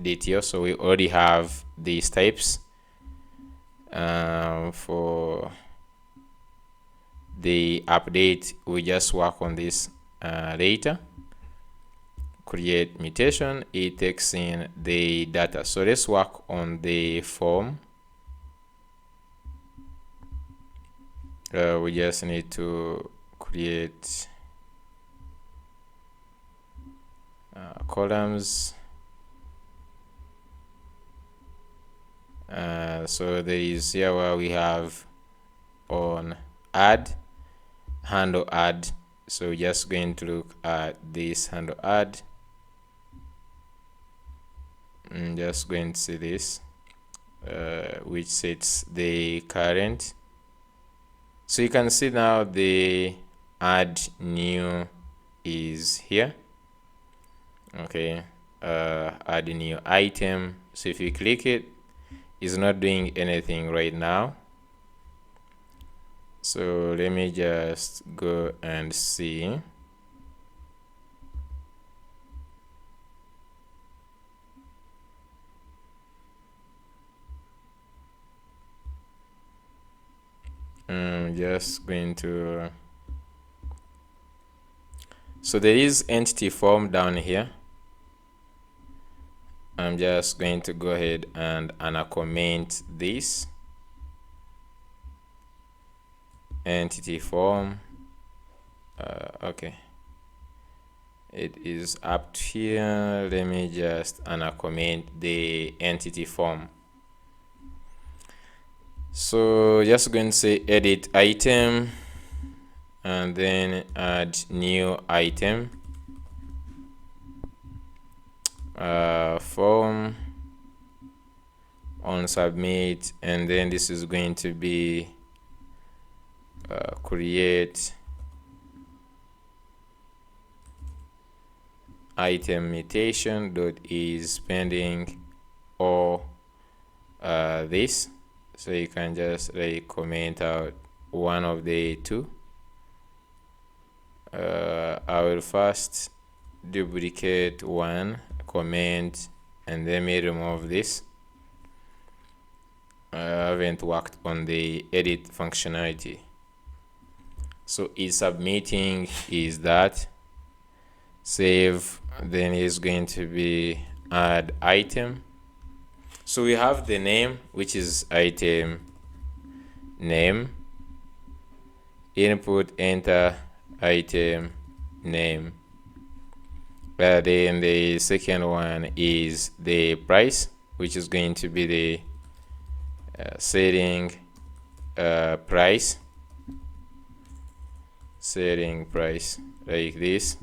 DTO. So we already have these types. For the update, we just work on this later. Create mutation, it takes in the data. So let's work on the form. We just need to create columns. So there is here where we have on add, handle add. So we're just going to look at this handle add. I'm just going to see this, which sets the current. So you can see now the add new is here. Okay, add a new item. So if you click it, it's not doing anything right now. So let me just go and see. I'm just going to, so there is entity form down here. I'm just going to go ahead and uncomment this entity form. Okay, it is up here. Let me just uncomment the entity form. So just going to say edit item and then add new item, form on submit, and then this is going to be create item mutation dot is pending or this. So you can just like comment out one of the two. I will first duplicate one, comment, and then me remove this. I haven't worked on the edit functionality. So is submitting is that, save, then is going to be add item. So we have the name, which is item name, input, enter item name. Then the second one is the price, which is going to be the setting price, setting price like this.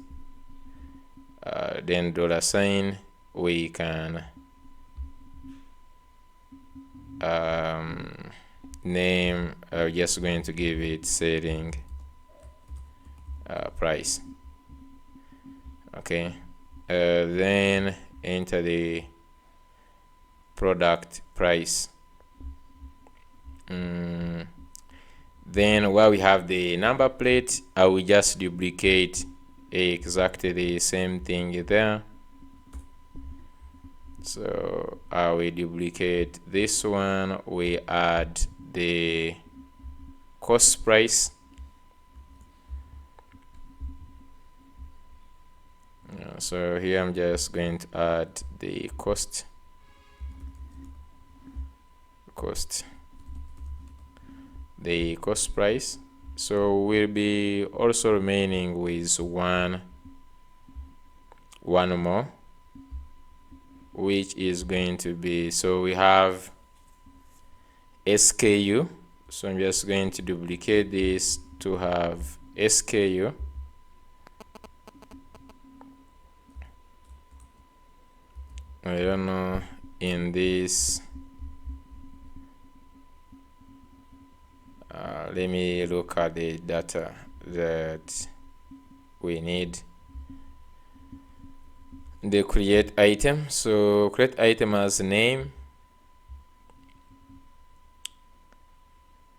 Then $sign, we can name, just going to give it setting price. Okay, then enter the product price. Then where we have the number plate, I will just duplicate exactly the same thing there. So I will duplicate this one, we add the cost price. So here I'm just going to add the cost, the cost price. So we'll be also remaining with one more, which is going to be, so we have SKU. So I'm just going to duplicate this to have SKU. I don't know, in this, let me look at the data that we need. the create item. So create item as name.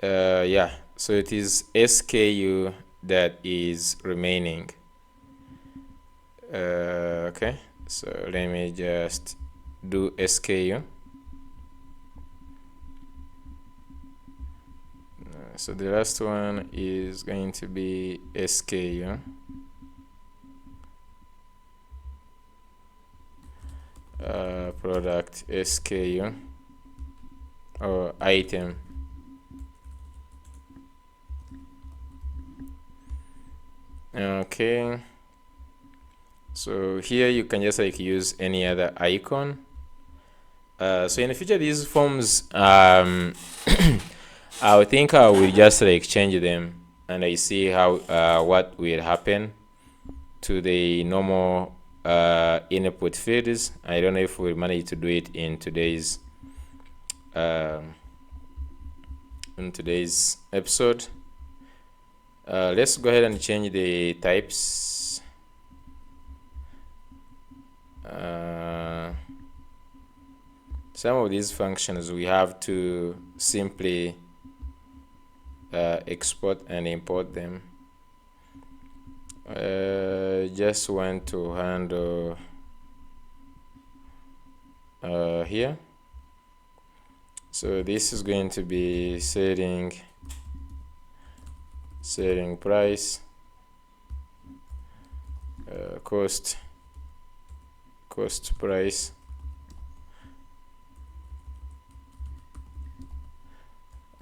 Yeah, so it is SKU that is remaining. Okay, so let me just do SKU. So the last one is going to be SKU. Product SKU or item. Okay, so here you can just like use any other icon. So in the future, these forms I think I will just like change them and I see how what will happen to the normal input fields. I don't know if we'll manage to do it in today's episode. Let's go ahead and change the types. Some of these functions we have to simply export and import them. Just want to handle here. So this is going to be setting price, cost price,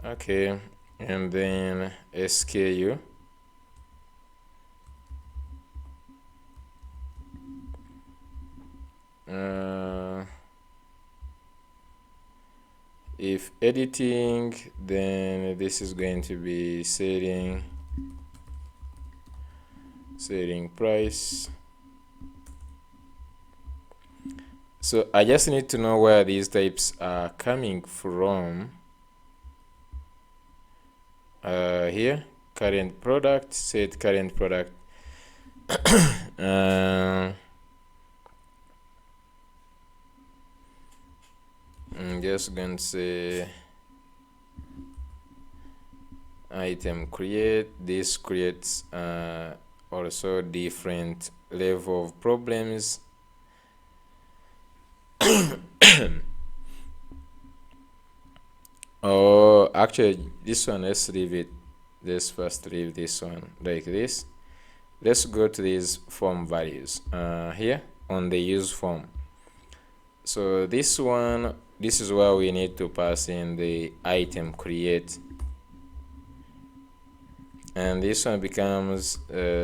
okay, and then SKU. If editing, then this is going to be setting price. So I just need to know where these types are coming from. Here, current product, set current product. I'm just going to say item create. This creates also different level of problems. Oh, actually, this one, let's leave it. Let's first leave this one like this. Let's go to these form values here on the use form. So this one, this is where we need to pass in the item create, and this one becomes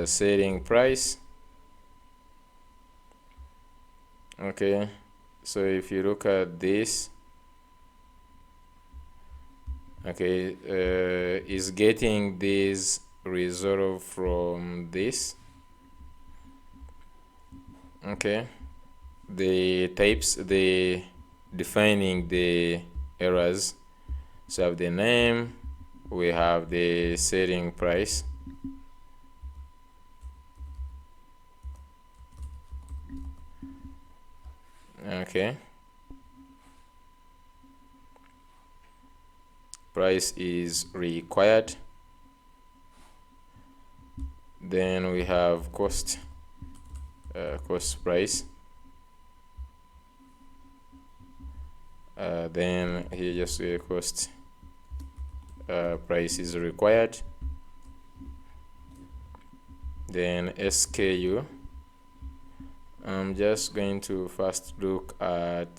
setting price. Okay, so if you look at this, okay, is getting this resolved from this. Okay, the types, the defining the errors. So have the name, we have the setting price. Okay, price is required. Then we have cost price. Then here just say cost price is required. Then SKU, I'm just going to first look at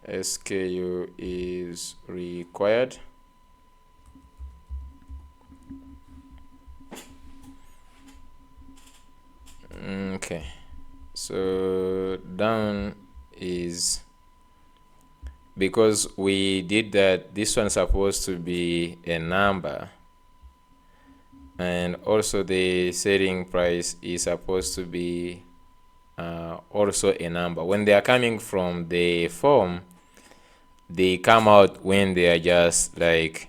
SKU is required. Okay, so down is because we did that. This one's supposed to be a number, and also the setting price is supposed to be also a number. When they are coming from the form, they come out when they are just like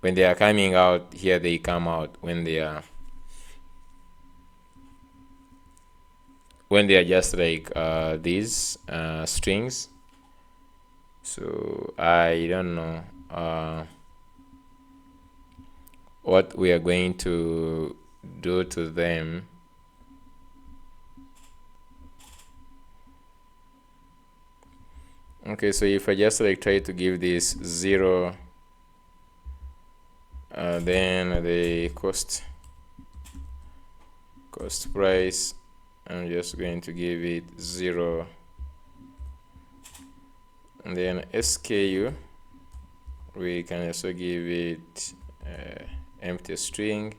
when they are coming out here, they come out when they are just like these strings. So I don't know what we are going to do to them. Okay, so if I just like try to give this 0, then the cost price, I'm just going to give it 0, and then SKU, we can also give it empty string.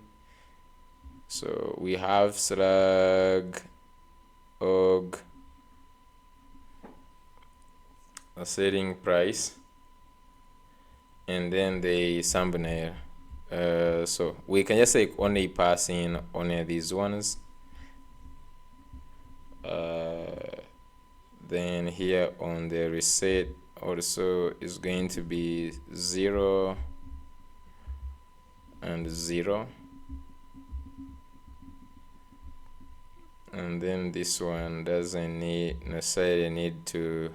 So we have slug org selling price, and then the thumbnail. So we can just like only pass in only these ones. Then here on the reset also is going to be 0 and 0, and then this one doesn't necessarily need to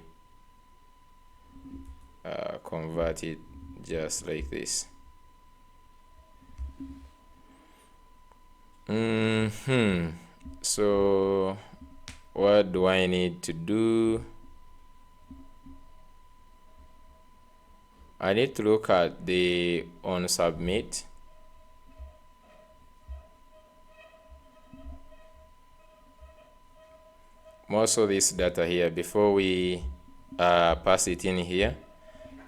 convert it, just like this. So what do I need to do? I need to look at the on submit. Most of this data here, before we pass it in here,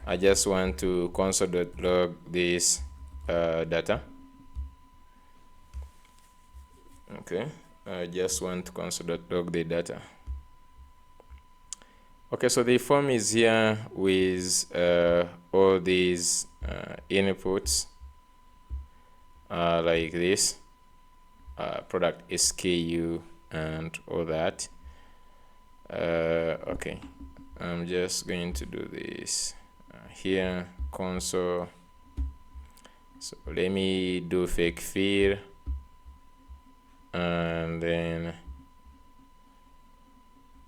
I just want to console.log this data. Okay, I just want to console.log the data. Okay, so the form is here with all these inputs like this, product SKU and all that. Okay, I'm just going to do this here, console. So let me do fake fill, and then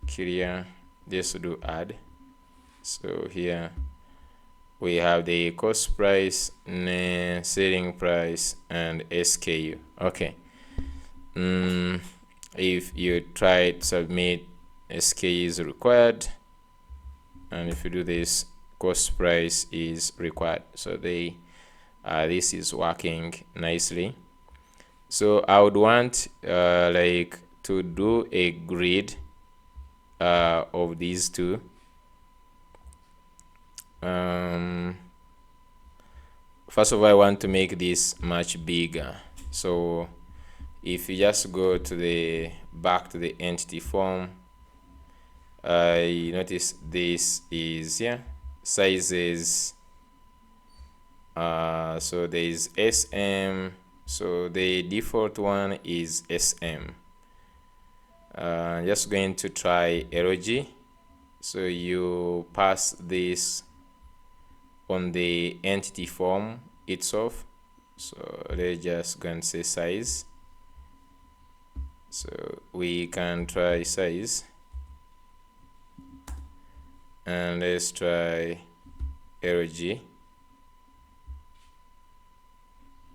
clear. Just do add. So here we have the cost price, selling price, and SKU. Okay. If you try to submit, SKU is required, and if you do this, cost price is required. So this is working nicely. So I would want like to do a grid of these two. First of all, I want to make this much bigger. So if you just go to back to the entity form, you notice this is sizes. So there is SM. So the default one is SM. Just going to try LG. So you pass this on the entity form itself. So let's just go and say size. So we can try size, and let's try LG.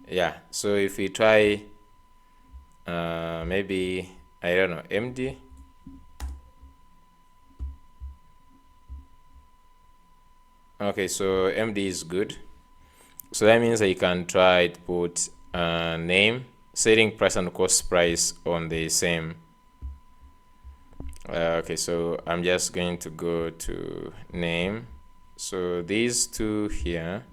Yeah, so if we try maybe, I don't know, MD. Okay, so MD is good. So that means I can try to put name, selling price, and cost price on the same. Okay, so I'm just going to go to name. So these two here.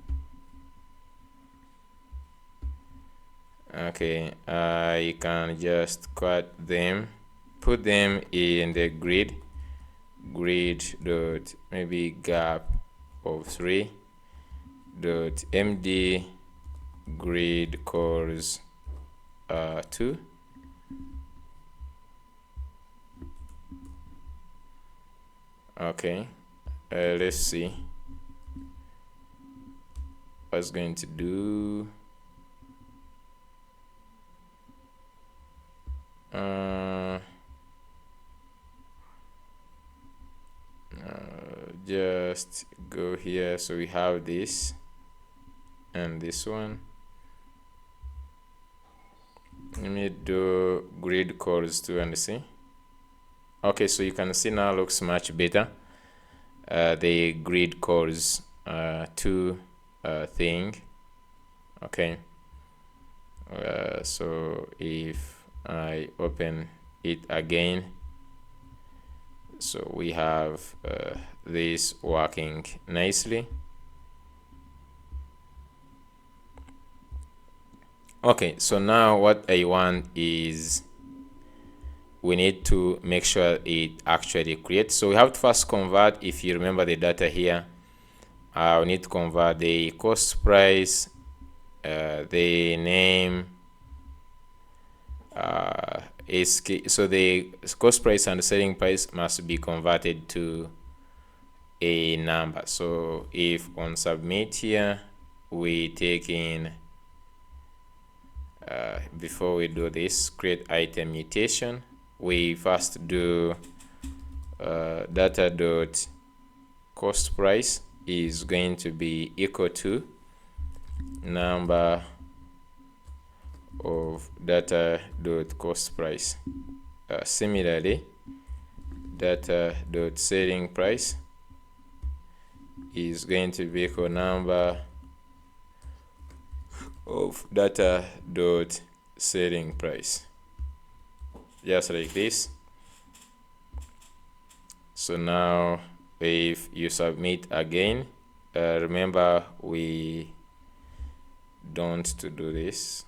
Okay, I can just cut them, put them in the grid dot maybe gap of 3 dot md grid cores 2. Okay, let's see. was going to do just go here. So we have this and this one. Let me do grid codes too and see. Okay, so you can see now looks much better. The grid codes to thing. Okay, so if I open it again, so we have this working nicely. Okay, so now what I want is we need to make sure it actually creates. So we have to first convert, if you remember the data here, we need to convert the cost price, the name, so the cost price and the selling price must be converted to a number. So if on submit here, we take in, before we do this, create item mutation, we first do data dot cost price is going to be equal to number of data dot cost price. Similarly, data dot selling price is going to be equal number of data dot selling price, just like this. So now if you submit again, remember we don't to do this.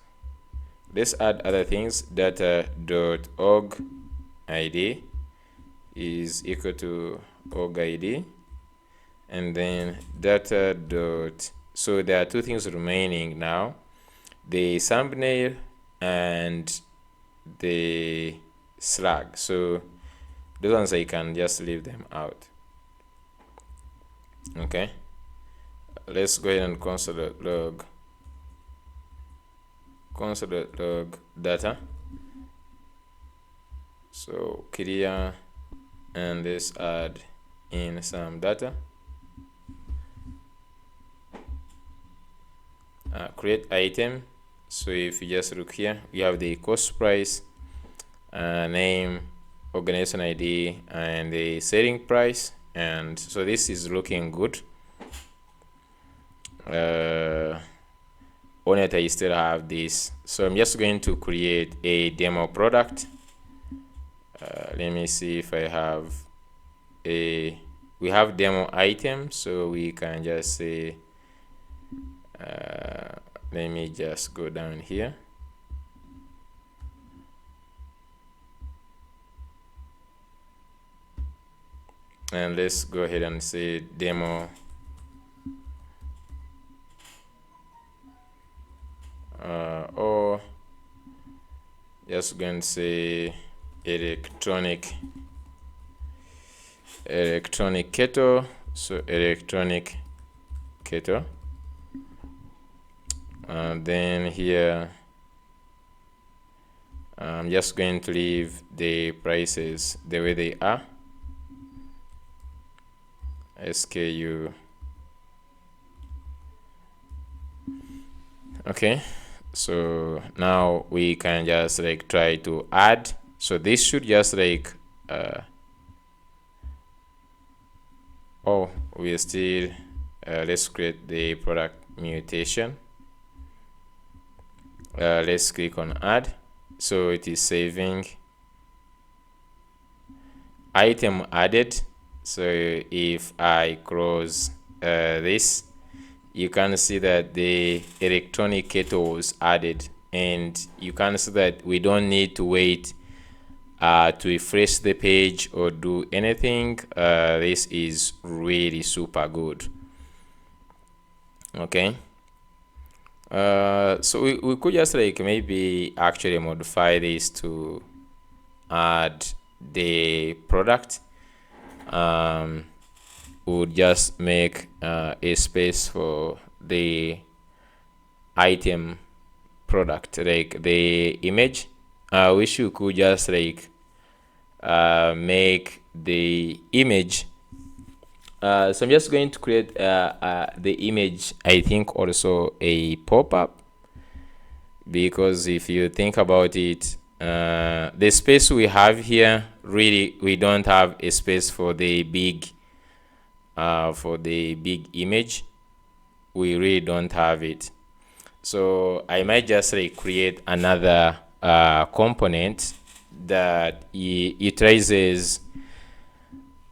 Let's add other things. Data dot org id is equal to org id, and then data dot, so there are two things remaining now, the thumbnail and the slug. So those ones I can just leave them out. Okay, let's go ahead and console.log data. So clear, and let's add in some data. Create item. So if you just look here, we have the cost price, name, organization ID, and the selling price. And so this is looking good. On it I still have this, so I'm just going to create a demo product. Let me see if I have we have demo item, so we can just say let me just go down here, and let's go ahead and say demo or just going to say electronic kettle. So electronic kettle, and then here I'm just going to leave the prices the way they are. SKU. Okay, so now we can just like try to add. So this should just like oh, we still let's create the product mutation. Let's click on add. So it is saving item added. So if I close this, you can see that the electronic kettle was added, and you can see that we don't need to wait to refresh the page or do anything. This is really super good. Okay, so we could just like maybe actually modify this to add the product. Would just make a space for the item product, like the image. Wish you could just like make the image. So I'm just going to create the image, I think also a pop-up, because if you think about it, the space we have here, really we don't have a space for the big image. We really don't have it. So I might just like create another component that utilizes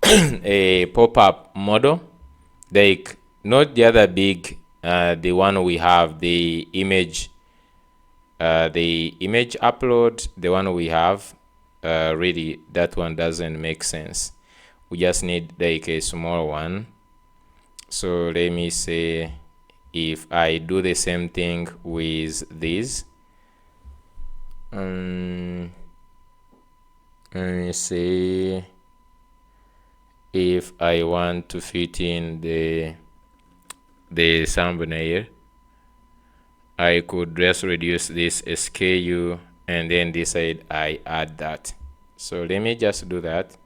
a pop-up model, like not the other big, the one we have, the image upload, the one we have. Really, that one doesn't make sense. We just need like a small one. So let me say, if I do the same thing with this, let me say, if I want to fit in the thumbnail, I could just reduce this SKU and then decide I add that. So let me just do that.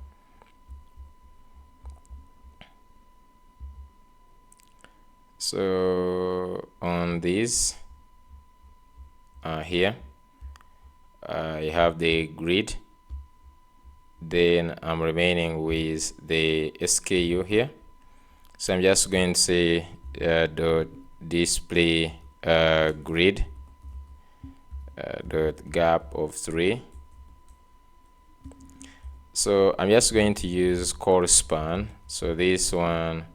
So on this here, I have the grid, then I'm remaining with the SKU here. So I'm just going to say dot display grid dot gap of 3. So I'm just going to use call span. So this one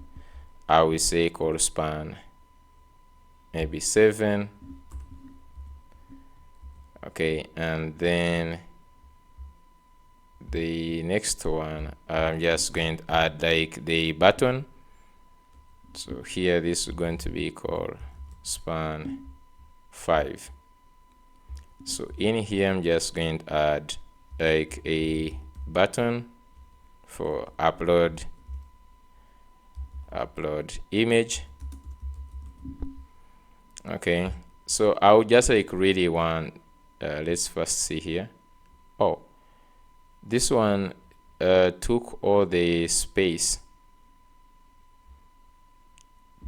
I will say call span maybe 7. Okay, and then the next one, I'm just going to add like the button. So here this is going to be called span 5. So in here I'm just going to add like a button for upload image. Okay, so I'll just like really want, let's first see here. Oh, this one took all the space,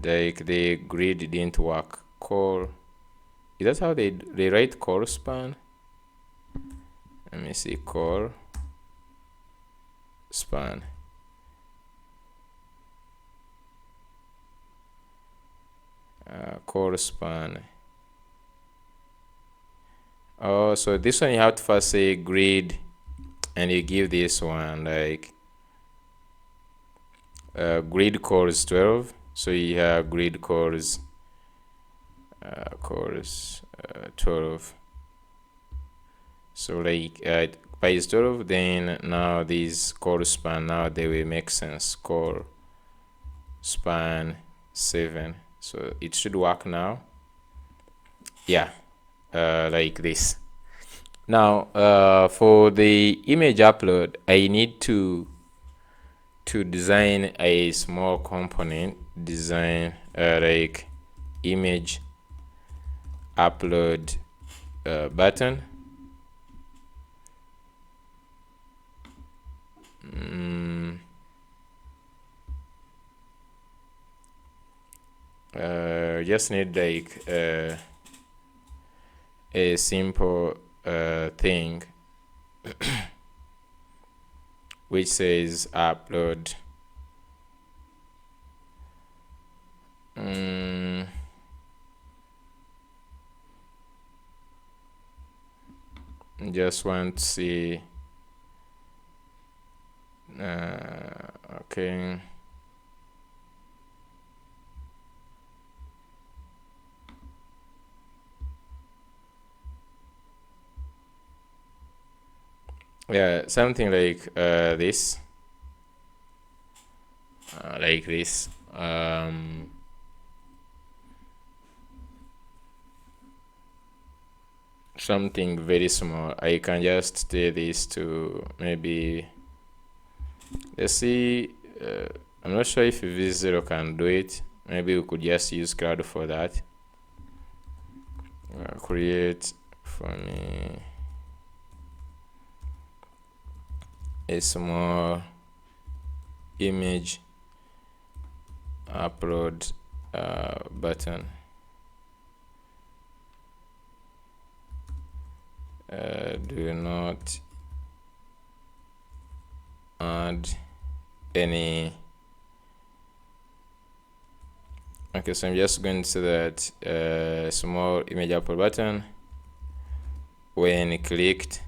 like the grid didn't work. Call, is that how they write call span? Let me see, call span. Call span. Oh, so this one you have to first say grid, and you give this one like grid cores 12. So you have grid cores 12. So like by 12, then now these core span, now they will make sense. Core span 7. So it should work now. Yeah, like this. Now for the image upload, I need to design a small component, design like image upload button. Just need like a simple thing which says upload just want to see okay, yeah, something like this, like this. Something very small. I can just take this to maybe, let's see, I'm not sure if V0 can do it. Maybe we could just use CRUD for that. create for me a small image upload button. Do not add any. Okay, so I'm just going to say that small image upload button, when clicked,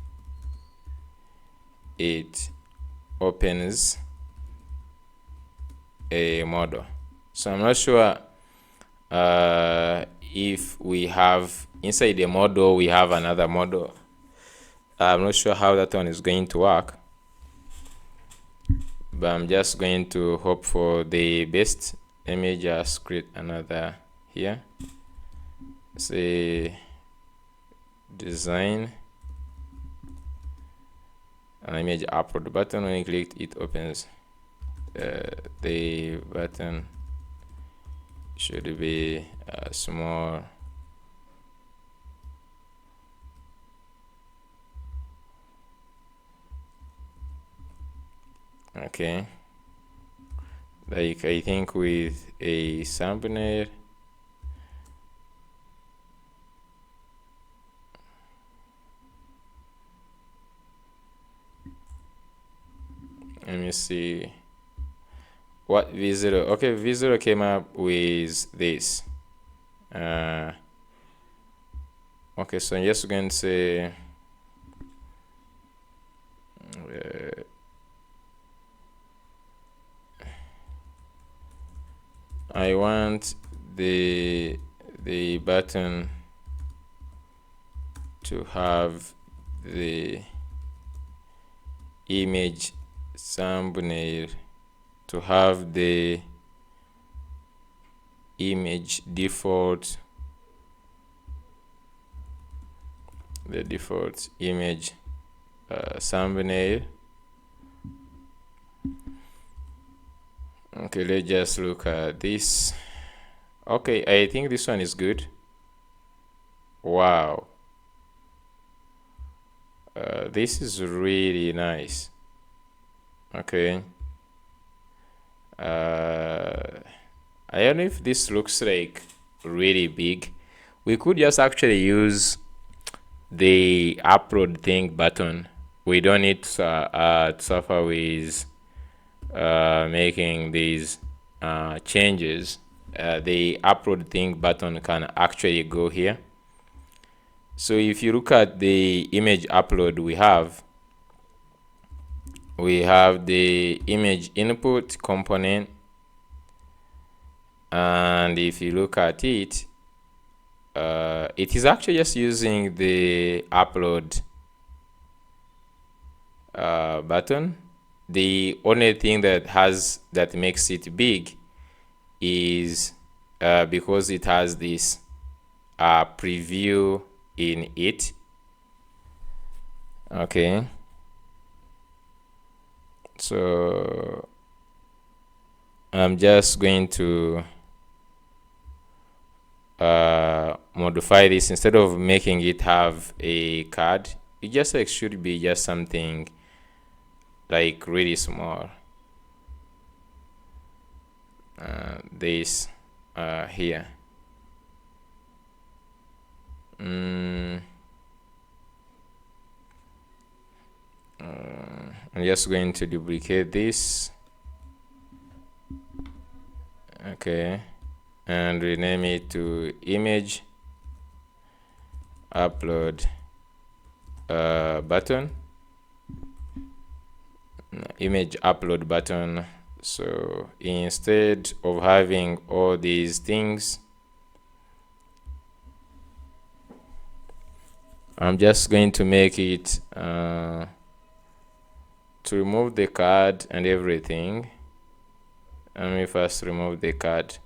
it opens a model. So I'm not sure if we have inside the model we have another model. I'm not sure how that one is going to work, but I'm just going to hope for the best. Let me just create another here. Say design an image upload button. When you click it opens. The button should be small. Okay, like I think with a thumbnail. Let me see what V0. Okay, V0 came up with this. Okay, so I'm just going to say I want the button to have the image thumbnail, to have the image default, the default image thumbnail. Okay, let's just look at this. Okay, I think this one is good. Wow, this is really nice. Okay, I don't know if this looks like really big. We could just actually use the upload thing button. We don't need to suffer with making these changes. The upload thing button can actually go here. So if you look at the image upload we have the image input component, and if you look at it, it is actually just using the upload button. The only thing that makes it big is because it has this preview in it. Okay, so I'm just going to modify this. Instead of making it have a card, it just like should be just something like really small. This here. I'm just going to duplicate this. Okay, and rename it to image upload button. Image upload button. So instead of having all these things, I'm just going to make it to remove the card and everything. Let me first remove the card.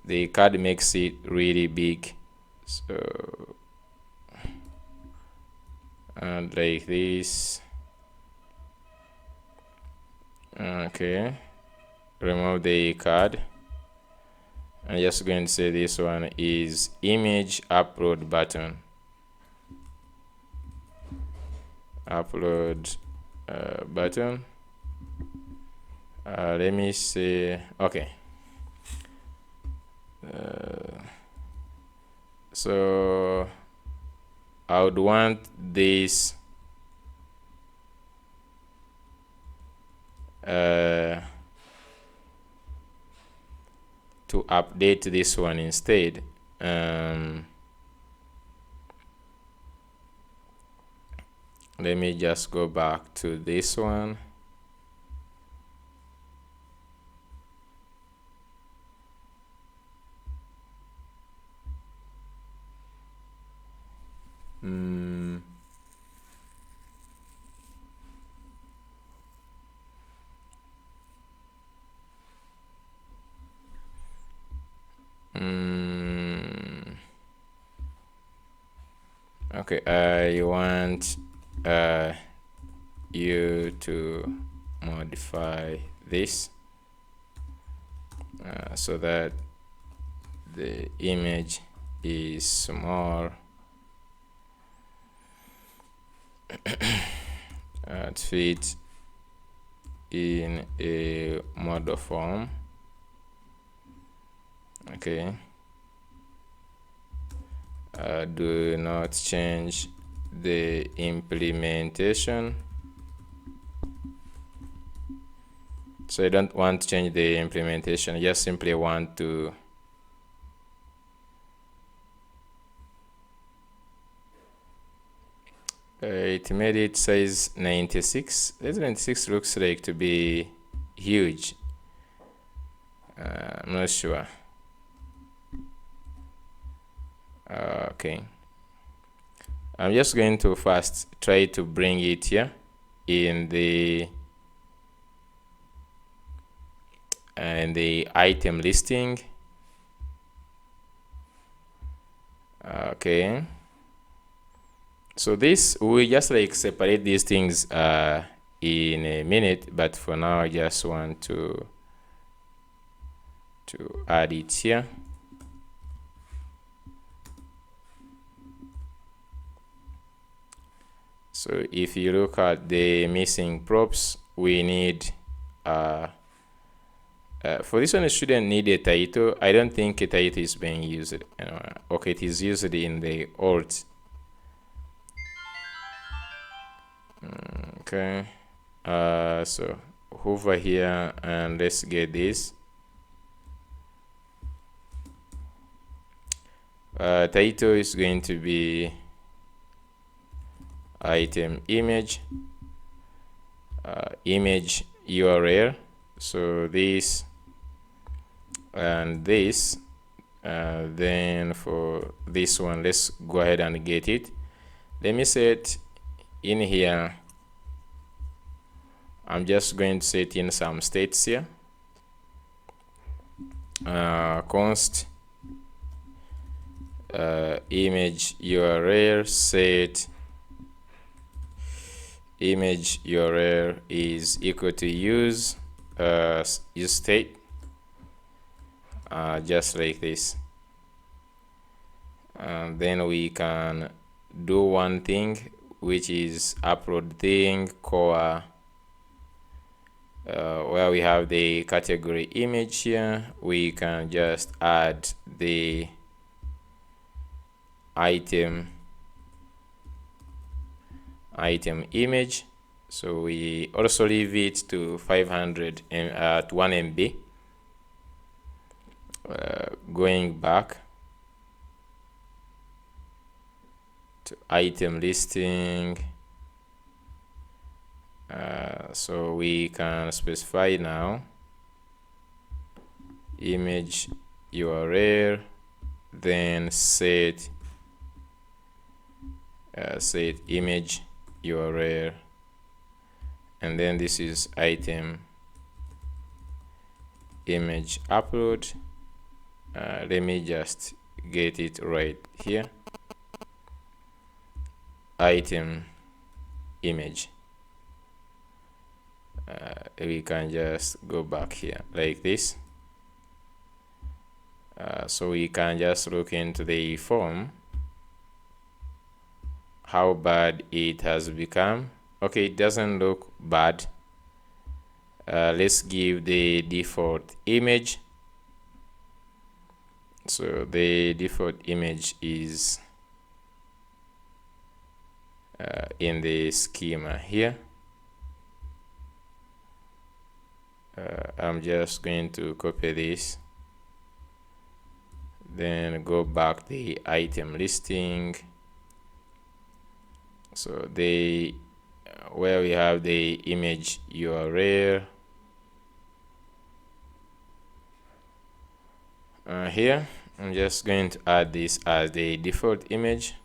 The card makes it really big, so and like this. Okay, remove the card I'm just going to say this one is image upload button. Upload button. Let me say, okay. So I would want this to update this one instead. Let me just go back to this one. Okay, I want you to modify this so that the image is small to fit in a model form. Okay. Do not change the implementation. So I don't want to change the implementation, I just simply want to it made it size 96. This 96 looks like to be huge. I'm not sure. Okay, I'm just going to first try to bring it here in the item listing. Okay, so this, we just like separate these things in a minute, but for now I just want to add it here. So if you look at the missing props, we need for this one, it shouldn't need a title. I don't think a title is being used. Okay, it is used in the alt. Okay, so hover here and let's get this. Title is going to be item image, image URL. So this and this. Then for this one, let's go ahead and get it. Let me set in here, I'm just going to set in some states here. Const image URL set image URL is equal to use state, just like this. And then we can do one thing, which is upload thing core, where we have the category image here. We can just add the item image. So we also leave it to 500 at 1 MB. Going back to item listing, so we can specify now image URL, then set image URL, and then this is item image upload. Let me just get it right here. Item image. We can just go back here like this, So we can just look into the form how bad it has become. Okay, it doesn't look bad. Let's give the default image. So the default image is in the schema here. I'm just going to copy this, then go back the item listing. So the where we have the image URL here, I'm just going to add this as the default image.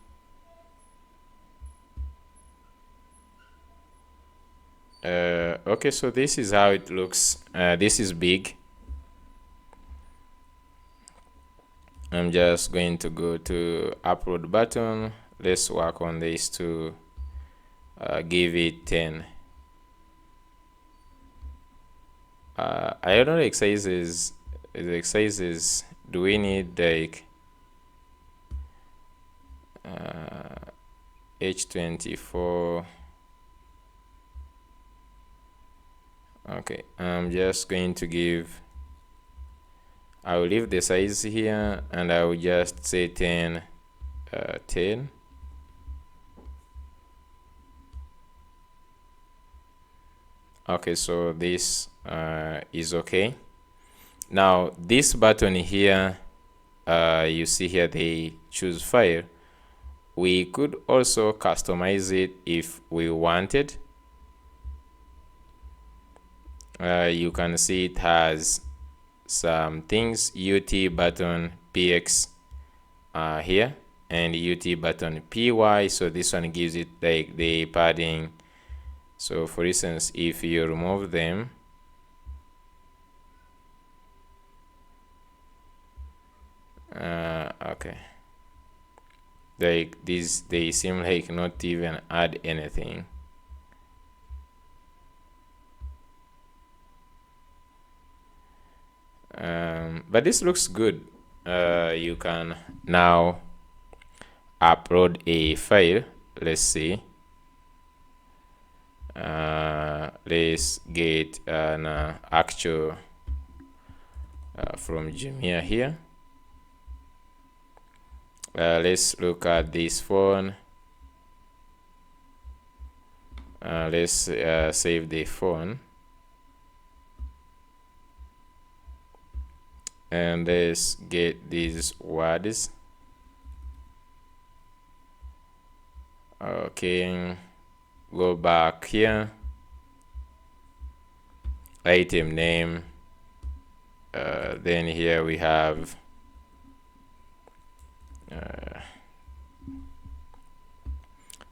Okay, so this is how it looks. This is big. I'm just going to go to upload button. Let's work on this to give it 10. I don't know the sizes. The sizes. Do we need like H24? Okay, I'm just going to give. I will leave the size here, and I will just say 10. 10. Okay, so this is okay. Now this button here, you see here the choose file. We could also customize it if we wanted. You can see it has some things, UT button PX here, and UT button PY. So this one gives it like the padding. So for instance, if you remove them, okay, like these, they seem like not even add anything. But this looks good. You can now upload a file. Let's see. Let's get an actual from Jumia here. Let's look at this phone. Let's save the phone, and let's get these words. Okay, go back here, item name, then here we have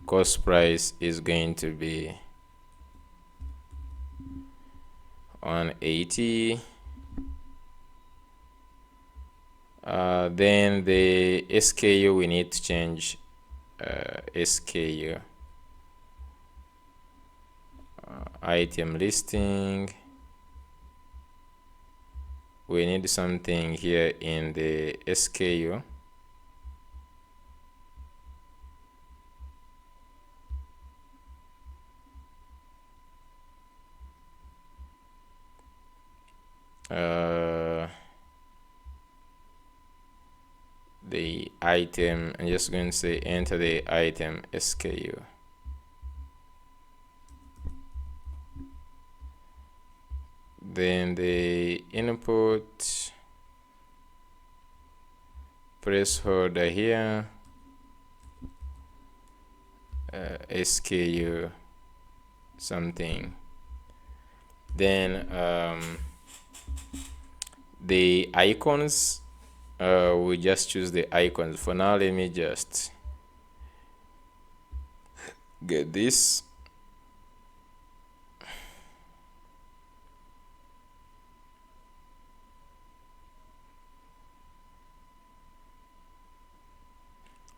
cost price is going to be 180. Then the SKU, we need to change SKU, item listing. We need something here in the SKU. The item, I'm just going to say enter the item SKU. Then the input, press holder here, SKU something. Then the icons, we just choose the icons. For now, let me just get this.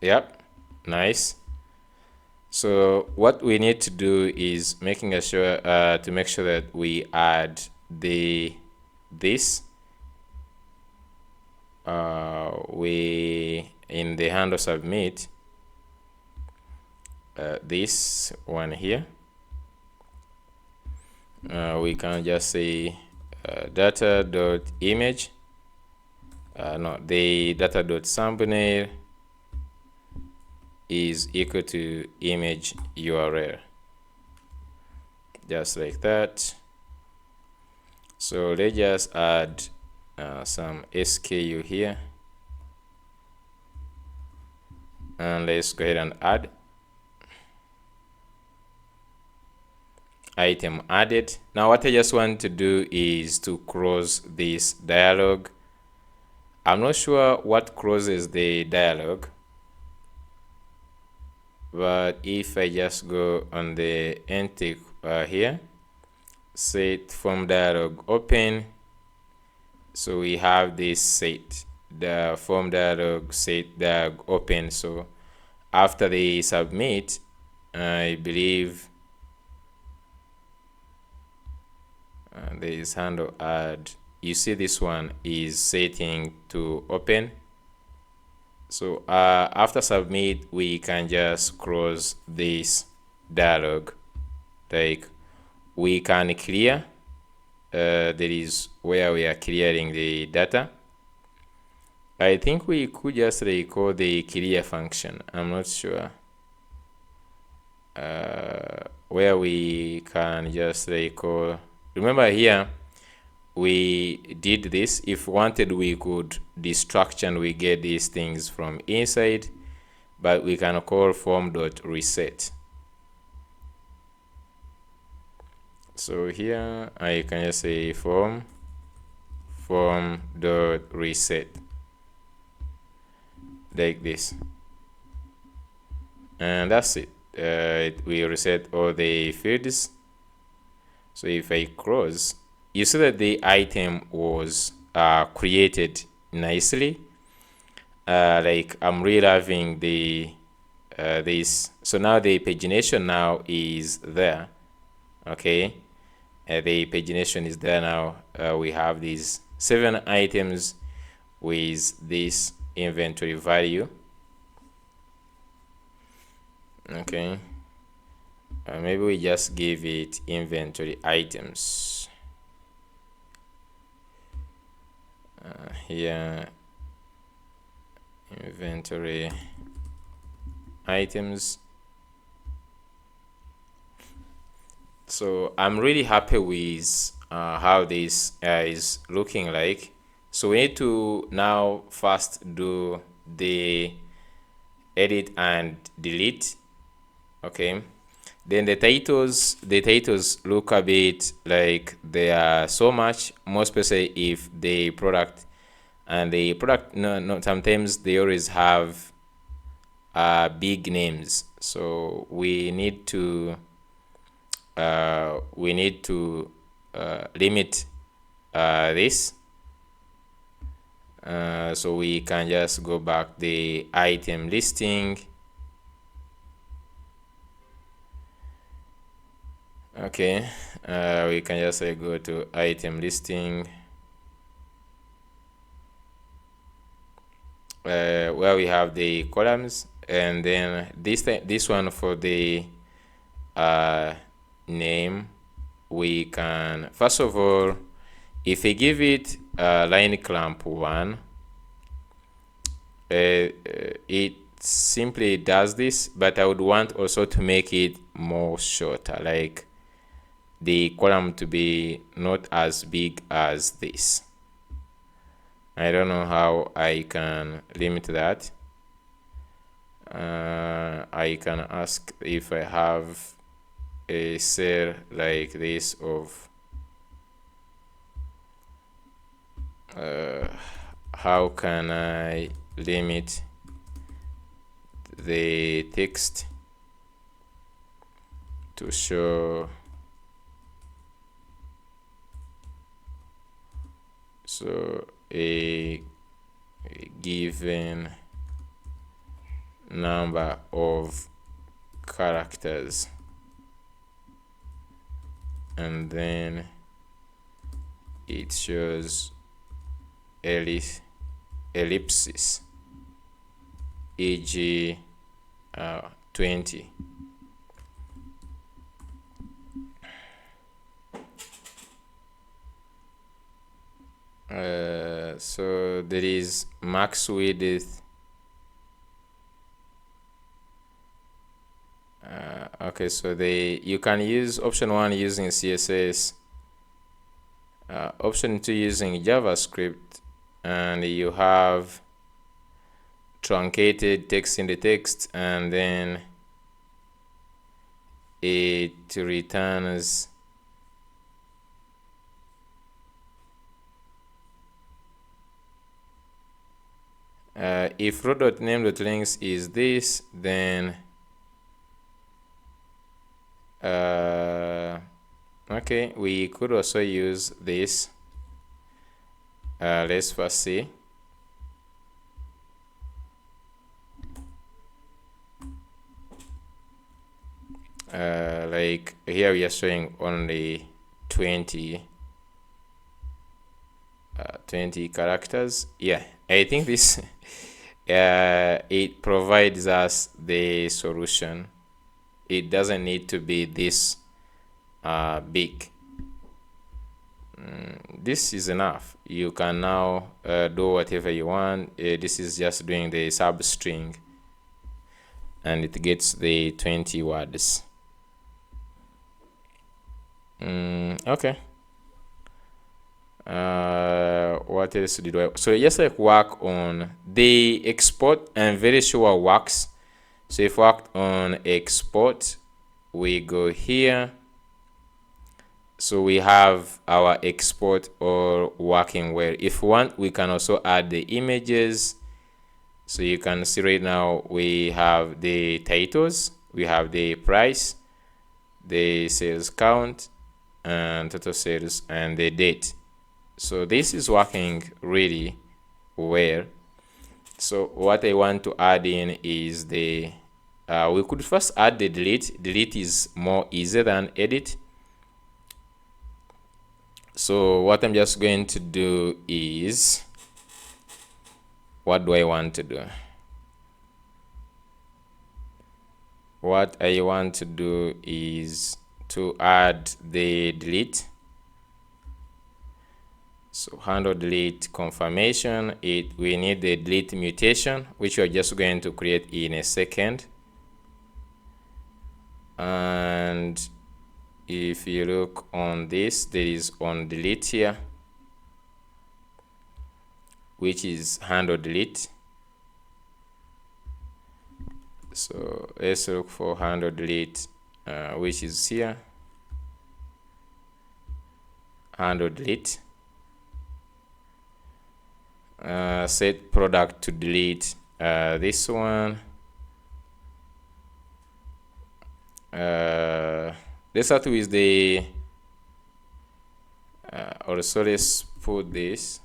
Yep, nice. So what we need to do is making sure to make sure that we add this we in the handle submit, this one here, we can just say data.image, no, the data.thumbnail is equal to image URL, just like that. So let's just add some SKU here, and let's go ahead and add item added. Now what I just want to do is to close this dialog. I'm not sure what closes the dialog, but if I just go on the intake here, set form dialog open, so we have this set, the form dialog set dialog open. So after the submit, I believe there is handle add. You see this one is setting to open. So after submit, we can just close this dialog. Like we can clear, that is where we are clearing the data. I think we could just recall the clear function. I'm not sure where we can just recall. Remember here we did this. If wanted, we could destruct and we get these things from inside, but we can call form.reset. So here I can just say form.reset, like this, and that's it. We reset all the fields. So if I close, you see that the item was created nicely. Like I'm reloving the this. So now the pagination now is there. Okay, the pagination is there now. We have these 7 items with this inventory value. Okay, maybe we just give it inventory items. Here, inventory items. So I'm really happy with how this is looking like. So we need to now first do the edit and delete. Okay, then the titles look a bit like they are so much, more especially if the product and the product, no, sometimes they always have big names. So we need to limit this. So we can just go back the item listing. Okay, we can just go to item listing, where we have the columns, and then this one for the name. We can, first of all, if we give it line clamp 1, it simply does this, but I would want also to make it more shorter, like the column to be not as big as this. I don't know how I can limit that. I can ask if I have a cell like this of how can I limit the text to show. So a given number of characters, and then it shows else ellipsis, e.g. 20. So there is max width. Okay, so you can use option 1 using CSS, option 2 using JavaScript, and you have truncated text in the text, and then it returns if row.name.links is this, then okay, we could also use this. Let's first see. Like here we are showing only 20 characters. Yeah, I think this it provides us the solution. It doesn't need to be this big. This is enough. You can now do whatever you want. This is just doing the substring, and it gets the 20 words. Okay. What else did I? So just like work on the export, I'm very sure works. So if worked on export, we go here. So we have our export all working well. If we want, we can also add the images. So you can see right now we have the titles, we have the price, the sales count, and total sales, and the date. So this is working really well. So what I want to add in is the we could first add the delete. Delete is more easier than edit. So what I'm just going to do is, what do I want to do? What I want to do is to add the delete. So handle delete confirmation. We need the delete mutation, which we're just going to create in a second. And if you look on this, there is on delete here, which is handle delete. So let's look for handle delete, which is here, handle delete. Set product to delete this one. Let's start with the also let's put this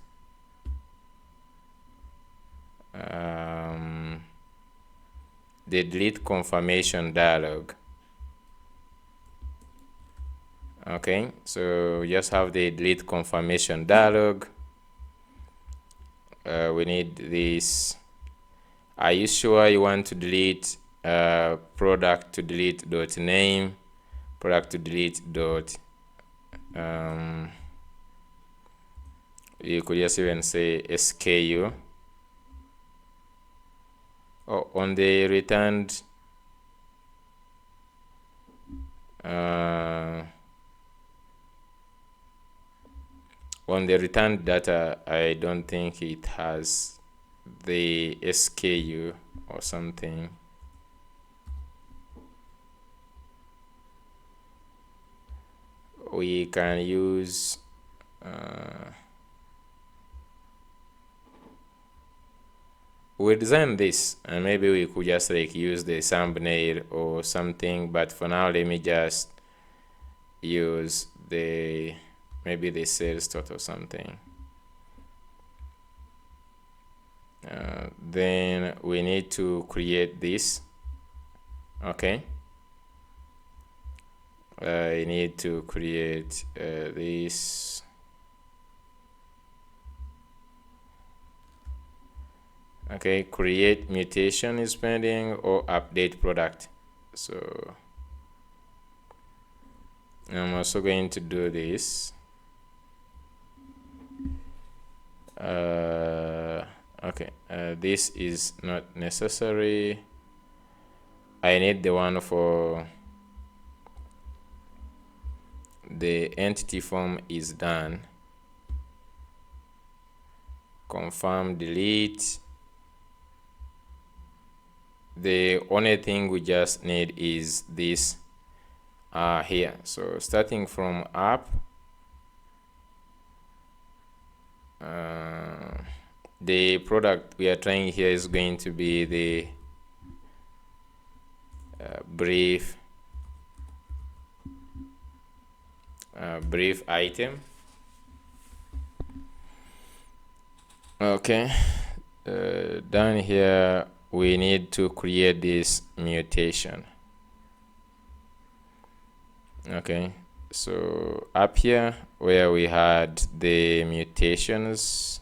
the delete confirmation dialog. Okay, so we just have the delete confirmation dialog. We need this. Are you sure you want to delete product to delete dot name, product to delete dot you could just even say SKU. Oh, on the returned on the returned data, I don't think it has the SKU or something. We can use we design this, and maybe we could just like use the thumbnail or something, but for now let me just use the maybe the sales total or something. Then we need to create this. Okay, I need to create this. Okay, create mutation is pending or update product. So I'm also going to do this. Okay, this is not necessary. I need the one for the entity form is done. Confirm, delete. The only thing we just need is this here. So starting from app, the product we are trying here is going to be the brief item. Okay, down here we need to create this mutation. Okay, so up here where we had the mutations,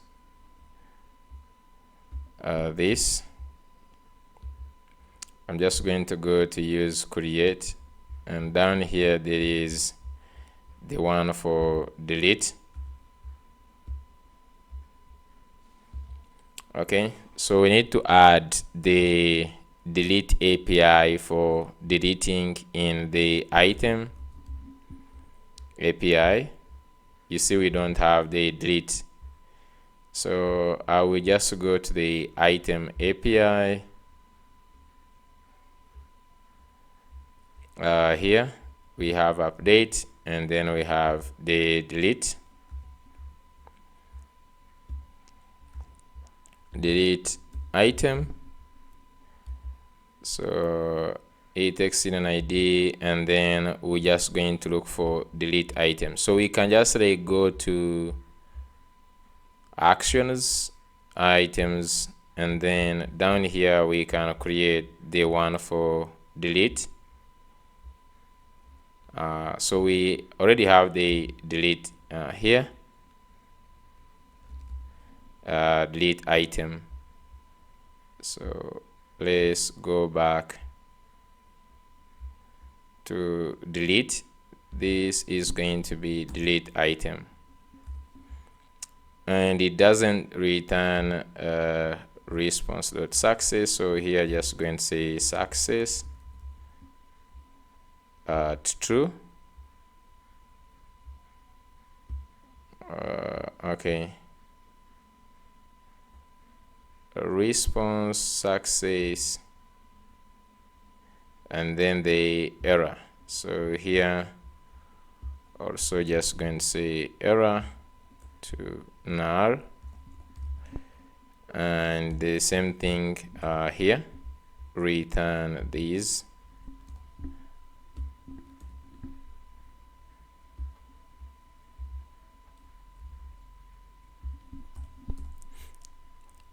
this, I'm just going to go to use create, and down here there is the one for delete. Okay, so we need to add the delete API for deleting in the item API. You see we don't have the delete, so I will just go to the item API. Here we have update, and then we have the delete item. So it takes in an ID, and then we're just going to look for delete item. So we can just like go to actions, items, and then down here we can create the one for delete. So we already have the delete here, delete item. So let's go back to delete. This is going to be delete item, and it doesn't return response.success. So here just going to say success true. Okay, response success, and then the error. So here also just going to say error to null, and the same thing here, return these.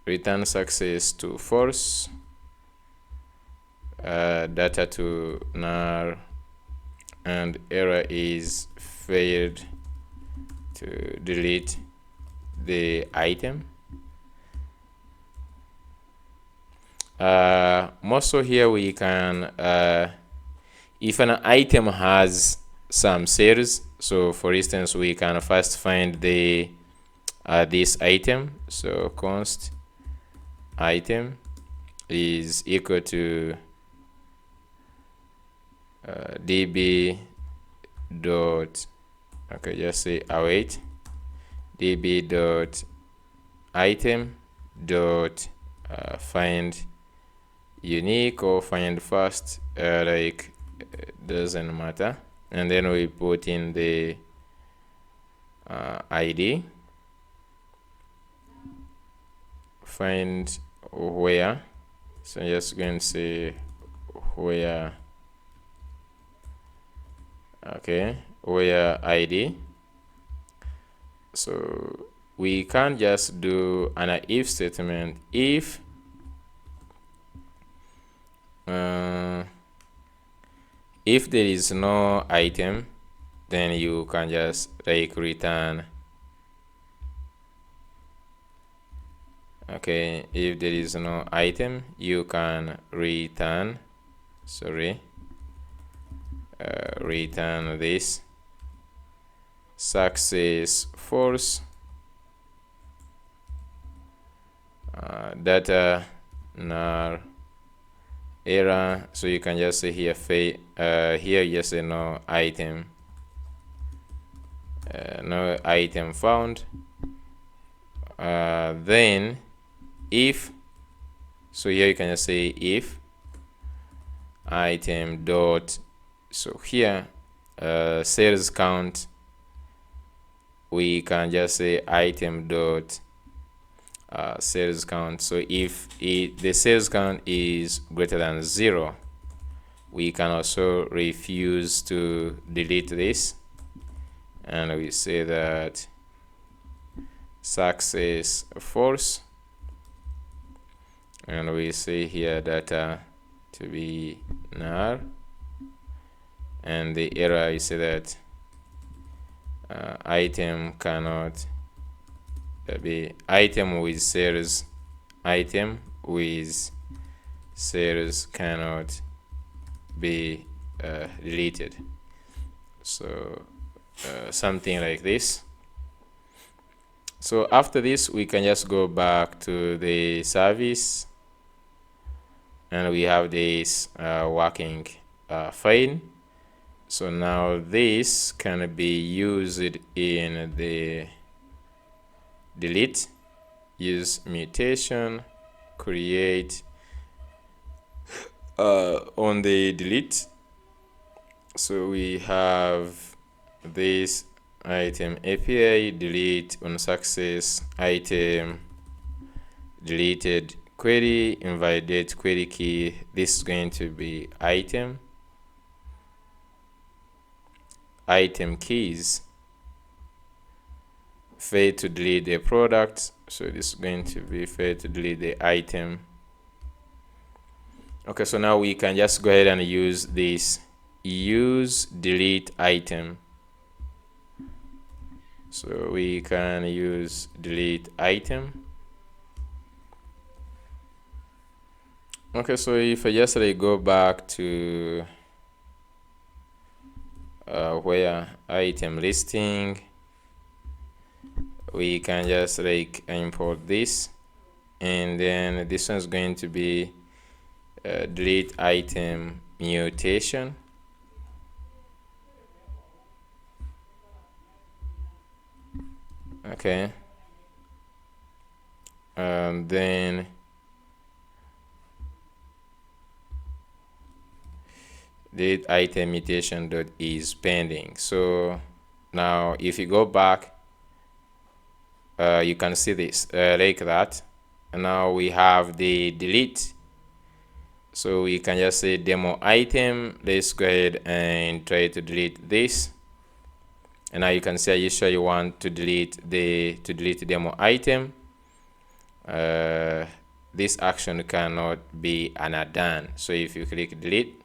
Return success to false, data to null, and error is failed to delete the item. Also here we can, if an item has some cells, so for instance we can first find the this item. So const item is equal to db dot, okay, just say await db dot item dot find unique or find first, doesn't matter, and then we put in the ID, find where, so just going to say where, okay, where ID. So we can't just do an if statement if there is no item, then you can just like return Okay, if there is no item, you can return return this success false data null error. So you can just say here here you just say no item found. Then if, so here you can just say if item dot, so here sales count, we can just say item dot sales count. So if the sales count is greater than 0, we can also refuse to delete this, and we say that success false, and we say here data to be null, and the error is say that item cannot be item with sales cannot be deleted. So something like this. So after this, we can just go back to the service, and we have this working fine. So now this can be used in the delete, use mutation, create on the delete. So we have this item API delete on success item deleted query invalidate query key. This is going to be item keys, fail to delete the product. So this is going to be fail to delete the item. Okay, so now we can just go ahead and use this use delete item. So we can use delete item. Okay, so if I just go back to where item listing, we can just import this, and then this one's going to be delete item mutation. Okay, then delete item mutation dot is pending. So now if you go back, you can see this like that, and now we have the delete. So we can just say demo item. Let's go ahead and try to delete this, and now you can say, are you sure you want to delete the demo item? This action cannot be undone. So if you click delete,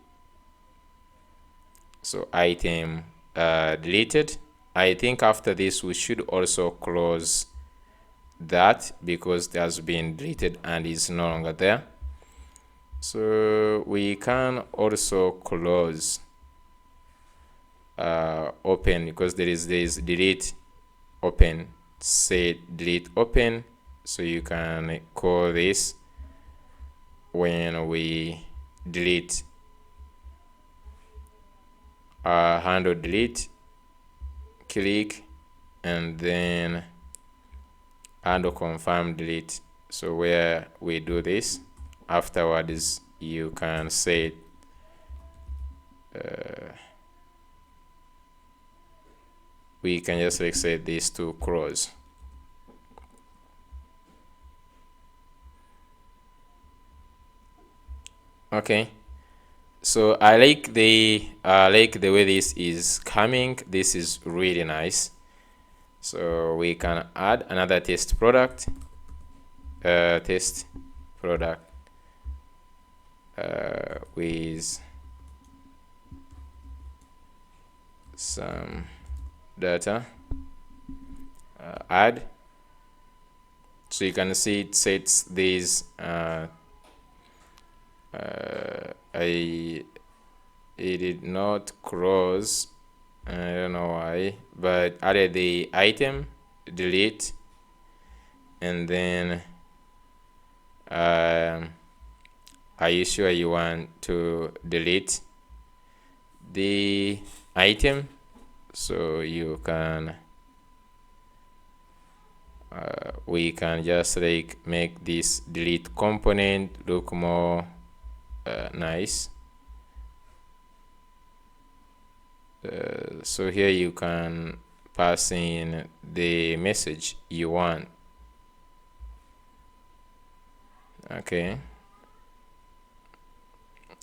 so item deleted. I think after this we should also close that, because it has been deleted and is no longer there. So we can also close open, because there is this delete open, say delete open. So you can call this when we delete handle delete, click, and then handle confirm delete. So where we do this, afterwards you can say we can just set these to close. Okay, so I like the way this is coming. This is really nice. So we can add another test product, with some data, add. So you can see it sets these it did not cross, I don't know why, but added the item, delete, and then are you sure you want to delete the item? So you can we can just like make this delete component look more nice. So here you can pass in the message you want. Okay,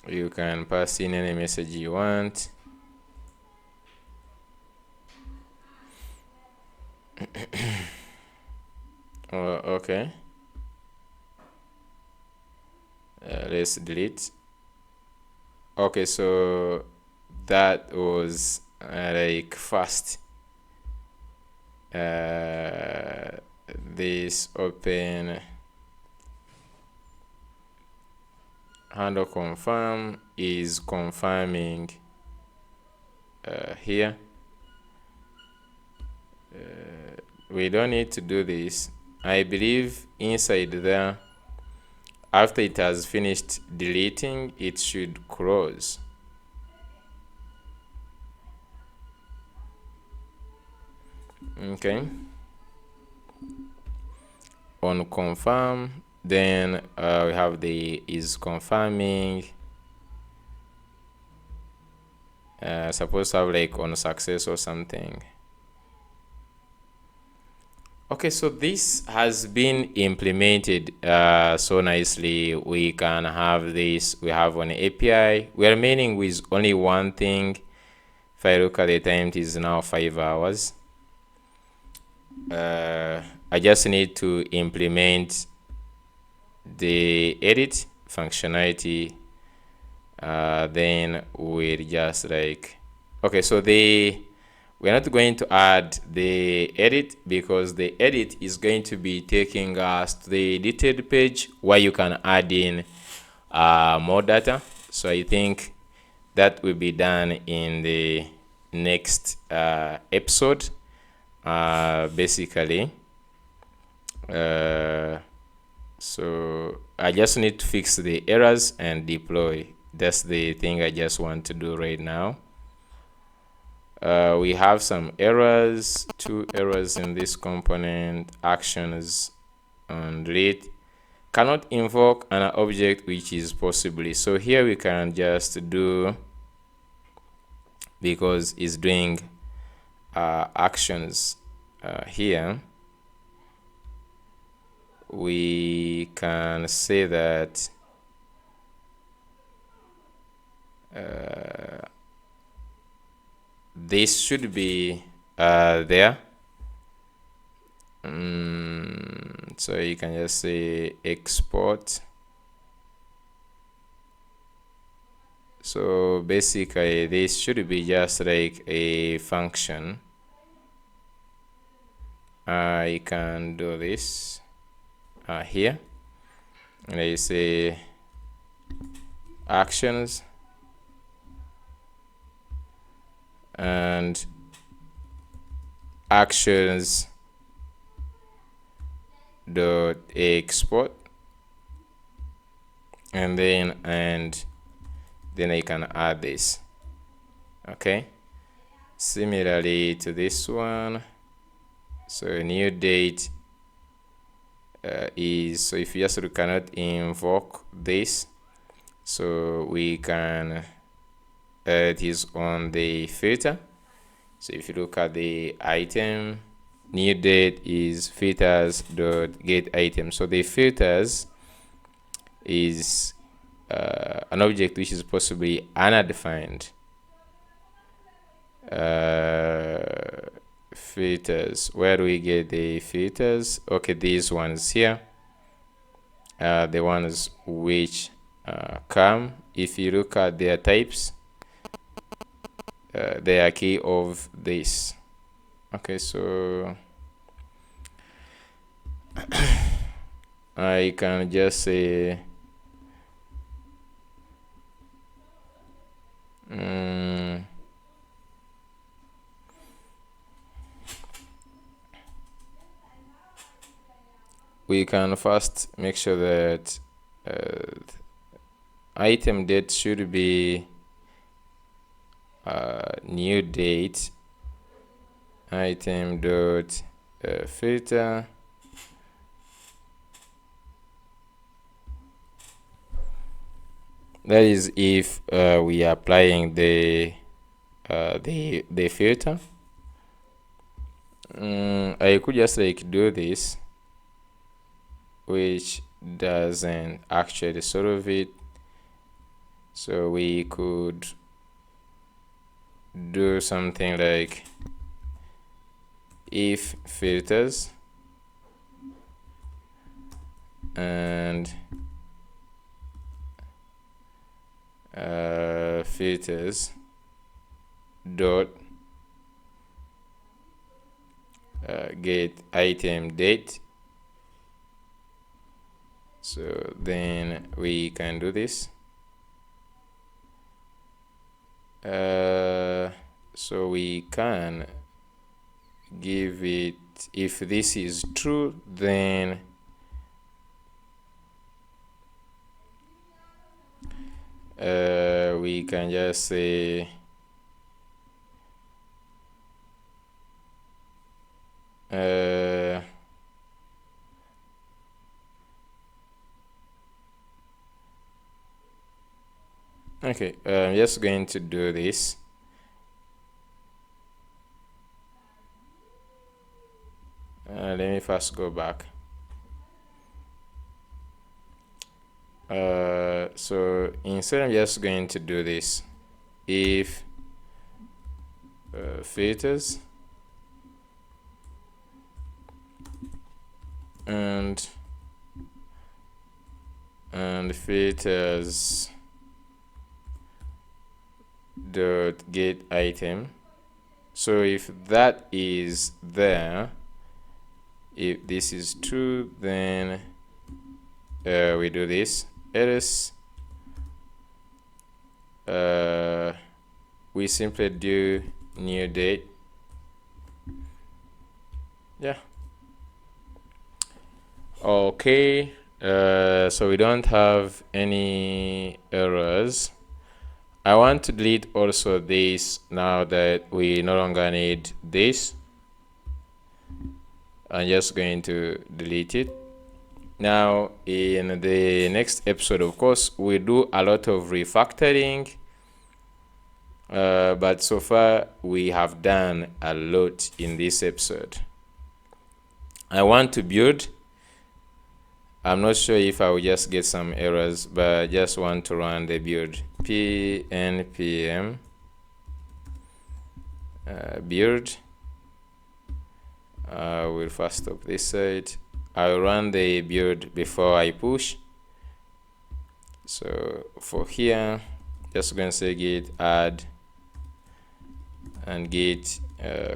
you can pass in any message you want. Okay, let's delete. Okay, so that was like fast. This open handle confirm is confirming here. We don't need to do this. I believe inside there, after it has finished deleting, it should close. Okay, on confirm, then we have the is confirming. Suppose to have like on success or something. Okay, so this has been implemented so nicely. We can have this. We have an API. We are remaining with only one thing. If I look at the time, it is now 5 hours. I just need to implement the edit functionality. Then we'll just like, okay, so we're not going to add the edit because the edit is going to be taking us to the detailed page where you can add in more data. So I think that will be done in the next episode. Basically, so I just need to fix the errors and deploy. That's the thing I just want to do right now. We have some errors, 2 errors in this component, actions and delete. Cannot invoke an object which is possibly. So here we can just do, because it's doing actions here, we can say that this should be there. So you can just say export. So basically this should be just like a function. I can do this here, and I say actions and actions dot export, and then I can add this. Okay, similarly to this one. So new date is, so if you just cannot invoke this, so we can it is on the filter. So if you look at the item, new date is filters dot get item. So the filters is an object which is possibly undefined. Filters, where do we get the filters? Okay, these ones here, the ones which come, if you look at their types, they are key of this. Okay, so I can just say we can first make sure that item date should be new date item dot filter that is if we are applying the filter. I could just like do this, which doesn't actually solve it, so we could do something like if filters and filters dot get item date. So then we can do this. So we can give it, if this is true, then we can just say okay, I'm just going to do this. Let me first go back. So instead, I'm just going to do this. If filters and filters dot get item. So if that is there, if this is true, then we do this. Else we simply do new date. Yeah. Okay, so we don't have any errors. I want to delete also this now that we no longer need this. I'm just going to delete it. Now in the next episode, of course, we do a lot of refactoring, but so far we have done a lot in this episode. I want to build. I'm not sure if I will just get some errors, but I just want to run the build. npm build. We'll first stop this side. I'll run the build before I push. So for here, just going to say git add and git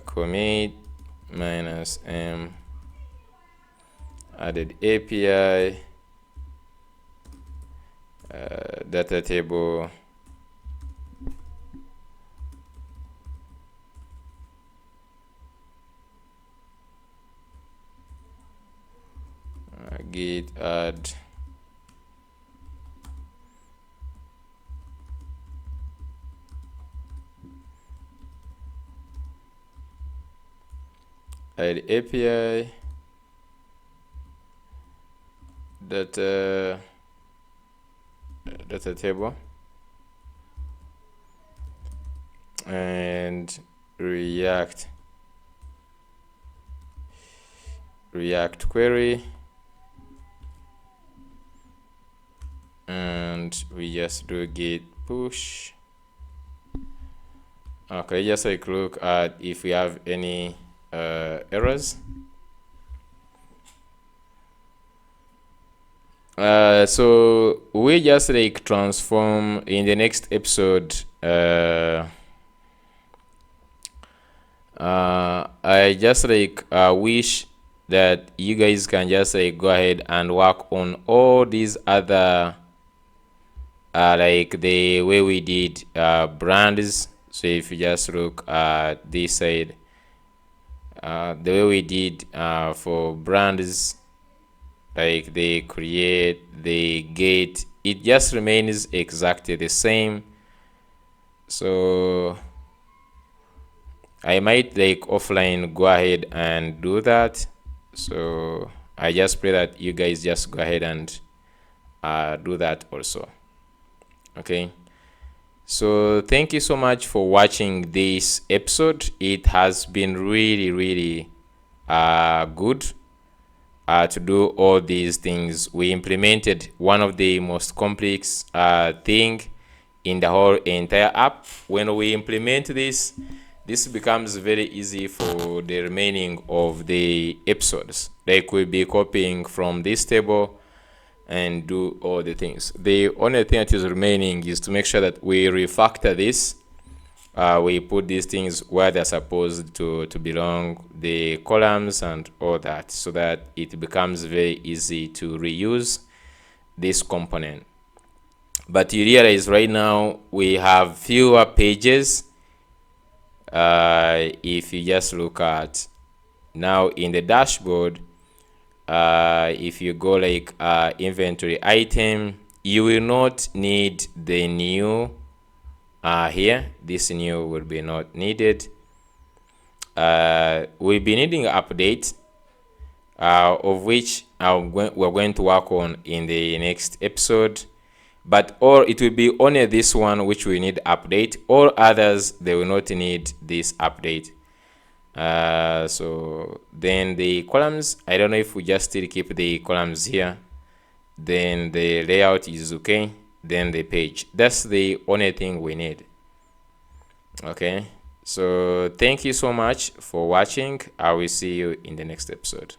commit -m added API data table git add API data table and React query, and we just do git push. Okay, just like look at if we have any errors. So we just like transform in the next episode. I just like wish that you guys can just go ahead and work on all these other like the way we did brands. So if you just look at this side, the way we did for brands, like they create, they get, it just remains exactly the same. So I might offline go ahead and do that. So I just pray that you guys just go ahead and do that also. Okay, so thank you so much for watching this episode. It has been really good to do all these things. We implemented one of the most complex thing in the whole entire app. When we implement this becomes very easy for the remaining of the episodes. Like we'll be copying from this table and do all the things. The only thing that is remaining is to make sure that we refactor this. We put these things where they're supposed to belong, the columns and all that, so that it becomes very easy to reuse this component. But you realize right now we have fewer pages. If you just look at now in the dashboard, if you go inventory item, you will not need the new here. This new will be not needed. We'll be needing an update of which we're going to work on in the next episode. But or it will be only this one which we need update. All others, they will not need this update. So then the columns, I don't know if we just still keep the columns here. Then the layout is okay. Then the page. That's the only thing we need. Okay. So thank you so much for watching. I will see you in the next episode.